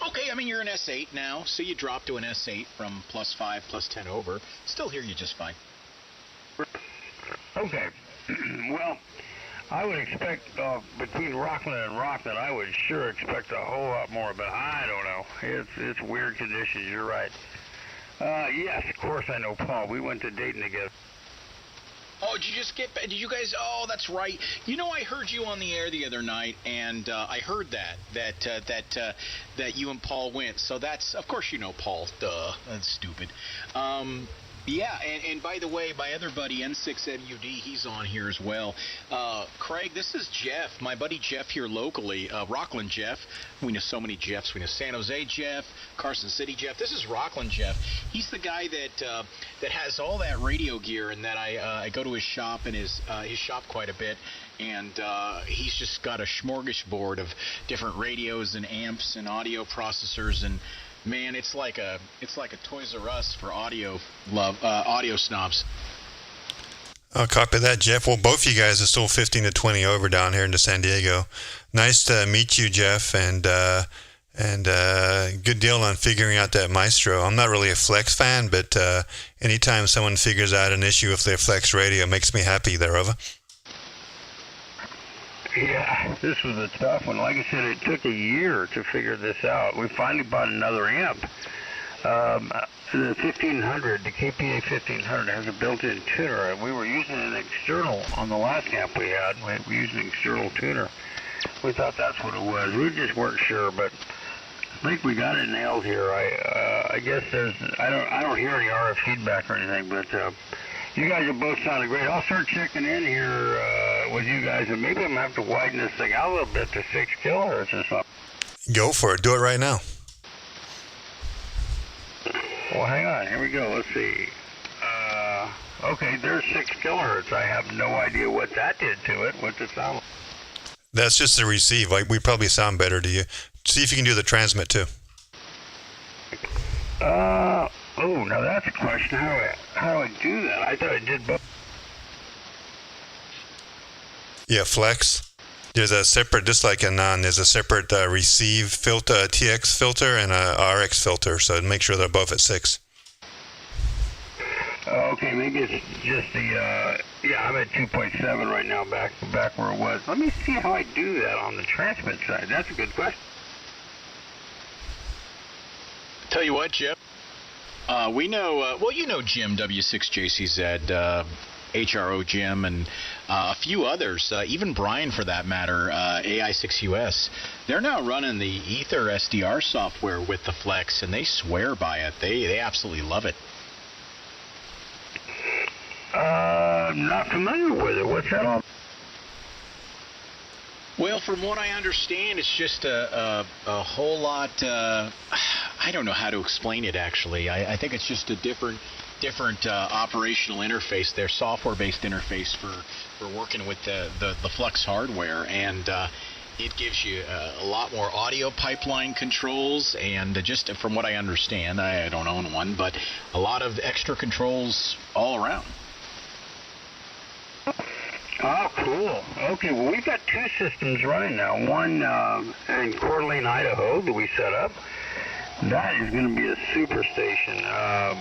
Okay, I mean, you're an S8 now, so you drop to an S8 from +5, +10 over. Still hear you just fine. Okay. Well, I would expect between Rockland and Rockland, I would sure expect a whole lot more, but I don't know. It's weird conditions. You're right. Yes, of course I know Paul. We went to Dayton together. Oh, did you guys, oh, that's right. You know, I heard you on the air the other night, and I heard that you and Paul went. So that's, of course you know Paul. Duh, that's stupid. Yeah, and by the way, my other buddy, N6MUD, he's on here as well. Craig, this is Jeff, my buddy Jeff here locally, Rockland Jeff. We know so many Jeffs. We know San Jose Jeff, Carson City Jeff. This is Rockland Jeff. He's the guy that has all that radio gear, and that I go to his shop and his shop quite a bit. And he's just got a smorgasbord of different radios and amps and audio processors, and man, it's like a Toys R Us for audio snobs. I'll copy that, Jeff. Well, both of you guys are still 15 to 20 over down here into San Diego. Nice to meet you, Jeff, and good deal on figuring out that Maestro. I'm not really a Flex fan, but anytime someone figures out an issue with their Flex radio, it makes me happy there, over. Yeah, this was a tough one. Like I said, it took a year to figure this out. We finally bought another amp. The 1500, the KPA 1500 has a built-in tuner, and we were using an external on the last amp we had. We used an external tuner. We thought that's what it was. We just weren't sure, but I think we got it nailed here. I guess I don't hear any RF feedback or anything, but you guys are both sounding great. I'll start checking in here with you guys, and maybe I'm going to have to widen this thing out a little bit to 6 kilohertz or something. Go for it. Do it right now. Well, hang on. Here we go. Let's see. Okay, there's 6 kilohertz. I have no idea what that did to it. What's it sound like? That's just the receive. Like, we probably sound better to you. See if you can do the transmit, too. Oh, now that's a question. How do I do that? I thought I did both. Yeah, Flex. There's a separate, just like Anan, there's a separate receive filter, TX filter, and a RX filter. So make sure they're both at 6. Okay, maybe it's just the, yeah, I'm at 2.7 right now, back where it was. Let me see how I do that on the transmit side. That's a good question. Tell you what, Jim. We know, well, you know Jim, W6JCZ, HRO Jim, and a few others, even Brian for that matter, AI6US. They're now running the Ether SDR software with the Flex, and they swear by it. They absolutely love it. Not familiar with it. What's that all? Well, from what I understand, it's just a whole lot. I don't know how to explain it, actually. I think it's just a different operational interface, their software-based interface for working with the Flex hardware, and it gives you a lot more audio pipeline controls, and just from what I understand, I don't own one, but a lot of extra controls all around. Oh, cool. Okay, well, we've got 2 systems running now. One in Coeur d'Alene, Idaho, that we set up. That is going to be a super station.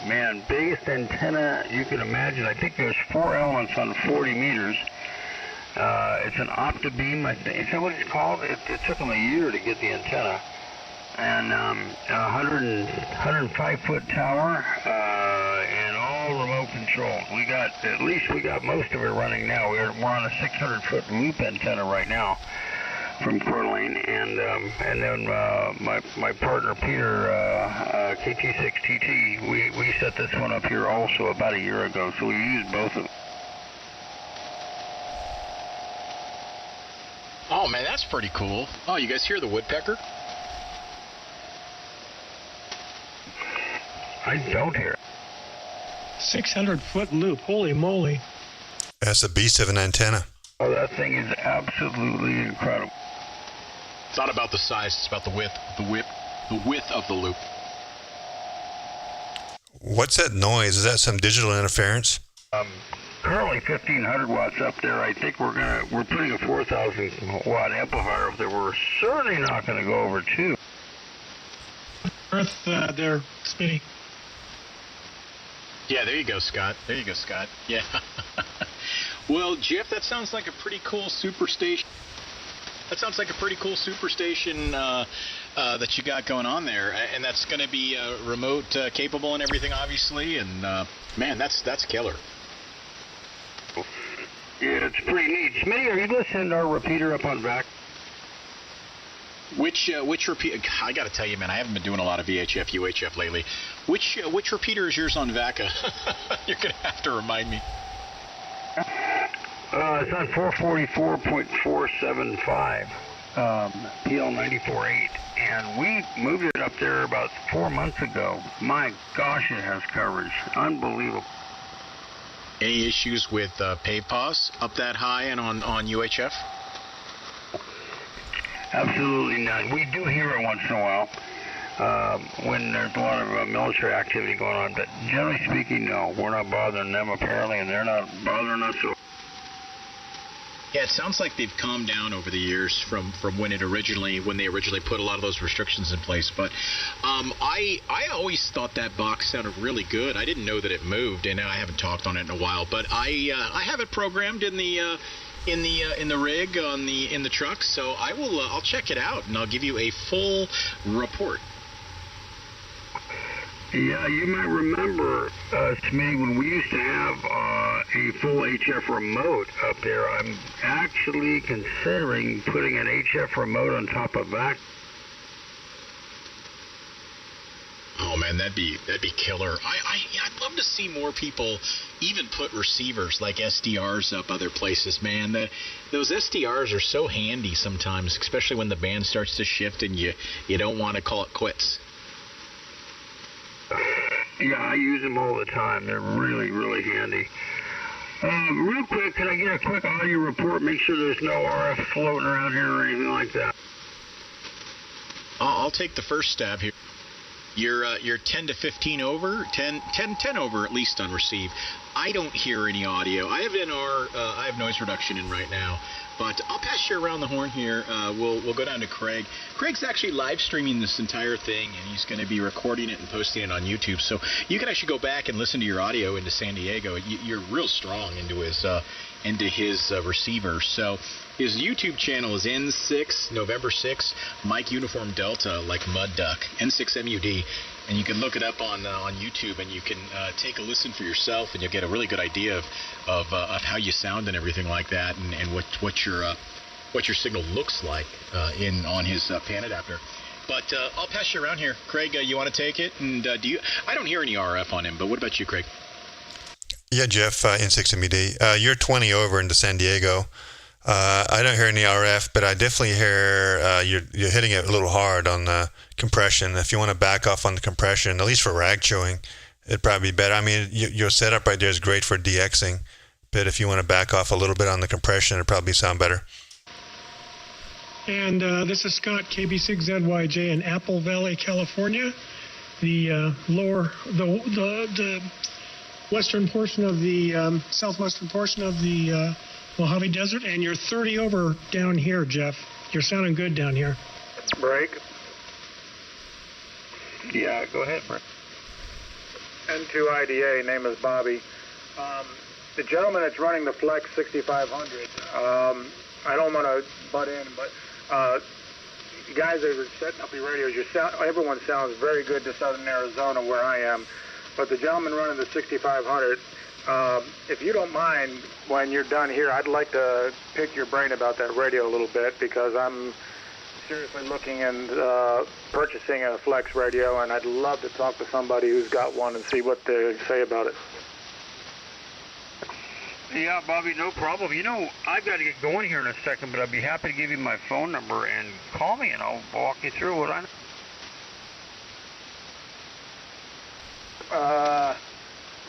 Man, biggest antenna you can imagine. I think there's 4 elements on 40 meters. It's an optobeam, I think. Is that what it's called? It took them a year to get the antenna. And a 105-foot tower, and all remote controlled. We got most of it running now. We're on a 600-foot loop antenna right now from Coeur d'Alene, and then my partner Peter, KT6TT, we set this one up here also about a year ago, so we used both of them. Oh man, that's pretty cool. Oh, you guys hear the woodpecker? I don't hear it. 600-foot loop. Holy moly. That's a beast of an antenna. Oh, that thing is absolutely incredible. It's not about the size, it's about the width of the loop. What's that noise? Is that some digital interference? Currently 1,500 watts up there. I think we're putting a 4,000 watt amplifier up there. We're certainly not gonna go over 2. Earth, there, Smitty. Yeah, there you go, Scott. Yeah. Well, Jeff, that sounds like a pretty cool superstation. That you got going on there, and that's going to be remote capable and everything, obviously. And man, that's killer. Yeah, it's pretty neat. Smitty, are you listening to our repeater up on VAC? Which repeater? I got to tell you, man, I haven't been doing a lot of VHF, UHF lately. Which repeater is yours on VACA? You're going to have to remind me. It's on 444.475, PL948, and we moved it up there about 4 months ago. My gosh, it has coverage. Unbelievable. Any issues with PAVPOS up that high and on UHF? Absolutely none. We do hear it once in a while when there's a lot of military activity going on, but generally speaking, no. We're not bothering them apparently, and they're not bothering us. Yeah, it sounds like they've calmed down over the years from when they originally put a lot of those restrictions in place. But I always thought that box sounded really good. I didn't know that it moved, and I haven't talked on it in a while. But I have it programmed in the rig in the truck, so I'll check it out and I'll give you a full report. Yeah, you might remember, Smitty, when we used to have a full HF remote up there. I'm actually considering putting an HF remote on top of that. Oh man, that'd be killer. I'd love to see more people even put receivers like SDRs up other places, man. Those SDRs are so handy sometimes, especially when the band starts to shift and you don't want to call it quits. Yeah, I use them all the time. They're really, really handy. Real quick, can I get a quick audio report? Make sure there's no RF floating around here or anything like that. I'll take the first stab here. You're 10 to 15 over, 10 over at least on receive. I don't hear any audio. I have I have noise reduction in right now, but I'll pass you around the horn here. We'll go down to Craig. Craig's actually live streaming this entire thing, and he's going to be recording it and posting it on YouTube. So you can actually go back and listen to your audio into San Diego. You're real strong into his receiver. So his YouTube channel is N6 November 6 Mike Uniform Delta, like Mud Duck, N6MUD, and you can look it up on YouTube, and you can take a listen for yourself, and you'll get a really good idea of how you sound and everything like that, and what your signal looks like on his pan adapter. But I'll pass you around here, Craig. You want to take it? And I don't hear any RF on him, but what about you, Craig? Yeah, Jeff, N6MUD. You're 20 over into San Diego. I don't hear any RF, but I definitely hear you're hitting it a little hard on the compression. If you want to back off on the compression, at least for rag chewing, it'd probably be better. I mean, your setup right there is great for DXing, but if you want to back off a little bit on the compression, it'd probably sound better. And this is Scott, KB6ZYJ in Apple Valley, California. The western portion of the southwestern portion of the Mojave Desert, and you're 30 over down here, Jeff. You're sounding good down here. Break. Yeah, go ahead, Brett. N2 IDA, name is Bobby. The gentleman that's running the Flex 6500, I don't want to butt in, but you guys that are setting up your radios, everyone sounds very good to southern Arizona where I am, but the gentleman running the 6500, if you don't mind, when you're done here, I'd like to pick your brain about that radio a little bit, because I'm seriously looking and purchasing a Flex radio, and I'd love to talk to somebody who's got one and see what they say about it. Yeah, Bobby, no problem. You know, I've got to get going here in a second, but I'd be happy to give you my phone number and call me, and I'll walk you through what I know.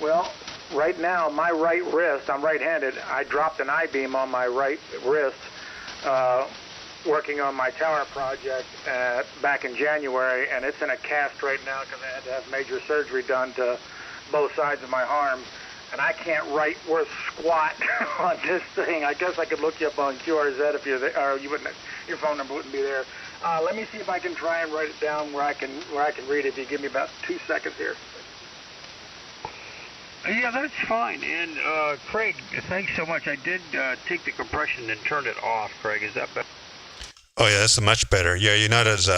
Well, right now, my right wrist, I'm right-handed, I dropped an I-beam on my right wrist working on my tower project back in January, and it's in a cast right now because I had to have major surgery done to both sides of my arm, and I can't right worth squat on this thing. I guess I could look you up on QRZ if you're there, or you wouldn't, your phone number wouldn't be there. Let me see if I can try and write it down where I can read it. If you give me about 2 seconds here. Yeah, that's fine. And Craig, thanks so much. I did take the compression and turn it off. Craig, is that better? Oh yeah, that's much better. Yeah, you're not as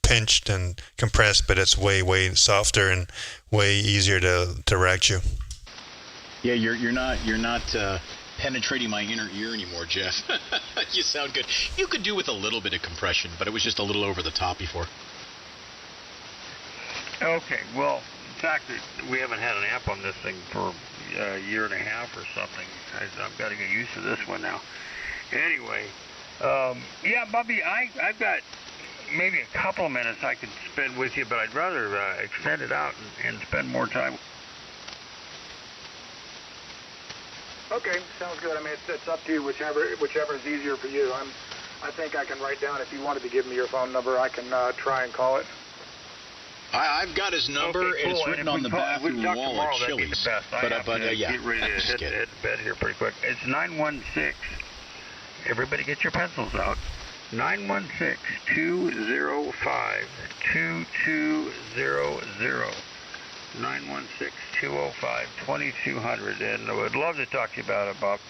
pinched and compressed, but it's way softer and way easier to direct you. Yeah, you're not penetrating my inner ear anymore, Jeff. You sound good. You could do with a little bit of compression, but it was just a little over the top before. Okay, well, in fact, we haven't had an amp on this thing for a year and a half or something. I've got to get used to this one now. Anyway, yeah, Bobby, I've got maybe a couple of minutes I could spend with you, but I'd rather extend it out and spend more time. Okay, sounds good. I mean, it's up to you, whichever is easier for you. I think I can write down, if you wanted to give me your phone number, I can try and call it. I've got his number, Okay, cool. and it's written on the bathroom wall tomorrow, at that'd be Chili's. the best. I have to yeah, get ready to hit bed here pretty quick. It's 916. Everybody get your pencils out. 916-205-2200. 916-205-2200. And I would love to talk to you about it, Bob.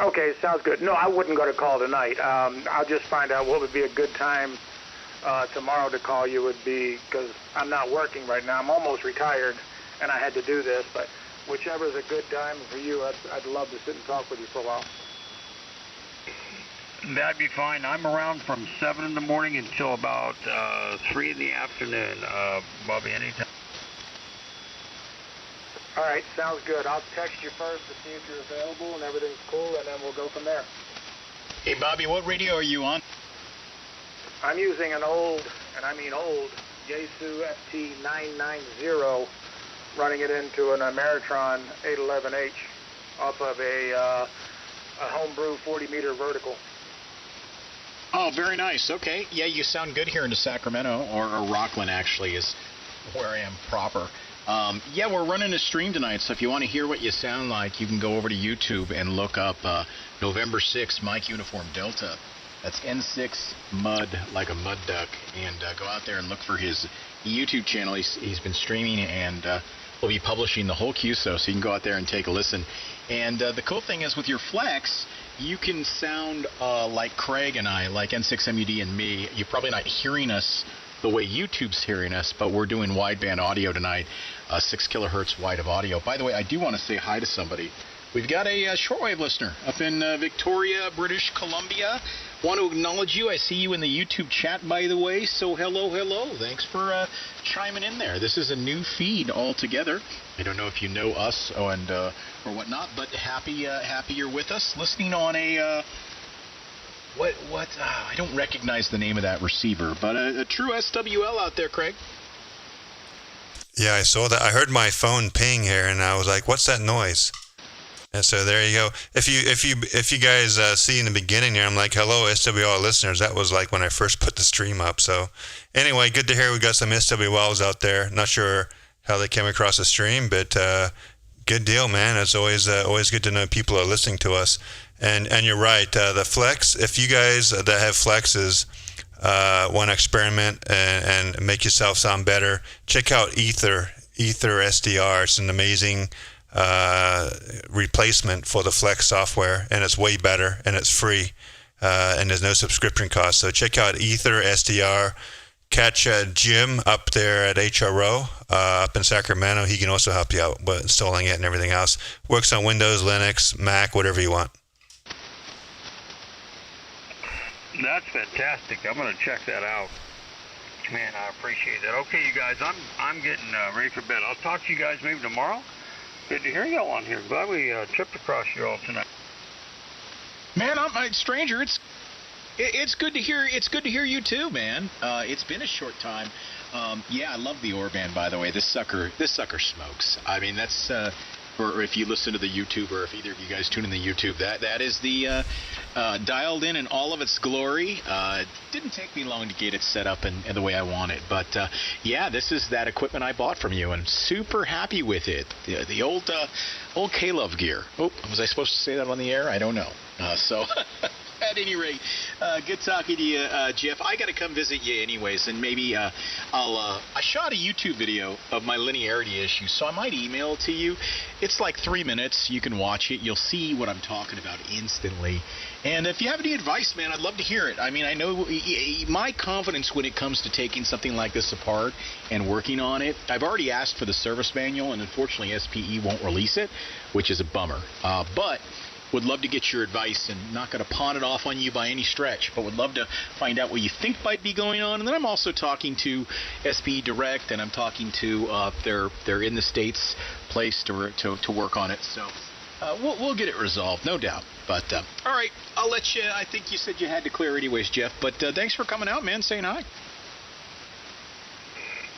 Okay, sounds good. No, I wouldn't go to call tonight. I'll just find out what would be a good time tomorrow to call you would be, because I'm not working right now. I'm almost retired, and I had to do this, but whichever is a good time for you, I'd love to sit and talk with you for a while. That'd be fine. I'm around from 7 in the morning until about 3 in the afternoon, Bobby, anytime. All right, sounds good. I'll text you first to see if you're available and everything's cool, and then we'll go from there. Hey, Bobby, what radio are you on? I'm using an old, and I mean old, Yaesu FT990, running it into an Ameritron 811H off of a homebrew 40-meter vertical. Oh, very nice. Okay. Yeah, you sound good here in Sacramento, or Rockland, actually, is where I am proper. Yeah, we're running a stream tonight, so if you want to hear what you sound like, you can go over to YouTube and look up November 6th, Mike Uniform Delta. That's N6 Mud, like a mud duck, and go out there and look for his YouTube channel. He's been streaming, and we'll be publishing the whole QSO, so you can go out there and take a listen. And the cool thing is, with your Flex, you can sound like Craig and I, like N6MUD and me. You're probably not hearing us the way YouTube's hearing us, but we're doing wideband audio tonight, 6 kilohertz wide of audio. By the way, I do want to say hi to somebody. We've got a shortwave listener up in Victoria, British Columbia. Want to acknowledge you. I see you in the YouTube chat, by the way. So hello. Thanks for chiming in there. This is a new feed altogether. I don't know if you know us or whatnot, but happy you're with us, listening on a I don't recognize the name of that receiver, but a true SWL out there, Craig. Yeah, I saw that. I heard my phone ping here, and I was like, "What's that noise?" And so there you go. If you guys see in the beginning here, I'm like, "Hello, SWL listeners." That was like when I first put the stream up. So anyway, good to hear we got some SWLs out there. Not sure how they came across the stream, but good deal, man. It's always good to know people are listening to us. And you're right. The Flex. If you guys that have Flexes want to experiment and make yourself sound better, check out Ether SDR. It's an amazing replacement for the Flex software, and it's way better, and it's free, and there's no subscription cost. So check out Ether SDR. Catch Jim up there at HRO up in Sacramento. He can also help you out with installing it and everything else. Works on Windows, Linux, Mac, whatever you want. That's fantastic. I'm going to check that out. Man, I appreciate that. Okay, you guys, I'm getting ready for bed. I'll talk to you guys maybe tomorrow. Good to hear y'all on here. Glad we tripped across you all tonight. Man, I'm a stranger. It's good to hear. It's good to hear you too, man. It's been a short time. Yeah, I love the Wideband, by the way. This sucker smokes. I mean, that's or if you listen to the YouTube, or if either of you guys tune in the YouTube, that is the dialed in all of its glory. It didn't take me long to get it set up and the way I want it, but yeah, this is that equipment I bought from you, and super happy with it. The old K-Love gear. Oh, was I supposed to say that on the air? I don't know. So. At any rate, good talking to you, Jeff. I got to come visit you anyways, and maybe I shot a YouTube video of my linearity issue, so I might email it to you. It's like 3 minutes. You can watch it. You'll see what I'm talking about instantly. And if you have any advice, man, I'd love to hear it. I mean, I know my confidence when it comes to taking something like this apart and working on it, I've already asked for the service manual, and unfortunately SPE won't release it, which is a bummer. But would love to get your advice, and not going to pawn it off on you by any stretch, but would love to find out what you think might be going on. And then I'm also talking to SPE Direct, and I'm talking to their in the States place to work on it. So we'll get it resolved, no doubt. But all right, I'll let you. I think you said you had to clear anyways, Jeff. But thanks for coming out, man, saying hi.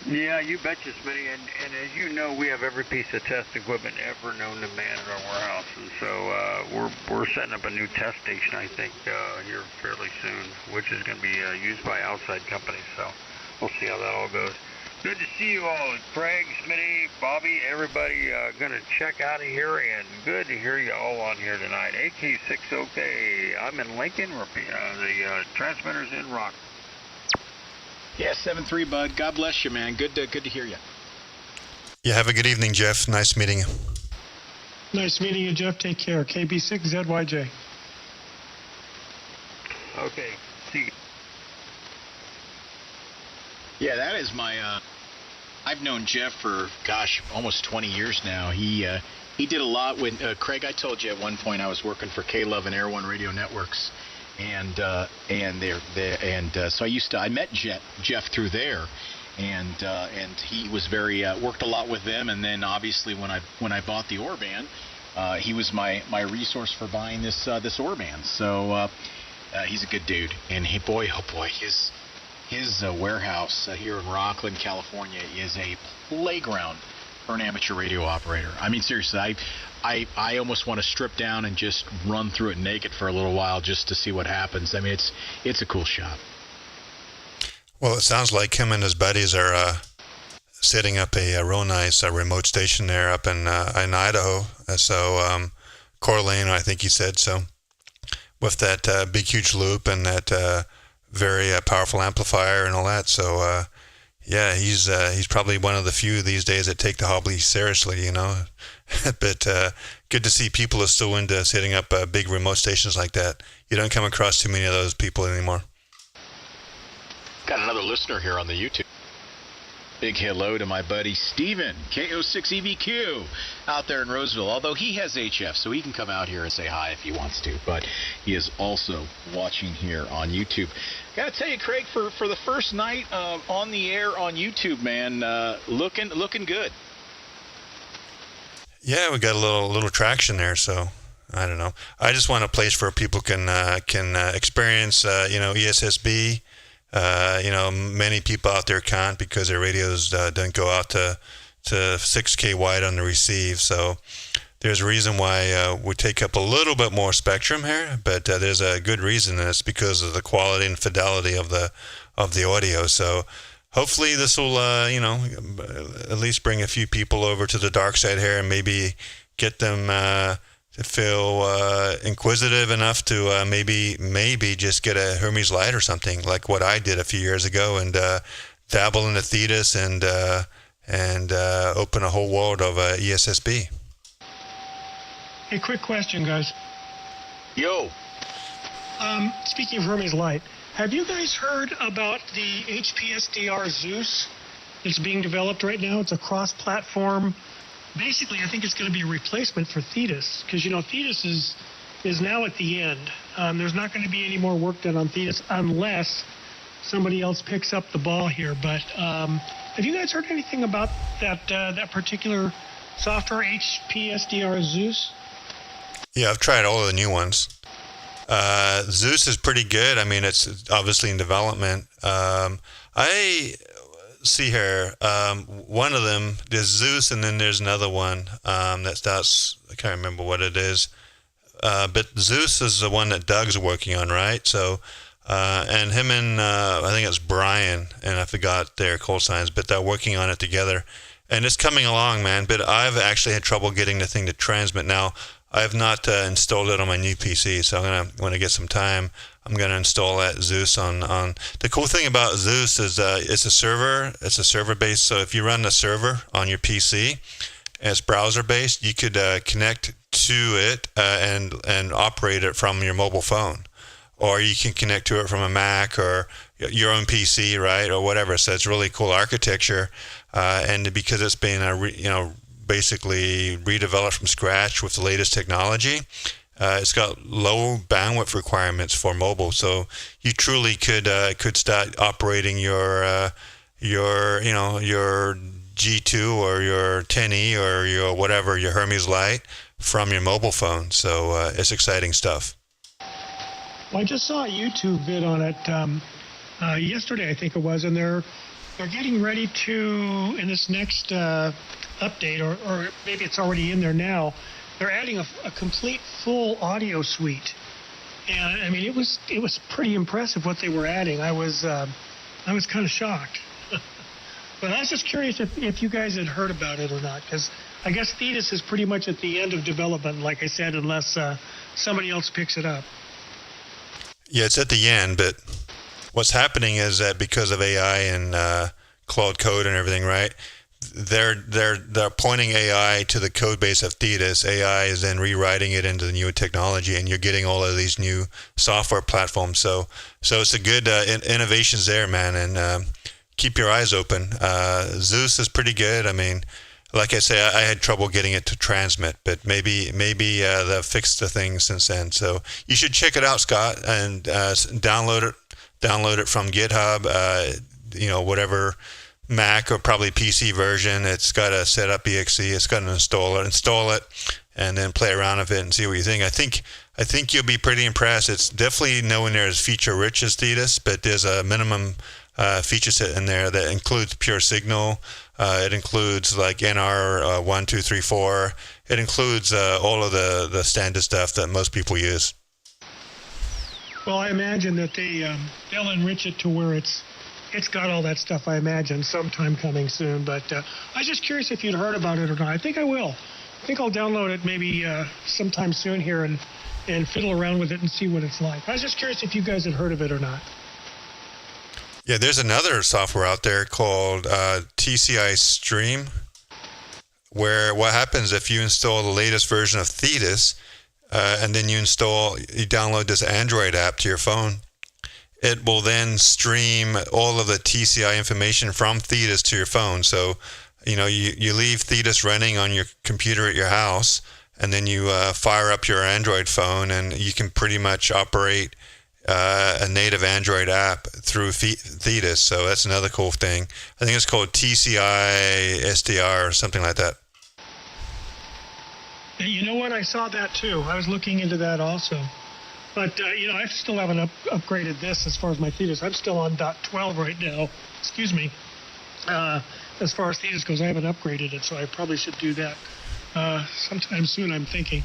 Yeah, you betcha, Smitty. And as you know, we have every piece of test equipment ever known to man at our warehouse. And so we're setting up a new test station, I think, here fairly soon, which is going to be used by outside companies. So we'll see how that all goes. Good to see you all. Craig, Smitty, Bobby, everybody going to check out of here, and good to hear you all on here tonight. AK60K, I'm in Lincoln. The transmitter's in Rock. Yeah, 7-3, bud. God bless you, man. Good to hear you. Yeah, have a good evening, Jeff. Nice meeting you. Nice meeting you, Jeff. Take care. KB6ZYJ. Okay. See you. Yeah, that is my. I've known Jeff for almost 20 years now. He did a lot with Craig. I told you at one point I was working for K-Love and Air One Radio Networks. And so I met Jeff through there, and he was very worked a lot with them. And then obviously when I bought the Wideband, he was my resource for buying this Wideband. So he's a good dude, and his warehouse here in Rockland, California, is a playground for an amateur radio operator. I mean, seriously, I almost want to strip down and just run through it naked for a little while just to see what happens. I mean, it's a cool shop. Well, it sounds like him and his buddies are setting up a real nice remote station there up in Idaho. So Coeur d'Alene, I think he said. So with that big, huge loop and that very powerful amplifier and all that. So yeah, he's probably one of the few these days that take the hobby seriously, you know. But good to see people are still into setting up big remote stations like that. You don't come across too many of those people anymore. Got another listener here on the YouTube. Big hello to my buddy Steven, KO6EVQ, out there in Roseville. Although he has HF, so he can come out here and say hi if he wants to. But he is also watching here on YouTube. Gotta tell you, Craig, for the first night on the air on YouTube, man, looking good. Yeah, we got a little traction there, so I don't know. I just want a place where people can experience, ESSB. Many people out there can't because their radios don't go out to 6K wide on the receive. So there's a reason why we take up a little bit more spectrum here, but there's a good reason, and it's because of the quality and fidelity of the audio. So hopefully this will, at least bring a few people over to the dark side here and maybe get them to feel inquisitive enough to maybe just get a Hermes light or something like what I did a few years ago and dabble in the Thetis and open a whole world of ESSB. Hey, quick question, guys. Yo. Speaking of Hermes light, have you guys heard about the HP SDR Zeus that's being developed right now? It's a cross-platform. Basically, I think it's going to be a replacement for Thetis, because, Thetis is now at the end. There's not going to be any more work done on Thetis unless somebody else picks up the ball here. But have you guys heard anything about that particular software, HP SDR Zeus? Yeah, I've tried all of the new ones. Zeus is pretty good. I mean, it's obviously in development. I see here, one of them, there's Zeus, and then there's another one that's I can't remember what it is. But Zeus is the one that Doug's working on, right? So, and him and I think it's Brian, and I forgot their call signs, but they're working on it together. And it's coming along, man. But I've actually had trouble getting the thing to transmit. Now, I have not installed it on my new PC, so when I get some time, I'm gonna install that Zeus on. The cool thing about Zeus is it's a server. It's a server based. So if you run the server on your PC, and it's browser based, you could connect to it and operate it from your mobile phone, or you can connect to it from a Mac or your own PC, right, or whatever. So it's really cool architecture, and because it's been basically redeveloped from scratch with the latest technology, it's got low bandwidth requirements for mobile. So you truly could start operating your G2 or your 10E or your whatever, your Hermes Lite, from your mobile phone. So it's exciting stuff. Well, I just saw a YouTube vid on it yesterday, I think it was, and they're getting ready to, in this next update, or maybe it's already in there now, they're adding a complete full audio suite. And I mean, it was pretty impressive what they were adding. I was kind of shocked. But I was just curious if you guys had heard about it or not, because I guess Thetis is pretty much at the end of development, like I said, unless somebody else picks it up. Yeah, it's at the end, but what's happening is that because of AI and Claude Code and everything, right? They're pointing AI to the code base of Thetis. AI is then rewriting it into the new technology, and you're getting all of these new software platforms. So it's a good innovations there, man, and keep your eyes open. Zeus is pretty good. I mean, like I say, I had trouble getting it to transmit, but maybe they've fixed the thing since then. So you should check it out, Scott, and download it from GitHub. Whatever Mac or probably PC version. It's got a setup exe. It's got an installer. Install it, and then play around with it and see what you think. I think you'll be pretty impressed. It's definitely nowhere near as feature rich as Thetis, but there's a minimum feature set in there that includes PureSignal. It includes like NR 1, 2, 3, 4. It includes all of the standard stuff that most people use. Well, I imagine that they'll enrich it to where it's got all that stuff, I imagine, sometime coming soon. But I was just curious if you'd heard about it or not. I think I will. I think I'll download it maybe sometime soon here and fiddle around with it and see what it's like. I was just curious if you guys had heard of it or not. Yeah, there's another software out there called TCI Stream, where what happens if you install the latest version of Thetis, and then you download this Android app to your phone, it will then stream all of the TCI information from Thetis to your phone. So, you leave Thetis running on your computer at your house, and then you fire up your Android phone, and you can pretty much operate a native Android app through Thetis. So that's another cool thing. I think it's called TCI SDR or something like that. You know what? I saw that too. I was looking into that also. But, I still haven't upgraded this as far as my Thetis. I'm still on .12 right now. Excuse me. As far as Thetis goes, I haven't upgraded it, so I probably should do that sometime soon, I'm thinking.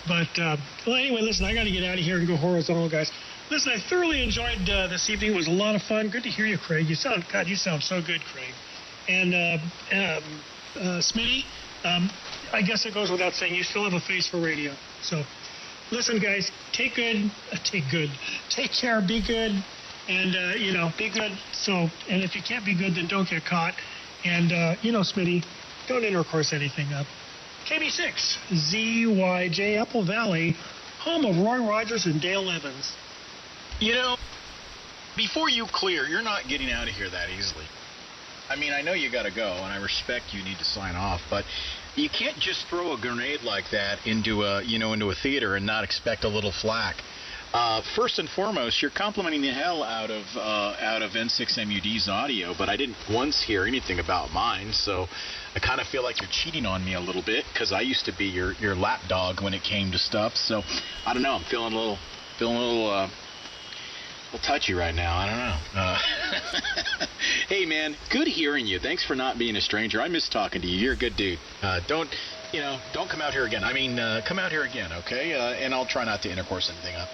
But, anyway, listen, I got to get out of here and go horizontal, guys. Listen, I thoroughly enjoyed this evening. It was a lot of fun. Good to hear you, Craig. You sound so good, Craig. And Smitty, I guess it goes without saying, you still have a face for radio. So, listen, guys, take care, be good, and, be good. So, and if you can't be good, then don't get caught. And, Smitty, don't intercourse anything up. KB6, ZYJ, Apple Valley, home of Roy Rogers and Dale Evans. Before you clear, you're not getting out of here that easily. I mean, I know you got to go, and I respect you need to sign off, but you can't just throw a grenade like that into a theater and not expect a little flack. First and foremost, you're complimenting the hell out of N6MUD's audio, but I didn't once hear anything about mine, so I kind of feel like you're cheating on me a little bit, because I used to be your lapdog when it came to stuff. So I don't know, I'm feeling a feeling a little touchy right now. I don't know. Hey, man, good hearing you. Thanks for not being a stranger. I miss talking to you. You're a good dude. Don't come out here again. I mean, come out here again, okay? And I'll try not to intercourse anything up.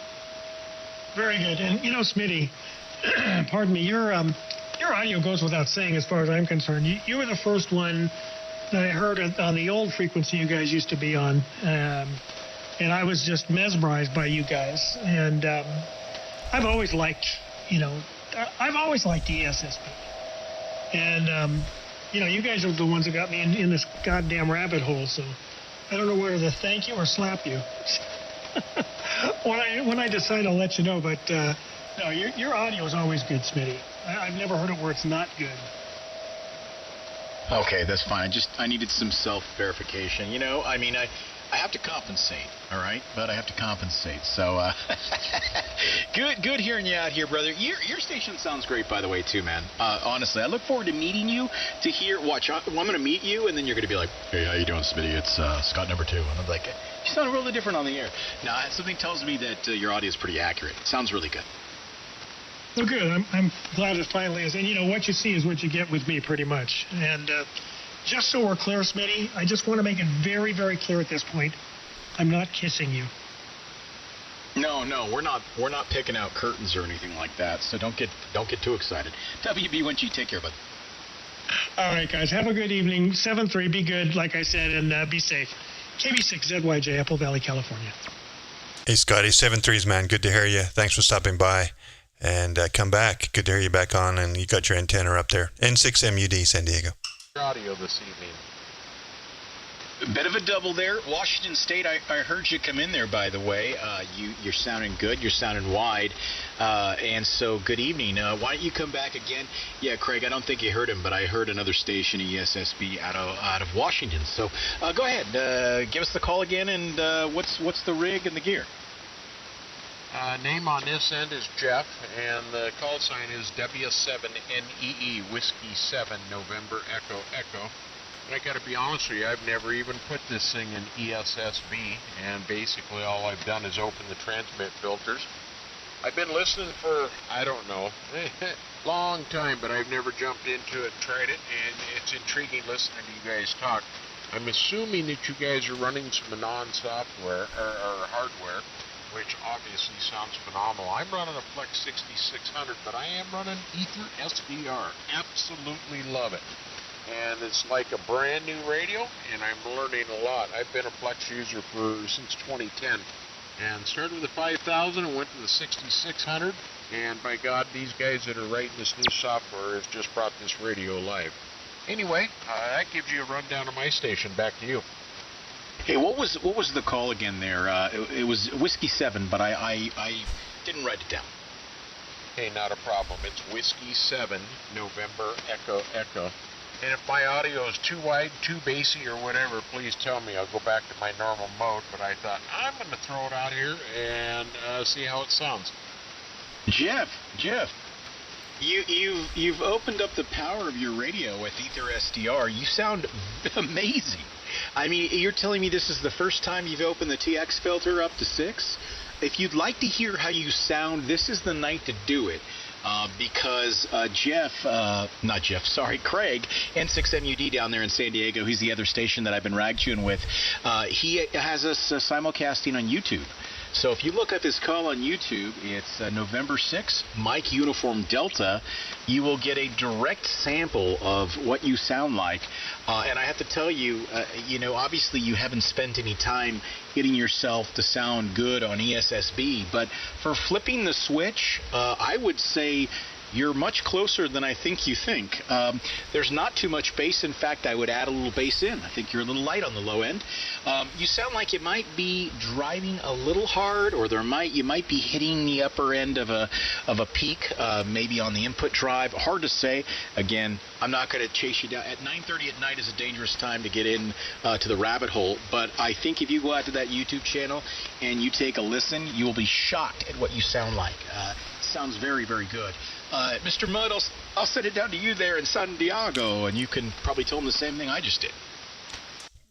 Very good. And, Smitty, pardon me, your audio goes without saying as far as I'm concerned. You were the first one that I heard on the old frequency you guys used to be on. And I was just mesmerized by you guys. And I've always liked ESSB. And, you guys are the ones that got me in this goddamn rabbit hole. So I don't know whether to thank you or slap you. When I decide, I'll let you know. But no, your audio is always good, Smitty. I've never heard it where it's not good. Okay, that's fine. I needed some self-verification. I have to compensate, all right? But I have to compensate. So, good hearing you out here, brother. Your station sounds great, by the way, too, man. Honestly, I look forward to meeting you, to hear, I'm going to meet you, and then you're going to be like, hey, how you doing, Smitty? It's Scott number 2. And I'm like, you sound really different on the air. Now, something tells me that your audio is pretty accurate. Sounds really good. Well, good. I'm glad it finally is. And, what you see is what you get with me, pretty much. And just so we're clear, Smitty, I just want to make it very, very clear at this point. I'm not kissing you. No, we're not picking out curtains or anything like that. So don't get too excited. WB1G, take care, bud. All right, guys. Have a good evening. 7-3. Be good, like I said, and be safe. KB6ZYJ, Apple Valley, California. Hey, Scotty, 7-3s, man. Good to hear you. Thanks for stopping by. And come back. Good to hear you back on, and you got your antenna up there. N6MUD, San Diego. Audio this evening. A bit of a double there. Washington State, I heard you come in there, by the way. You're sounding good. You're sounding wide. And so, good evening. Why don't you come back again? Yeah, Craig, I don't think you heard him, but I heard another station, ESSB, out of Washington. So, go ahead. Give us the call again, and what's the rig and the gear? Name on this end is Jeff, and the call sign is W7NEE, Whiskey 7, November Echo Echo. And I got to be honest with you, I've never even put this thing in ESSB, and basically all I've done is open the transmit filters. I've been listening for, I don't know, long time, but I've never jumped into it and tried it, and it's intriguing listening to you guys talk. I'm assuming that you guys are running some Anan software, or hardware, which obviously sounds phenomenal. I'm running a Flex 6600, but I am running Thetis SDR. Absolutely love it. And it's like a brand new radio, and I'm learning a lot. I've been a Flex user since 2010, and started with the 5000 and went to the 6600. And by God, these guys that are writing this new software have just brought this radio live. Anyway, that gives you a rundown of my station. Back to you. Hey, what was the call again there? It was Whiskey 7, but I didn't write it down. Hey, not a problem. It's Whiskey 7, November Echo Echo. And if my audio is too wide, too bassy, or whatever, please tell me. I'll go back to my normal mode. But I thought I'm going to throw it out here and see how it sounds. Jeff, you've opened up the power of your radio with Thetis SDR. You sound amazing. I mean, you're telling me this is the first time you've opened the TX filter up to 6? If you'd like to hear how you sound, this is the night to do it. Because Craig, N6MUD down there in San Diego, he's the other station that I've been rag-tuning with, he has us simulcasting on YouTube. So if you look up his call on YouTube, it's November 6th, Mike Uniform Delta. You will get a direct sample of what you sound like. And I have to tell you, obviously you haven't spent any time getting yourself to sound good on ESSB. But for flipping the switch, I would say you're much closer than I think you think. There's not too much bass. In fact, I would add a little bass in. I think you're a little light on the low end. You sound like you might be driving a little hard, or you might be hitting the upper end of a peak, maybe on the input drive. Hard to say. Again, I'm not going to chase you down. At 9:30 at night is a dangerous time to get in to the rabbit hole. But I think if you go out to that YouTube channel and you take a listen, you will be shocked at what you sound like. Sounds very, very good. Mr. Mudd, I'll send it down to you there in San Diego, and you can probably tell them the same thing I just did.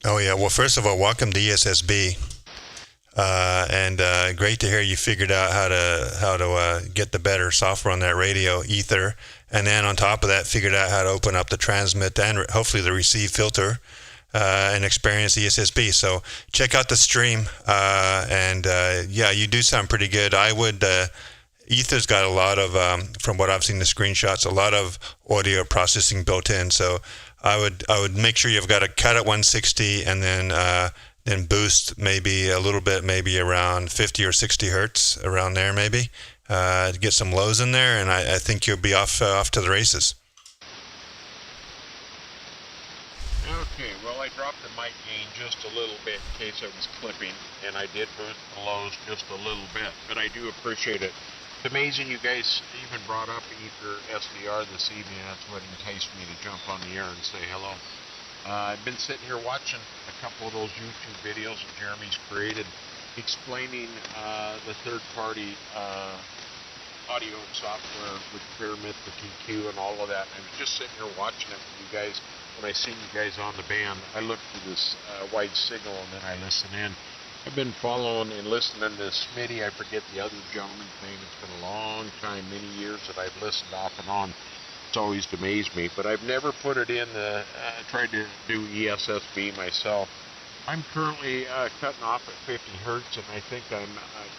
Oh, yeah. Well, first of all, welcome to ESSB. And great to hear you figured out how to get the better software on that radio, Ether, and then on top of that, figured out how to open up the transmit and hopefully the receive filter and experience ESSB. So check out the stream, and yeah, you do sound pretty good. I would. Ether's got a lot of, from what I've seen the screenshots, a lot of audio processing built in. So I would make sure you've got a cut at 160 and then boost maybe a little bit, maybe around 50 or 60 hertz, around there maybe, to get some lows in there, and I think you'll be off to the races. Okay, well, I dropped the mic gain just a little bit in case I was clipping, and I did boost the lows just a little bit, but I do appreciate it. It's amazing you guys even brought up Ether SDR this evening. That's what enticed me to jump on the air and say hello. I've been sitting here watching a couple of those YouTube videos that Jeremy's created explaining the third-party audio software with Pyramid, the TQ, and all of that. And I was just sitting here watching it with you guys. When I seen you guys on the band, I looked for this wide signal, and then I listen in. I've been following and listening to Smitty. I forget the other gentleman's name. It's been a long time, many years that I've listened off and on. It's always amazed me, but I've never put it in the, tried to do ESSB myself. I'm currently cutting off at 50 hertz, and I think I'm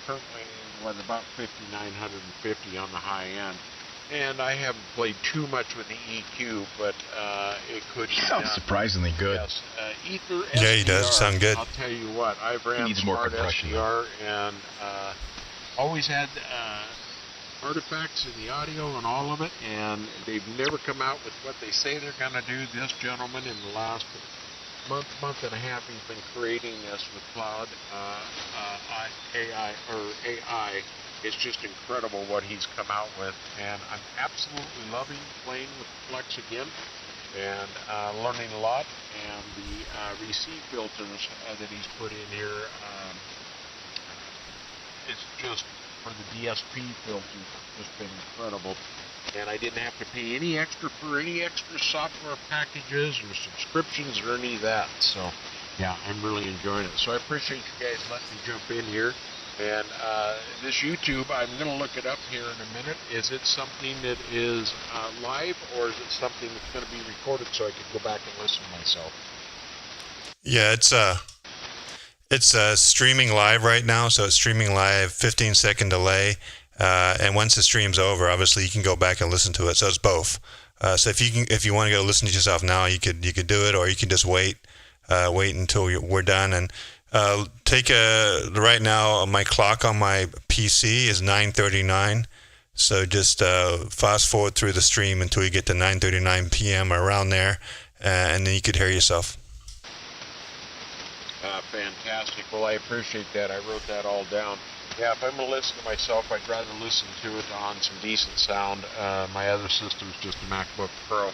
currently with about 5,950 on the high end. And I haven't played too much with the EQ, but it could be sounds surprisingly good. Yes. Ether Yeah, SDR, he does sound good. I'll tell you what, I've ran Smart SDR and always had artifacts in the audio and all of it, and they've never come out with what they say they're going to do. This gentleman in the last month and a half, he's been creating this with cloud AI. It's just incredible what he's come out with, and I'm absolutely loving playing with Flex again and learning a lot. And the receive filters that he's put in here, it's just for the DSP filters, it's just been incredible. And I didn't have to pay any extra for any extra software packages or subscriptions or any of that. So, yeah, I'm really enjoying it. So I appreciate you guys letting me jump in here. And this YouTube, I'm going to look it up here in a minute. Is it something that is live, or is it something that's going to be recorded so I can go back and listen to myself? Yeah, it's streaming live right now, so it's streaming live, 15-second delay, and once the stream's over, obviously you can go back and listen to it. So it's both. So if you want to go listen to yourself now, you could do it, or you can just wait until we're done. And right now my clock on my PC is 9:39. So just fast forward through the stream until you get to 9:39 p.m. or around there, and then you could hear yourself. Fantastic. Well, I appreciate that. I wrote that all down. Yeah, if I'm going to listen to myself, I'd rather listen to it on some decent sound. My other system's just a MacBook Pro.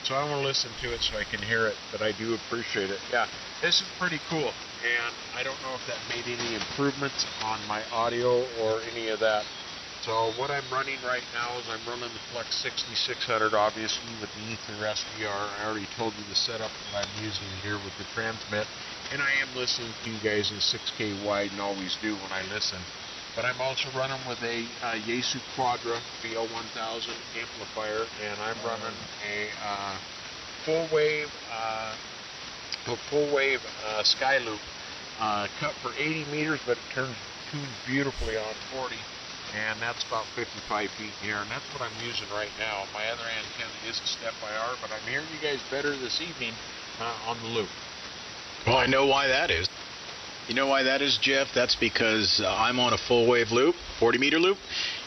So I want to listen to it so I can hear it, but I do appreciate it. Yeah, this is pretty cool. And I don't know if that made any improvements on my audio or any of that. So what I'm running right now is I'm running the Flex 6600, obviously, with the Ether SDR. I already told you the setup that I'm using here with the transmit. And I am listening to you guys in 6K wide and always do when I listen. But I'm also running with a Yaesu Quadra BL1000 amplifier, and I'm running a full wave sky loop cut for 80 meters, but it tunes beautifully on 40, and that's about 55 feet in the air, and that's what I'm using right now. My other antenna is a step-IR, but I'm hearing you guys better this evening on the loop. Well, I know why that is. You know why that is, Jeff? That's because I'm on a full wave loop, 40-meter loop,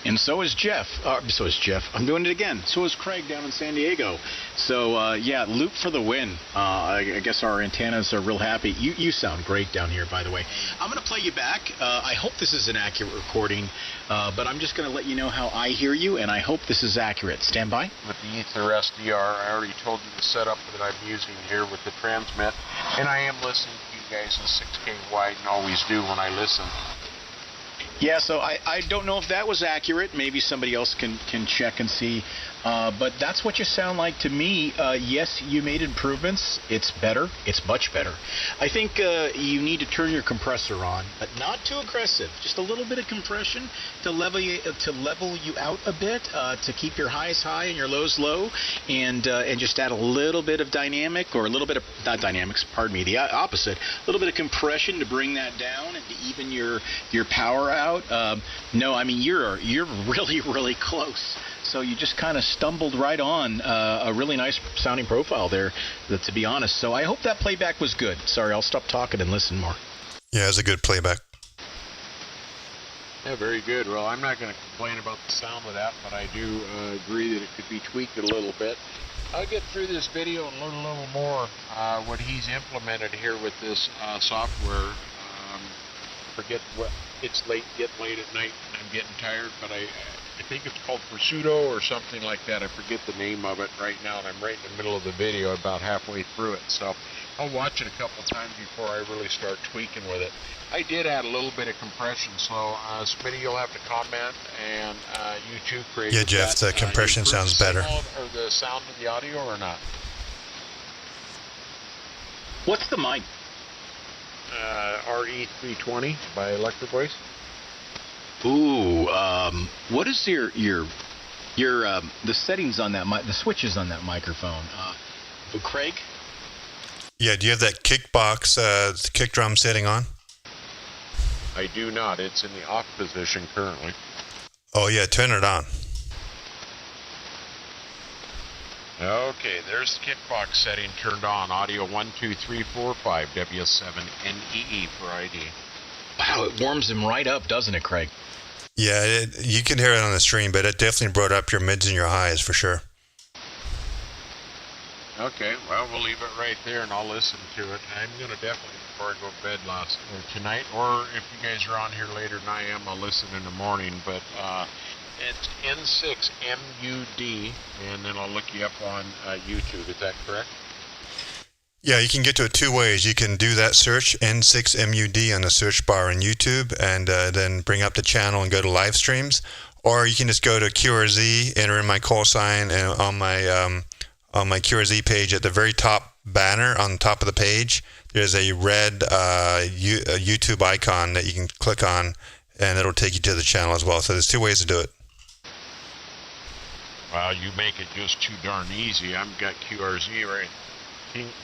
and so is Jeff. I'm doing it again. So is Craig down in San Diego. So, yeah, loop for the win. I guess our antennas are real happy. You sound great down here, by the way. I'm going to play you back. I hope this is an accurate recording, but I'm just going to let you know how I hear you, and I hope this is accurate. Stand by. With the Ether SDR, I already told you the setup that I'm using here with the transmit, and I am listening to you guys in 6K wide and always do when I listen. Yeah, so I don't know if that was accurate. Maybe somebody else can check and see. But that's what you sound like to me. Yes, you made improvements. It's better. It's much better. I think you need to turn your compressor on, but not too aggressive. Just a little bit of compression to level you out a bit, to keep your highs high and your lows low, and just add a little bit of dynamic, or a little bit of, not dynamics, pardon me, the opposite. A little bit of compression to bring that down and to even your power out. No, I mean, you're really, really close. So you just kind of stumbled right on a really nice sounding profile there, to be honest. So I hope that playback was good. Sorry, I'll stop talking and listen more. Yeah, it's a good playback. Yeah, very good. Well, I'm not going to complain about the sound of that, but I do agree that it could be tweaked a little bit. I'll get through this video and learn a little more what he's implemented here with this software. Forget what, it's getting late at night, and I'm getting tired, but I think it's called Pursudo or something like that. I forget the name of it right now, and I'm right in the middle of the video, about halfway through it. So I'll watch it a couple times before I really start tweaking with it. I did add a little bit of compression, so Smitty, you'll have to comment, and you too, Craig. Yeah, Jeff, the compression sounds better. Or the sound of the audio, or not? What's the mic? RE320 by Electric Voice. Ooh, what is your the settings on that the switches on that microphone? Craig? Yeah, do you have that kickbox, kick drum setting on? I do not. It's in the off position currently. Oh yeah, turn it on. Okay, there's the kickbox setting turned on. Audio 1, 2, 3, 4, 5, W7NEE for ID. Wow, it warms him right up, doesn't it, Craig? Yeah, you can hear it on the stream, but it definitely brought up your mids and your highs for sure. Okay, well, we'll leave it right there, and I'll listen to it. I'm going to definitely, before I go to bed tonight, or if you guys are on here later than I am, I'll listen in the morning. But it's N6MUD, and then I'll look you up on YouTube. Is that correct? Yeah, you can get to it two ways. You can do that search, N6MUD, on the search bar on YouTube, and then bring up the channel and go to live streams. Or you can just go to QRZ, enter in my call sign, and on my QRZ page, at the very top banner on the top of the page, there's a red YouTube icon that you can click on, and it'll take you to the channel as well. So there's two ways to do it. Well, you make it just too darn easy. I've got QRZ right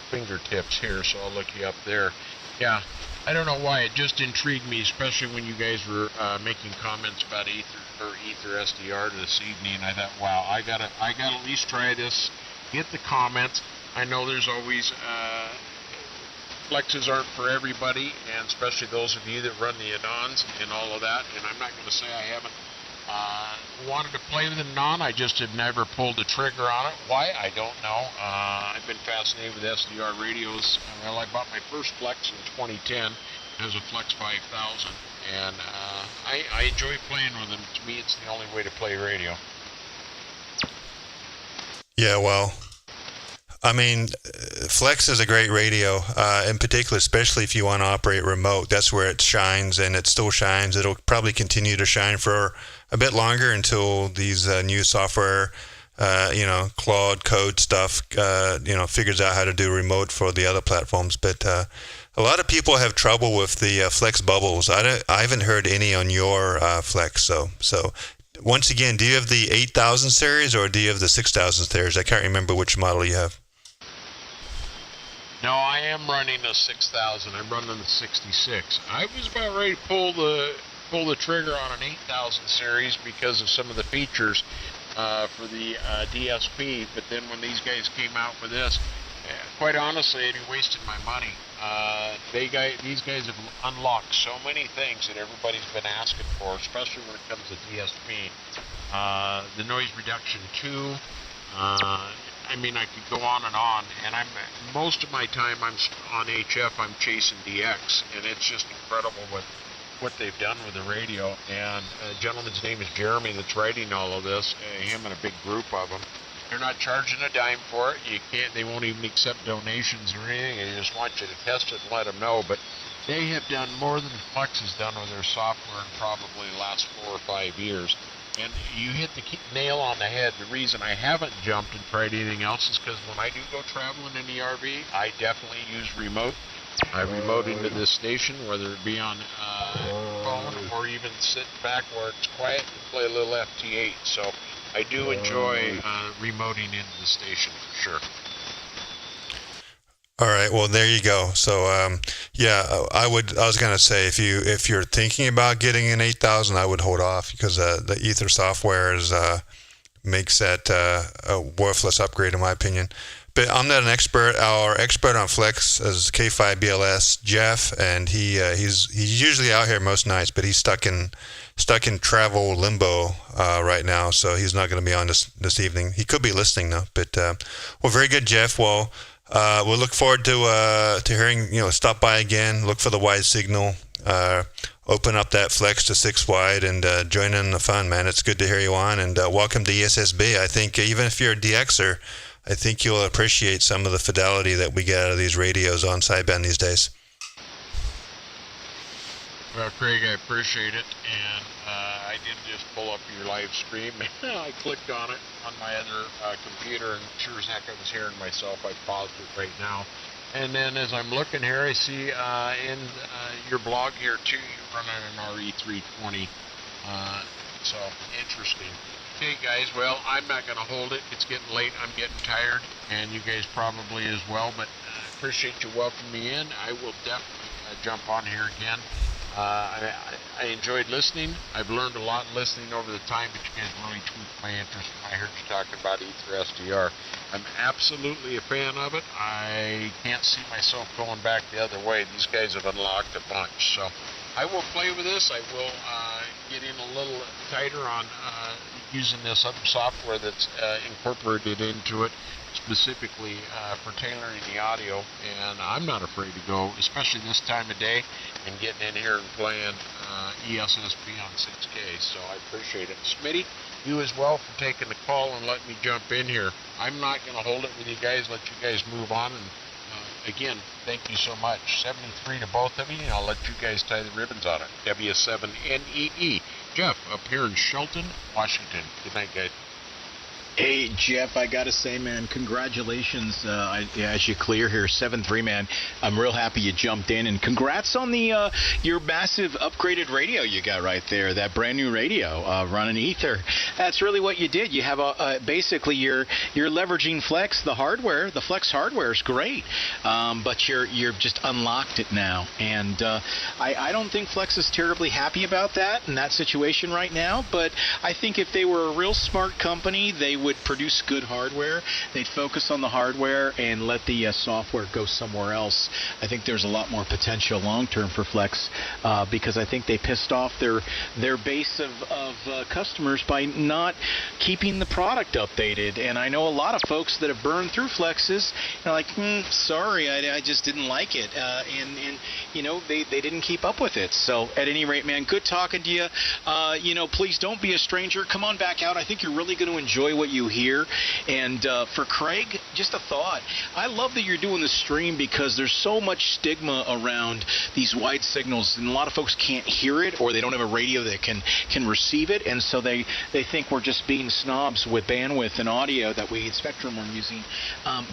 fingertips here, so I'll look you up there. Yeah, I don't know why, it just intrigued me, especially when you guys were making comments about Ether SDR this evening. I thought, wow, I gotta at least try this. Get the comments. I know there's always flexes aren't for everybody, and especially those of you that run the Anans and all of that. And I'm not going to say I haven't wanted to play with an Anan. I just had never pulled the trigger on it. Why? I don't know. I've been fascinated with SDR radios. Well, I bought my first Flex in 2010. It was a Flex 5000, and I enjoy playing with them. To me, it's the only way to play radio. Yeah, well, I mean, Flex is a great radio, in particular, especially if you want to operate remote. That's where it shines, and it still shines. It'll probably continue to shine for a bit longer until these new software, Claude Code stuff, figures out how to do remote for the other platforms. But a lot of people have trouble with the Flex bubbles. I haven't heard any on your Flex, so. Once again, do you have the 8000 series or do you have the 6000 series? I can't remember which model you have. No, I am running a 6000. I'm running the 66. I was about ready to pull the trigger on an 8000 series because of some of the features for the DSP. But then when these guys came out with this, quite honestly, I'd be wasting my money. These guys have unlocked so many things that everybody's been asking for, especially when it comes to DSP. The noise reduction 2. I mean, I could go on, and most of my time I'm on HF. I'm chasing DX, and it's just incredible what they've done with the radio. And a gentleman's name is Jeremy that's writing all of this. Him and a big group of them. They're not charging a dime for it. They won't even accept donations or anything. They just want you to test it and let them know. But They have done more than Flex has done with their software in probably the last 4 or 5 years. And you hit the nail on the head. The reason I haven't jumped and tried anything else is because when I do go traveling in the RV, I definitely use remote. I remote into this station, whether it be on phone or even sitting back where it's quiet and play a little FT8. So I do enjoy remoting into the station for sure. All right, well there you go. So I was gonna say if you're thinking about getting an 8000, I would hold off because the Ether software makes that a worthless upgrade in my opinion. But I'm not an expert. Our expert on Flex is K5BLS Jeff, and he's usually out here most nights, but he's stuck in travel limbo right now, so he's not going to be on this evening. He could be listening though. But well, very good, Jeff. Well. We'll look forward to hearing, stop by again, look for the wide signal, open up that Flex to 6 wide and join in the fun, man. It's good to hear you on, and welcome to ESSB. I think even if you're a DXer, I think you'll appreciate some of the fidelity that we get out of these radios on sideband these days. Well, Craig, I appreciate it, and I did just pull up your live stream. I clicked on it on my other computer, and sure as heck I was hearing myself. I paused it right now. And then as I'm looking here, I see in your blog here, too, you're running an RE320. So, interesting. Okay, guys, well, I'm not going to hold it. It's getting late. I'm getting tired, and you guys probably as well, but I appreciate you welcoming me in. I will definitely jump on here again. I enjoyed listening. I've learned a lot listening over the time, but you guys really tweaked my interest when I heard you talking about Ether SDR. I'm absolutely a fan of it. I can't see myself going back the other way. These guys have unlocked a bunch. So I will play with this. I will get in a little tighter on using this other software that's incorporated into it, specifically for tailoring the audio, and I'm not afraid to go, especially this time of day, and getting in here and playing ESSB on 6K, so I appreciate it. Smitty, you as well for taking the call and letting me jump in here. I'm not going to hold it with you guys, let you guys move on, and again, thank you so much. 73 to both of you, and I'll let you guys tie the ribbons on it. W7NEE. Jeff, up here in Shelton, Washington. Good night, guys. Hey, Jeff, I got to say, man, congratulations as you clear here, 7-3, man. I'm real happy you jumped in, and congrats on the your massive upgraded radio you got right there, that brand new radio running Ether. That's really what you did. You have basically you're leveraging Flex, the hardware. The Flex hardware is great, but you're just unlocked it now, and I don't think Flex is terribly happy about that in that situation right now, but I think if they were a real smart company, they would produce good hardware. They'd focus on the hardware and let the software go somewhere else. I think there's a lot more potential long-term for Flex because I think they pissed off their base of customers by not keeping the product updated. And I know a lot of folks that have burned through Flexes and are like, sorry, I just didn't like it. And you know, they didn't keep up with it. So at any rate, man, good talking to you. You know, please don't be a stranger. Come on back out. I think you're really going to enjoy what you hear. And for Craig, just a thought. I love that you're doing the stream because there's so much stigma around these wide signals, and a lot of folks can't hear it, or they don't have a radio that can receive it, and so they think we're just being snobs with bandwidth and audio that we Spectrum are using.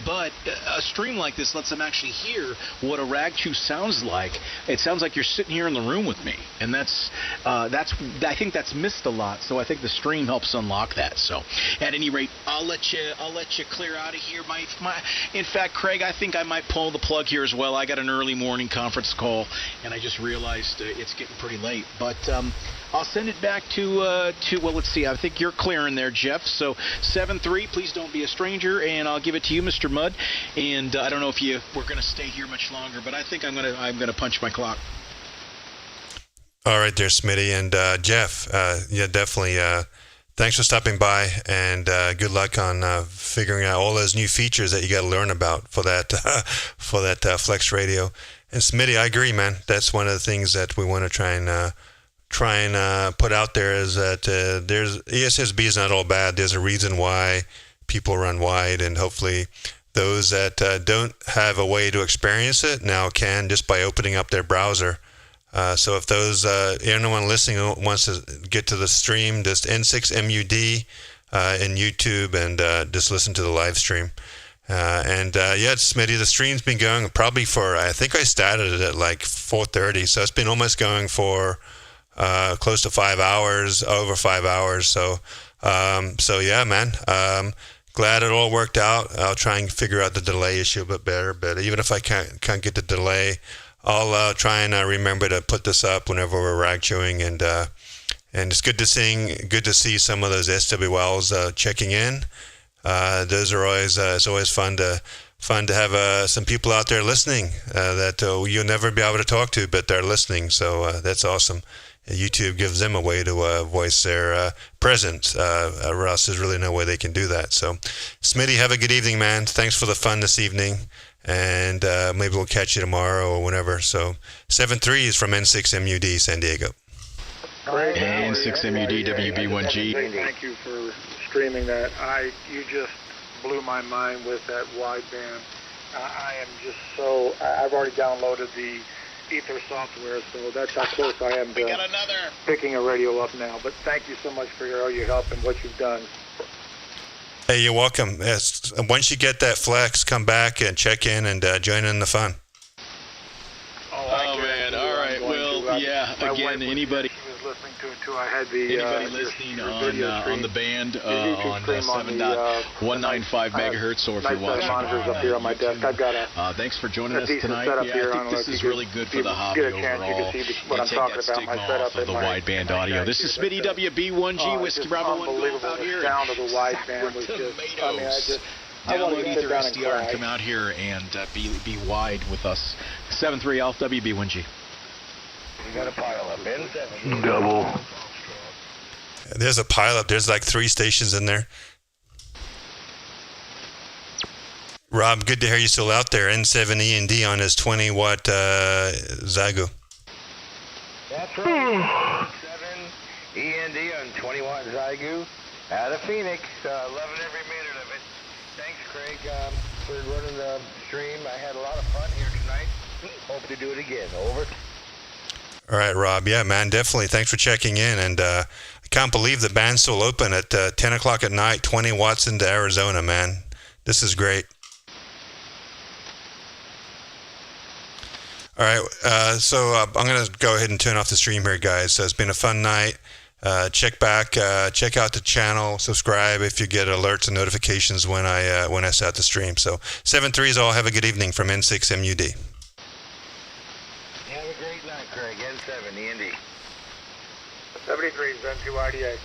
But a stream like this lets them actually hear what a rag-chew sounds like. It sounds like you're sitting here in the room with me, and that's I think that's missed a lot. So I think the stream helps unlock that. So at any rate, I'll let you clear out of here. In fact, Craig, I think I might pull the plug here as well. I got an early morning conference call, and I just realized it's getting pretty late. But I'll send it back to well, let's see. I think you're clearing there, Jeff. So 7-3, please don't be a stranger, and I'll give it to you, Mr. Mudd. And I don't know if we're going to stay here much longer, but I think I'm gonna punch my clock. All right, there, Smitty, and Jeff. Yeah, definitely. Thanks for stopping by, and good luck on figuring out all those new features that you got to learn about for that Flex radio. And Smitty, I agree, man. That's one of the things that we want to try and put out there is that there's ESSB is not all bad. There's a reason why people run wide, and hopefully those that don't have a way to experience it now can, just by opening up their browser. So if those anyone listening wants to get to the stream, just N6MUD in YouTube, and just listen to the live stream. Yeah, Smitty, the stream's been going probably for, I think I started it at like 4:30, so it's been almost going for close to 5 hours, over 5 hours. So yeah, man. Glad it all worked out. I'll try and figure out the delay issue a bit better, but even if I can't get the delay, I'll try and remember to put this up whenever we're rag chewing, and it's good to see some of those SWLs checking in. Those are always it's always fun to have some people out there listening that you'll never be able to talk to, but they're listening. So that's awesome. YouTube gives them a way to voice their presence, or else there's really no way they can do that. So, Smitty, have a good evening, man. Thanks for the fun this evening, and maybe we'll catch you tomorrow or whenever. So, 7-3 is from N6MUD, San Diego. N6MUD WB1G. Thank you for streaming that. You just blew my mind with that wideband. I am just so. I've already downloaded the Ether software, so that's how close I am to picking a radio up now. But thank you so much for all your help and what you've done. Hey, you're welcome. Yes, once you get that flex, come back and check in and join in the fun. Oh man! All right. Well, yeah. Again, anybody. Listening to I had the anybody listening on the band on 7.195 megahertz, or if you're watching monitors up here on my desk. I've got a thanks for joining us tonight. Yeah, I think this is really good for the hobby overall. You what I'm talking about, my setup of the wideband audio. This is Smitty WB1G Whiskey Bravo 1 Golf out here. The sound of the wideband was just. Download Ether SDR and come out here and be wide with us. 7.3 Alpha WB1G. You got a pile up in double. There's a pile up. There's like 3 stations in there. Rob, good to hear you still out there. N7E&D on his 20-watt Zygo. That's right. 7E&D on 20-watt Zygo out of Phoenix. Loving every minute of it. Thanks, Craig, for running the stream. I had a lot of fun here tonight. Hope to do it again. Over. All right, Rob. Yeah, man, definitely. Thanks for checking in. And I can't believe the band's still open at 10 o'clock at night, 20 watts into Arizona, man. This is great. All right, so I'm going to go ahead and turn off the stream here, guys. So it's been a fun night. Check out the channel, subscribe if you get alerts and notifications when I start the stream. So 7-3s all have a good evening from N6MUD. Have a great night, Craig. N7, E&D. 73 is N2 IDA.